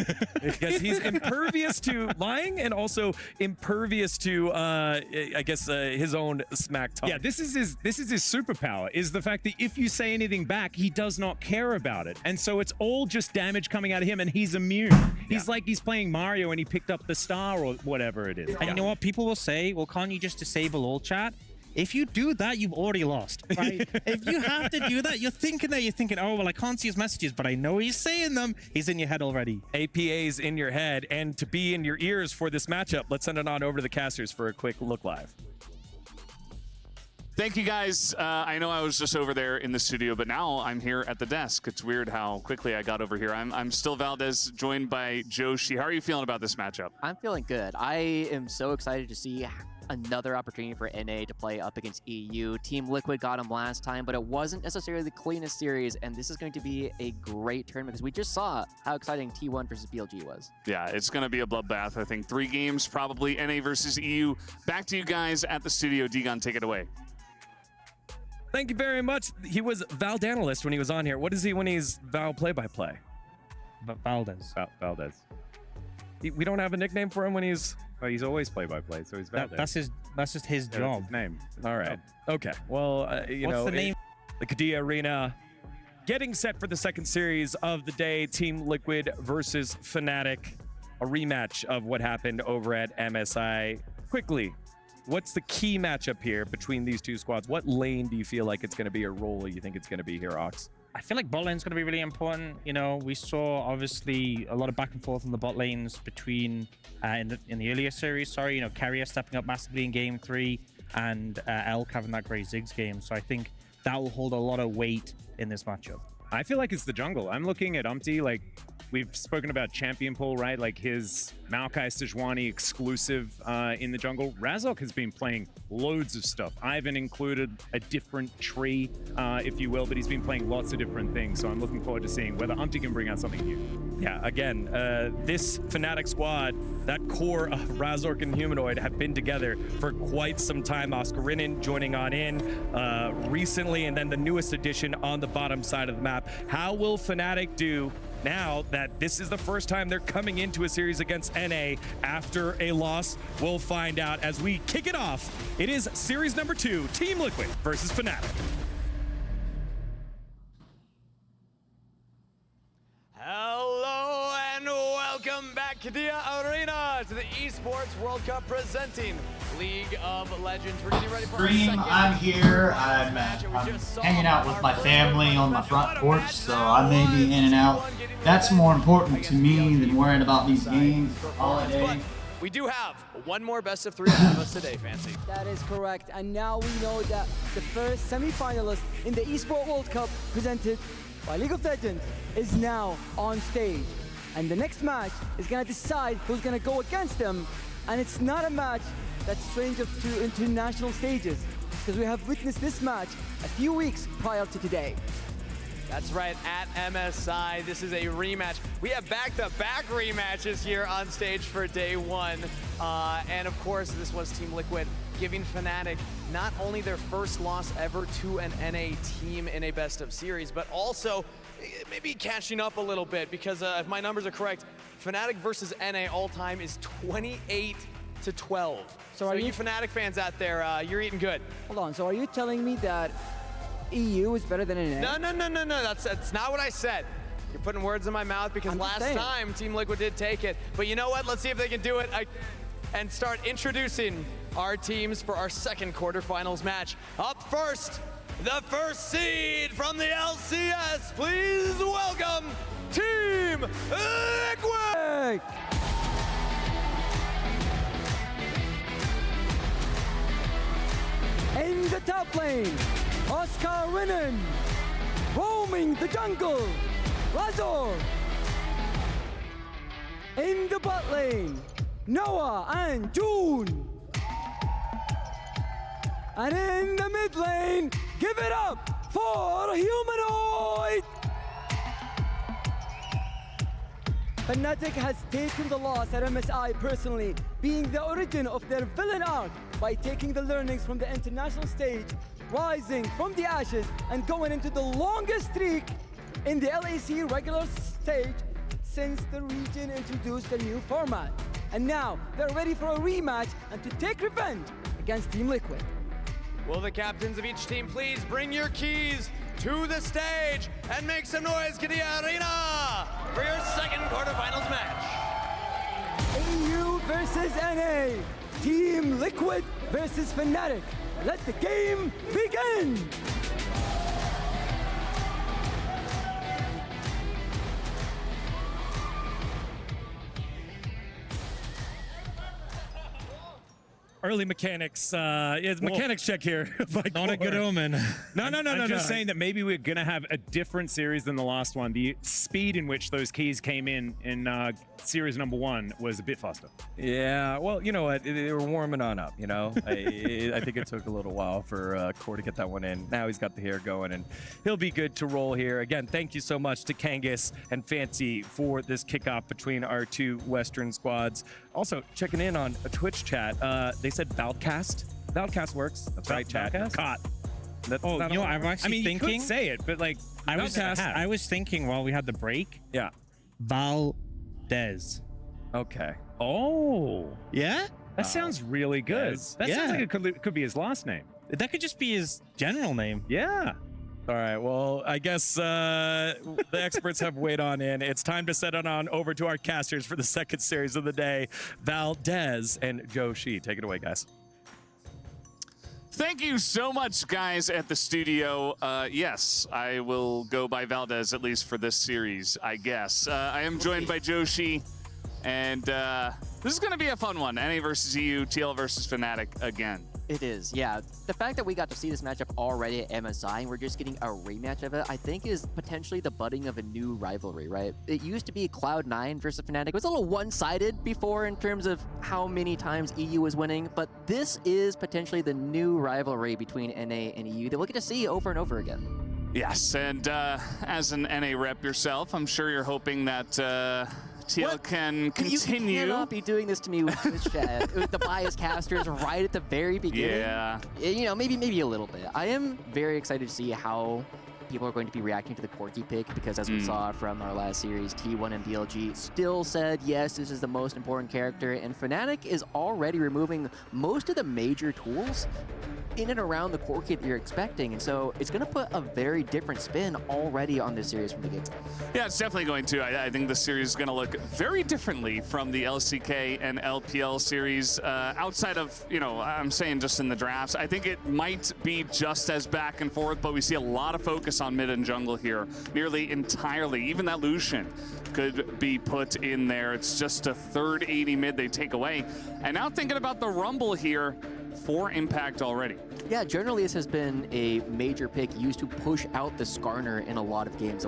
Because he's impervious to lying and also impervious to, I guess, his own smack talk. Yeah, this is his superpower, is the fact that if you say anything back, he does not care about it. And so it's all just damage coming out of him, and he's immune. He's like he's playing Mario and he picked up the star or whatever it is. And you know what people will say? Well, can't you just disable all chat? If you do that, you've already lost, right? If you have to do that, you're thinking, oh, well, I can't see his messages, but I know he's saying them. He's in your head already. APA's in your head, and to be in your ears for this matchup, let's send it on over to the casters for a quick look live. Thank you, guys. I know I was just over there in the studio, but now I'm here at the desk. It's weird how quickly I got over here. I'm still Valdez, joined by Joshi. How are you feeling about this matchup? I'm feeling good. I am so excited to see another opportunity for NA to play up against EU. Team Liquid got him last time, but it wasn't necessarily the cleanest series, and this is going to be a great tournament because we just saw how exciting T1 versus BLG was. Yeah, it's going to be a bloodbath. I think 3 games, probably NA versus EU. Back to you guys at the studio. Degon, take it away. Thank you very much. He was Valdanalist when he was on here. What is he when he's Val play-by-play? Valdez. Valdez. We don't have a nickname for him when he's... Well, he's always play-by-play, so he's Valdez. That's just his job. His name. All right. Okay. Well, you know... What's the name? The Qiddiya Arena getting set for the second series of the day. Team Liquid versus Fnatic. A rematch of what happened over at MSI. Quickly, what's the key matchup here between these two squads? What lane do you feel like it's going to be, or role you think it's going to be here, Ox? I feel like bot lane's going to be really important. You know, we saw obviously a lot of back and forth on the bot lanes between in the earlier series. Sorry, you know, Carrier stepping up massively in game 3 and Elk having that great Ziggs game. So I think that will hold a lot of weight in this matchup. I feel like it's the jungle. I'm looking at Umpty, like, we've spoken about champion pool, right? Like his Maokai Sejuani exclusive in the jungle. Razok has been playing loads of stuff. Ivan included a different tree, if you will, but he's been playing lots of different things. So I'm looking forward to seeing whether Umpty can bring out something new. Yeah, again, this Fnatic squad, that core of Razork and Humanoid have been together for quite some time. Oscarinin joining on in recently, and then the newest addition on the bottom side of the map. How will Fnatic do now that this is the first time they're coming into a series against NA after a loss? We'll find out as we kick it off. It is series number 2, Team Liquid versus Fnatic. Hello and welcome back to the arena to the Esports World Cup presenting League of Legends. We're getting ready for our Stream, second I'm here. I'm hanging out with my family on my front porch, so I may be in and out. That's more important to me than worrying about these games all day. We do have one more best of 3 ahead of us today, Fancy. That is correct. And now we know that the first semi-finalist in the Esports World Cup presented by League of Legends is now on stage. And the next match is going to decide who's going to go against them. And it's not a match that's strange to international stages, because we have witnessed this match a few weeks prior to today. That's right, at MSI, this is a rematch. We have back-to-back rematches here on stage for day 1. And of course, this was Team Liquid giving Fnatic not only their first loss ever to an NA team in a best of series, but also maybe catching up a little bit, because if my numbers are correct, Fnatic versus NA all-time is 28-12. So are you Fnatic fans out there, you're eating good. Hold on, so are you telling me that EU is better than NA? No, that's not what I said. You're putting words in my mouth, because last time Team Liquid did take it. But you know what, let's see if they can do it and start introducing our teams for our second quarterfinals match. Up first, the first seed from the LCS. Please welcome Team Liquid! In the top lane, Oscarinin, roaming the jungle, Razor. In the bot lane, Noah and June. And in the mid lane, give it up for Humanoid! Fnatic has taken the loss at MSI personally, being the origin of their villain arc by taking the learnings from the international stage, rising from the ashes and going into the longest streak in the LAC regular stage since the region introduced the new format. And now they're ready for a rematch and to take revenge against Team Liquid. Will the captains of each team please bring your keys to the stage and make some noise in the arena for your second quarterfinals match. AU versus NA. Team Liquid versus Fnatic. Let the game begin! Early mechanics, mechanics check here. Not a good omen. No. I'm just saying that maybe we're going to have a different series than the last one. The speed in which those keys came in series number 1 was a bit faster. Yeah, well, you know what? They were warming on up, you know? I think it took a little while for Core to get that one in. Now he's got the hair going, and he'll be good to roll here. Again, thank you so much to Kangas and Fancy for this kickoff between our two Western squads. Also, checking in on a Twitch chat. They said Valcast. Valcast works. That's right, chat. Caught. Oh, you know, I'm actually thinking. You could say it, but like, I was thinking while we had the break. Yeah. Valdez. Okay. Oh. Yeah? That sounds really good. That sounds like it could be his last name. That could just be his general name. Yeah. All right, well, I guess the experts have weighed on in. It's time to set it on over to our casters for the second series of the day. Valdez and Joe Shi. Take it away, guys. Thank you so much, guys, at the studio. Yes, I will go by Valdez, at least for this series, I guess. I am joined by Joe Shi, and this is going to be a fun one. NA versus EU, TL versus Fnatic again. It is, yeah. The fact that we got to see this matchup already at MSI and we're just getting a rematch of it, I think is potentially the budding of a new rivalry, right? It used to be Cloud9 versus Fnatic. It was a little one-sided before in terms of how many times EU was winning, but this is potentially the new rivalry between NA and EU that we'll get to see over and over again. Yes, and as an NA rep yourself, I'm sure you're hoping that TL can continue. You cannot be doing this to me with Twitch chat, with the biased casters right at the very beginning. Yeah. You know, maybe a little bit. I am very excited to see how people are going to be reacting to the Corki pick, because as we saw from our last series, T1 and BLG still said, yes, this is the most important character, and Fnatic is already removing most of the major tools in and around the core kit you're expecting, and so it's going to put a very different spin already on this series from the get-go. Yeah, it's definitely going to. I think this series is going to look very differently from the LCK and LPL series. Outside of, you know, I'm saying just in the drafts, I think it might be just as back and forth, but we see a lot of focus on mid and jungle here, nearly entirely. Even that Lucian could be put in there. It's just a third 80 mid they take away. And now thinking about the Rumble here, 4 impact already. Yeah, generally this has been a major pick used to push out the Skarner in a lot of games.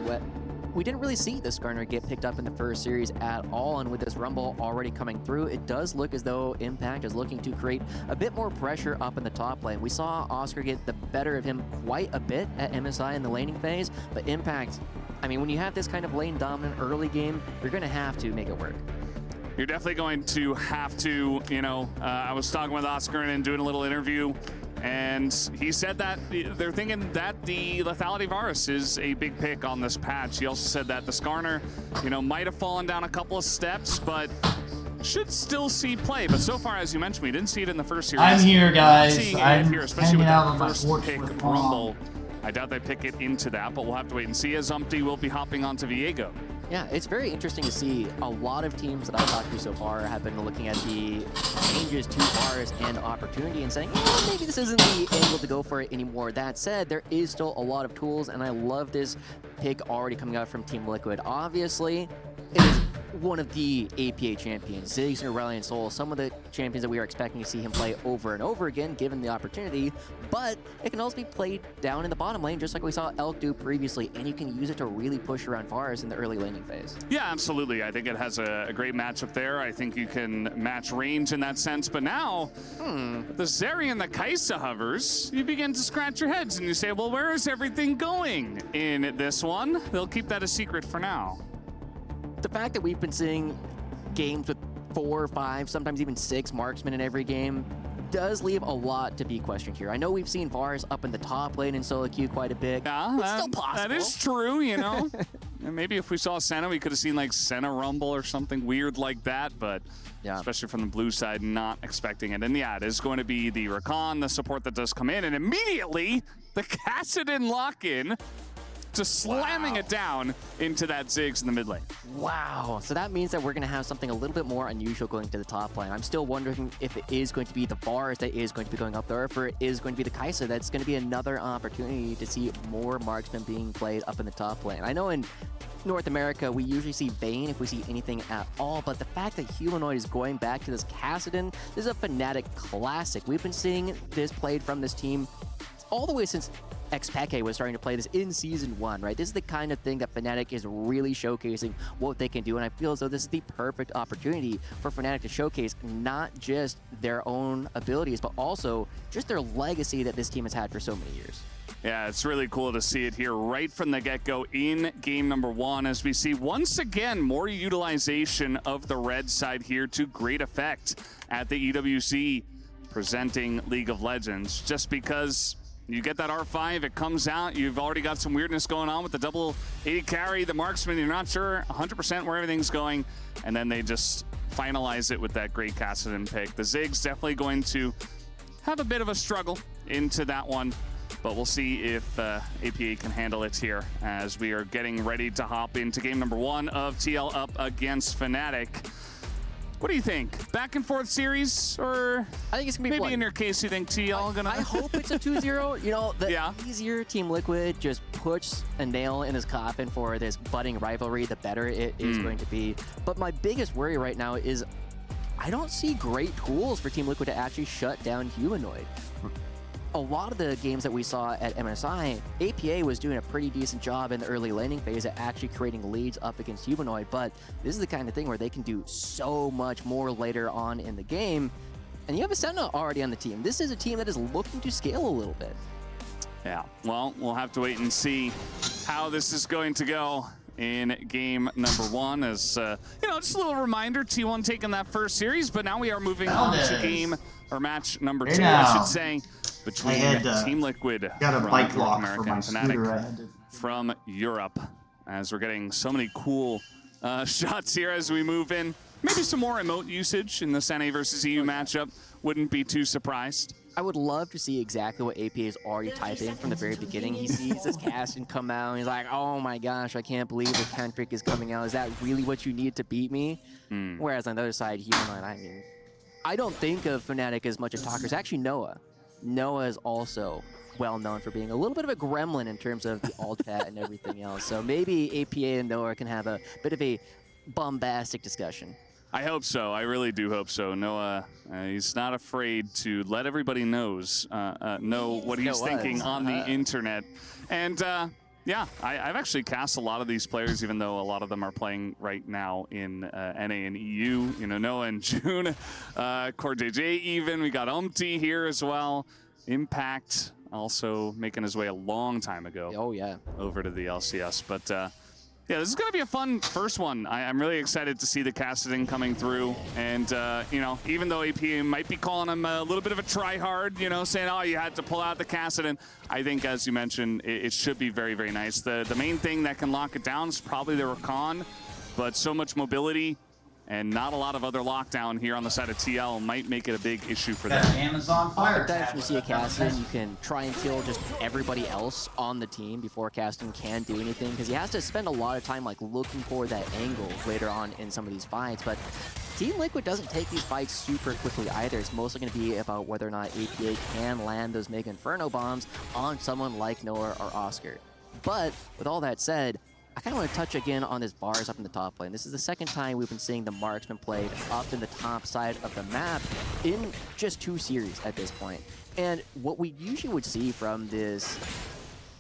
We didn't really see the Skarner get picked up in the first series at all, and with this Rumble already coming through, it does look as though Impact is looking to create a bit more pressure up in the top lane. We saw Oscar get the better of him quite a bit at MSI in the laning phase, but Impact, I mean, when you have this kind of lane dominant early game, you're going to have to make it work. You're definitely going to have to, you know, I was talking with Oscar and doing a little interview, and he said that they're thinking that the Lethality Varus is a big pick on this patch. He also said that the Skarner, you know, might have fallen down a couple of steps, but should still see play. But so far, as you mentioned, we didn't see it in the first series. I'm here, guys. I'm here, especially with hanging out that on my first porch pick with Rumble. I doubt they pick it into that, but we'll have to wait and see, as Umpty will be hopping onto Viego. Yeah, it's very interesting to see. A lot of teams that I've talked to so far have been looking at the changes to Varus and Opportunity and saying, oh, maybe this isn't the angle to go for it anymore. That said, there is still a lot of tools, and I love this pick already coming out from Team Liquid. Obviously, it is one of the APA champions, Ziggs and Aurelion Sol, some of the champions that we are expecting to see him play over and over again, given the opportunity, but it can also be played down in the bottom lane, just like we saw Elk do previously, and you can use it to really push around Varus in the early laning phase. Yeah, absolutely. I think it has a great matchup there. I think you can match range in that sense, but now, the Zeri and the Kaisa hovers, you begin to scratch your heads and you say, well, where is everything going in this one? They'll keep that a secret for now. The fact that we've been seeing games with 4, 5, sometimes even 6 marksmen in every game does leave a lot to be questioned here. I know we've seen Vars up in the top lane in solo queue quite a bit. Yeah, it's still possible. That is true, you know. And maybe if we saw Senna, we could have seen like Senna Rumble or something weird like that, but yeah, especially from the blue side, not expecting it. And yeah, it is going to be the Rakan, the support that does come in, and immediately the Kassadin lock-in, just slamming it down into that Ziggs in the mid lane. Wow. So that means that we're going to have something a little bit more unusual going to the top lane. I'm still wondering if it is going to be the Vars that is going to be going up there, or if it is going to be the Kai'Sa. That's going to be another opportunity to see more marksmen being played up in the top lane. I know in North America, we usually see Vayne if we see anything at all, but the fact that Humanoid is going back to this Kassadin, this is a Fnatic classic. We've been seeing this played from this team all the way since Xpeke was starting to play this in Season 1, right? This is the kind of thing that Fnatic is really showcasing what they can do, and I feel as though this is the perfect opportunity for Fnatic to showcase not just their own abilities, but also just their legacy that this team has had for so many years. Yeah, it's really cool to see it here right from the get-go in game number 1, as we see once again more utilization of the red side here to great effect at the EWC presenting League of Legends, just because you get that R5, it comes out, you've already got some weirdness going on with the double 80 carry, the marksman, you're not sure 100% where everything's going, and then they just finalize it with that great Kassadin pick. The Ziggs definitely going to have a bit of a struggle into that one, but we'll see if APA can handle it here as we are getting ready to hop into game number 1 of TL up against Fnatic. What do you think? Back and forth series, or I think it's gonna be maybe blood. In your case you think TL gonna? I hope it's a 2-0. You know, the easier Team Liquid just puts a nail in his coffin for this budding rivalry, the better it is going to be. But my biggest worry right now is I don't see great tools for Team Liquid to actually shut down Humanoid. A lot of the games that we saw at MSI, APA was doing a pretty decent job in the early laning phase at actually creating leads up against Humanoid, but this is the kind of thing where they can do so much more later on in the game, and you have a Sentinel already on the team. This is a team that is looking to scale a little bit. Yeah, well, we'll have to wait and see how this is going to go in game number 1. As you know, just a little reminder, T1 taking that first series, but now we are moving on to game, or match number 2, I should say, between Team Liquid from North America and Fnatic from Europe. As we're getting so many cool shots here as we move in. Maybe some more emote usage in the Sene versus EU matchup. Wouldn't be too surprised. I would love to see exactly what APA is already typing from the very beginning. He sees this cast and come out, and he's like, oh my gosh, I can't believe the Cantrick is coming out. Is that really what you need to beat me? Whereas on the other side, Humanoid, I mean, I don't think of Fnatic as much as talkers. Actually, Noah. Noah is also well known for being a little bit of a gremlin in terms of the alt chat and everything else. So maybe APA and Noah can have a bit of a bombastic discussion. I hope so. I really do hope so. Noah, he's not afraid to let everybody know what he's thinking on the internet. And yeah, I've actually cast a lot of these players, even though a lot of them are playing right now in NA and EU. You know, Noah and June, Core JJ even. We got Umti here as well. Impact also making his way a long time ago. Oh, yeah. Over to the LCS. But yeah, this is going to be a fun first one. I'm really excited to see the Kassadin coming through. And, you know, even though APA might be calling him a little bit of a try-hard, you know, saying, oh, you had to pull out the Kassadin, I think, as you mentioned, it should be very, very nice. The main thing that can lock it down is probably the Rakan, but so much mobility and not a lot of other lockdown here on the side of TL might make it a big issue for them. Amazon Fire. If you see a Kassadin, you can try and kill just everybody else on the team before Kassadin can do anything, because he has to spend a lot of time like looking for that angle later on in some of these fights. But Team Liquid doesn't take these fights super quickly either. It's mostly going to be about whether or not APA can land those Mega Inferno bombs on someone like Noah or Oscar. But with all that said, I kind of want to touch again on this Vars up in the top lane. This is the second time we've been seeing the marksman played up in the top side of the map in just 2 series at this point. And what we usually would see from this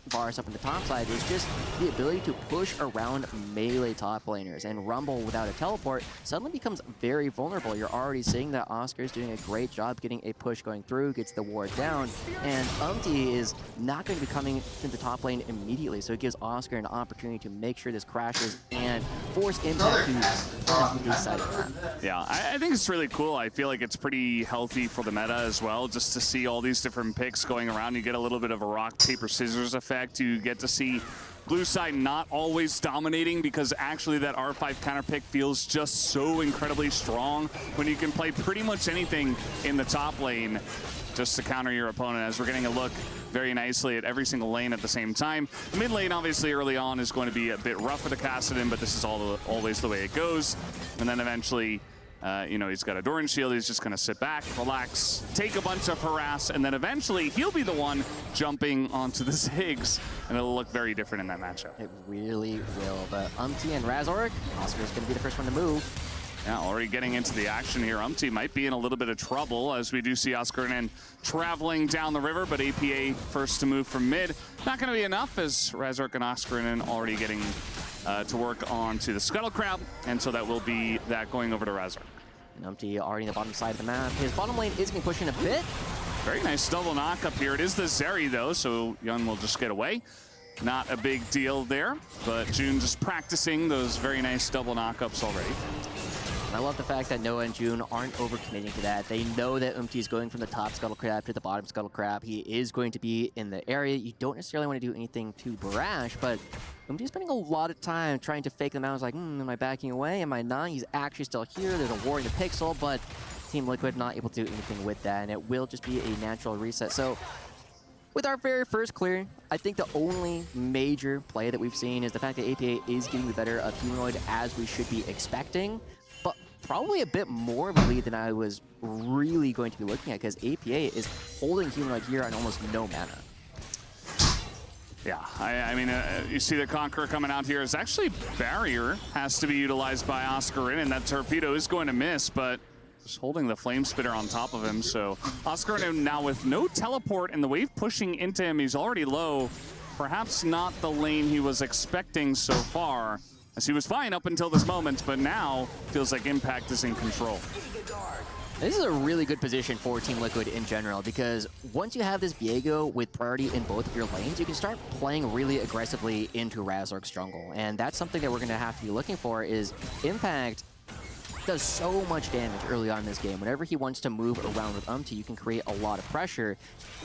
Varus up in the top side is just the ability to push around melee top laners, and Rumble without a teleport suddenly becomes very vulnerable. You're already seeing that Oscar is doing a great job getting a push going through, gets the ward down, and is not going to be coming to the top lane immediately, so it gives Oscar an opportunity to make sure this crashes and force Impact to his side of the map. Yeah, I think it's really cool. I feel like it's pretty healthy for the meta as well, just to see all these different picks going around. You get a little bit of a rock, paper, scissors effect. You get to see blue side not always dominating, because actually that R5 counter pick feels just so incredibly strong when you can play pretty much anything in the top lane just to counter your opponent, as we're getting a look very nicely at every single lane at the same time. The mid lane, obviously, early on is going to be a bit rough for the Kassadin, but this is always the way it goes. And then eventually, you know, he's got a Doran shield. He's just going to sit back, relax, take a bunch of harass, and then eventually he'll be the one jumping onto the Ziggs, and it'll look very different in that matchup. It really will, but and Razork, Oscar's going to be the first one to move. Yeah, already getting into the action here. Might be in a little bit of trouble, as we do see Oscarinen traveling down the river, but APA first to move from mid. Not going to be enough, as Razork and Oscarinen already getting to work onto the Scuttle Crab, and so that will be that going over to Razork. And already in the bottom side of the map. His bottom lane is going to push in a bit. Very nice double knock up here. It is the Zeri, though, so Yun will just get away. Not a big deal there, but June just practicing those very nice double knockups already. And I love the fact that Noah and June aren't overcommitting to that. They know that is going from the top Scuttle Crab to the bottom Scuttle Crab. He is going to be in the area. You don't necessarily want to do anything too brash, but is spending a lot of time trying to fake them out. It's like, am I backing away? Am I not? He's actually still here. There's a war in the pixel, but Team Liquid not able to do anything with that, and it will just be a natural reset. So with our very first clear, I think the only major play that we've seen is the fact that APA is getting the better of Humanoid, as we should be expecting, but probably a bit more of a lead than I was really going to be looking at, because APA is holding Humanoid here on almost no mana. Yeah, I mean, you see the Conqueror coming out here. Is actually Barrier has to be utilized by Oscarinen, and that Torpedo is going to miss, but just holding the Flame Spitter on top of him. So Oscarinen now with no teleport, and the wave pushing into him. He's already low. Perhaps not the lane he was expecting so far, as he was fine up until this moment, but now feels like Impact is in control. This is a really good position for Team Liquid in general, because once you have this Viego with priority in both of your lanes, you can start playing really aggressively into Razork's jungle. And that's something that we're going to have to be looking for, is Impact does so much damage early on in this game. Whenever he wants to move around with you can create a lot of pressure.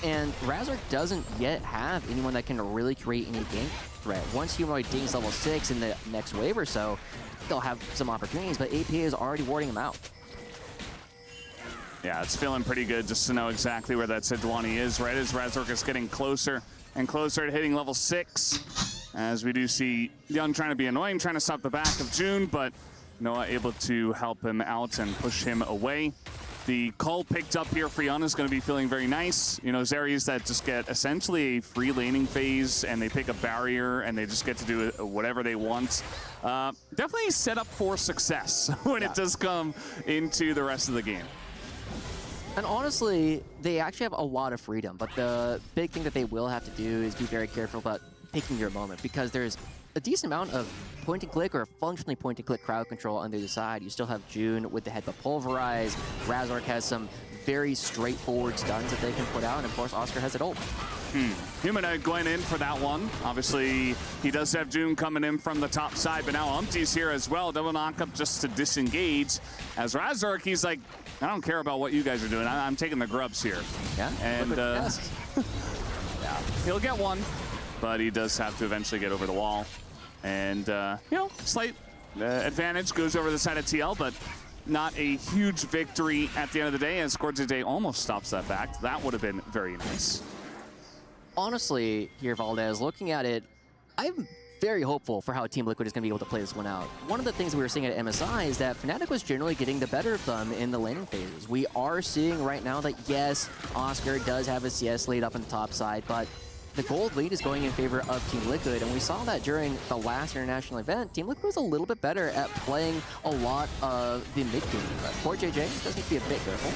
And Razork doesn't yet have anyone that can really create any gank threat. Once Humanoid dings level 6 in the next wave or so, they'll have some opportunities, but APA is already warding him out. Yeah, it's feeling pretty good just to know exactly where that Sejuani is, right as Razork is getting closer and closer to hitting level 6. As we do see Yun trying to be annoying, trying to stop the back of June, but Noah able to help him out and push him away. The call picked up here for Yun is going to be feeling very nice. You know, Zeris that just get essentially a free laning phase, and they pick a barrier, and they just get to do whatever they want. Definitely set up for success when it does come into the rest of the game. And honestly, they actually have a lot of freedom, but the big thing that they will have to do is be very careful about picking your moment, because there's a decent amount of point-and-click or functionally point-and-click crowd control on the other side. You still have June with the Headbutt Pulverize. Razork has some very straightforward stuns that they can put out, and of course Oscar has it ult. Humanoid going in for that one. Obviously, he does have June coming in from the top side, but now Umpty's here as well. Double knockup just to disengage. As Razork, he's like, I don't care about what you guys are doing. I'm taking the grubs here. Yeah, and yeah, he'll get one, but he does have to eventually get over the wall. And, you know, slight advantage goes over the side of TL, but not a huge victory at the end of the day, as Scorzade almost stops that back. That would have been very nice. Honestly, here, Valdez, looking at it, I'm very hopeful for how Team Liquid is going to be able to play this one out. One of the things we were seeing at MSI is that Fnatic was generally getting the better of them in the laning phases. We are seeing right now that, yes, Oscar does have a CS lead up on the top side, but the gold lead is going in favor of Team Liquid, and we saw that during the last international event. Team Liquid was a little bit better at playing a lot of the mid game, but poor JJ does need to be a bit careful.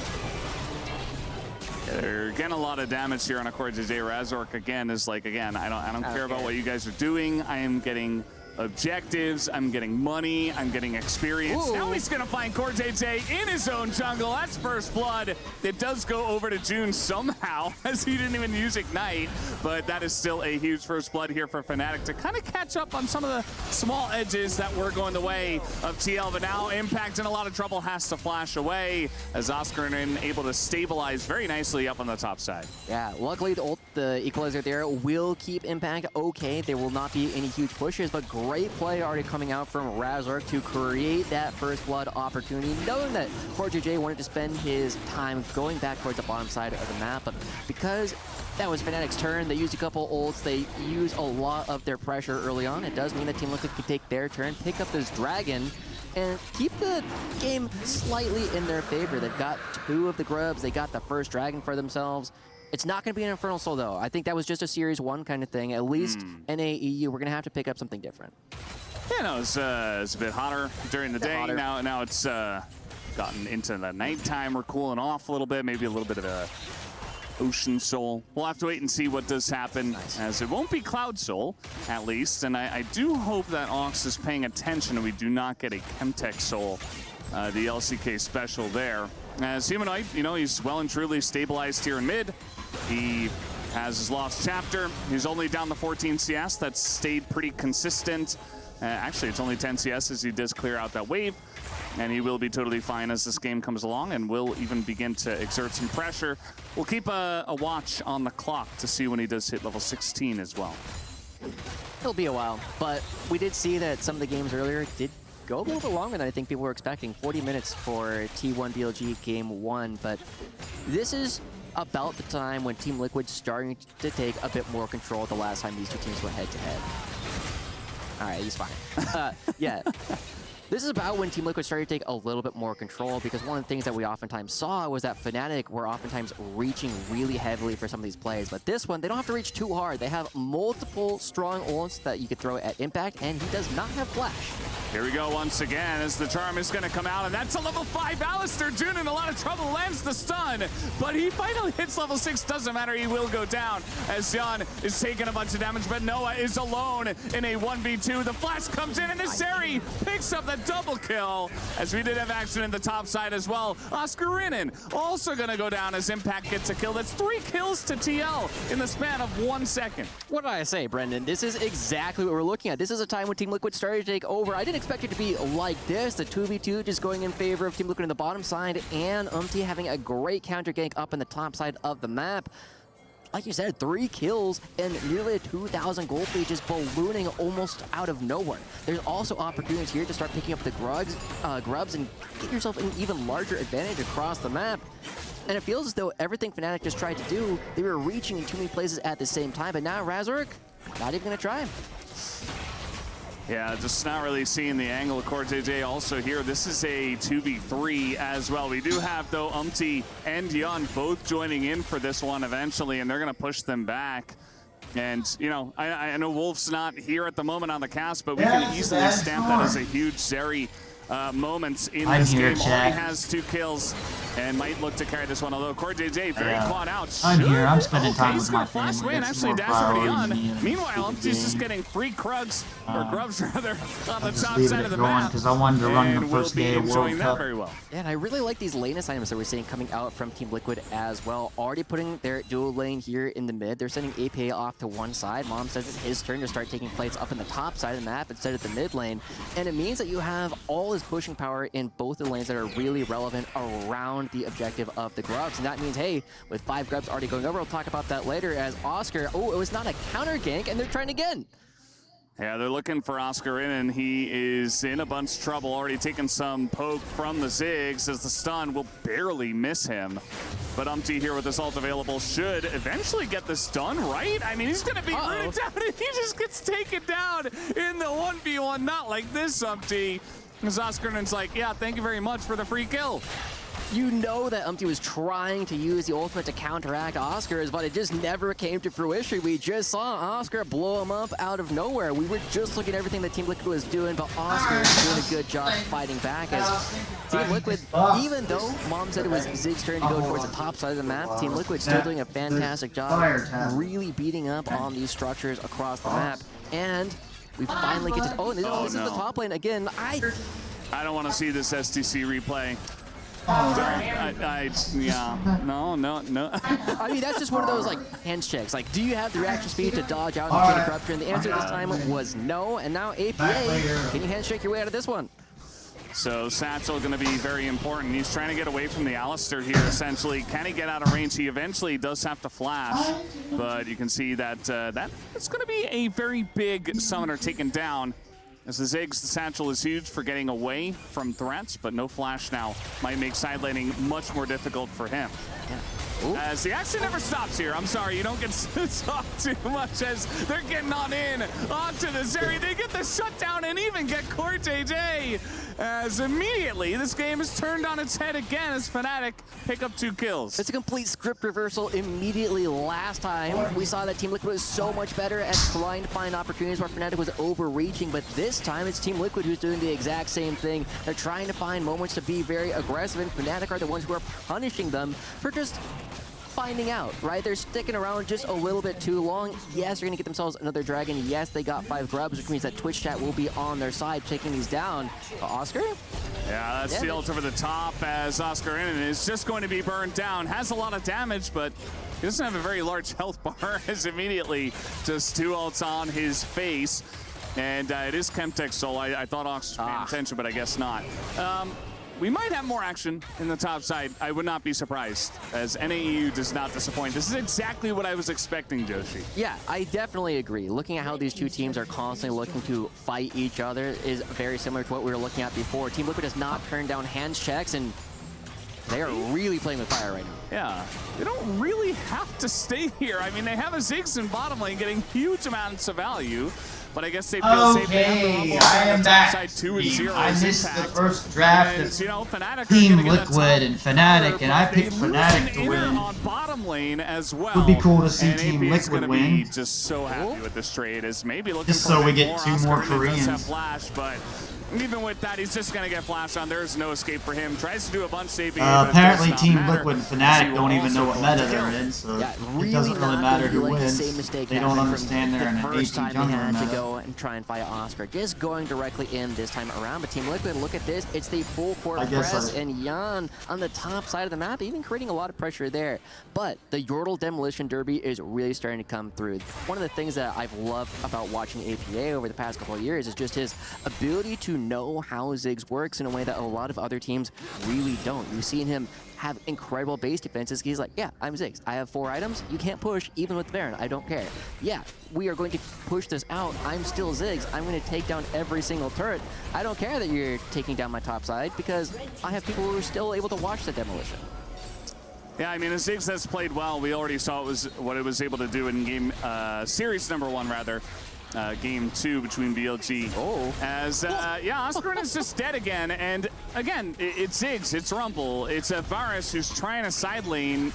They're getting a lot of damage here on a core JJ. Razork again is like, again, I don't care about what you guys are doing. I am getting objectives, I'm getting money, I'm getting experience. Ooh. Now he's gonna find Core JJ in his own jungle. That's first blood. It does go over to June somehow, as he didn't even use Ignite, but that is still a huge first blood here for Fnatic to kind of catch up on some of the small edges that were going the way of TL, but now Impact in a lot of trouble, has to flash away as Oscarinen able to stabilize very nicely up on the top side. Yeah, luckily the equalizer there will keep Impact okay. There will not be any huge pushes, but great play already coming out from Razork to create that first blood opportunity, knowing that Core JJ wanted to spend his time going back towards the bottom side of the map, but because that was Fnatic's turn, they used a couple ults, they used a lot of their pressure early on. It does mean that Team Liquid could take their turn, pick up this dragon, and keep the game slightly in their favor. They've got 2 of the grubs, they got the first dragon for themselves. It's not going to be an Infernal Soul, though. I think that was just a Series 1 kind of thing. At least NAEU, we're going to have to pick up something different. Yeah, no, it's a bit hotter during the day. Now it's gotten into the nighttime. We're cooling off a little bit, maybe a little bit of a Ocean Soul. We'll have to wait and see what does happen, as it won't be Cloud Soul, at least. And I do hope that Ox is paying attention and we do not get a Chemtech Soul, the LCK special there. As Humanoid, you know, he's well and truly stabilized here in mid. He has his lost chapter. He's only down the 14 CS. That's stayed pretty consistent. Actually, it's only 10 CS as he does clear out that wave. And he will be totally fine as this game comes along and will even begin to exert some pressure. We'll keep a watch on the clock to see when he does hit level 16 as well. It'll be a while, but we did see that some of the games earlier did go a little bit longer than I think people were expecting. 40 minutes for T1 BLG Game 1, but this is about the time when Team Liquid's starting to take a bit more control the last time these two teams went head-to-head. All right, he's fine. Yeah. This is about when Team Liquid started to take a little bit more control, because one of the things that we oftentimes saw was that Fnatic were oftentimes reaching really heavily for some of these plays. But this one, they don't have to reach too hard. They have multiple strong ults that you could throw at Impact, and he does not have flash. Here we go once again as the charm is going to come out, and that's a level 5 Alistair. June in a lot of trouble, lands the stun, but he finally hits level 6. Doesn't matter, he will go down as Jan is taking a bunch of damage, but Noah is alone in a 1v2. The flash comes in, and Iseri picks up the double kill, as we did have action in the top side as well. Oscarinen also going to go down as Impact gets a kill. That's 3 kills to TL in the span of 1 second. What did I say, Brendan? This is exactly what we're looking at. This is a time when Team Liquid started to take over. I didn't expect it to be like this. The 2v2 just going in favor of Team Liquid on the bottom side, and having a great counter gank up in the top side of the map. Like you said, 3 kills and nearly a 2,000 gold lead just ballooning almost out of nowhere. There's also opportunities here to start picking up the grubs and get yourself an even larger advantage across the map. And it feels as though everything Fnatic just tried to do, they were reaching in too many places at the same time. But now Razork, not even going to try. Yeah, just not really seeing the angle of Core JJ also here. This is a 2v3 as well. We do have, though, and Jan both joining in for this one eventually, and they're going to push them back. And, you know, I know Wolf's not here at the moment on the cast, but we can easily stamp that as a huge Zeri moments in this game. Already has 2 kills and might look to carry this one, although Core JJ very caught out. I'm here. I'm spending time with my Flash family. win, That's actually more dash over to priority Jan. than Meanwhile, Umpty's just getting free grubs, or grubs rather, on the top side of the map. Because I wanted to run the first day of World Cup. Very well. Yeah, and I really like these lane assignments that we're seeing coming out from Team Liquid as well. Already putting their dual lane here in the mid. They're sending APA off to one side. Mom says it's his turn to start taking plays up in the top side of the map instead of the mid lane. And it means that you have all his pushing power in both the lanes that are really relevant around the objective of the grubs. And that means, hey, with 5 grubs already going over, we'll talk about that later as Oscar, oh, it was not a counter gank, and they're trying again. Yeah, they're looking for Oscarinen. He is in a bunch of trouble, already taking some poke from the Ziggs as the stun will barely miss him. But Umpty here with his ult available should eventually get the stun, right? I mean, he's going to be rooted down and he just gets taken down in the 1v1. Not like this, Umpty. Because Oscarinen's like, yeah, thank you very much for the free kill. You know that Umpty was trying to use the ultimate to counteract Oscar's, but it just never came to fruition. We just saw Oscar blow him up out of nowhere. We were just looking at everything that Team Liquid was doing, but Oscar is doing a good job fighting back as Team Liquid, even though Mom said it was Zig's turn to go towards the top side of the map, Team Liquid still doing a fantastic job really beating up on these structures across the map. And we finally get to... Oh, this is the top lane again. I don't want to see this STC replay. No. I mean, that's just one of those, like, hands checks. Like, do you have the reaction speed to dodge out the chain of corruption? The answer this time was no, and now APA, can you handshake your way out of this one? So Satchel going to be very important. He's trying to get away from the Alistair here, essentially. Can he get out of range? He eventually does have to flash, but you can see that it's going to be a very big summoner taken down. As the Ziggs, the Satchel is huge for getting away from threats, but no flash now might make side laning much more difficult for him. As the action never stops here. I'm sorry, you don't get to talk too much as they're getting on in onto the Zeri. They get the shutdown and even get Cortez. As immediately this game is turned on its head again as Fnatic pick up 2 kills. It's a complete script reversal immediately. Last time we saw that Team Liquid was so much better at trying to find opportunities where Fnatic was overreaching, but this time it's Team Liquid who's doing the exact same thing. They're trying to find moments to be very aggressive, and Fnatic are the ones who are punishing them for just finding out, right? They're sticking around just a little bit too long. Yes, they're gonna get themselves another dragon. Yes, they got 5 grubs, which means that Twitch chat will be on their side, taking these down. Oscar? Yeah, that's the ult over the top as Oscar Innen is just going to be burned down. Has a lot of damage, but he doesn't have a very large health bar as immediately just 2 ults on his face. And it is Chemtech Soul. I thought Ox was paying attention, but I guess not. We might have more action in the top side. I would not be surprised, as NAEU does not disappoint. This is exactly what I was expecting, Joshi. Yeah, I definitely agree. Looking at how these two teams are constantly looking to fight each other is very similar to what we were looking at before. Team Liquid has not turned down hands checks, and they are really playing with fire right now. Yeah, they don't really have to stay here. I mean, they have a Ziggs in bottom lane getting huge amounts of value. But I guess they feel safe. I am back. I missed the first draft of Team Liquid and Fnatic, and I picked Fnatic to win. On bottom lane as well. Would be cool to see Team Liquid win. Just so happy with this trade, is maybe looking just so we get 2 more Koreans. Flash, but even with that, he's just gonna get flashed on. There's no escape for him. Tries to do a bunch safety. Apparently, Team Liquid and Fnatic don't even know what meta they're in, so it doesn't really matter who wins. They don't understand they're in an AP jungler meta. To go and try and fight Oscar, just going directly in this time around. But Team Liquid, look at this. It's the full court press, and Jan on the top side of the map, even creating a lot of pressure there. But the Yordle Demolition Derby is really starting to come through. One of the things that I've loved about watching APA over the past couple of years is just his ability to know how Ziggs works in a way that a lot of other teams really don't. You've seen him have incredible base defenses. He's like, yeah, I'm Ziggs. I have 4 items. You can't push even with Baron. I don't care. Yeah, we are going to push this out. I'm still Ziggs. I'm going to take down every single turret. I don't care that you're taking down my top side because I have people who are still able to watch the demolition. Yeah, I mean, the Ziggs has played well. We already saw what it was able to do in game series number 1, rather. Game 2 between BLG. As, yeah, Oscarin is just dead again. And again, it's Ziggs, it's Rumble, it's a Varus who's trying to side lane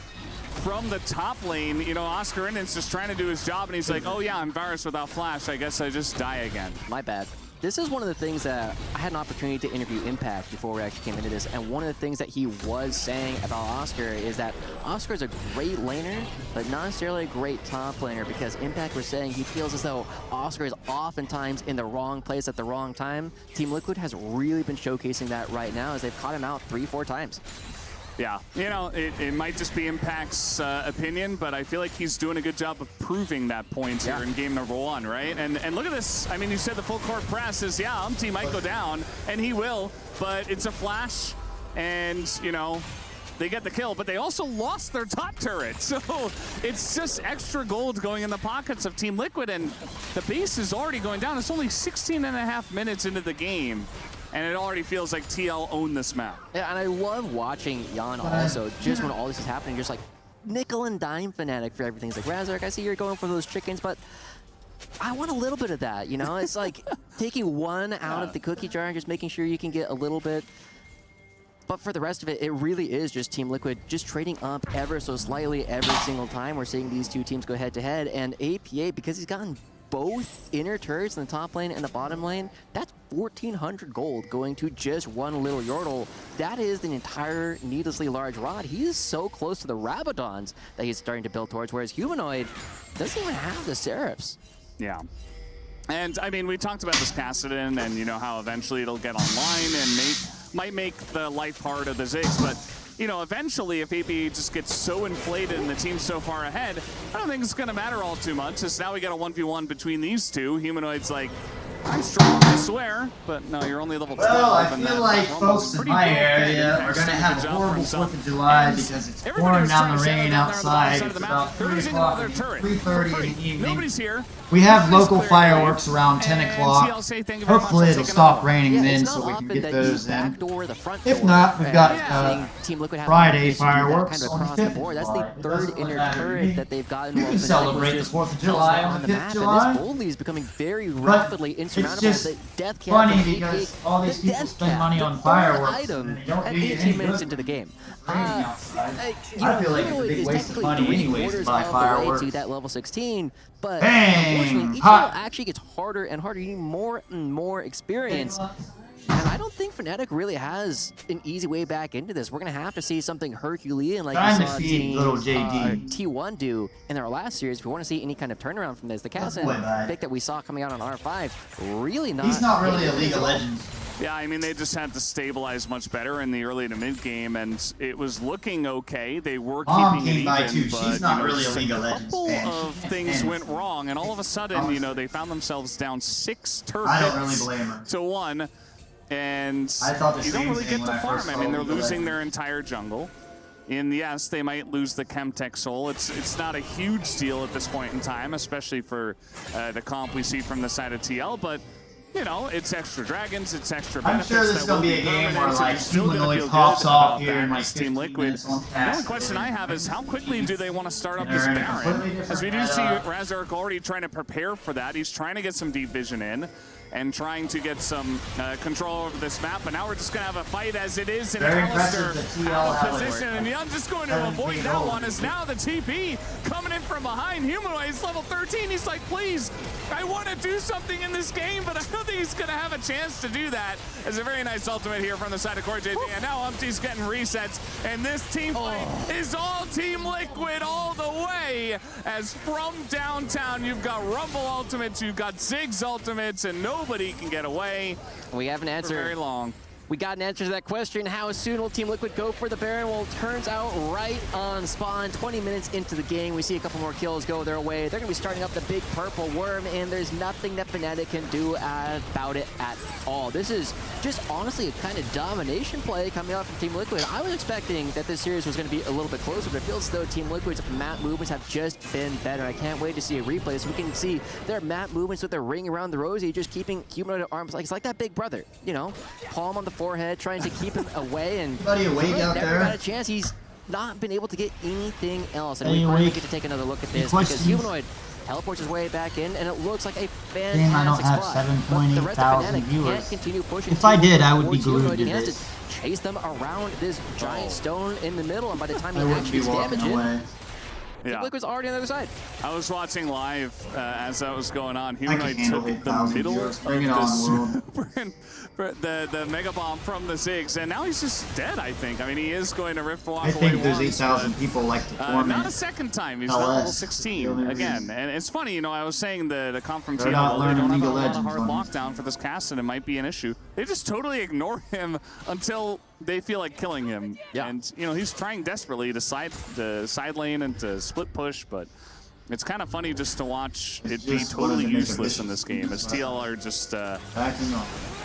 from the top lane. You know, Oscarin is just trying to do his job, and he's like, oh yeah, I'm Varus without flash. I guess I just die again. My bad. This is one of the things that I had an opportunity to interview Impact before we actually came into this, and one of the things that he was saying about Oscar is that Oscar is a great laner, but not necessarily a great top laner, because Impact was saying he feels as though Oscar is oftentimes in the wrong place at the wrong time. Team Liquid has really been showcasing that right now as they've caught him out 3-4 times. Yeah, you know, it might just be Impact's opinion, but I feel like he's doing a good job of proving that point here in game number 1, right? And look at this. I mean, you said the full court press is, yeah, Umpty might go down, and he will, but it's a flash, and, you know, they get the kill, but they also lost their top turret. So it's just extra gold going in the pockets of Team Liquid, and the base is already going down. It's only 16.5 minutes into the game, and it already feels like TL owned this map. Yeah, and I love watching Jan also, just when all this is happening, just like nickel and dime Fnatic for everything. It's like, Razork, I see you're going for those chickens, but I want a little bit of that, you know? It's like taking one out of the cookie jar and just making sure you can get a little bit But for the rest of it, it really is just Team Liquid just trading up ever so slightly every single time we're seeing these two teams go head-to-head. And APA, because he's gotten both inner turrets in the top lane and the bottom lane, that's 1,400 gold going to just one little Yordle. That is the entire needlessly large rod. He is so close to the Rabadons that he's starting to build towards, whereas Humanoid doesn't even have the Seraphs. Yeah. And, I mean, we talked about this Kassadin and, you know, how eventually it'll get online and might make the life hard of the Ziggs, but, you know, eventually if AP just gets so inflated and the team's so far ahead, I don't think it's going to matter all too much. It's now we got a 1v1 between these two. Humanoid's like, I'm strong, I swear, but no, you're only level 12. Well, I feel like folks in my area are going to have a horrible 4th of July because it's pouring down the rain outside. It's about 3 o'clock, 3:30 in the evening. Nobody's here. We have local fireworks around 10 o'clock. Hopefully it'll stop raining then so we can get those in. If not, we've got Friday fireworks on the 5th of July. That's the third inner turret that they've gotten. You can celebrate the 4th of July on the 5th of July. And this boldly is becoming very rapidly insurmountable. It's just the death cap funny because all these people spend money on fireworks item and they don't at do you 18 any minutes good. into the game. I feel like it's a big waste of money anyways to buy fireworks. To that level 16, but Bang! unfortunately, each level actually gets harder and harder. You need more and more experience. And I don't think Fnatic really has an easy way back into this. We're going to have to see something Herculean like we saw T1 do in our last series. If we want to see any kind of turnaround from this, the Kassadin pick that we saw coming out on R5, really not... He's not really a League of Legends. Yeah, I mean, they just had to stabilize much better in the early to mid game, and it was looking okay. They were keeping it even, by 2. but She's not you know, really a League of Legends couple fan. of things went wrong, and all of a sudden, you know, they found themselves down 6 turrets I don't really blame her. to 1, and I thought the you don't same really thing get to when I farm. first I saw mean, they're League of losing Legends. their entire jungle. And yes, they might lose the Chemtech Soul. It's not a huge deal at this point in time, especially for the comp we see from the side of TL, but you know, it's extra dragons, it's extra benefits. I'm sure this is going to be a game where like Humanoid pops off here in like 15 minutes on The only question I have is how quickly do they want to start up this Baron? As we do see Razork already trying to prepare for that. He's trying to get some deep vision in and trying to get some control over this map, but now we're just going to have a fight as it is in Alistair out of position, and Young just going to avoid that one as now the TP coming in from behind. Humanoid is level 13. He's like, please, I want to do something in this game, but I don't think he's going to have a chance to do that. It's a very nice ultimate here from the side of CoreJJ, and now Umpty's getting resets, and this team fight is all Team Liquid all the way, as from downtown you've got Rumble ultimates, you've got Ziggs ultimates, and nobody can get away. We have an answer. For very long. We got an answer to that question. How soon will Team Liquid go for the Baron? Well, it turns out right on spawn. 20 minutes into the game, we see a couple more kills go their way. They're going to be starting up the big purple worm, and there's nothing that Fnatic can do about it at all. This is just honestly a kind of domination play coming out from Team Liquid. I was expecting that this series was going to be a little bit closer, but it feels as though Team Liquid's map movements have just been better. I can't wait to see a replay so we can see their map movements with their ring around the rosy, just keeping Humanoid at arms. Like, it's like that big brother, you know, palm on the forehead, trying to keep him away, and Anybody awake out never there? got a chance. He's not been able to get anything else, and we finally get to take another look at this because Humanoid teleports his way back in, and it looks like a fantastic I don't have spot. 7.8 But the rest of thousand Fnatic viewers. can't continue pushing. If I Team did, Liquid I would be towards glued Humanoid. to He has this. to chase them around this giant stone in the middle, and by the time he I wouldn't actually be gets walking damage away. in, Team Liquid's already on the other side. I was watching live as that was going on. I can Humanoid handle took the 8,000 middle viewers. of Bring it the on, world. super and the Mega Bomb from the Ziggs, and now he's just dead, I think. I mean, he is going to Rift Walk I away think there's once, 8,000 but, people like to torment. not a second time. He's not LS. level 16 again. And it's funny, you know, I was saying the comp from They're TL, not they learning don't have League a of lot of Legends hard on lockdown for this cast, and it might be an issue. They just totally ignore him until they feel like killing him. Yeah. And, you know, he's trying desperately to side lane and to split push, but it's kind of funny just to watch it be totally useless in this game, as TL are just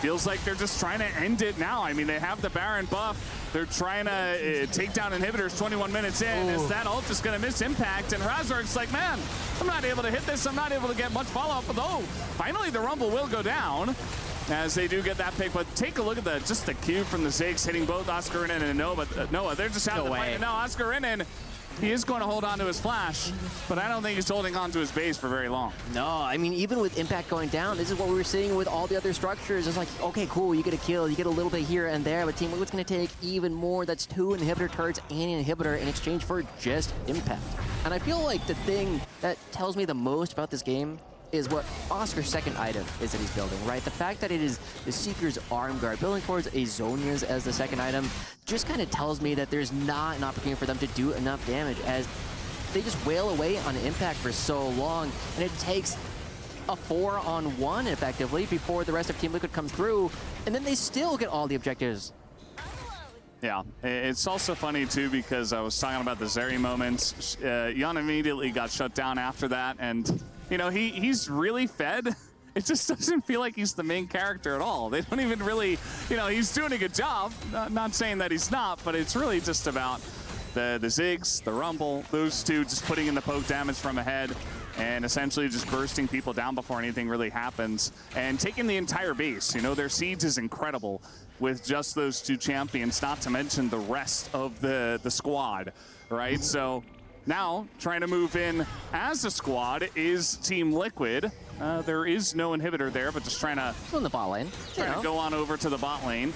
feels like they're just trying to end it now. I mean, they have the Baron buff. They're trying to take down inhibitors 21 minutes in. As that ult is going to miss impact, and Razork's like, man, I'm not able to hit this. I'm not able to get much follow-up. But finally the Rumble will go down as they do get that pick. But take a look at just the Q from the Ziggs hitting both Oscar Inen and Noah. They're just out of the fight. And now Oscar Inen he is going to hold on to his flash, but I don't think he's holding on to his base for very long. No, I mean, even with Impact going down, this is what we were seeing with all the other structures. It's like, okay, cool, you get a kill, you get a little bit here and there, but Team Liquid's going to take even more. That's 2 inhibitor turrets and an inhibitor in exchange for just Impact. And I feel like the thing that tells me the most about this game is what Oscar's second item is that he's building, right? The fact that it is the Seeker's Arm Guard, building towards Azonia's as the second item, just kind of tells me that there's not an opportunity for them to do enough damage, as they just wail away on Impact for so long, and it takes a 4-on-1 effectively before the rest of Team Liquid comes through, and then they still get all the objectives. Yeah, it's also funny too because I was talking about the Zeri moments. Jan immediately got shut down after that, and you know, he's really fed. It just doesn't feel like he's the main character at all. They don't even really, you know, he's doing a good job. Not saying that he's not, but it's really just about the Ziggs, the Rumble, those two just putting in the poke damage from ahead and essentially just bursting people down before anything really happens and taking the entire base. You know, their siege is incredible with just those two champions, not to mention the rest of the squad, right? So now, trying to move in as a squad is Team Liquid. There is no inhibitor there, but just trying to... On the bot lane. Trying to go on over to the bot lane.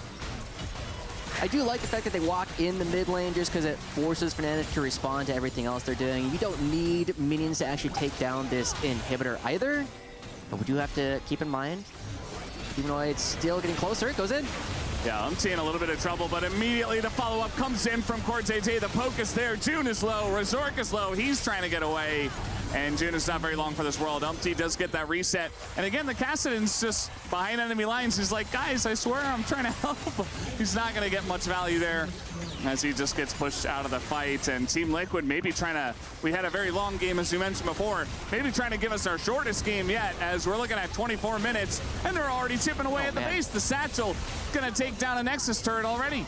I do like the fact that they walk in the mid lane just because it forces Fnatic to respond to everything else they're doing. You don't need minions to actually take down this inhibitor either, but we do have to keep in mind, even though it's still getting closer, it goes in. Yeah, I'm seeing a little bit of trouble, but immediately the follow-up comes in from Cortez. The poke is there, June is low, Razork is low, he's trying to get away, and June is not very long for this world. Umpty does get that reset, and again, the Kassadin's just behind enemy lines. He's like, guys, I swear I'm trying to help. He's not gonna get much value there as he just gets pushed out of the fight, and Team Liquid maybe trying to, we had a very long game as you mentioned before, maybe trying to give us our shortest game yet, as we're looking at 24 minutes, and they're already chipping away at the base. The Satchel gonna take down a Nexus turret already.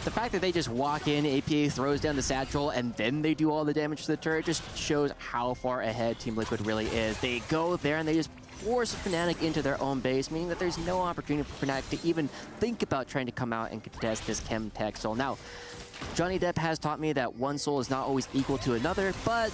The fact that they just walk in, APA throws down the Satchel, and then they do all the damage to the turret just shows how far ahead Team Liquid really is. They go there and they just force Fnatic into their own base, meaning that there's no opportunity for Fnatic to even think about trying to come out and contest this Chemtech soul. Now, Johnny Depp has taught me that one soul is not always equal to another, but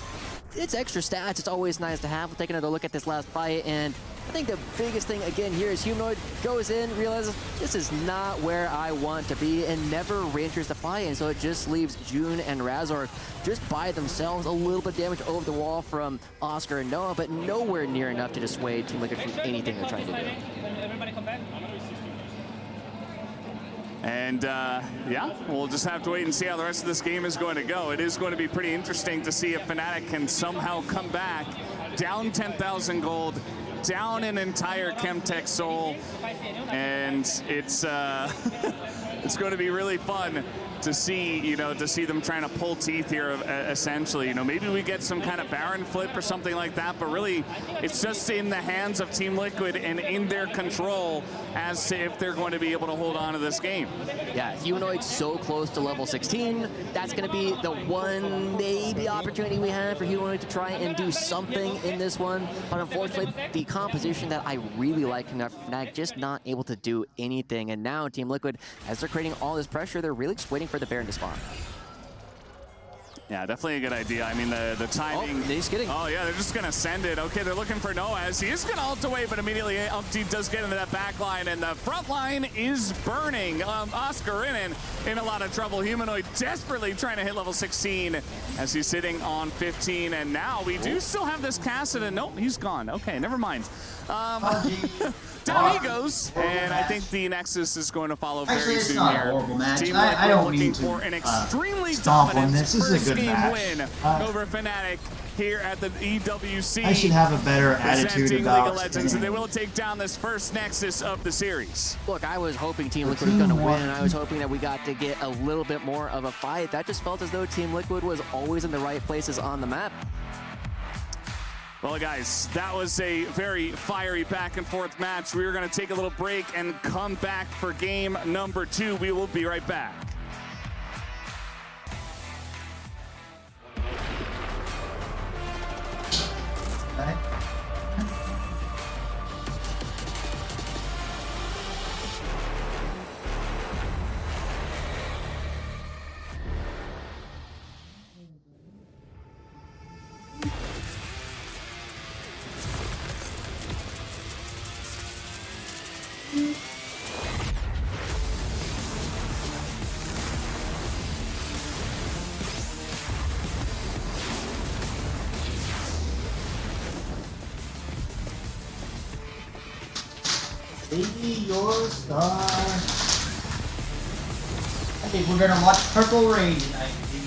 it's extra stats. It's always nice to have. We're taking another look at this last fight, and I think the biggest thing again here is Humanoid goes in, realizes this is not where I want to be, and never re-enters the fight, and so it just leaves June and Razor just by themselves. A little bit of damage over the wall from Oscar and Noah, but nowhere near enough to dissuade Team Liquid from anything they're trying to do. Everybody come back. And yeah, we'll just have to wait and see how the rest of this game is going to go. It is going to be pretty interesting to see if Fnatic can somehow come back, down 10,000 gold, down an entire Chemtech soul, and it's it's going to be really fun to see, you know, to see them trying to pull teeth here, essentially. You know, maybe we get some kind of Baron flip or something like that, but really, it's just in the hands of Team Liquid and in their control as to if they're going to be able to hold on to this game. Yeah, Humanoid's so close to level 16. That's going to be the one maybe opportunity we have for Humanoid to try and do something in this one. But unfortunately, the composition that I really like from Fnatic just not able to do anything. And now Team Liquid, as they're creating all this pressure, they're really just waiting for the Baron to spawn. Yeah, definitely a good idea. I mean, the timing. Oh, he's kidding. Oh, yeah, they're just going to send it. Okay, they're looking for Noah as he is going to ult away, but immediately Umpty does get into that back line, and the front line is burning. Oscar in a lot of trouble. Humanoid desperately trying to hit level 16 as he's sitting on 15, and now we do still have this Kassadin. Nope, he's gone. Okay, never mind. Down he goes, and I think the Nexus is going to follow very soon not here. a horrible match. Team I don't looking mean to for an extremely stomp on dominant this. This is a first good game match. win over Fnatic here at the EWC. I should have a better attitude presenting about League of Legends, and they will take down this first Nexus of the series. Look, I was hoping Team Liquid was going to win, and I was hoping that we got to get a little bit more of a fight. That just felt as though Team Liquid was always in the right places on the map. Well, guys, that was a very fiery back and forth match. We are going to take a little break and come back for game number 2. We will be right back. Baby, you're a star. I think we're gonna watch Purple Rain tonight, baby.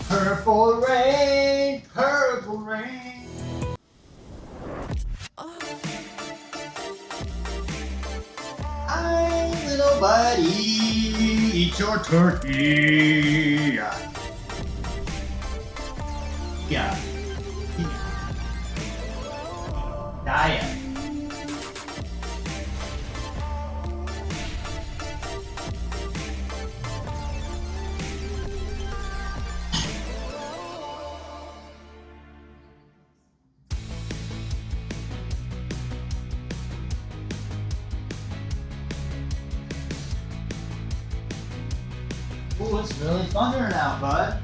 Purple Rain, Purple Rain. I, little buddy, eat your turkey. Yeah. Diet. Ooh, it's really thundering out, bud.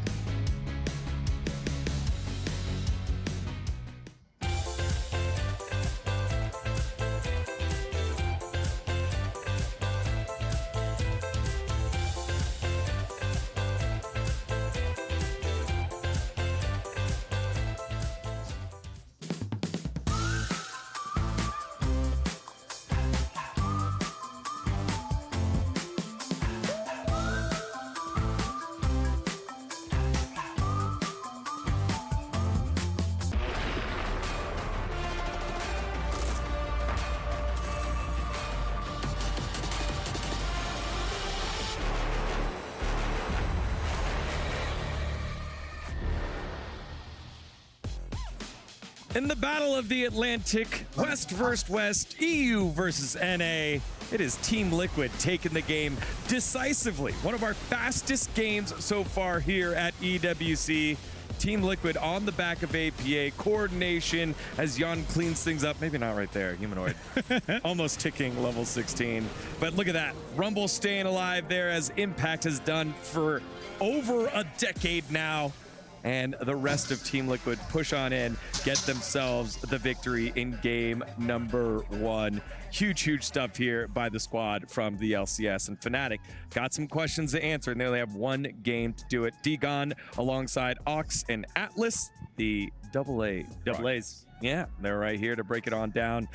In the Battle of the Atlantic, West versus West, EU versus NA, it is Team Liquid taking the game decisively. One of our fastest games so far here at EWC. Team Liquid on the back of APA, coordination as Jan cleans things up. Maybe not right there, humanoid. Almost ticking level 16. But look at that, Rumble staying alive there as Impact has done for over a decade now. And the rest of Team Liquid push on in, get themselves the victory in game number 1. Huge stuff here by the squad from the LCS. And Fnatic got some questions to answer, and they only have one game to do it. Degon alongside Ox and Atlas, the AA. Yeah, they're right here to break it on down.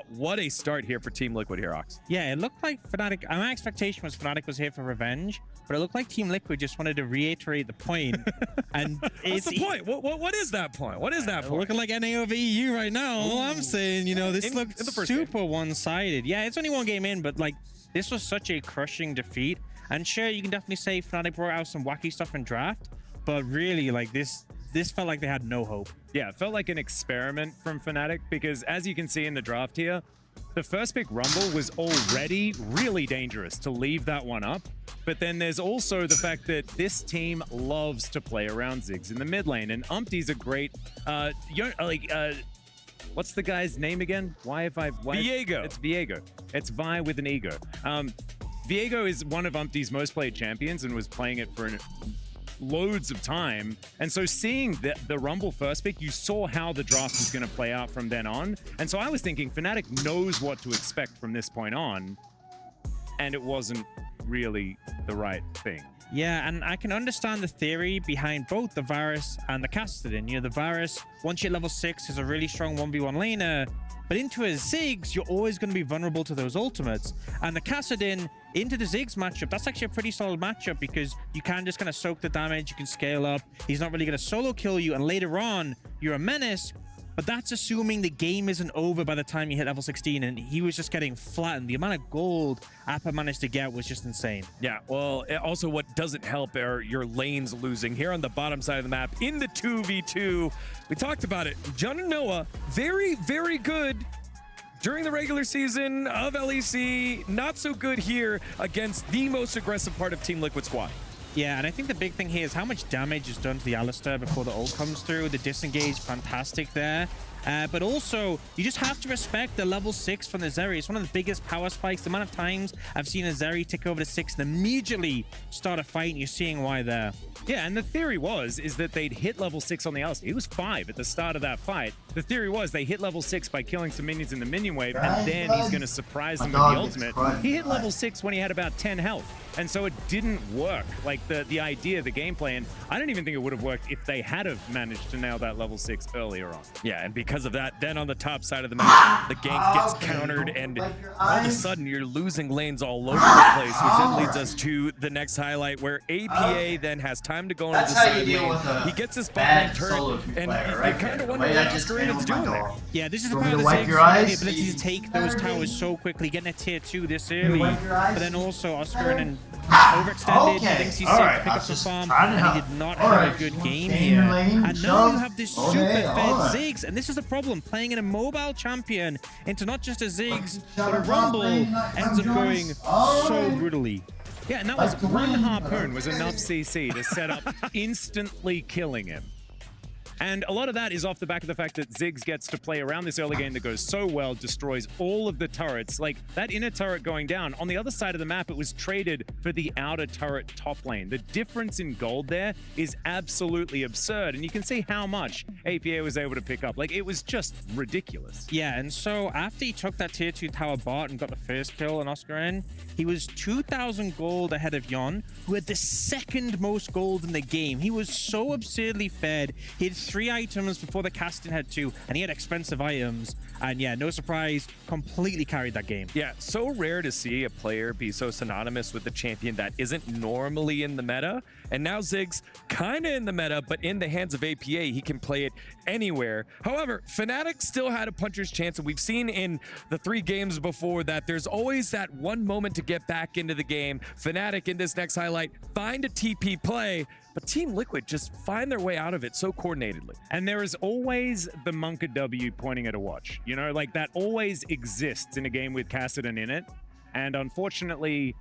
What a start here for Team Liquid here, Ox. Yeah, it looked like Fnatic, my expectation was Fnatic was here for revenge, but it looked like Team Liquid just wanted to reiterate the point. And what's the point? What is that point? What is that point? Looking like NA over EU right now. All I'm saying, you know, this looked super one-sided. Yeah, it's only one game in, but like, this was such a crushing defeat. And sure, you can definitely say Fnatic brought out some wacky stuff in draft, but really, like, this felt like they had no hope. Yeah, it felt like an experiment from Fnatic because, as you can see in the draft here, the first pick Rumble was already really dangerous to leave that one up. But then there's also the fact that this team loves to play around Ziggs in the mid lane, and Umpty's a great, what's the guy's name again? Viego. It's Viego. It's Vi with an ego. Viego is one of Umpty's most played champions and was playing it for loads of time. And so seeing the Rumble first pick, you saw how the draft was going to play out from then on. And so I was thinking Fnatic knows what to expect from this point on, and it wasn't really the right thing. Yeah, and I can understand the theory behind both the Varus and the Cassidy. You know, the Varus, once you're level 6, is a really strong 1v1 laner, but into a Ziggs, you're always going to be vulnerable to those ultimates. And the Cassidy into the Ziggs matchup, that's actually a pretty solid matchup because you can just kind of soak the damage, you can scale up, he's not really going to solo kill you, and later on, you're a menace. But that's assuming the game isn't over by the time you hit level 16, and he was just getting flattened. The amount of gold Appa managed to get was just insane. Yeah, well, also what doesn't help are your lanes losing. Here on the bottom side of the map, in the 2v2, we talked about it. Jun and Noah, very good during the regular season of LEC. Not so good here against the most aggressive part of Team Liquid squad. Yeah, and I think the big thing here is how much damage is done to the Alistar before the ult comes through. The disengage, fantastic there. But also, you just have to respect the level 6 from the Zeri. It's one of the biggest power spikes. The amount of times I've seen a Zeri tick over to 6 and immediately start a fight, and you're seeing why there. Yeah, and the theory is that they'd hit level 6 on the Alistar. He was 5 at the start of that fight. The theory was they hit level 6 by killing some minions in the minion wave, and then he's going to surprise them with the ultimate. He hit level 6 when he had about 10 health, and so it didn't work. Like the idea, the gameplay, and I don't even think it would have worked if they had have managed to nail that level 6 earlier on. Yeah, and because of that. Then on the top side of the map, the gank gets countered, and all of a sudden you're losing lanes all over the place, which then leads us to the next highlight, where APA then has time to go into the side lane. He gets his bot lane turret, and you kind of wonder what Oscarin's doing there. Yeah, this is the part of the Ziggs, the ability to take those towers so quickly, getting a tier 2 this early, but then also Oscarin overextended, thinks he's safe to pick up the farm, and he did not have a good game here. And now you have this super fed Ziggs, and this is the problem, playing in a mobile champion into not just a Ziggs, but a Rumble ends up going so brutally. Yeah, and that was one harpoon was enough CC to set up instantly killing him. And a lot of that is off the back of the fact that Ziggs gets to play around this early game that goes so well, destroys all of the turrets. Like, that inner turret going down, on the other side of the map, it was traded for the outer turret top lane. The difference in gold there is absolutely absurd, and you can see how much APA was able to pick up. Like, it was just ridiculous. Yeah, and so after he took that tier 2 tower bot and got the first kill on Oscarin, he was 2,000 gold ahead of Yon, who had the second most gold in the game. He was so absurdly fed. He had 3 items before the casting had 2, and he had expensive items. And yeah, no surprise, completely carried that game. Yeah, so rare to see a player be so synonymous with the champion that isn't normally in the meta. And now Ziggs kind of in the meta, but in the hands of APA, he can play it anywhere. However, Fnatic still had a puncher's chance, and we've seen in the 3 games before that there's always that one moment to get back into the game. Fnatic in this next highlight find a TP play, but Team Liquid just find their way out of it so coordinatedly. And there is always the Monka W pointing at a watch. You know, like that always exists in a game with Kassadin in it. And unfortunately,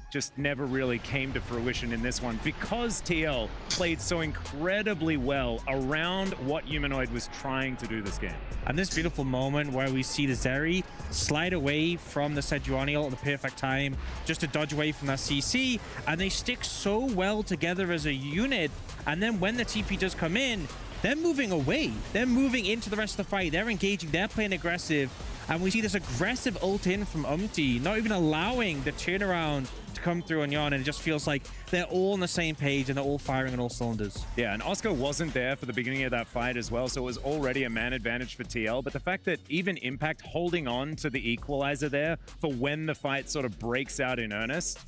just never really came to fruition in this one because TL played so incredibly well around what Humanoid was trying to do this game. And this beautiful moment where we see the Zeri slide away from the Sejuani at the perfect time just to dodge away from that CC, and they stick so well together as a unit, and then when the TP does come in, they're moving away. They're moving into the rest of the fight. They're engaging. They're playing aggressive. And we see this aggressive ult in from Umti, not even allowing the turnaround to come through on Yon, and it just feels like they're all on the same page and they're all firing on all cylinders. Yeah, and Oscar wasn't there for the beginning of that fight as well, so it was already a man advantage for TL. But the fact that even Impact holding on to the equalizer there for when the fight sort of breaks out in earnest,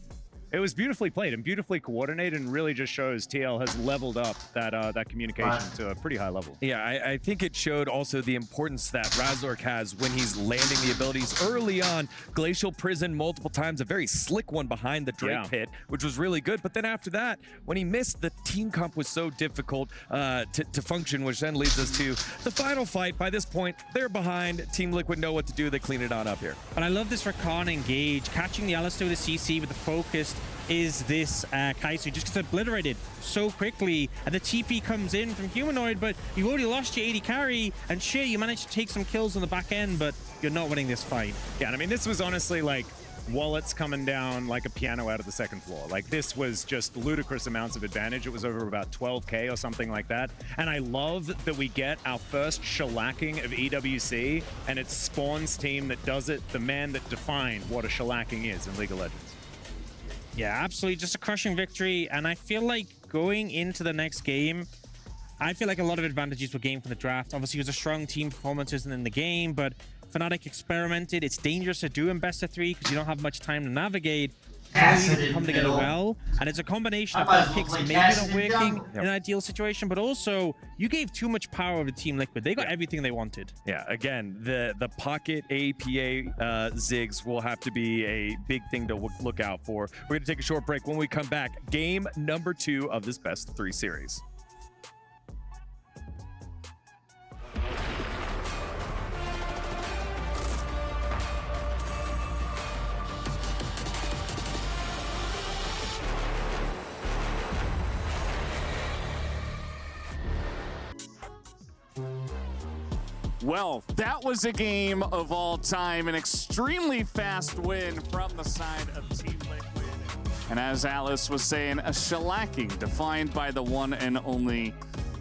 it was beautifully played and beautifully coordinated, and really just shows TL has leveled up that communication to a pretty high level. Yeah, I think it showed also the importance that Razork has when he's landing the abilities early on. Glacial Prison multiple times, a very slick one behind the Drake pit, which was really good. But then after that, when he missed, the team comp was so difficult to function, which then leads us to the final fight. By this point, they're behind. Team Liquid know what to do. They clean it on up here. And I love this Rakan engage, catching the Alistar with the CC with the focus. Is this Kai'Sa just gets obliterated so quickly, and the TP comes in from Humanoid, but you already lost your 80 carry, and sure, you managed to take some kills on the back end, but you're not winning this fight. Yeah, and I mean, this was honestly like wallets coming down like a piano out of the second floor. Like, this was just ludicrous amounts of advantage. It was over about 12K or something like that. And I love that we get our first shellacking of EWC, and it's Spawn's team that does it, the man that defined what a shellacking is in League of Legends. Yeah, absolutely. Just a crushing victory. And I feel like going into the next game, I feel like a lot of advantages were gained from the draft. Obviously, it was a strong team performances in the game, but Fnatic experimented. It's dangerous to do in best of 3 because you don't have much time to navigate. Come together well, and it's a combination of both picks maybe not working in an ideal situation, but also you gave too much power over Team Liquid. They got everything they wanted. Yeah, again, the pocket APA Ziggs will have to be a big thing to look out for. We're going to take a short break. When we come back, game number 2 of this best of 3 series. Well, that was a game of all time, an extremely fast win from the side of Team Liquid. And as Alice was saying, a shellacking defined by the one and only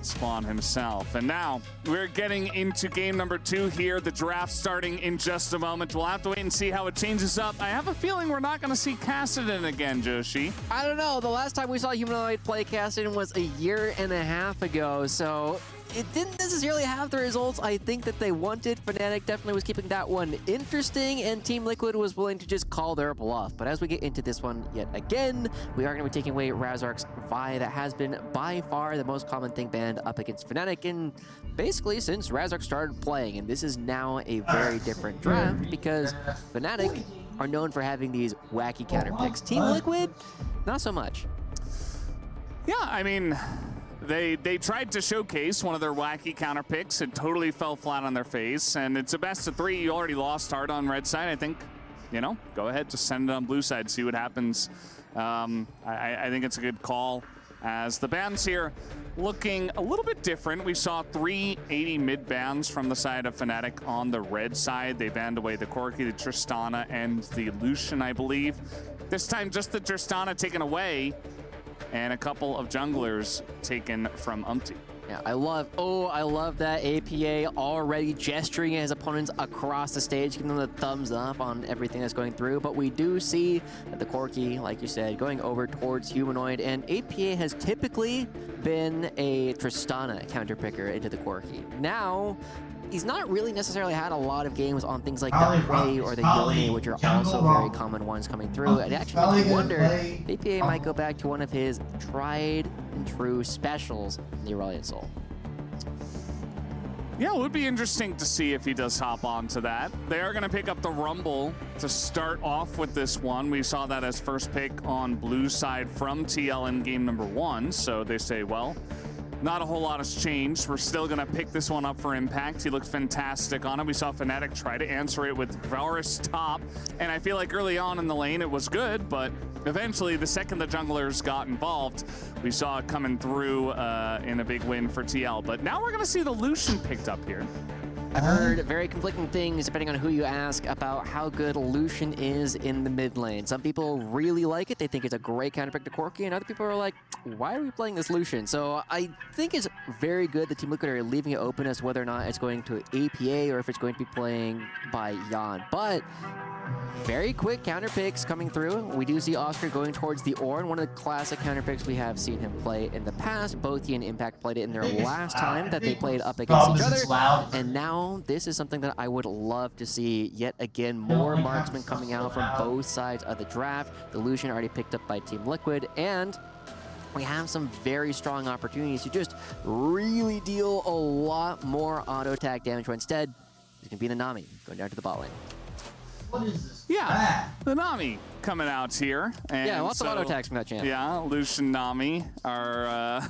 Spawn himself. And now we're getting into game number 2 here. The draft starting in just a moment. We'll have to wait and see how it changes up. I have a feeling we're not going to see Kassadin again, Joshi. I don't know. The last time we saw Humanoid play Kassadin was a year and a half ago. So it didn't necessarily have the results I think that they wanted. Fnatic definitely was keeping that one interesting, and Team Liquid was willing to just call their bluff. But as we get into this one yet again, we are going to be taking away Razork's Vi. That has been by far the most common thing banned up against Fnatic, and basically since Razork started playing. And this is now a very different draft because Fnatic are known for having these wacky counter picks. Team Liquid, not so much. Yeah, I mean, they tried to showcase one of their wacky counter picks. It totally fell flat on their face, and it's a best of 3. You already lost hard on red side. I think, you know, go ahead, just send it on blue side, see what happens. I think it's a good call, as the bans here looking a little bit different. We saw 3 80 mid bans from the side of Fnatic on the red side. They banned away the Corki, the Tristana, and the Lucian, I believe. This time, just the Tristana taken away, and a couple of junglers taken from Umpty. Yeah, I love that APA already gesturing at his opponents across the stage, giving them the thumbs up on everything that's going through. But we do see that the Corki, like you said, going over towards Humanoid, and APA has typically been a Tristana counter picker into the Corki. Now, he's not really necessarily had a lot of games on things like the Ray or the Yone, which are also very common ones coming through. And it actually makes me wonder if APA might go back to one of his tried and true specials, the Aurelion Soul. Yeah, it would be interesting to see if he does hop onto that. They are going to pick up the Rumble to start off with this one. We saw that as first pick on blue side from TL in game number 1. So they say, well, not a whole lot has changed. We're still going to pick this one up for impact. He looked fantastic on it. We saw Fnatic try to answer it with Varus top, and I feel like early on in the lane it was good, but eventually the second the junglers got involved, we saw it coming through in a big win for TL. But now we're going to see the Lucian picked up here. I've heard very conflicting things, depending on who you ask, about how good Lucian is in the mid lane. Some people really like it. They think it's a great counterpick to Corki, and other people are like, why are we playing this Lucian? So I think it's very good that Team Liquid are leaving it open as whether or not it's going to APA or if it's going to be playing by Yan. But very quick counter picks coming through. We do see Oscar going towards the Ornn, one of the classic counter picks we have seen him play in the past. Both he and Impact played it in their last time that they played up against each other. And now this is something that I would love to see yet again. More marksmen coming out from both sides of the draft. The Lucian already picked up by Team Liquid, and we have some very strong opportunities to just really deal a lot more auto attack damage, but instead it's going to be the Nami going down to the bot lane. What is this? Yeah, the Nami coming out here. And yeah, lots of auto attacks from that champ. Yeah, Lucian Nami are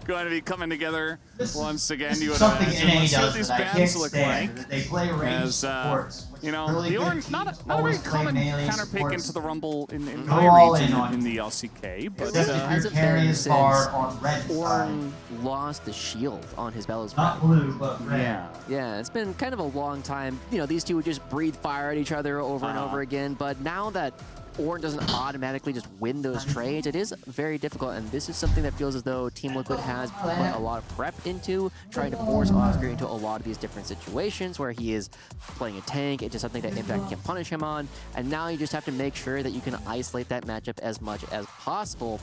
going to be coming together once again. You would imagine. Let's see what these bans look like. They play range supports. You know, the Ornn, not a very common counter pick into the Rumble in my region in the LCK, but hasn't been since Ornn lost the shield on his Bellows. Not blue, but red. Yeah, it's been kind of a long time. You know, these two would just breathe fire at each other over and over again, but now that Ornn doesn't automatically just win those trades, it is very difficult, and this is something that feels as though Team Liquid has put a lot of prep into, trying to force Oscar into a lot of these different situations where he is playing a tank into something that Impact can punish him on, and now you just have to make sure that you can isolate that matchup as much as possible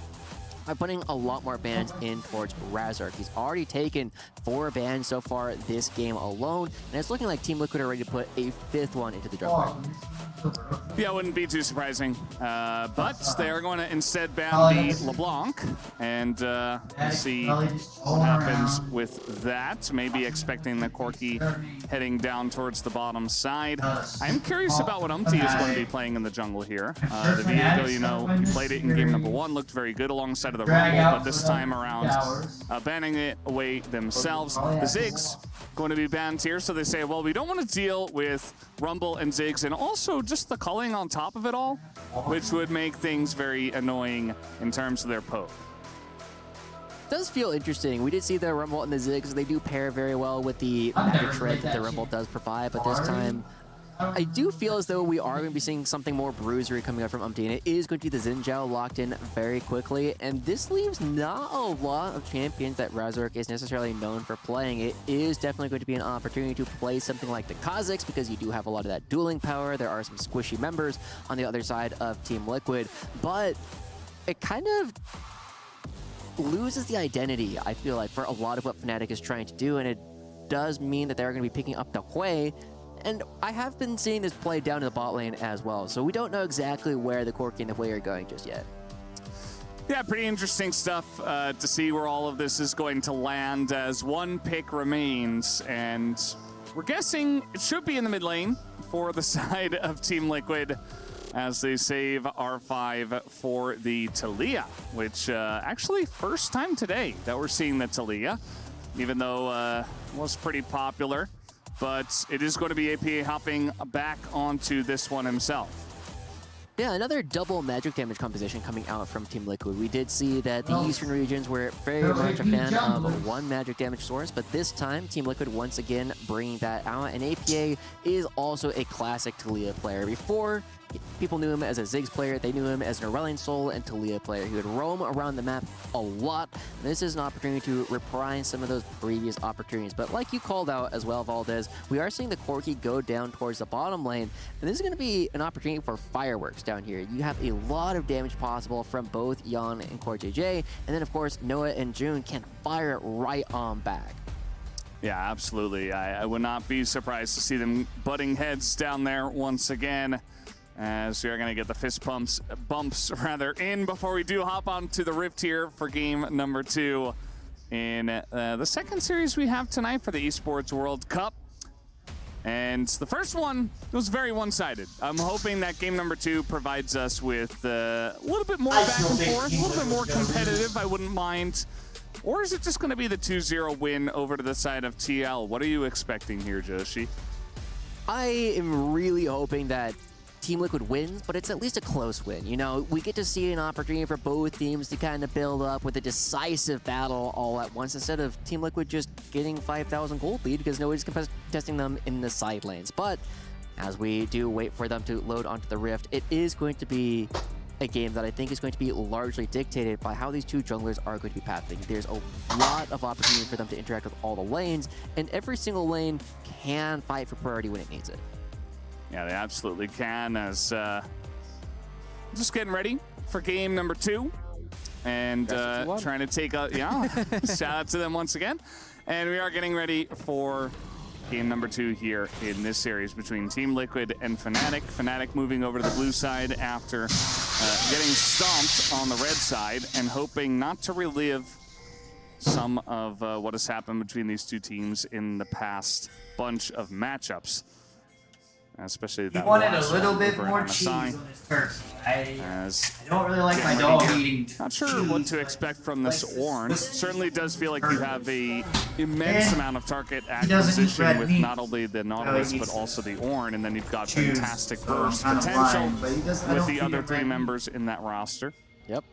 by putting a lot more bans in towards Razork. He's already taken 4 bans so far this game alone, and it's looking like Team Liquid are ready to put a 5th one into the draft. Yeah, it wouldn't be too surprising. But they are going to instead ban the LeBlanc and see what happens with that. Maybe expecting the Corki heading down towards the bottom side. I'm curious about what Umpty is going to be playing in the jungle here. The Viego, you know, he played it in game number 1, looked very good alongside of the Rumble, but this time around banning it away themselves. The Ziggs going to be banned here, so they say, well, we don't want to deal with Rumble and Ziggs, and also just the culling on top of it all, which would make things very annoying in terms of their poke. Does feel interesting. We did see the Rumble and the Ziggs. They do pair very well with the magic shred that the Rumble does provide, but this time I do feel as though we are going to be seeing something more bruisery coming up from Umpty, and it is going to be the Xin Zhao locked in very quickly, and this leaves not a lot of champions that Razork is necessarily known for playing. It is definitely going to be an opportunity to play something like the Kha'Zix, because you do have a lot of that dueling power. There are some squishy members on the other side of Team Liquid, but it kind of loses the identity, I feel like, for a lot of what Fnatic is trying to do, and it does mean that they're going to be picking up the Hui. And I have been seeing this play down to the bot lane as well, so we don't know exactly where the Corki and the Hui are going just yet. Yeah, pretty interesting stuff to see where all of this is going to land as one pick remains. And we're guessing it should be in the mid lane for the side of Team Liquid as they save R5 for the Taliyah, which actually first time today that we're seeing the Taliyah, even though was pretty popular. But it is going to be APA hopping back onto this one himself. Yeah, another double magic damage composition coming out from Team Liquid. We did see that the Eastern regions were very much a fan of one magic damage source, but this time Team Liquid once again bringing that out, and APA is also a classic Taliyah player. Before, people knew him as a Ziggs player, they knew him as an Aurelion Soul and Taliyah player. He would roam around the map a lot. This is an opportunity to reprise some of those previous opportunities. But like you called out as well, Valdez, we are seeing the Corki go down towards the bottom lane, and this is going to be an opportunity for fireworks down here. You have a lot of damage possible from both Yan and CoreJJ, and then of course Noah and June can fire it right on back. Yeah, absolutely. I would not be surprised to see them butting heads down there once again, as we are going to get the fist bumps in before we do hop onto the Rift here for game number 2 in the second series we have tonight for the Esports World Cup. And the first one was very one-sided. I'm hoping that game number 2 provides us with a little bit more back and forth, a little bit more competitive, I wouldn't mind. Or is it just going to be the 2-0 win over to the side of TL? What are you expecting here, Joshi? I am really hoping that Team Liquid wins, but it's at least a close win. You know, we get to see an opportunity for both teams to kind of build up with a decisive battle all at once, instead of Team Liquid just getting 5,000 gold lead because nobody's contesting them in the side lanes. But as we do wait for them to load onto the Rift, it is going to be a game that I think is going to be largely dictated by how these two junglers are going to be pathing. There's a lot of opportunity for them to interact with all the lanes, and every single lane can fight for priority when it needs it. Yeah, they absolutely can, as just getting ready for game number 2 and trying to take out, shout out to them once again. And we are getting ready for game number 2 here in this series between Team Liquid and Fnatic. Fnatic moving over to the blue side after getting stomped on the red side and hoping not to relive some of what has happened between these two teams in the past bunch of matchups. Especially that. He wanted a little bit more cheese on his turkey. I don't really like my dog eating. Not sure what to expect from this Ornn. Certainly does feel like you have a immense amount of target acquisition with not only the Nautilus but also the Ornn, and then you've got fantastic burst potential with the other 3 members in that roster. Yep.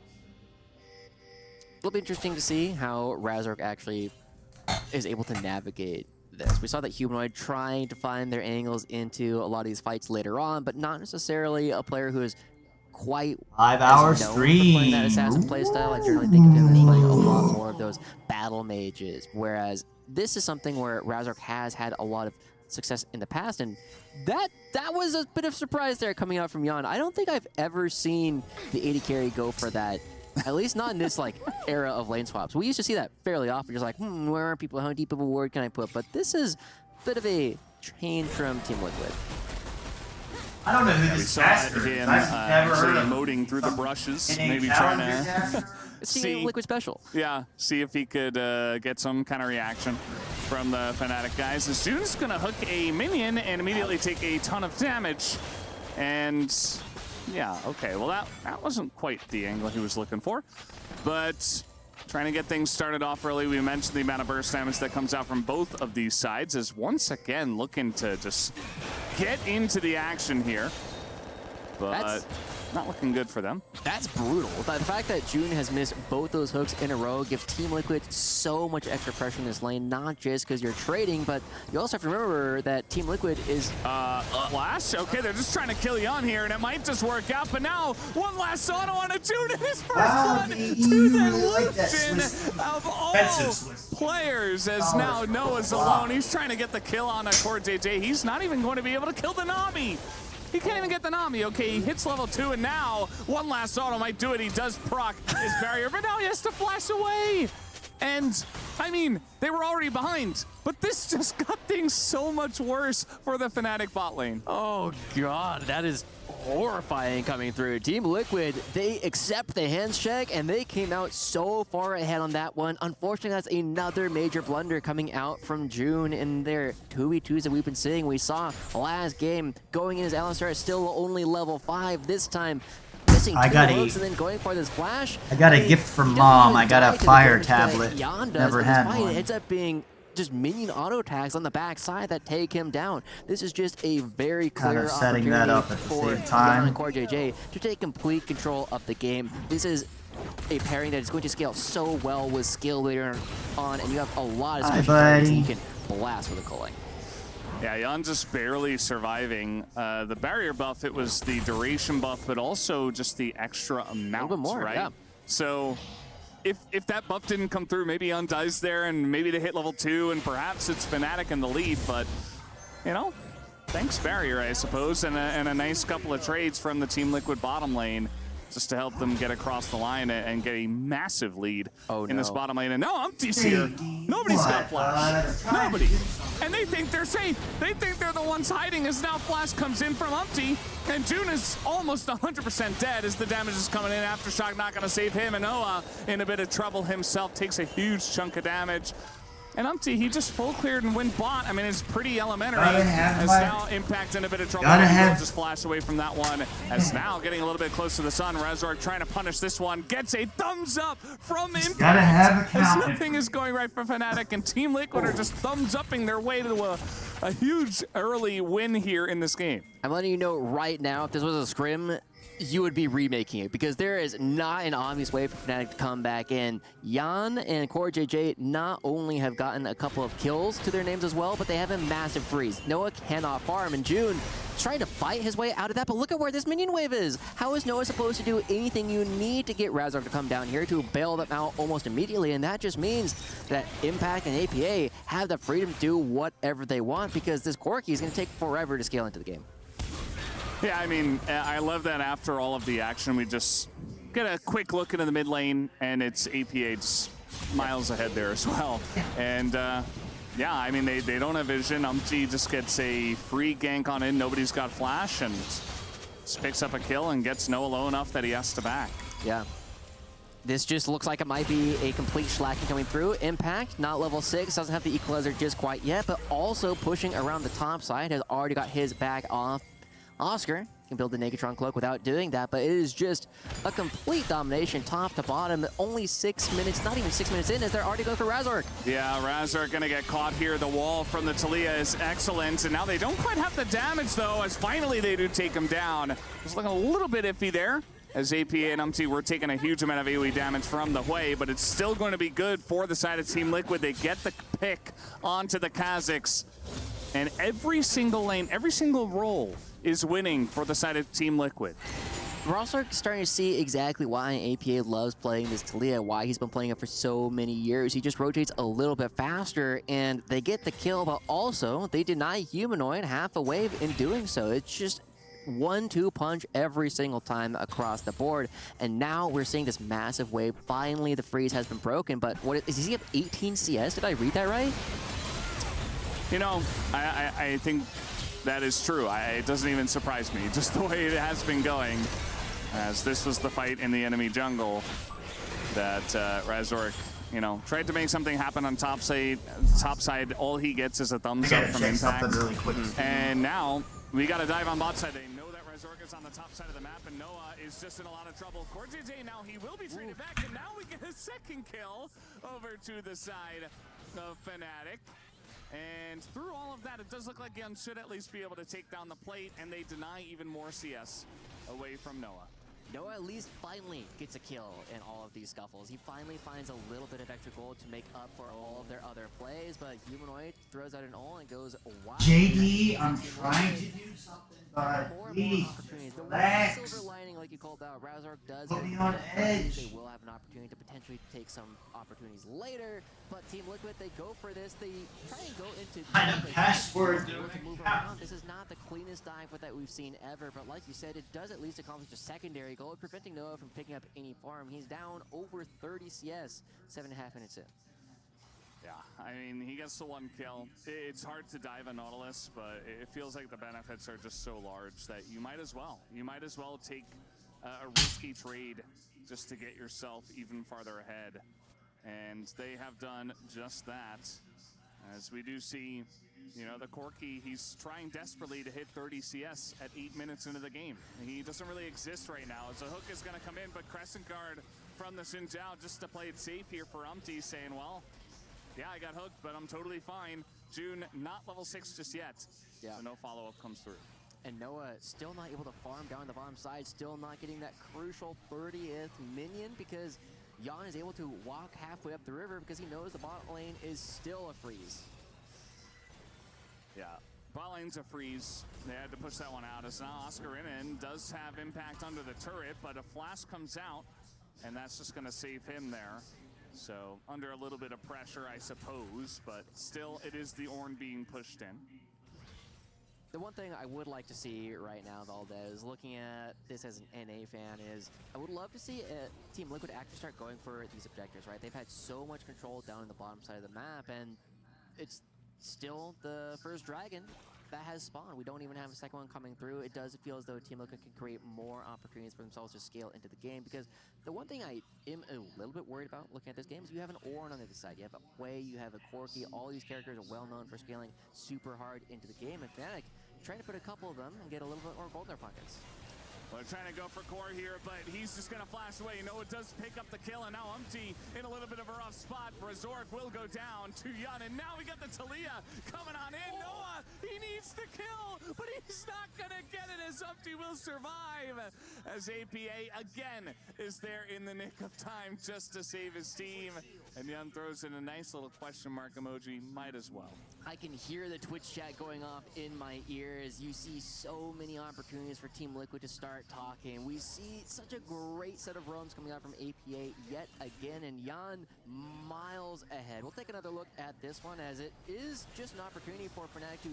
It'll be interesting to see how Razork actually is able to navigate this. We saw that Humanoid trying to find their angles into a lot of these fights later on, but not necessarily a player who is quite 5-hour stream. Playing that assassin playstyle. I generally think of him as playing a lot more of those battle mages, whereas this is something where Razork has had a lot of success in the past, and that was a bit of surprise there coming out from Yan. I don't think I've ever seen the AD carry go for that. At least not in this era of lane swaps. We used to see that fairly often, just like, where are people? How deep of a ward can I put? But this is a bit of a change from Team Liquid. I don't know who this caster is. I've never heard of him. Emoting through the brushes, maybe trying to see Liquid special. Yeah, see if he could get some kind of reaction from the Fnatic guys. As June's gonna hook a minion and immediately take a ton of damage, and yeah, okay, well that wasn't quite the angle he was looking for, but trying to get things started off early. We mentioned the amount of burst damage that comes out from both of these sides, as once again looking to just get into the action here, but not looking good for them. That's brutal. The fact that June has missed both those hooks in a row gives Team Liquid so much extra pressure in this lane, not just because you're trading, but you also have to remember that Team Liquid is... Flash? Okay, they're just trying to kill Yan here, and it might just work out, but now one last auto on a June in his first one to the Lucian of all players, as now Noah's alone. He's trying to get the kill on a CoreJJ. He's not even going to be able to kill the Nami. He can't even get the Nami. Okay, he hits level 2, and now one last auto might do it. He does proc his barrier, but now he has to flash away. And, I mean, they were already behind, but this just got things so much worse for the Fnatic bot lane. Oh god, that is horrifying coming through. Team Liquid, they accept the hands check, and they came out so far ahead on that one. Unfortunately, that's another major blunder coming out from June in their 2v2s that we've been seeing. We saw last game going in as Alistar, still only level 5 this time. I got and then going for this flash. I got a gift from Mom. I got a fire tablet. Never had one. It ends up being just minion auto attacks on the backside that take him down. This is just a very clear kind of setting that up at the for same time. and CoreJJ to take complete control of the game. This is a pairing that is going to scale so well with skill later on, and you have a lot of special targets that you can blast with a culling. Yeah, Jan just barely surviving. The barrier buff, it was the duration buff, but also just the extra amount, more, right? yeah. So if that buff didn't come through, maybe Jan dies there, and maybe they hit level 2, and perhaps it's Fnatic in the lead, but, you know, thanks barrier, I suppose, and a nice couple of trades from the Team Liquid bottom lane just to help them get across the line and get a massive lead in this bottom lane. And now Umpty's here. Nobody's got Flash. Nobody. And they think they're safe. They think they're the ones hiding as now Flash comes in from Umpty. And June is almost 100% dead as the damage is coming in. Aftershock not going to save him. And Noah in a bit of trouble himself, takes a huge chunk of damage. And Umpty, he just full cleared and went bot. I mean, it's pretty elementary. As now Impact in a bit of trouble. Just flash away from that one. As now getting a little bit close to the sun. Razork trying to punish this one. Gets a thumbs up from Impact. Gotta have a as nothing is going right for Fnatic. And Team Liquid are just thumbs upping their way to a huge early win here in this game. I'm letting you know right now, if this was a scrim, you would be remaking it, because there is not an obvious way for Fnatic to come back in. Jan and CoreJJ not only have gotten a couple of kills to their names as well, but they have a massive freeze. Noah cannot farm, and June trying to fight his way out of that, but look at where this minion wave is. How is Noah supposed to do anything? You need to get Razork to come down here to bail them out almost immediately, and that just means that Impact and APA have the freedom to do whatever they want, because this Corki is going to take forever to scale into the game. Yeah, I mean, I love that after all of the action, we just get a quick look into the mid lane, and it's APA just miles ahead there as well. And yeah, I mean, they don't have vision. Umpty just gets a free gank on in. Nobody's got flash, and just picks up a kill and gets Noah low enough that he has to back. Yeah. This just looks like it might be a complete slacking coming through. Impact, not level 6, doesn't have the equalizer just quite yet, but also pushing around the top side, has already got his back off. Oscar can build the Negatron Cloak without doing that, but it is just a complete domination top to bottom. Only 6 minutes, not even 6 minutes in, as they're already going for Razork. Yeah, Razork gonna get caught here. The wall from the Taliyah is excellent, and now they don't quite have the damage though, as finally they do take him down. It's looking a little bit iffy there, as APA and Umpty were taking a huge amount of AoE damage from the Hui, but it's still going to be good for the side of Team Liquid. They get the pick onto the Kazakhs, and every single lane, every single role is winning for the side of Team Liquid. We're also starting to see exactly why APA loves playing this Taliyah, why he's been playing it for so many years. He just rotates a little bit faster, and they get the kill, but also they deny Humanoid half a wave in doing so. It's just 1-2 punch every single time across the board, and now we're seeing this massive wave. Finally, the freeze has been broken, but what is he have 18 CS? Did I read that right? You know, I think that is true. It doesn't even surprise me, just the way it has been going. As this was the fight in the enemy jungle that Razork, you know, tried to make something happen on top side. All he gets is a thumbs up from Impact. Really quick. And now we got to dive on bot side. They know that Razork is on the top side of the map, and Noah is just in a lot of trouble. CoreJJ now, he will be traded back, and now we get a second kill over to the side of Fnatic. And through all of that, it does look like Gun should at least be able to take down the plate, and they deny even more CS away from Noah. Noah at least finally gets a kill in all of these scuffles. He finally finds a little bit of extra gold to make up for all of their other plays, but Humanoid throws out an ult and goes wild. JD, I'm trying to do something, but please, just The relax. one silver lining, like you called out, Razork does Put get me a on couple of plays. edge. They will have an opportunity to potentially take some opportunities later, but Team Liquid, they go for this. They try and go into Kind of password able to move around. This is not the cleanest dive that we've seen ever, but like you said, it does at least accomplish a secondary goal, preventing Noah from picking up any farm. He's down over 30 CS, 7.5 minutes in. Yeah, I mean, he gets the one kill. It's hard to dive a Nautilus, but it feels like the benefits are just so large that you might as well. You might as well take a risky trade just to get yourself even farther ahead. And they have done just that. As we do see, you know, the Corki, he's trying desperately to hit 30 CS at 8 minutes into the game. He doesn't really exist right now, as a hook is going to come in, but Crescent Guard from the Xin Zhao just to play it safe here for Umpty, saying, well, yeah, I got hooked, but I'm totally fine. June, not level 6 just yet, so no follow-up comes through. And Noah still not able to farm down the bottom side, still not getting that crucial 30th minion because Jan is able to walk halfway up the river because he knows the bot lane is still a freeze. Yeah, bot lane's a freeze. They had to push that one out. As now Oscar in does have impact under the turret, but a flash comes out, and that's just going to save him there. So under a little bit of pressure, I suppose, but still it is the Ornn being pushed in. The one thing I would like to see right now, Valdez, looking at this as an NA fan, is I would love to see Team Liquid actually start going for these objectives, right? They've had so much control down in the bottom side of the map, and it's still the first dragon that has spawned. We don't even have a second one coming through. It does feel as though Team Liquid can create more opportunities for themselves to scale into the game, because the one thing I am a little bit worried about looking at this game is you have an Ornn on the other side. You have a Wei, you have a Corki. All these characters are well known for scaling super hard into the game, and Fnatic trying to put a couple of them and get a little bit more gold in their pockets. Well, they're trying to go for core here, but he's just going to flash away. Noah does pick up the kill, and now Umpty in a little bit of a rough spot. Razork will go down to Yun, and now we got the Talia coming on in. Noah, he needs the kill, but he's not going to get it as Umpty will survive. As APA again is there in the nick of time just to save his team. And Yun throws in a nice little question mark emoji, might as well. I can hear the Twitch chat going off in my ears. You see so many opportunities for Team Liquid to start talking. We see such a great set of roams coming out from APA yet again, and Jan miles ahead. We'll take another look at this one, as it is just an opportunity for Fnatic to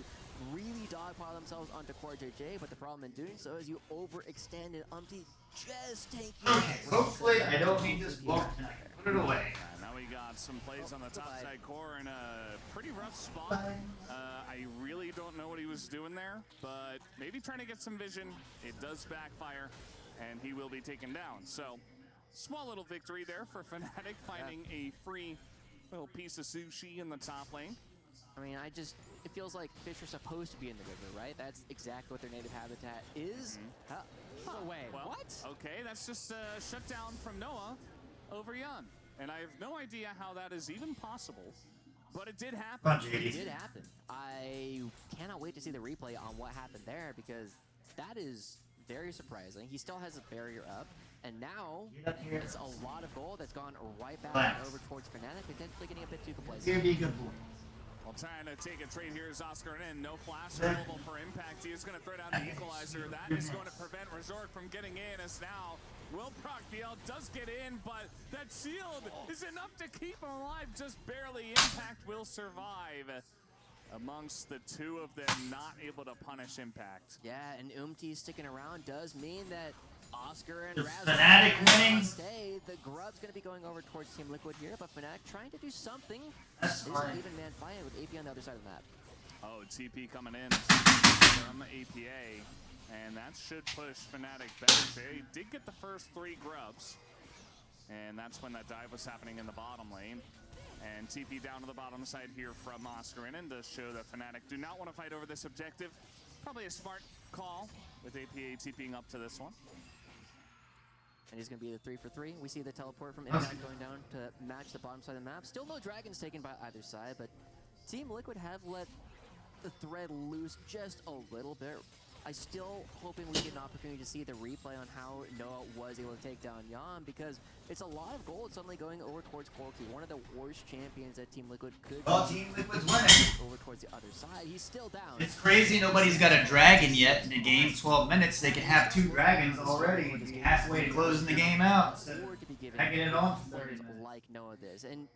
really dogpile themselves onto Core JJ, but the problem in doing so is you overextend and Umpty just take you. Okay, hopefully I don't need this block and I can put it away. Now we got some plays on the top side core in a pretty rough spot. I really don't know what he was doing there, but maybe trying to get some vision. It does backfire, and he will be taken down. So, small little victory there for Fnatic, finding a free little piece of sushi in the top lane. I mean, it feels like fish are supposed to be in the river, right? That's exactly what their native habitat is. No way. Well, what? Okay, that's just a shutdown from Noah over Yun. And I have no idea how that is even possible, but it did happen. It did happen. I cannot wait to see the replay on what happened there, because that is very surprising. He still has a barrier up, and now it's a lot of gold that's gone right back over towards Fnatic, potentially getting a bit too complacent. Here be good boy. Well, trying to take a trade here is Oscar in. No flash available for impact. He is going to throw down the equalizer. That is going to prevent Razork from getting in, as now Will Proc BL does get in, but that shield is enough to keep him alive. Just barely. Impact will survive. Amongst the two of them, not able to punish Impact. Yeah, and Umti sticking around does mean that Oscar and Raz Fnatic winning. stay. The Grub's going to be going over towards Team Liquid here, but Fnatic trying to do something. That's This is an even man fight with AP on the other side of the map. Oh, TP coming in from APA, and that should push Fnatic better. They did get the first 3 grubs, and that's when that dive was happening in the bottom lane. And TP down to the bottom side here from Oscar in to show that Fnatic do not want to fight over this objective. Probably a smart call with APA TPing up to this one. And he's going to be the 3 for 3. We see the teleport from Impact going down to match the bottom side of the map. Still no dragons taken by either side, but Team Liquid have let the thread loose just a little bit. I still hoping we get an opportunity to see the replay on how Noah was able to take down Jan, because it's a lot of gold suddenly going over towards Corki, one of the worst champions that Team Liquid could Oh, Team Liquid's winning. over towards the other side. He's still down. It's crazy nobody's got a dragon yet in the game. 12 minutes, they can have 2 dragons already. Be halfway to closing the game out. So tagging it on for 30 minutes. Like Noah this. And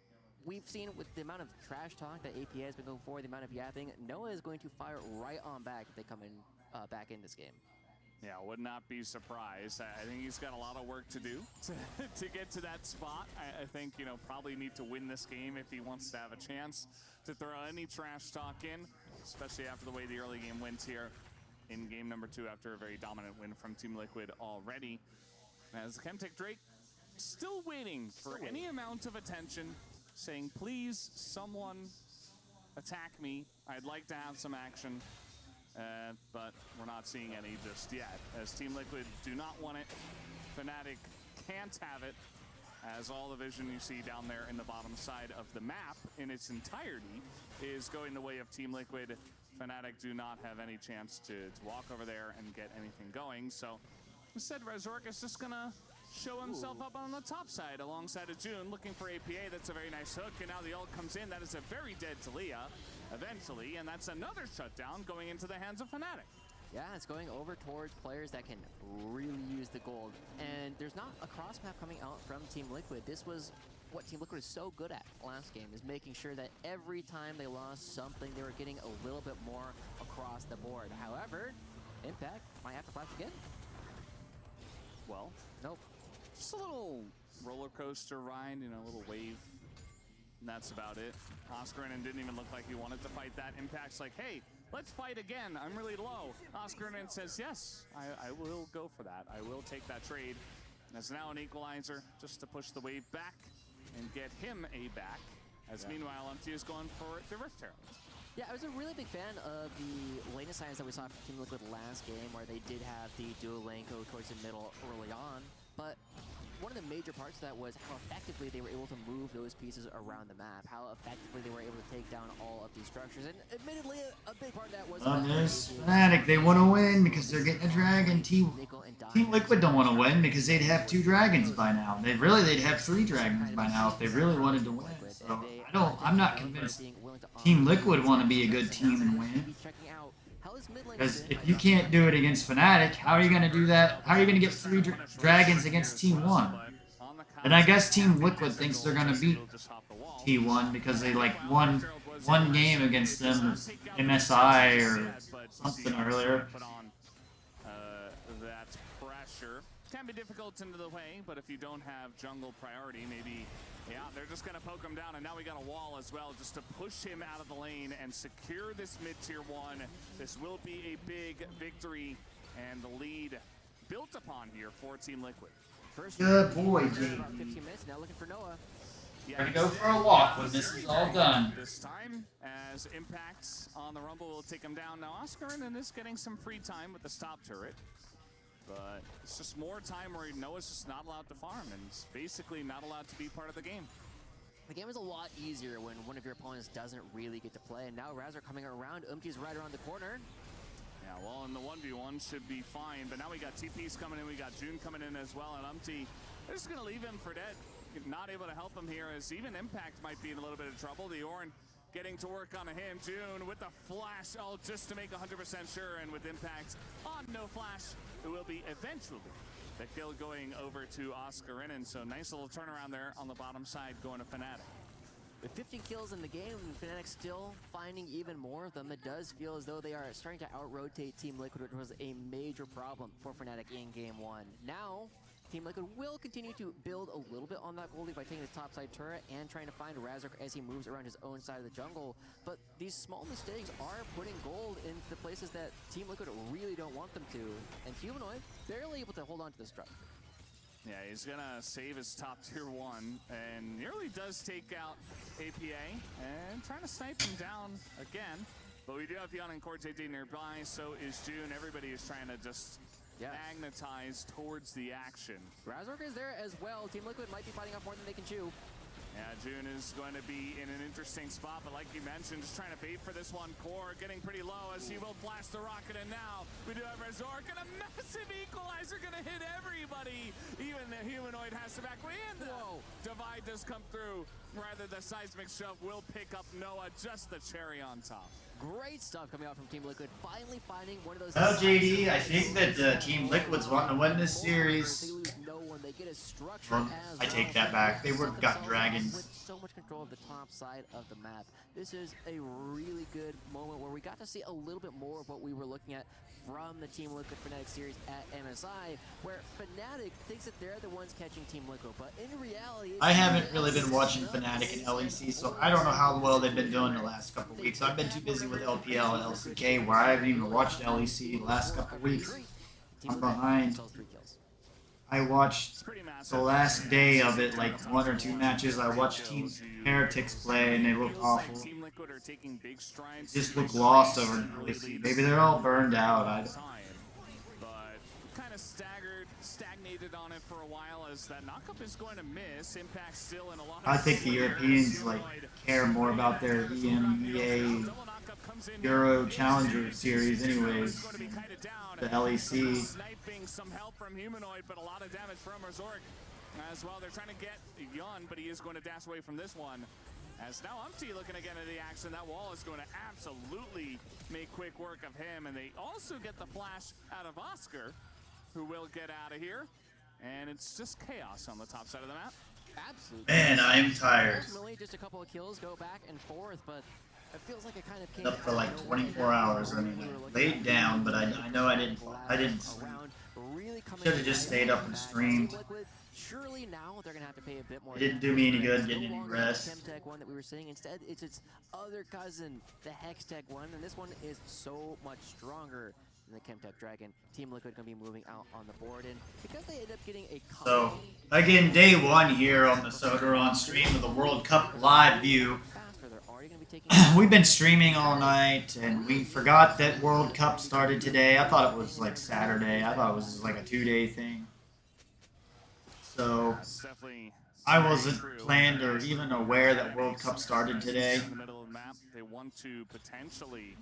we've seen with the amount of trash talk that APA has been going for, the amount of yapping, Noah is going to fire right on back if they come in back in this game. Yeah, would not be surprised. I think he's got a lot of work to do to get to that spot. I think, you know, probably need to win this game if he wants to have a chance to throw any trash talk in, especially after the way the early game went here in game number 2 after a very dominant win from Team Liquid already. As Chemtech Drake still waiting for any amount of attention, saying, please, someone attack me. I'd like to have some action. But we're not seeing any just yet, as Team Liquid do not want it. Fnatic can't have it, as all the vision you see down there in the bottom side of the map in its entirety is going the way of Team Liquid. Fnatic do not have any chance to walk over there and get anything going. So instead, Razork is just gonna show himself up on the top side alongside of June, looking for APA. That's a very nice hook, and now the ult comes in. That is a very dead Talia eventually, and that's another shutdown going into the hands of Fnatic. Yeah, it's going over towards players that can really use the gold. And there's not a cross map coming out from Team Liquid. This was what Team Liquid is so good at last game, is making sure that every time they lost something, they were getting a little bit more across the board. However, Impact might have to flash again. Well, nope. Just a little roller coaster ride, you know, a little wave. And that's about it. Oscarinen didn't even look like he wanted to fight that. Impact's like, hey, let's fight again. I'm really low. Oscarinen says, yes, I will go for that. I will take that trade. That's now an equalizer just to push the wave back and get him a back. As meanwhile, Empty is going for the Rift Herald. Yeah, I was a really big fan of the lane assignments that we saw from Team Liquid last game, where they did have the dual lane go towards the middle early on. But one of the major parts of that was how effectively they were able to move those pieces around the map, how effectively they were able to take down all of these structures. And admittedly, a big part of that was... There's Fnatic. They want to win because they're getting a dragon. Team Liquid don't want to win because they'd have 2 dragons by now. They'd have 3 dragons by now if they really wanted to win. So I'm not convinced Team Liquid want to be a good team and win. Because if you can't do it against Fnatic, how are you going to do that? How are you going to get 3 dragons against Team 1? And I guess Team Liquid thinks they're going to beat T1 because they like won one game against them, MSI or something earlier. That pressure can be difficult into the way, but if you don't have jungle priority, maybe, yeah, they're just going to poke him down. And now we got a wall as well just to push him out of the lane and secure this mid-tier 1. This will be a big victory and the lead built upon here for Team Liquid. Good boy, JD. 15 minutes, now looking for Noah. Gonna go for a walk when this is all done. This time, as Impacts on the Rumble will take him down. Now Oscarinen is getting some free time with the stop turret. But it's just more time where Noah's just not allowed to farm and is basically not allowed to be part of the game. The game is a lot easier when one of your opponents doesn't really get to play. And now Razor coming around. Umti's right around the corner. Yeah, well, and the 1v1 should be fine. But now we got TPs coming in. We got June coming in as well. And Umti, they're just going to leave him for dead. Not able to help him here, as even Impact might be in a little bit of trouble. The Ornn getting to work on him. June with the flash ult just to make 100% sure. And with Impact on no flash, it will be eventually the kill going over to Oscarinen. So nice little turnaround there on the bottom side going to Fnatic. With 50 kills in the game, Fnatic still finding even more of them. It does feel as though they are starting to out-rotate Team Liquid, which was a major problem for Fnatic in Game 1. Now, Team Liquid will continue to build a little bit on that gold lead by taking the topside turret and trying to find Razork as he moves around his own side of the jungle. But these small mistakes are putting gold into the places that Team Liquid really don't want them to. And Humanoid barely able to hold on to this structure. Yeah, he's gonna save his top tier 1 and nearly does take out APA and trying to snipe him down again. But we do have Jan and Corte nearby, so is June. Everybody is trying to just magnetize towards the action. Razork is there as well. Team Liquid might be fighting off more than they can chew. Yeah, June is going to be in an interesting spot, but like you mentioned, just trying to bait for this one. Core getting pretty low as he will blast the rocket, and now we do have Razork and a massive equalizer going to hit everybody. Even the humanoid has to back away, and the divide does come through. Rather, the seismic shove will pick up Noah, just the cherry on top. Great stuff coming out from Team Liquid, finally finding one of those. Well, JD, I think that Team Liquid's wanting to win this series. Well, I take that back. They would have got dragons. With so much control of the top side of the map. This is a really good moment where we got to see a little bit more of what we were looking at from the Team Liquid Fnatic series at MSI, where Fnatic thinks that they're the ones catching Team Liquid, but in reality... I haven't really been watching Fnatic and LEC, so I don't know how well they've been doing the last couple weeks. I've been too busy with LPL and LCK, where I haven't even watched LEC the last couple weeks. I'm behind. I watched the last day of it, like 1 or 2 matches. I watched Team Heretics play, and they looked awful. Just look lost over in LEC. Maybe they're all burned out. But kind of stagnated on it for a while as that knockup is going to miss. Impact still in a lot of... I think the Europeans care more about their EMEA Euro Challenger series anyways. The LEC. Sniping some help from Humanoid, but a lot of damage from Razork as well. They're trying to get Yun, but he is going to dash away from this one. As now Umpty looking again at the action. That wall is going to absolutely make quick work of him, and they also get the flash out of Oscar, who will get out of here. And it's just chaos on the top side of the map. Absolutely. Man, I am tired. Ultimately, just a couple of kills go back and forth, but it feels like it kind of came Up for like 24 hours. I mean, I laid down, but I know I didn't sleep. Should have just stayed up and streamed. Surely now they're gonna have to pay a bit more. It didn't do me any good getting any rest. Chemtech one that we were seeing. Instead, it's its other cousin, the Hextech one, and this one is so much stronger than the Chemtech Dragon. Team Liquid gonna be moving out on the board, and because they end up getting a so again, day 1 here on the Sodaron stream of the World Cup live view. We've been streaming all night, and we forgot that World Cup started today. I thought it was like Saturday. I thought it was like a 2-day thing. So I wasn't planned or even aware that World Cup started today.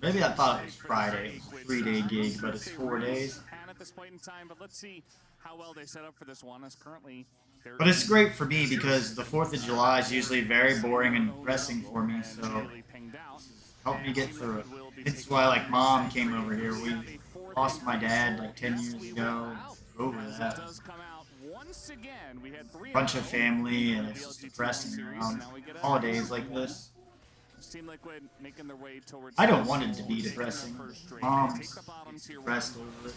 Maybe I thought it was Friday. It was a 3-day gig, but it's 4 days. At this point in time, but let's see how well they set up for this one. As currently, but it's great for me because the 4th of July is usually very boring and depressing for me, so help me get through it. It's why, like, Mom came over here. We lost my dad like 10 years ago. Over that. Bunch of family, and it's just depressing around holidays like this. Team Liquid making their way towards I don't want it to be depressing. Mom's depressed over it.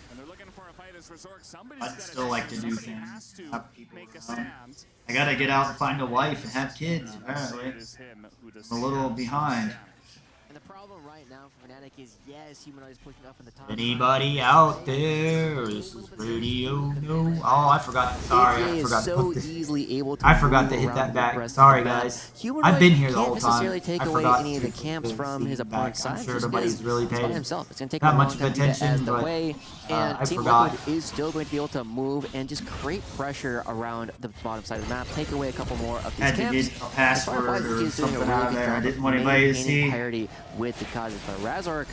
I'd still like to do things. Have people around. I gotta get out and find a wife and have kids, apparently. I'm a little behind. And the problem right now for Fnatic is, yes, Humanoid is pushing up in the top. Anybody out there? This is Radio No. Oh, I forgot. Sorry, I forgot to put this. I forgot to hit that back. Sorry, guys. I've been here the whole time. Necessarily take I away forgot any of the camps from his opponent's side. I'm sure nobody's really paying himself. It's going to take that much of attention, but and I Team forgot. Liquid is still going to be able to move and just create pressure around the bottom side of the map. Take away a couple more of these Had to camps. get a password or something out of there. I didn't want anybody to see. Parity with the causes, but Razork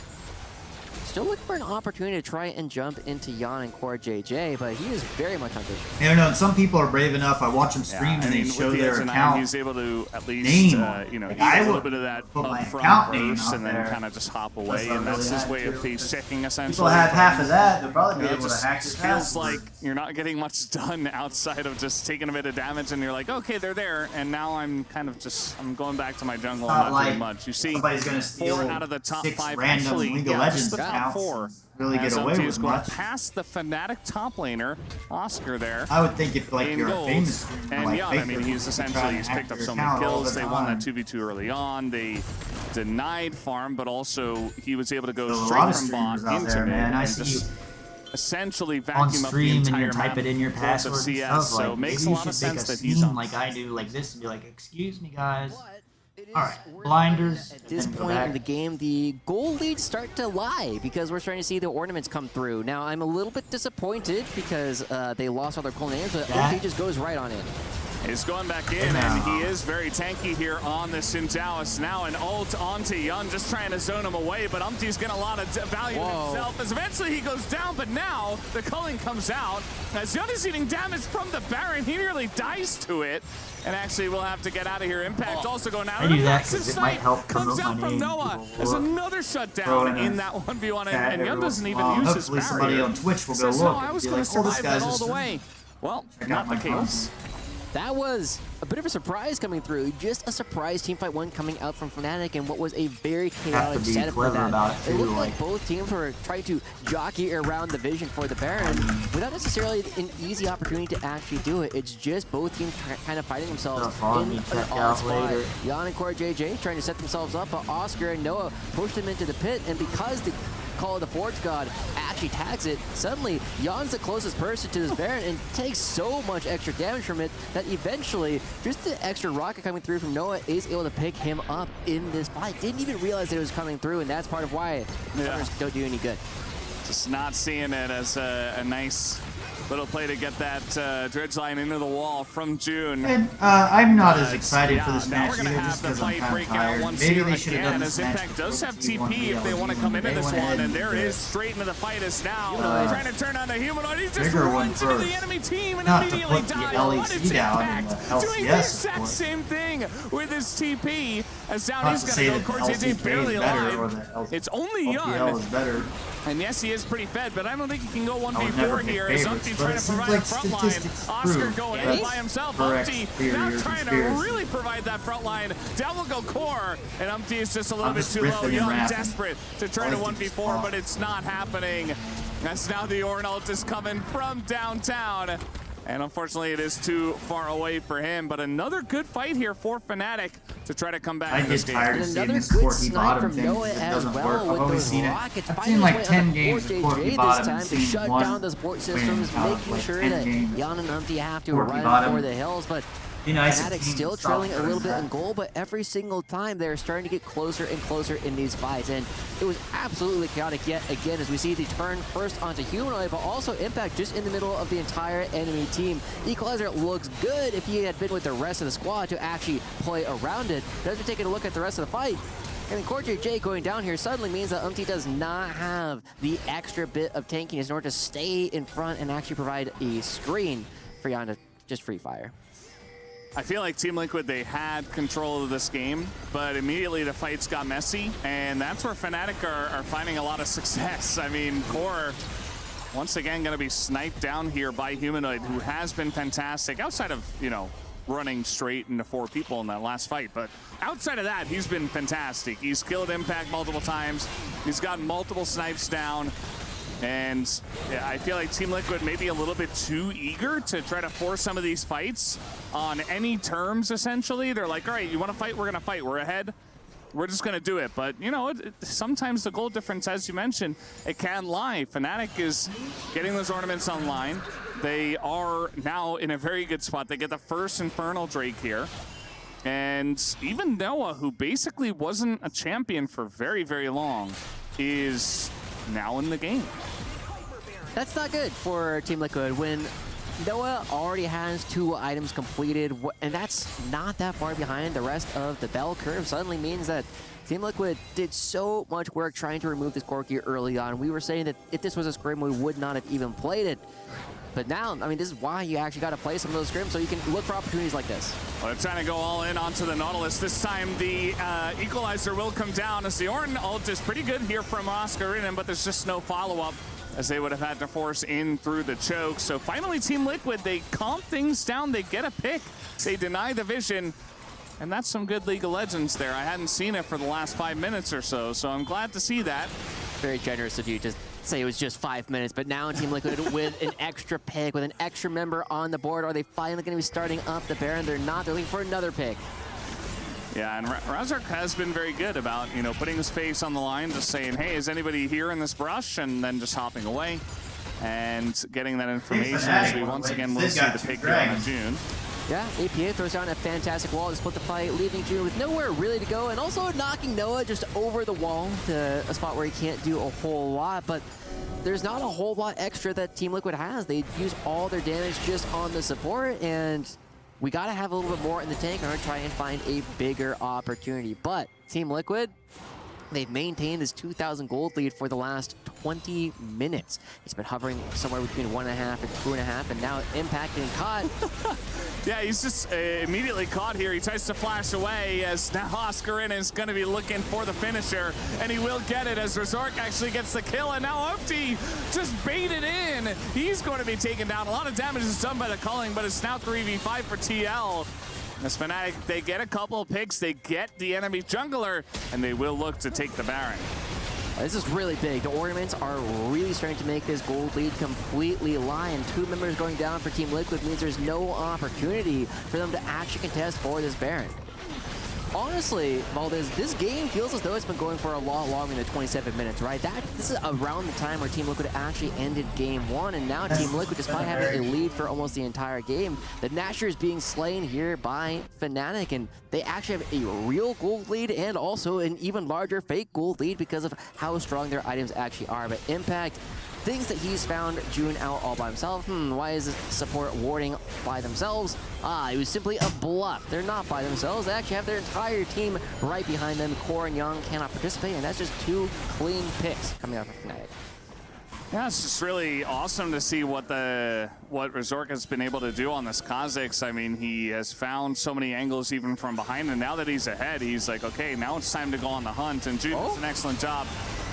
still looking for an opportunity to try and jump into Jan and Core JJ, but he is very much on vision. I don't know. Some people are brave enough. I watch them stream and they show their account he's able to at least name. you know, Like, get I a little would bit of that put my upfront account name burst out and then there. kind of just hop away, That's and not that's really his way of how I face checking essentially. People have half of that. They'll probably be You know, able to just hack his feels password. like you're not getting much done outside of just taking a bit of damage, and you're like, okay, they're there, and now I'm kind of just going back to my jungle. Not I'm not like doing much. You see, somebody's gonna steal 4 out of the top 6 5 random actually, League of Legends just the top accounts 4. really get As away Umpty with is going much. past the Fnatic top laner, Oscar there. I would think if like in you're a gold. famous streamer And like yeah, I Faker, mean, you he's could try essentially and he's hack picked up your so many account all kills. the They won that time. 2v2 early on. They denied farm, but also he was able to go There's a straight lot of from bot streamers out into there, mid man. I and see just you essentially on vacuum up the stream and entire you type map it in your worth password of and CS. stuff. So Like, it makes maybe a you lot of should make sense a that he's scene on. like I do, like this, and be like, "Excuse me, guys." All right, blinders. At this and go point back. in the game, the goal leads start to lie because we're starting to see the ornaments come through. Now, I'm a little bit disappointed because they lost all their cool names, but That- OP just goes right on it. He's going back in, and he is very tanky here on the Sintaoist. Now an ult onto Yun, just trying to zone him away, but Umpty's got a lot of value in himself as eventually he goes down, but now the culling comes out. As Yun is eating damage from the Baron, he nearly dies to it. And actually, we'll have to get out of here. Impact also going out. I knew that because it might help comes promote out my from name. Noah. There's another shutdown in that 1v1, and Yun doesn't even use his hopefully somebody barrier. on Twitch will go Says, look no, I was and be going like, to oh, this survive guy's that all just the way. Well, not the case. That was a bit of a surprise coming through. Just a surprise teamfight one coming out from Fnatic and what was a very chaotic setup for that. It looked like both teams were trying to jockey around the vision for the Baron without necessarily an easy opportunity to actually do it. It's just both teams kind of fighting themselves in an odd spot. Jan and Core JJ trying to set themselves up, but Oscar and Noah pushed them into the pit, and because the Call of the Forge God actually tags it, suddenly Jan's the closest person to this Baron and takes so much extra damage from it that eventually just the extra rocket coming through from Noah is able to pick him up in this fight. Didn't even realize that it was coming through, and that's part of why the don't do any good. Just not seeing it as a nice little play to get that dredge line into the wall from June. And I'm not as excited for this now match we're gonna either, have just the because I'm fight kind of breaking out tired. once Maybe here they should have done again, this as match Impact does have before TP if they want to come into this one, and there is straight into the fight is now trying to turn on the humanoid. He just runs into the enemy team and immediately dies. What is Impact doing the exact same thing with his TP? As down he's gonna go. Core JJ barely alive. It's only Yun. And yes, he is pretty fed, but I don't think he can go 1v4 here. As Umpty trying to provide a front line. Oscar going in by himself. Umpty now trying to really provide that front line. Down will go Core, and Umpty is just a little bit too low. Young desperate to turn to 1v4, but it's not happening. As now the Ornn ult is coming from downtown. And unfortunately, it is too far away for him. But another good fight here for Fnatic to try to come back in this game. Tired of seeing this Corky bottom thing. It doesn't work. I've always seen it. I've seen like 10 games of Corky bottom and to shut down the support systems, making sure that Jan and Umpty have to run for the hills. But Fnatic still trailing a little bit in goal, but every single time they're starting to get closer and closer in these fights. And it was absolutely chaotic yet again as we see the turn first onto Humanoid, but also Impact just in the middle of the entire enemy team. Equalizer looks good if he had been with the rest of the squad to actually play around it. But as we're taking a look at the rest of the fight, and then Core JJ going down here suddenly means that Umpty does not have the extra bit of tankiness in order to stay in front and actually provide a screen for Jan to just free fire. I feel like Team Liquid, they had control of this game, but immediately the fights got messy, and that's where Fnatic are finding a lot of success. I mean, Core, once again, going to be sniped down here by Humanoid, who has been fantastic, outside of, you know, running straight into 4 people in that last fight. But outside of that, he's been fantastic. He's killed Impact multiple times. He's gotten multiple snipes down. And yeah, I feel like Team Liquid may be a little bit too eager to try to force some of these fights on any terms, essentially. They're like, all right, you want to fight? We're going to fight. We're ahead. We're just going to do it. But, you know, sometimes the goal difference, as you mentioned, it can lie. Fnatic is getting those ornaments online. They are now in a very good spot. They get the first Infernal Drake here. And even Noah, who basically wasn't a champion for very, very long, is now in the game. That's not good for Team Liquid when Noah already has 2 items completed, and that's not that far behind the rest of the bell curve. Suddenly means that Team Liquid did so much work trying to remove this Corki early on. We were saying that if this was a scrim, we would not have even played it. But now, I mean, this is why you actually got to play some of those scrims so you can look for opportunities like this. Well, they're trying to go all in onto the Nautilus. This time, the Equalizer will come down as the Ornn ult is pretty good here from Oscar in him, but there's just no follow-up as they would have had to force in through the choke. So finally, Team Liquid, they calm things down. They get a pick. They deny the vision. And that's some good League of Legends there. I hadn't seen it for the last 5 minutes or so, so I'm glad to see that. Very generous of you to say it was just 5 minutes, but now Team Liquid with an extra pick, with an extra member on the board. Are they finally going to be starting up the Baron? They're not. They're looking for another pick. Yeah, and Razark has been very good about, you know, putting his face on the line, just saying, hey, is anybody here in this brush? And then just hopping away and getting that information as we once again will see the pick here on June. Yeah, APA throws down a fantastic wall to split the fight, leaving June with nowhere really to go, and also knocking Noah just over the wall to a spot where he can't do a whole lot. But there's not a whole lot extra that Team Liquid has. They use all their damage just on the support, and we got to have a little bit more in the tank in order to try and find a bigger opportunity. But Team Liquid, they've maintained this 2,000 gold lead for the last 20 minutes. It's been hovering somewhere between 1.5 and 2.5, and now Impact getting caught. Yeah, he's just immediately caught here. He tries to flash away as now Oscarin is going to be looking for the finisher, and he will get it as Resort actually gets the kill, and now Umpty just baited in. He's going to be taken down. A lot of damage is done by the culling, but it's now 3v5 for TL. As Fnatic, they get a couple of picks, they get the enemy jungler, and they will look to take the Baron. This is really big. The ornaments are really starting to make this gold lead completely lie, and 2 members going down for Team Liquid means there's no opportunity for them to actually contest for this Baron. Honestly, Valdez, this game feels as though it's been going for a lot longer than 27 minutes, right? This is around the time where Team Liquid actually ended Game 1, and now Team Liquid, despite having a lead for almost the entire game, the Nashor is being slain here by Fnatic, and they actually have a real gold lead and also an even larger fake gold lead because of how strong their items actually are. But Impact thinks that he's found June out all by himself. Why is this support warding by themselves? It was simply a bluff. They're not by themselves. They actually have their entire team right behind them. Core and Young cannot participate, and that's just 2 clean picks coming out from Fnatic. Yeah, it's just really awesome to see what Resort has been able to do on this Kha'Zix. I mean, he has found so many angles even from behind, and now that he's ahead, he's like, okay, now it's time to go on the hunt, and June does an excellent job.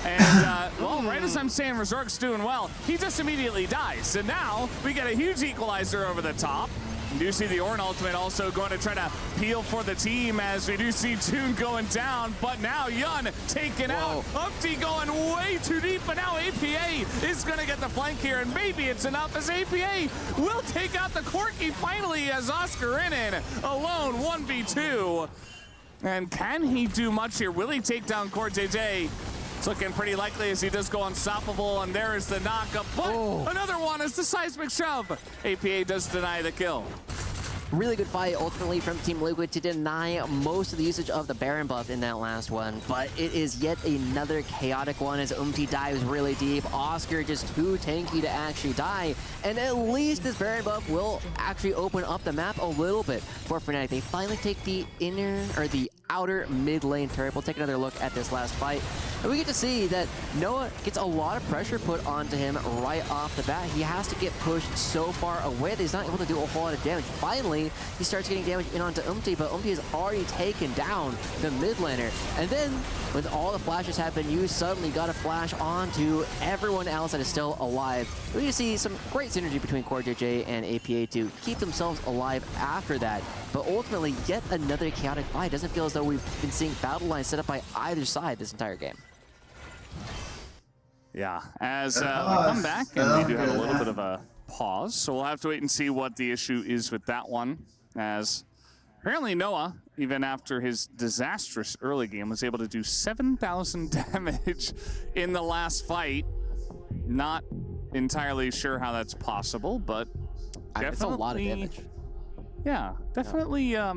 And, well, right as I'm saying Resort's doing well, he just immediately dies. And now we get a huge equalizer over the top. You do see the Ornn ultimate also going to try to peel for the team as we do see June going down, but now Yun taken out. Umpty going way too deep, but now APA is going to get the flank here, and maybe it's enough as APA will take out the Corki finally as Oscarinin alone 1v2. And can he do much here? Will he take down Core JJ? It's looking pretty likely as he does go unstoppable, and there is the knockup. But another one is the seismic shove. APA does deny the kill. Really good fight ultimately from Team Liquid to deny most of the usage of the Baron buff in that last one, but it is yet another chaotic one as Umpty dives really deep. Oscar just too tanky to actually die, and at least this Baron buff will actually open up the map a little bit for Fnatic. They finally take the outer mid lane turret. We'll take another look at this last fight, and we get to see that Noah gets a lot of pressure put onto him right off the bat. He has to get pushed so far away that he's not able to do a whole lot of damage. Finally, he starts getting damage in onto Umpty, but Umpty has already taken down the mid laner. And then, when all the flashes have been used, suddenly got a flash onto everyone else that is still alive. We get to see some great synergy between Core JJ and APA to keep themselves alive after that. But ultimately, yet another chaotic fight. Doesn't feel as though we've been seeing battle lines set up by either side this entire game. Yeah, as we come back, and we do have a little bit of a pause, so we'll have to wait and see what the issue is with that one, as apparently Noah, even after his disastrous early game, was able to do 7,000 damage in the last fight. Not entirely sure how that's possible, but definitely... It's a lot of damage. Yeah, definitely a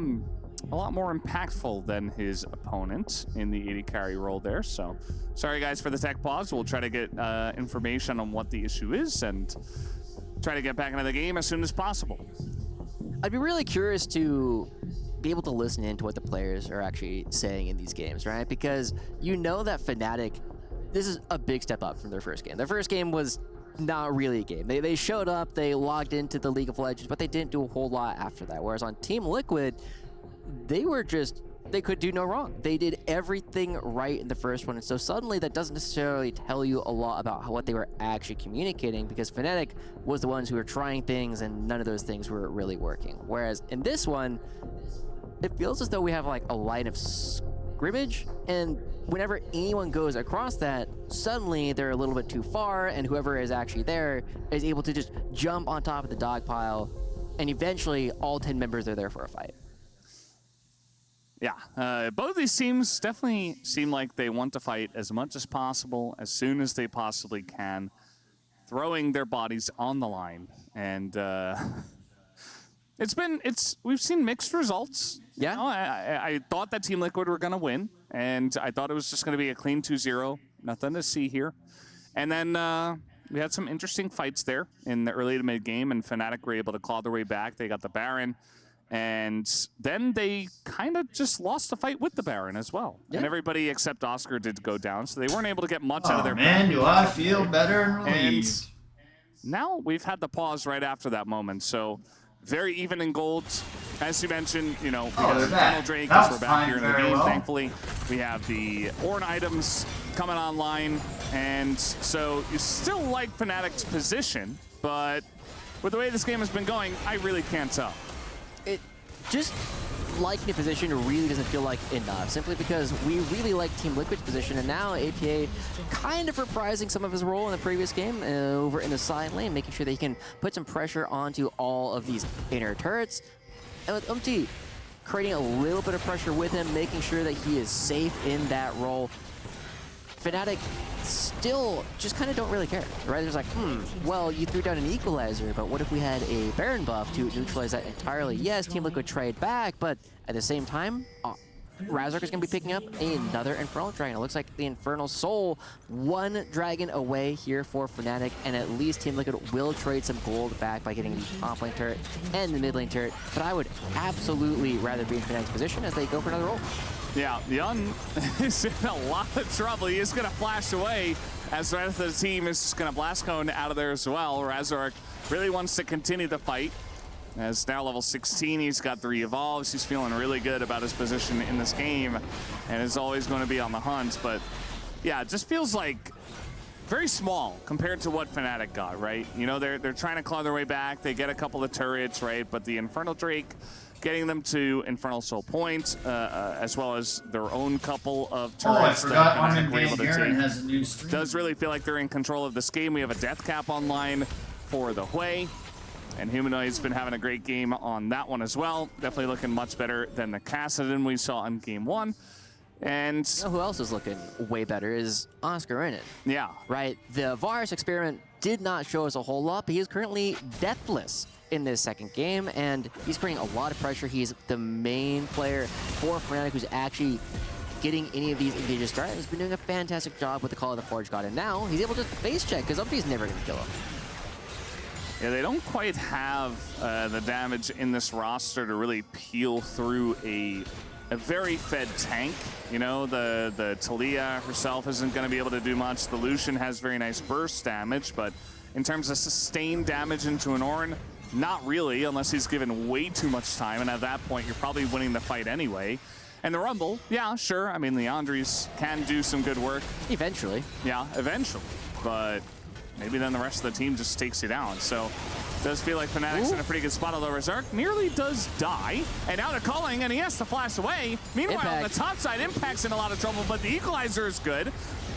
lot more impactful than his opponent in the 80 carry role there. So sorry guys for the tech pause. We'll try to get information on what the issue is and try to get back into the game as soon as possible. I'd be really curious to be able to listen in to what the players are actually saying in these games, right? Because you know that Fnatic, this is a big step up from their first game. Their first game was not really a game. They showed up, they logged into the League of Legends, but they didn't do a whole lot after that. Whereas on Team Liquid, they could do no wrong. They did everything right in the first one, and so suddenly that doesn't necessarily tell you a lot about what they were actually communicating, because Fnatic was the ones who were trying things and none of those things were really working. Whereas in this one, it feels as though we have like a line of scrimmage, and whenever anyone goes across that, suddenly they're a little bit too far, and whoever is actually there is able to just jump on top of the dog pile, and eventually all 10 members are there for a fight. Yeah, both of these teams definitely seem like they want to fight as much as possible, as soon as they possibly can, throwing their bodies on the line. And we've seen mixed results. Yeah. You know, I thought that Team Liquid were going to win, and I thought it was just going to be a clean 2-0. Nothing to see here. And then we had some interesting fights there in the early to mid game, and Fnatic were able to claw their way back. They got the Baron. And then they kind of just lost the fight with the Baron as well. Yeah. And everybody except Oscar did go down, so they weren't able to get much out of Oh their man, back. do I feel better and relieved. And now we've had the pause right after that moment, so very even in gold. As you mentioned, you know, we got they're a back. Final Drake That as was we're back timed here in the very game, well. thankfully. We have the Ornn items coming online, and so you still like Fnatic's position, but with the way this game has been going, I really can't tell. It just liking the position really doesn't feel like enough, simply because we really like Team Liquid's position, and now APA kind of reprising some of his role in the previous game over in the side lane, making sure that he can put some pressure onto all of these inner turrets. And with Umti creating a little bit of pressure with him, making sure that he is safe in that role, Fnatic still just kind of don't really care, right? There's like, well, you threw down an equalizer, but what if we had a Baron buff to neutralize that entirely? Yes, Team Liquid trade back, but at the same time, Razork is going to be picking up another Infernal Dragon. It looks like the Infernal Soul, one dragon away here for Fnatic, and at least Team Liquid will trade some gold back by getting the top lane turret and the mid lane turret, but I would absolutely rather be in Fnatic's position as they go for another roll. Yeah, Yun is in a lot of trouble. He is going to flash away as the rest of the team is just going to blast cone out of there as well. Razork really wants to continue the fight. As now level 16, he's got 3 evolves. He's feeling really good about his position in this game and is always going to be on the hunt. But yeah, it just feels like very small compared to what Fnatic got, right? You know, they're trying to claw their way back. They get a couple of turrets, right? But the Infernal Drake, getting them to Infernal Soul Point, as well as their own couple of turrets that Fnatic were able to has a new take, stream. does really feel like they're in control of this game. We have a death cap online for the Hui, and Humanoid's been having a great game on that one as well. Definitely looking much better than the Kassadin we saw in game 1. And you know who else is looking way better is Oscar in it. Yeah. Right? The Varus experiment did not show us a whole lot, but he is currently deathless in this second game, and he's creating a lot of pressure. He's the main player for Fnatic who's actually getting any of these engages started. He's been doing a fantastic job with the Call of the Forge God, and now he's able to face check because Umpi's never going to kill him. Yeah, they don't quite have the damage in this roster to really peel through a very fed tank. You know, the Talia herself isn't going to be able to do much. The Lucian has very nice burst damage, but in terms of sustained damage into an Ornn, not really, unless he's given way too much time, and at that point, you're probably winning the fight anyway. And the Rumble, yeah, sure. I mean, Leandries can do some good work. Eventually. Yeah, eventually. But maybe then the rest of the team just takes you down. So it does feel like Fnatic's in a pretty good spot, although Razork nearly does die. And now they're calling, and he has to flash away. Meanwhile, on the top side, Impact's in a lot of trouble, but the equalizer is good.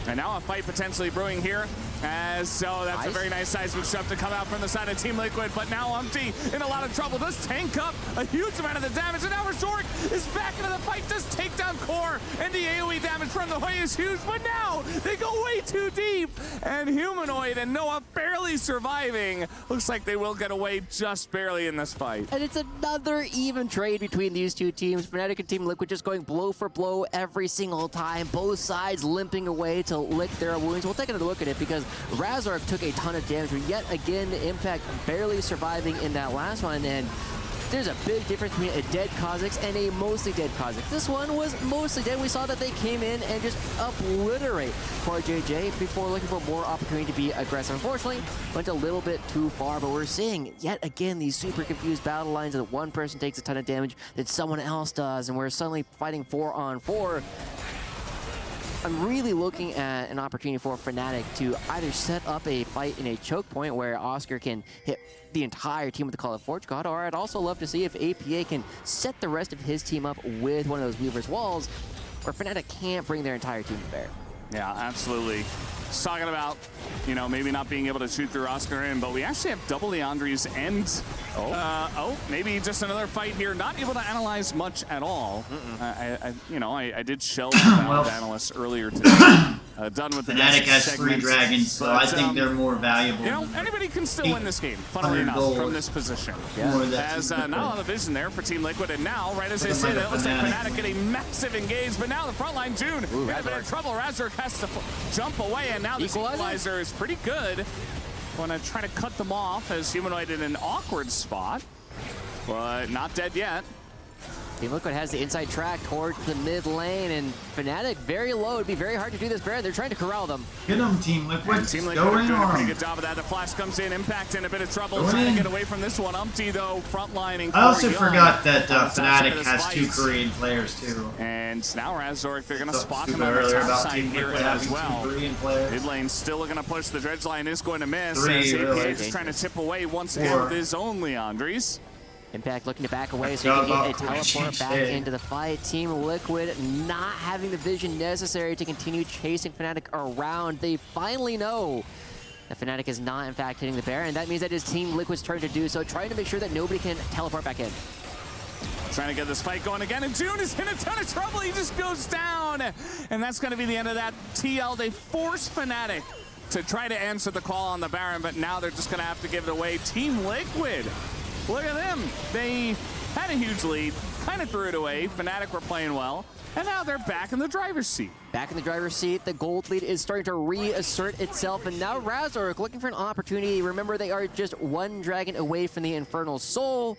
And now a fight potentially brewing here. That's a very nice seismic shove to come out from the side of Team Liquid, but now Umti in a lot of trouble. Does tank up a huge amount of the damage, and now Razork is back into the fight. Does take down Core, and the AoE damage from the Hui is huge, but now they go way too deep, and Humanoid and Noah barely surviving. Looks like they will get away just barely in this fight. And it's another even trade between these two teams. Fnatic and Team Liquid just going blow for blow every single time. Both sides limping away to lick their wounds. We'll take another look at it because Razork took a ton of damage, but yet again, Impact barely surviving in that last one, and there's a big difference between a dead Kha'Zix and a mostly dead Kha'Zix. This one was mostly dead. We saw that they came in and just obliterate poor JJ before looking for more opportunity to be aggressive. Unfortunately, went a little bit too far, but we're seeing yet again these super confused battle lines that one person takes a ton of damage that someone else does, and we're suddenly fighting 4-on-4. I'm really looking at an opportunity for Fnatic to either set up a fight in a choke point where Oscar can hit the entire team with the Call of Forge God, or I'd also love to see if APA can set the rest of his team up with one of those Weaver's Walls where Fnatic can't bring their entire team to bear. Yeah, absolutely. Just talking about, you know, maybe not being able to shoot through Oscar in, but we actually have double Leandries and, maybe just another fight here. Not able to analyze much at all. I did shelve the Valve analyst earlier today. Done with the Fnatic has segment, 3 dragons, so I think they're more valuable. You know, anybody can still win this game, funnily enough, from this position. Yeah. As not a lot of vision there for Team Liquid, and now, right as they say that, it looks like Fnatic get a massive engage, but now the front line June in a bit of trouble. Razork has to jump away, and now this equalizer is pretty good. Want to try to cut them off as Humanoid in an awkward spot. but not dead yet. Team Liquid has the inside track towards the mid lane, and Fnatic very low. It'd be very hard to do this, Baron. They're trying to corral them. Get them, Team Liquid. Team Liquid Go are in doing a on pretty 'em. good job of that. The flash comes in, Impact in a bit of trouble, Go trying in. to get away from this one. Umpty, though, frontlining. I also for Young. forgot that On the top side Fnatic of has this 2 fight. Korean players too. And now Razork, they're going to So spot him super on the earlier top about side Team here Liquid as having 2 well. Korean players. Mid lane still going to push. The dredge line is going to miss. 3, As really. APH is trying to tip away once again 4. with his own Leandres. Impact looking to back away so he can get a teleport back shit. into the fight. Team Liquid not having the vision necessary to continue chasing Fnatic around. They finally know that Fnatic is not, in fact, hitting the Baron. That means that it's Team Liquid's turn to do so, trying to make sure that nobody can teleport back in. Trying to get this fight going again, and June is in a ton of trouble. He just goes down. And that's going to be the end of that TL. They force Fnatic to try to answer the call on the Baron, but now they're just going to have to give it away. Team Liquid, look at them. They had a huge lead, kind of threw it away. Fnatic were playing well, and now they're back in the driver's seat. Back in the driver's seat, the gold lead is starting to reassert itself, and now Razork looking for an opportunity. Remember, they are just 1 dragon away from the Infernal Soul.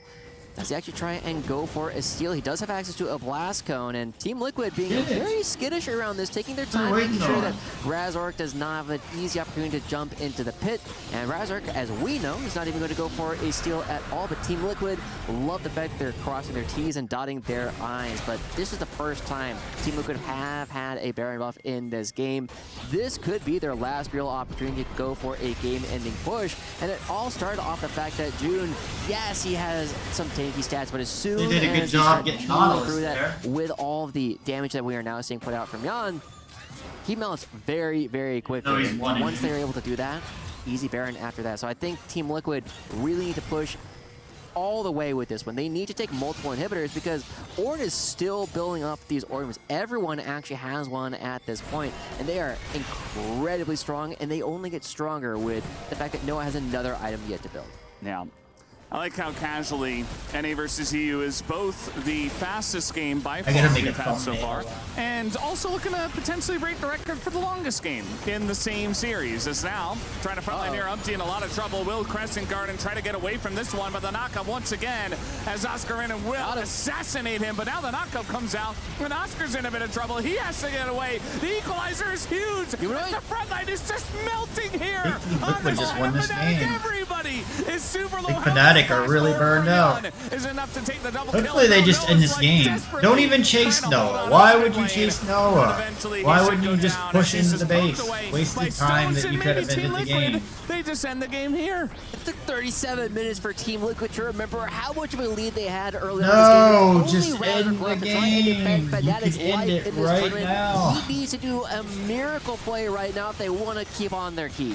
Does he actually try and go for a steal? He does have access to a Blast Cone, and Team Liquid being very skittish around this, taking their time, making sure that Razork does not have an easy opportunity to jump into the pit. And Razork, as we know, is not even going to go for a steal at all, but Team Liquid love the fact they're crossing their T's and dotting their I's. But this is the first time Team Liquid have had a Baron buff in this game. This could be their last real opportunity to go for a game-ending push, and it all started off the fact that June, yes, he has some tanky stats, but as soon They did a good as job he getting started Nautilus through there. that, with all of the damage that we are now seeing put out from Yan, he melts very, very quickly. No, he's And one once they're able to do that, easy Baron after that. So I think Team Liquid really need to push all the way with this one. They need to take multiple inhibitors because Ornn is still building up these organs. Everyone actually has one at this point, and they are incredibly strong, and they only get stronger with the fact that Noah has another item yet to build. Yeah. I like how casually NA versus EU is both the fastest game by far gotta make we've a had so thumbnail. far, and also looking to potentially break the record for the longest game in the same series. As now, trying to frontline here, Umpty in a lot of trouble. Will Crescent Guard and try to get away from this one, but the knockup once again as Oscar in and will assassinate him, but now the knockup comes out when Oscar's in a bit of trouble. He has to get away. The equalizer is huge. The frontline is just melting here. Team Liquid just won this game. Everybody is super low. I think Fnatic are really burned out. Is enough to take the double Hopefully they just end this game. Don't even chase Noah. Why would you chase Noah? Why wouldn't you just push into the base? Wasted time that you could have ended the game. They just end the game here. It took 37 minutes for Team Liquid to remember how much of a lead they had earlier No, in this game. just end the game. You can end it right now. He needs to do a miracle play right now if they want to keep on their key.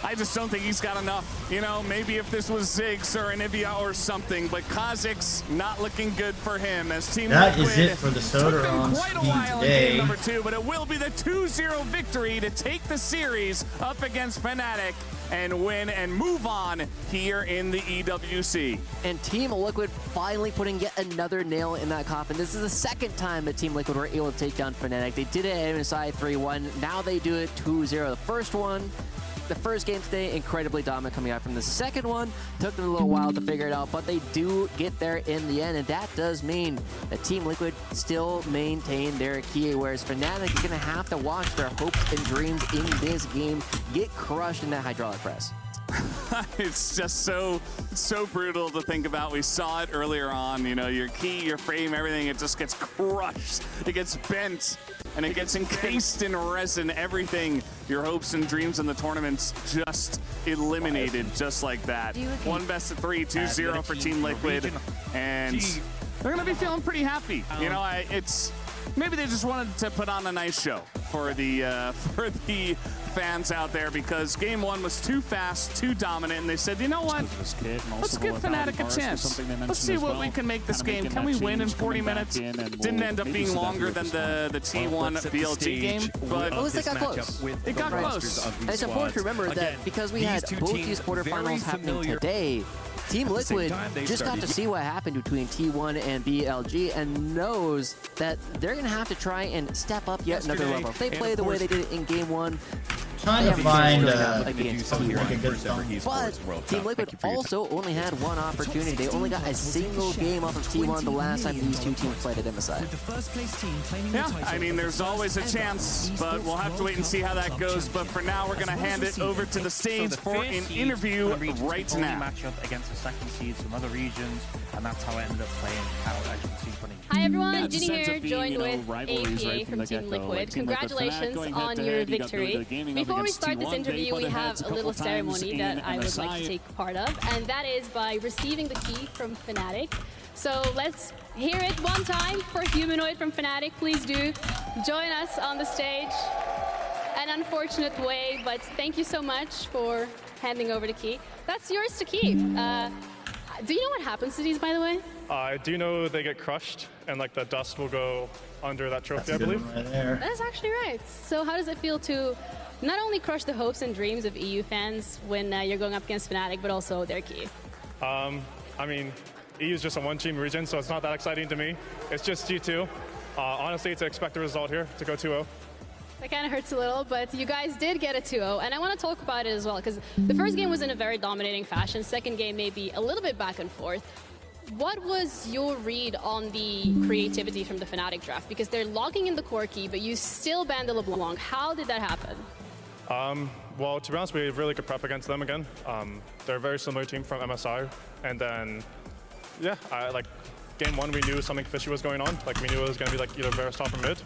I just don't think he's got enough. You know, maybe if this was Ziggs or Anivia or something, but Kha'Zix's not looking good for him as Team That Liquid is it for the Sodaron quite a speed while in today. game number 2, but it will be the 2-0 victory to take the series up against Fnatic and win and move on here in the EWC. And Team Liquid finally putting yet another nail in that coffin. This is the second time that Team Liquid were able to take down Fnatic. They did it at MSI 3-1. Now they do it 2-0. The first game today, incredibly dominant coming out from the second one. Took them a little while to figure it out, but they do get there in the end, and that does mean that Team Liquid still maintain their key, whereas Fnatic is going to have to watch their hopes and dreams in this game get crushed in that hydraulic press. It's just so brutal to think about. We saw it earlier on, you know, your key, your frame, everything, it just gets crushed. It gets bent, and it gets encased in resin. Everything, your hopes and dreams in the tournament's just eliminated just like that. One best of 3, 2-0 for Team Liquid, and they're going to be feeling pretty happy. You know, it's maybe they just wanted to put on a nice show for the fans out there, because game 1 was too fast, too dominant, and they said, you know what, let's give Fnatic a chance. Let's see what we can make this game. Can we win in 40 minutes? Didn't end up being longer than the T1 BLG game, but at least it got close. It got close. And it's important to remember that because we had both these quarterfinals happening today, Team Liquid just got to see what happened between T1 and BLG and knows that they're going to have to try and step up yet another level. If they play the way they did it in game 1, Trying to find against but Team Liquid also only had one opportunity. They only got a single game off of T1 the last time these two teams played at MSI. Yeah, I mean, there's always a chance, but we'll have to wait and see how that goes. But for now, we're going to hand it over to the stage for an interview right now. Matchup against the second seeds from other regions, and that's how I ended up playing out actually funny. Hi everyone, Ginny here, joined with APA from Team Liquid. Congratulations on your victory. Before we start this interview, we have a little ceremony that I would like to take part of, and that is by receiving the key from Fnatic. So let's hear it one time for Humanoid from Fnatic. Please do join us on the stage. An unfortunate way, but thank you so much for handing over the key. That's yours to keep. Do you know what happens to these, by the way? I do know they get crushed, and like the dust will go under that trophy, I believe. Right there. That's actually right. So how does it feel to not only crush the hopes and dreams of EU fans when you're going up against Fnatic, but also their key? I mean, EU is just a one-team region, so it's not that exciting to me. It's just G2. Honestly, to expect the result here, to go 2-0. That kind of hurts a little, but you guys did get a 2-0, and I want to talk about it as well, because the first game was in a very dominating fashion. Second game may be a little bit back and forth. What was your read on the creativity from the Fnatic draft? Because they're logging in the core key, but you still banned the LeBlanc. How did that happen? Well, to be honest, we have really good prep against them again. They're a very similar team from MSI, and then, yeah, like game one, we knew something fishy was going on. Like we knew it was going to be like either Varus top or mid.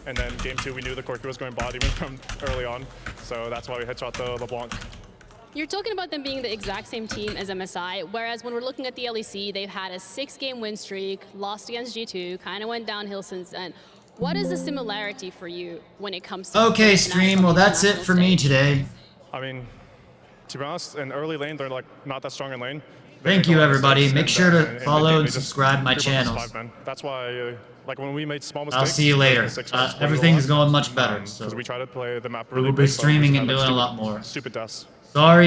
And then game two, we knew the Corki was going bot even from early on. So that's why we headshot the LeBlanc. You're talking about them being the exact same team as MSI, whereas when we're looking at the LEC, they've had a 6-game win streak, lost against G2, kind of went downhill since then. What is the similarity for you when it comes to... Okay, stream. Well, that's it for me today. I mean, to be honest, in early lane, they're like not that strong in lane. Thank you, everybody. Make sure to follow and subscribe my channels. That's why, like when we made small mistakes, I'll see you later. Everything's going much better. So we try to play the map we will be streaming and doing a lot more. Stupid dust. Sorry.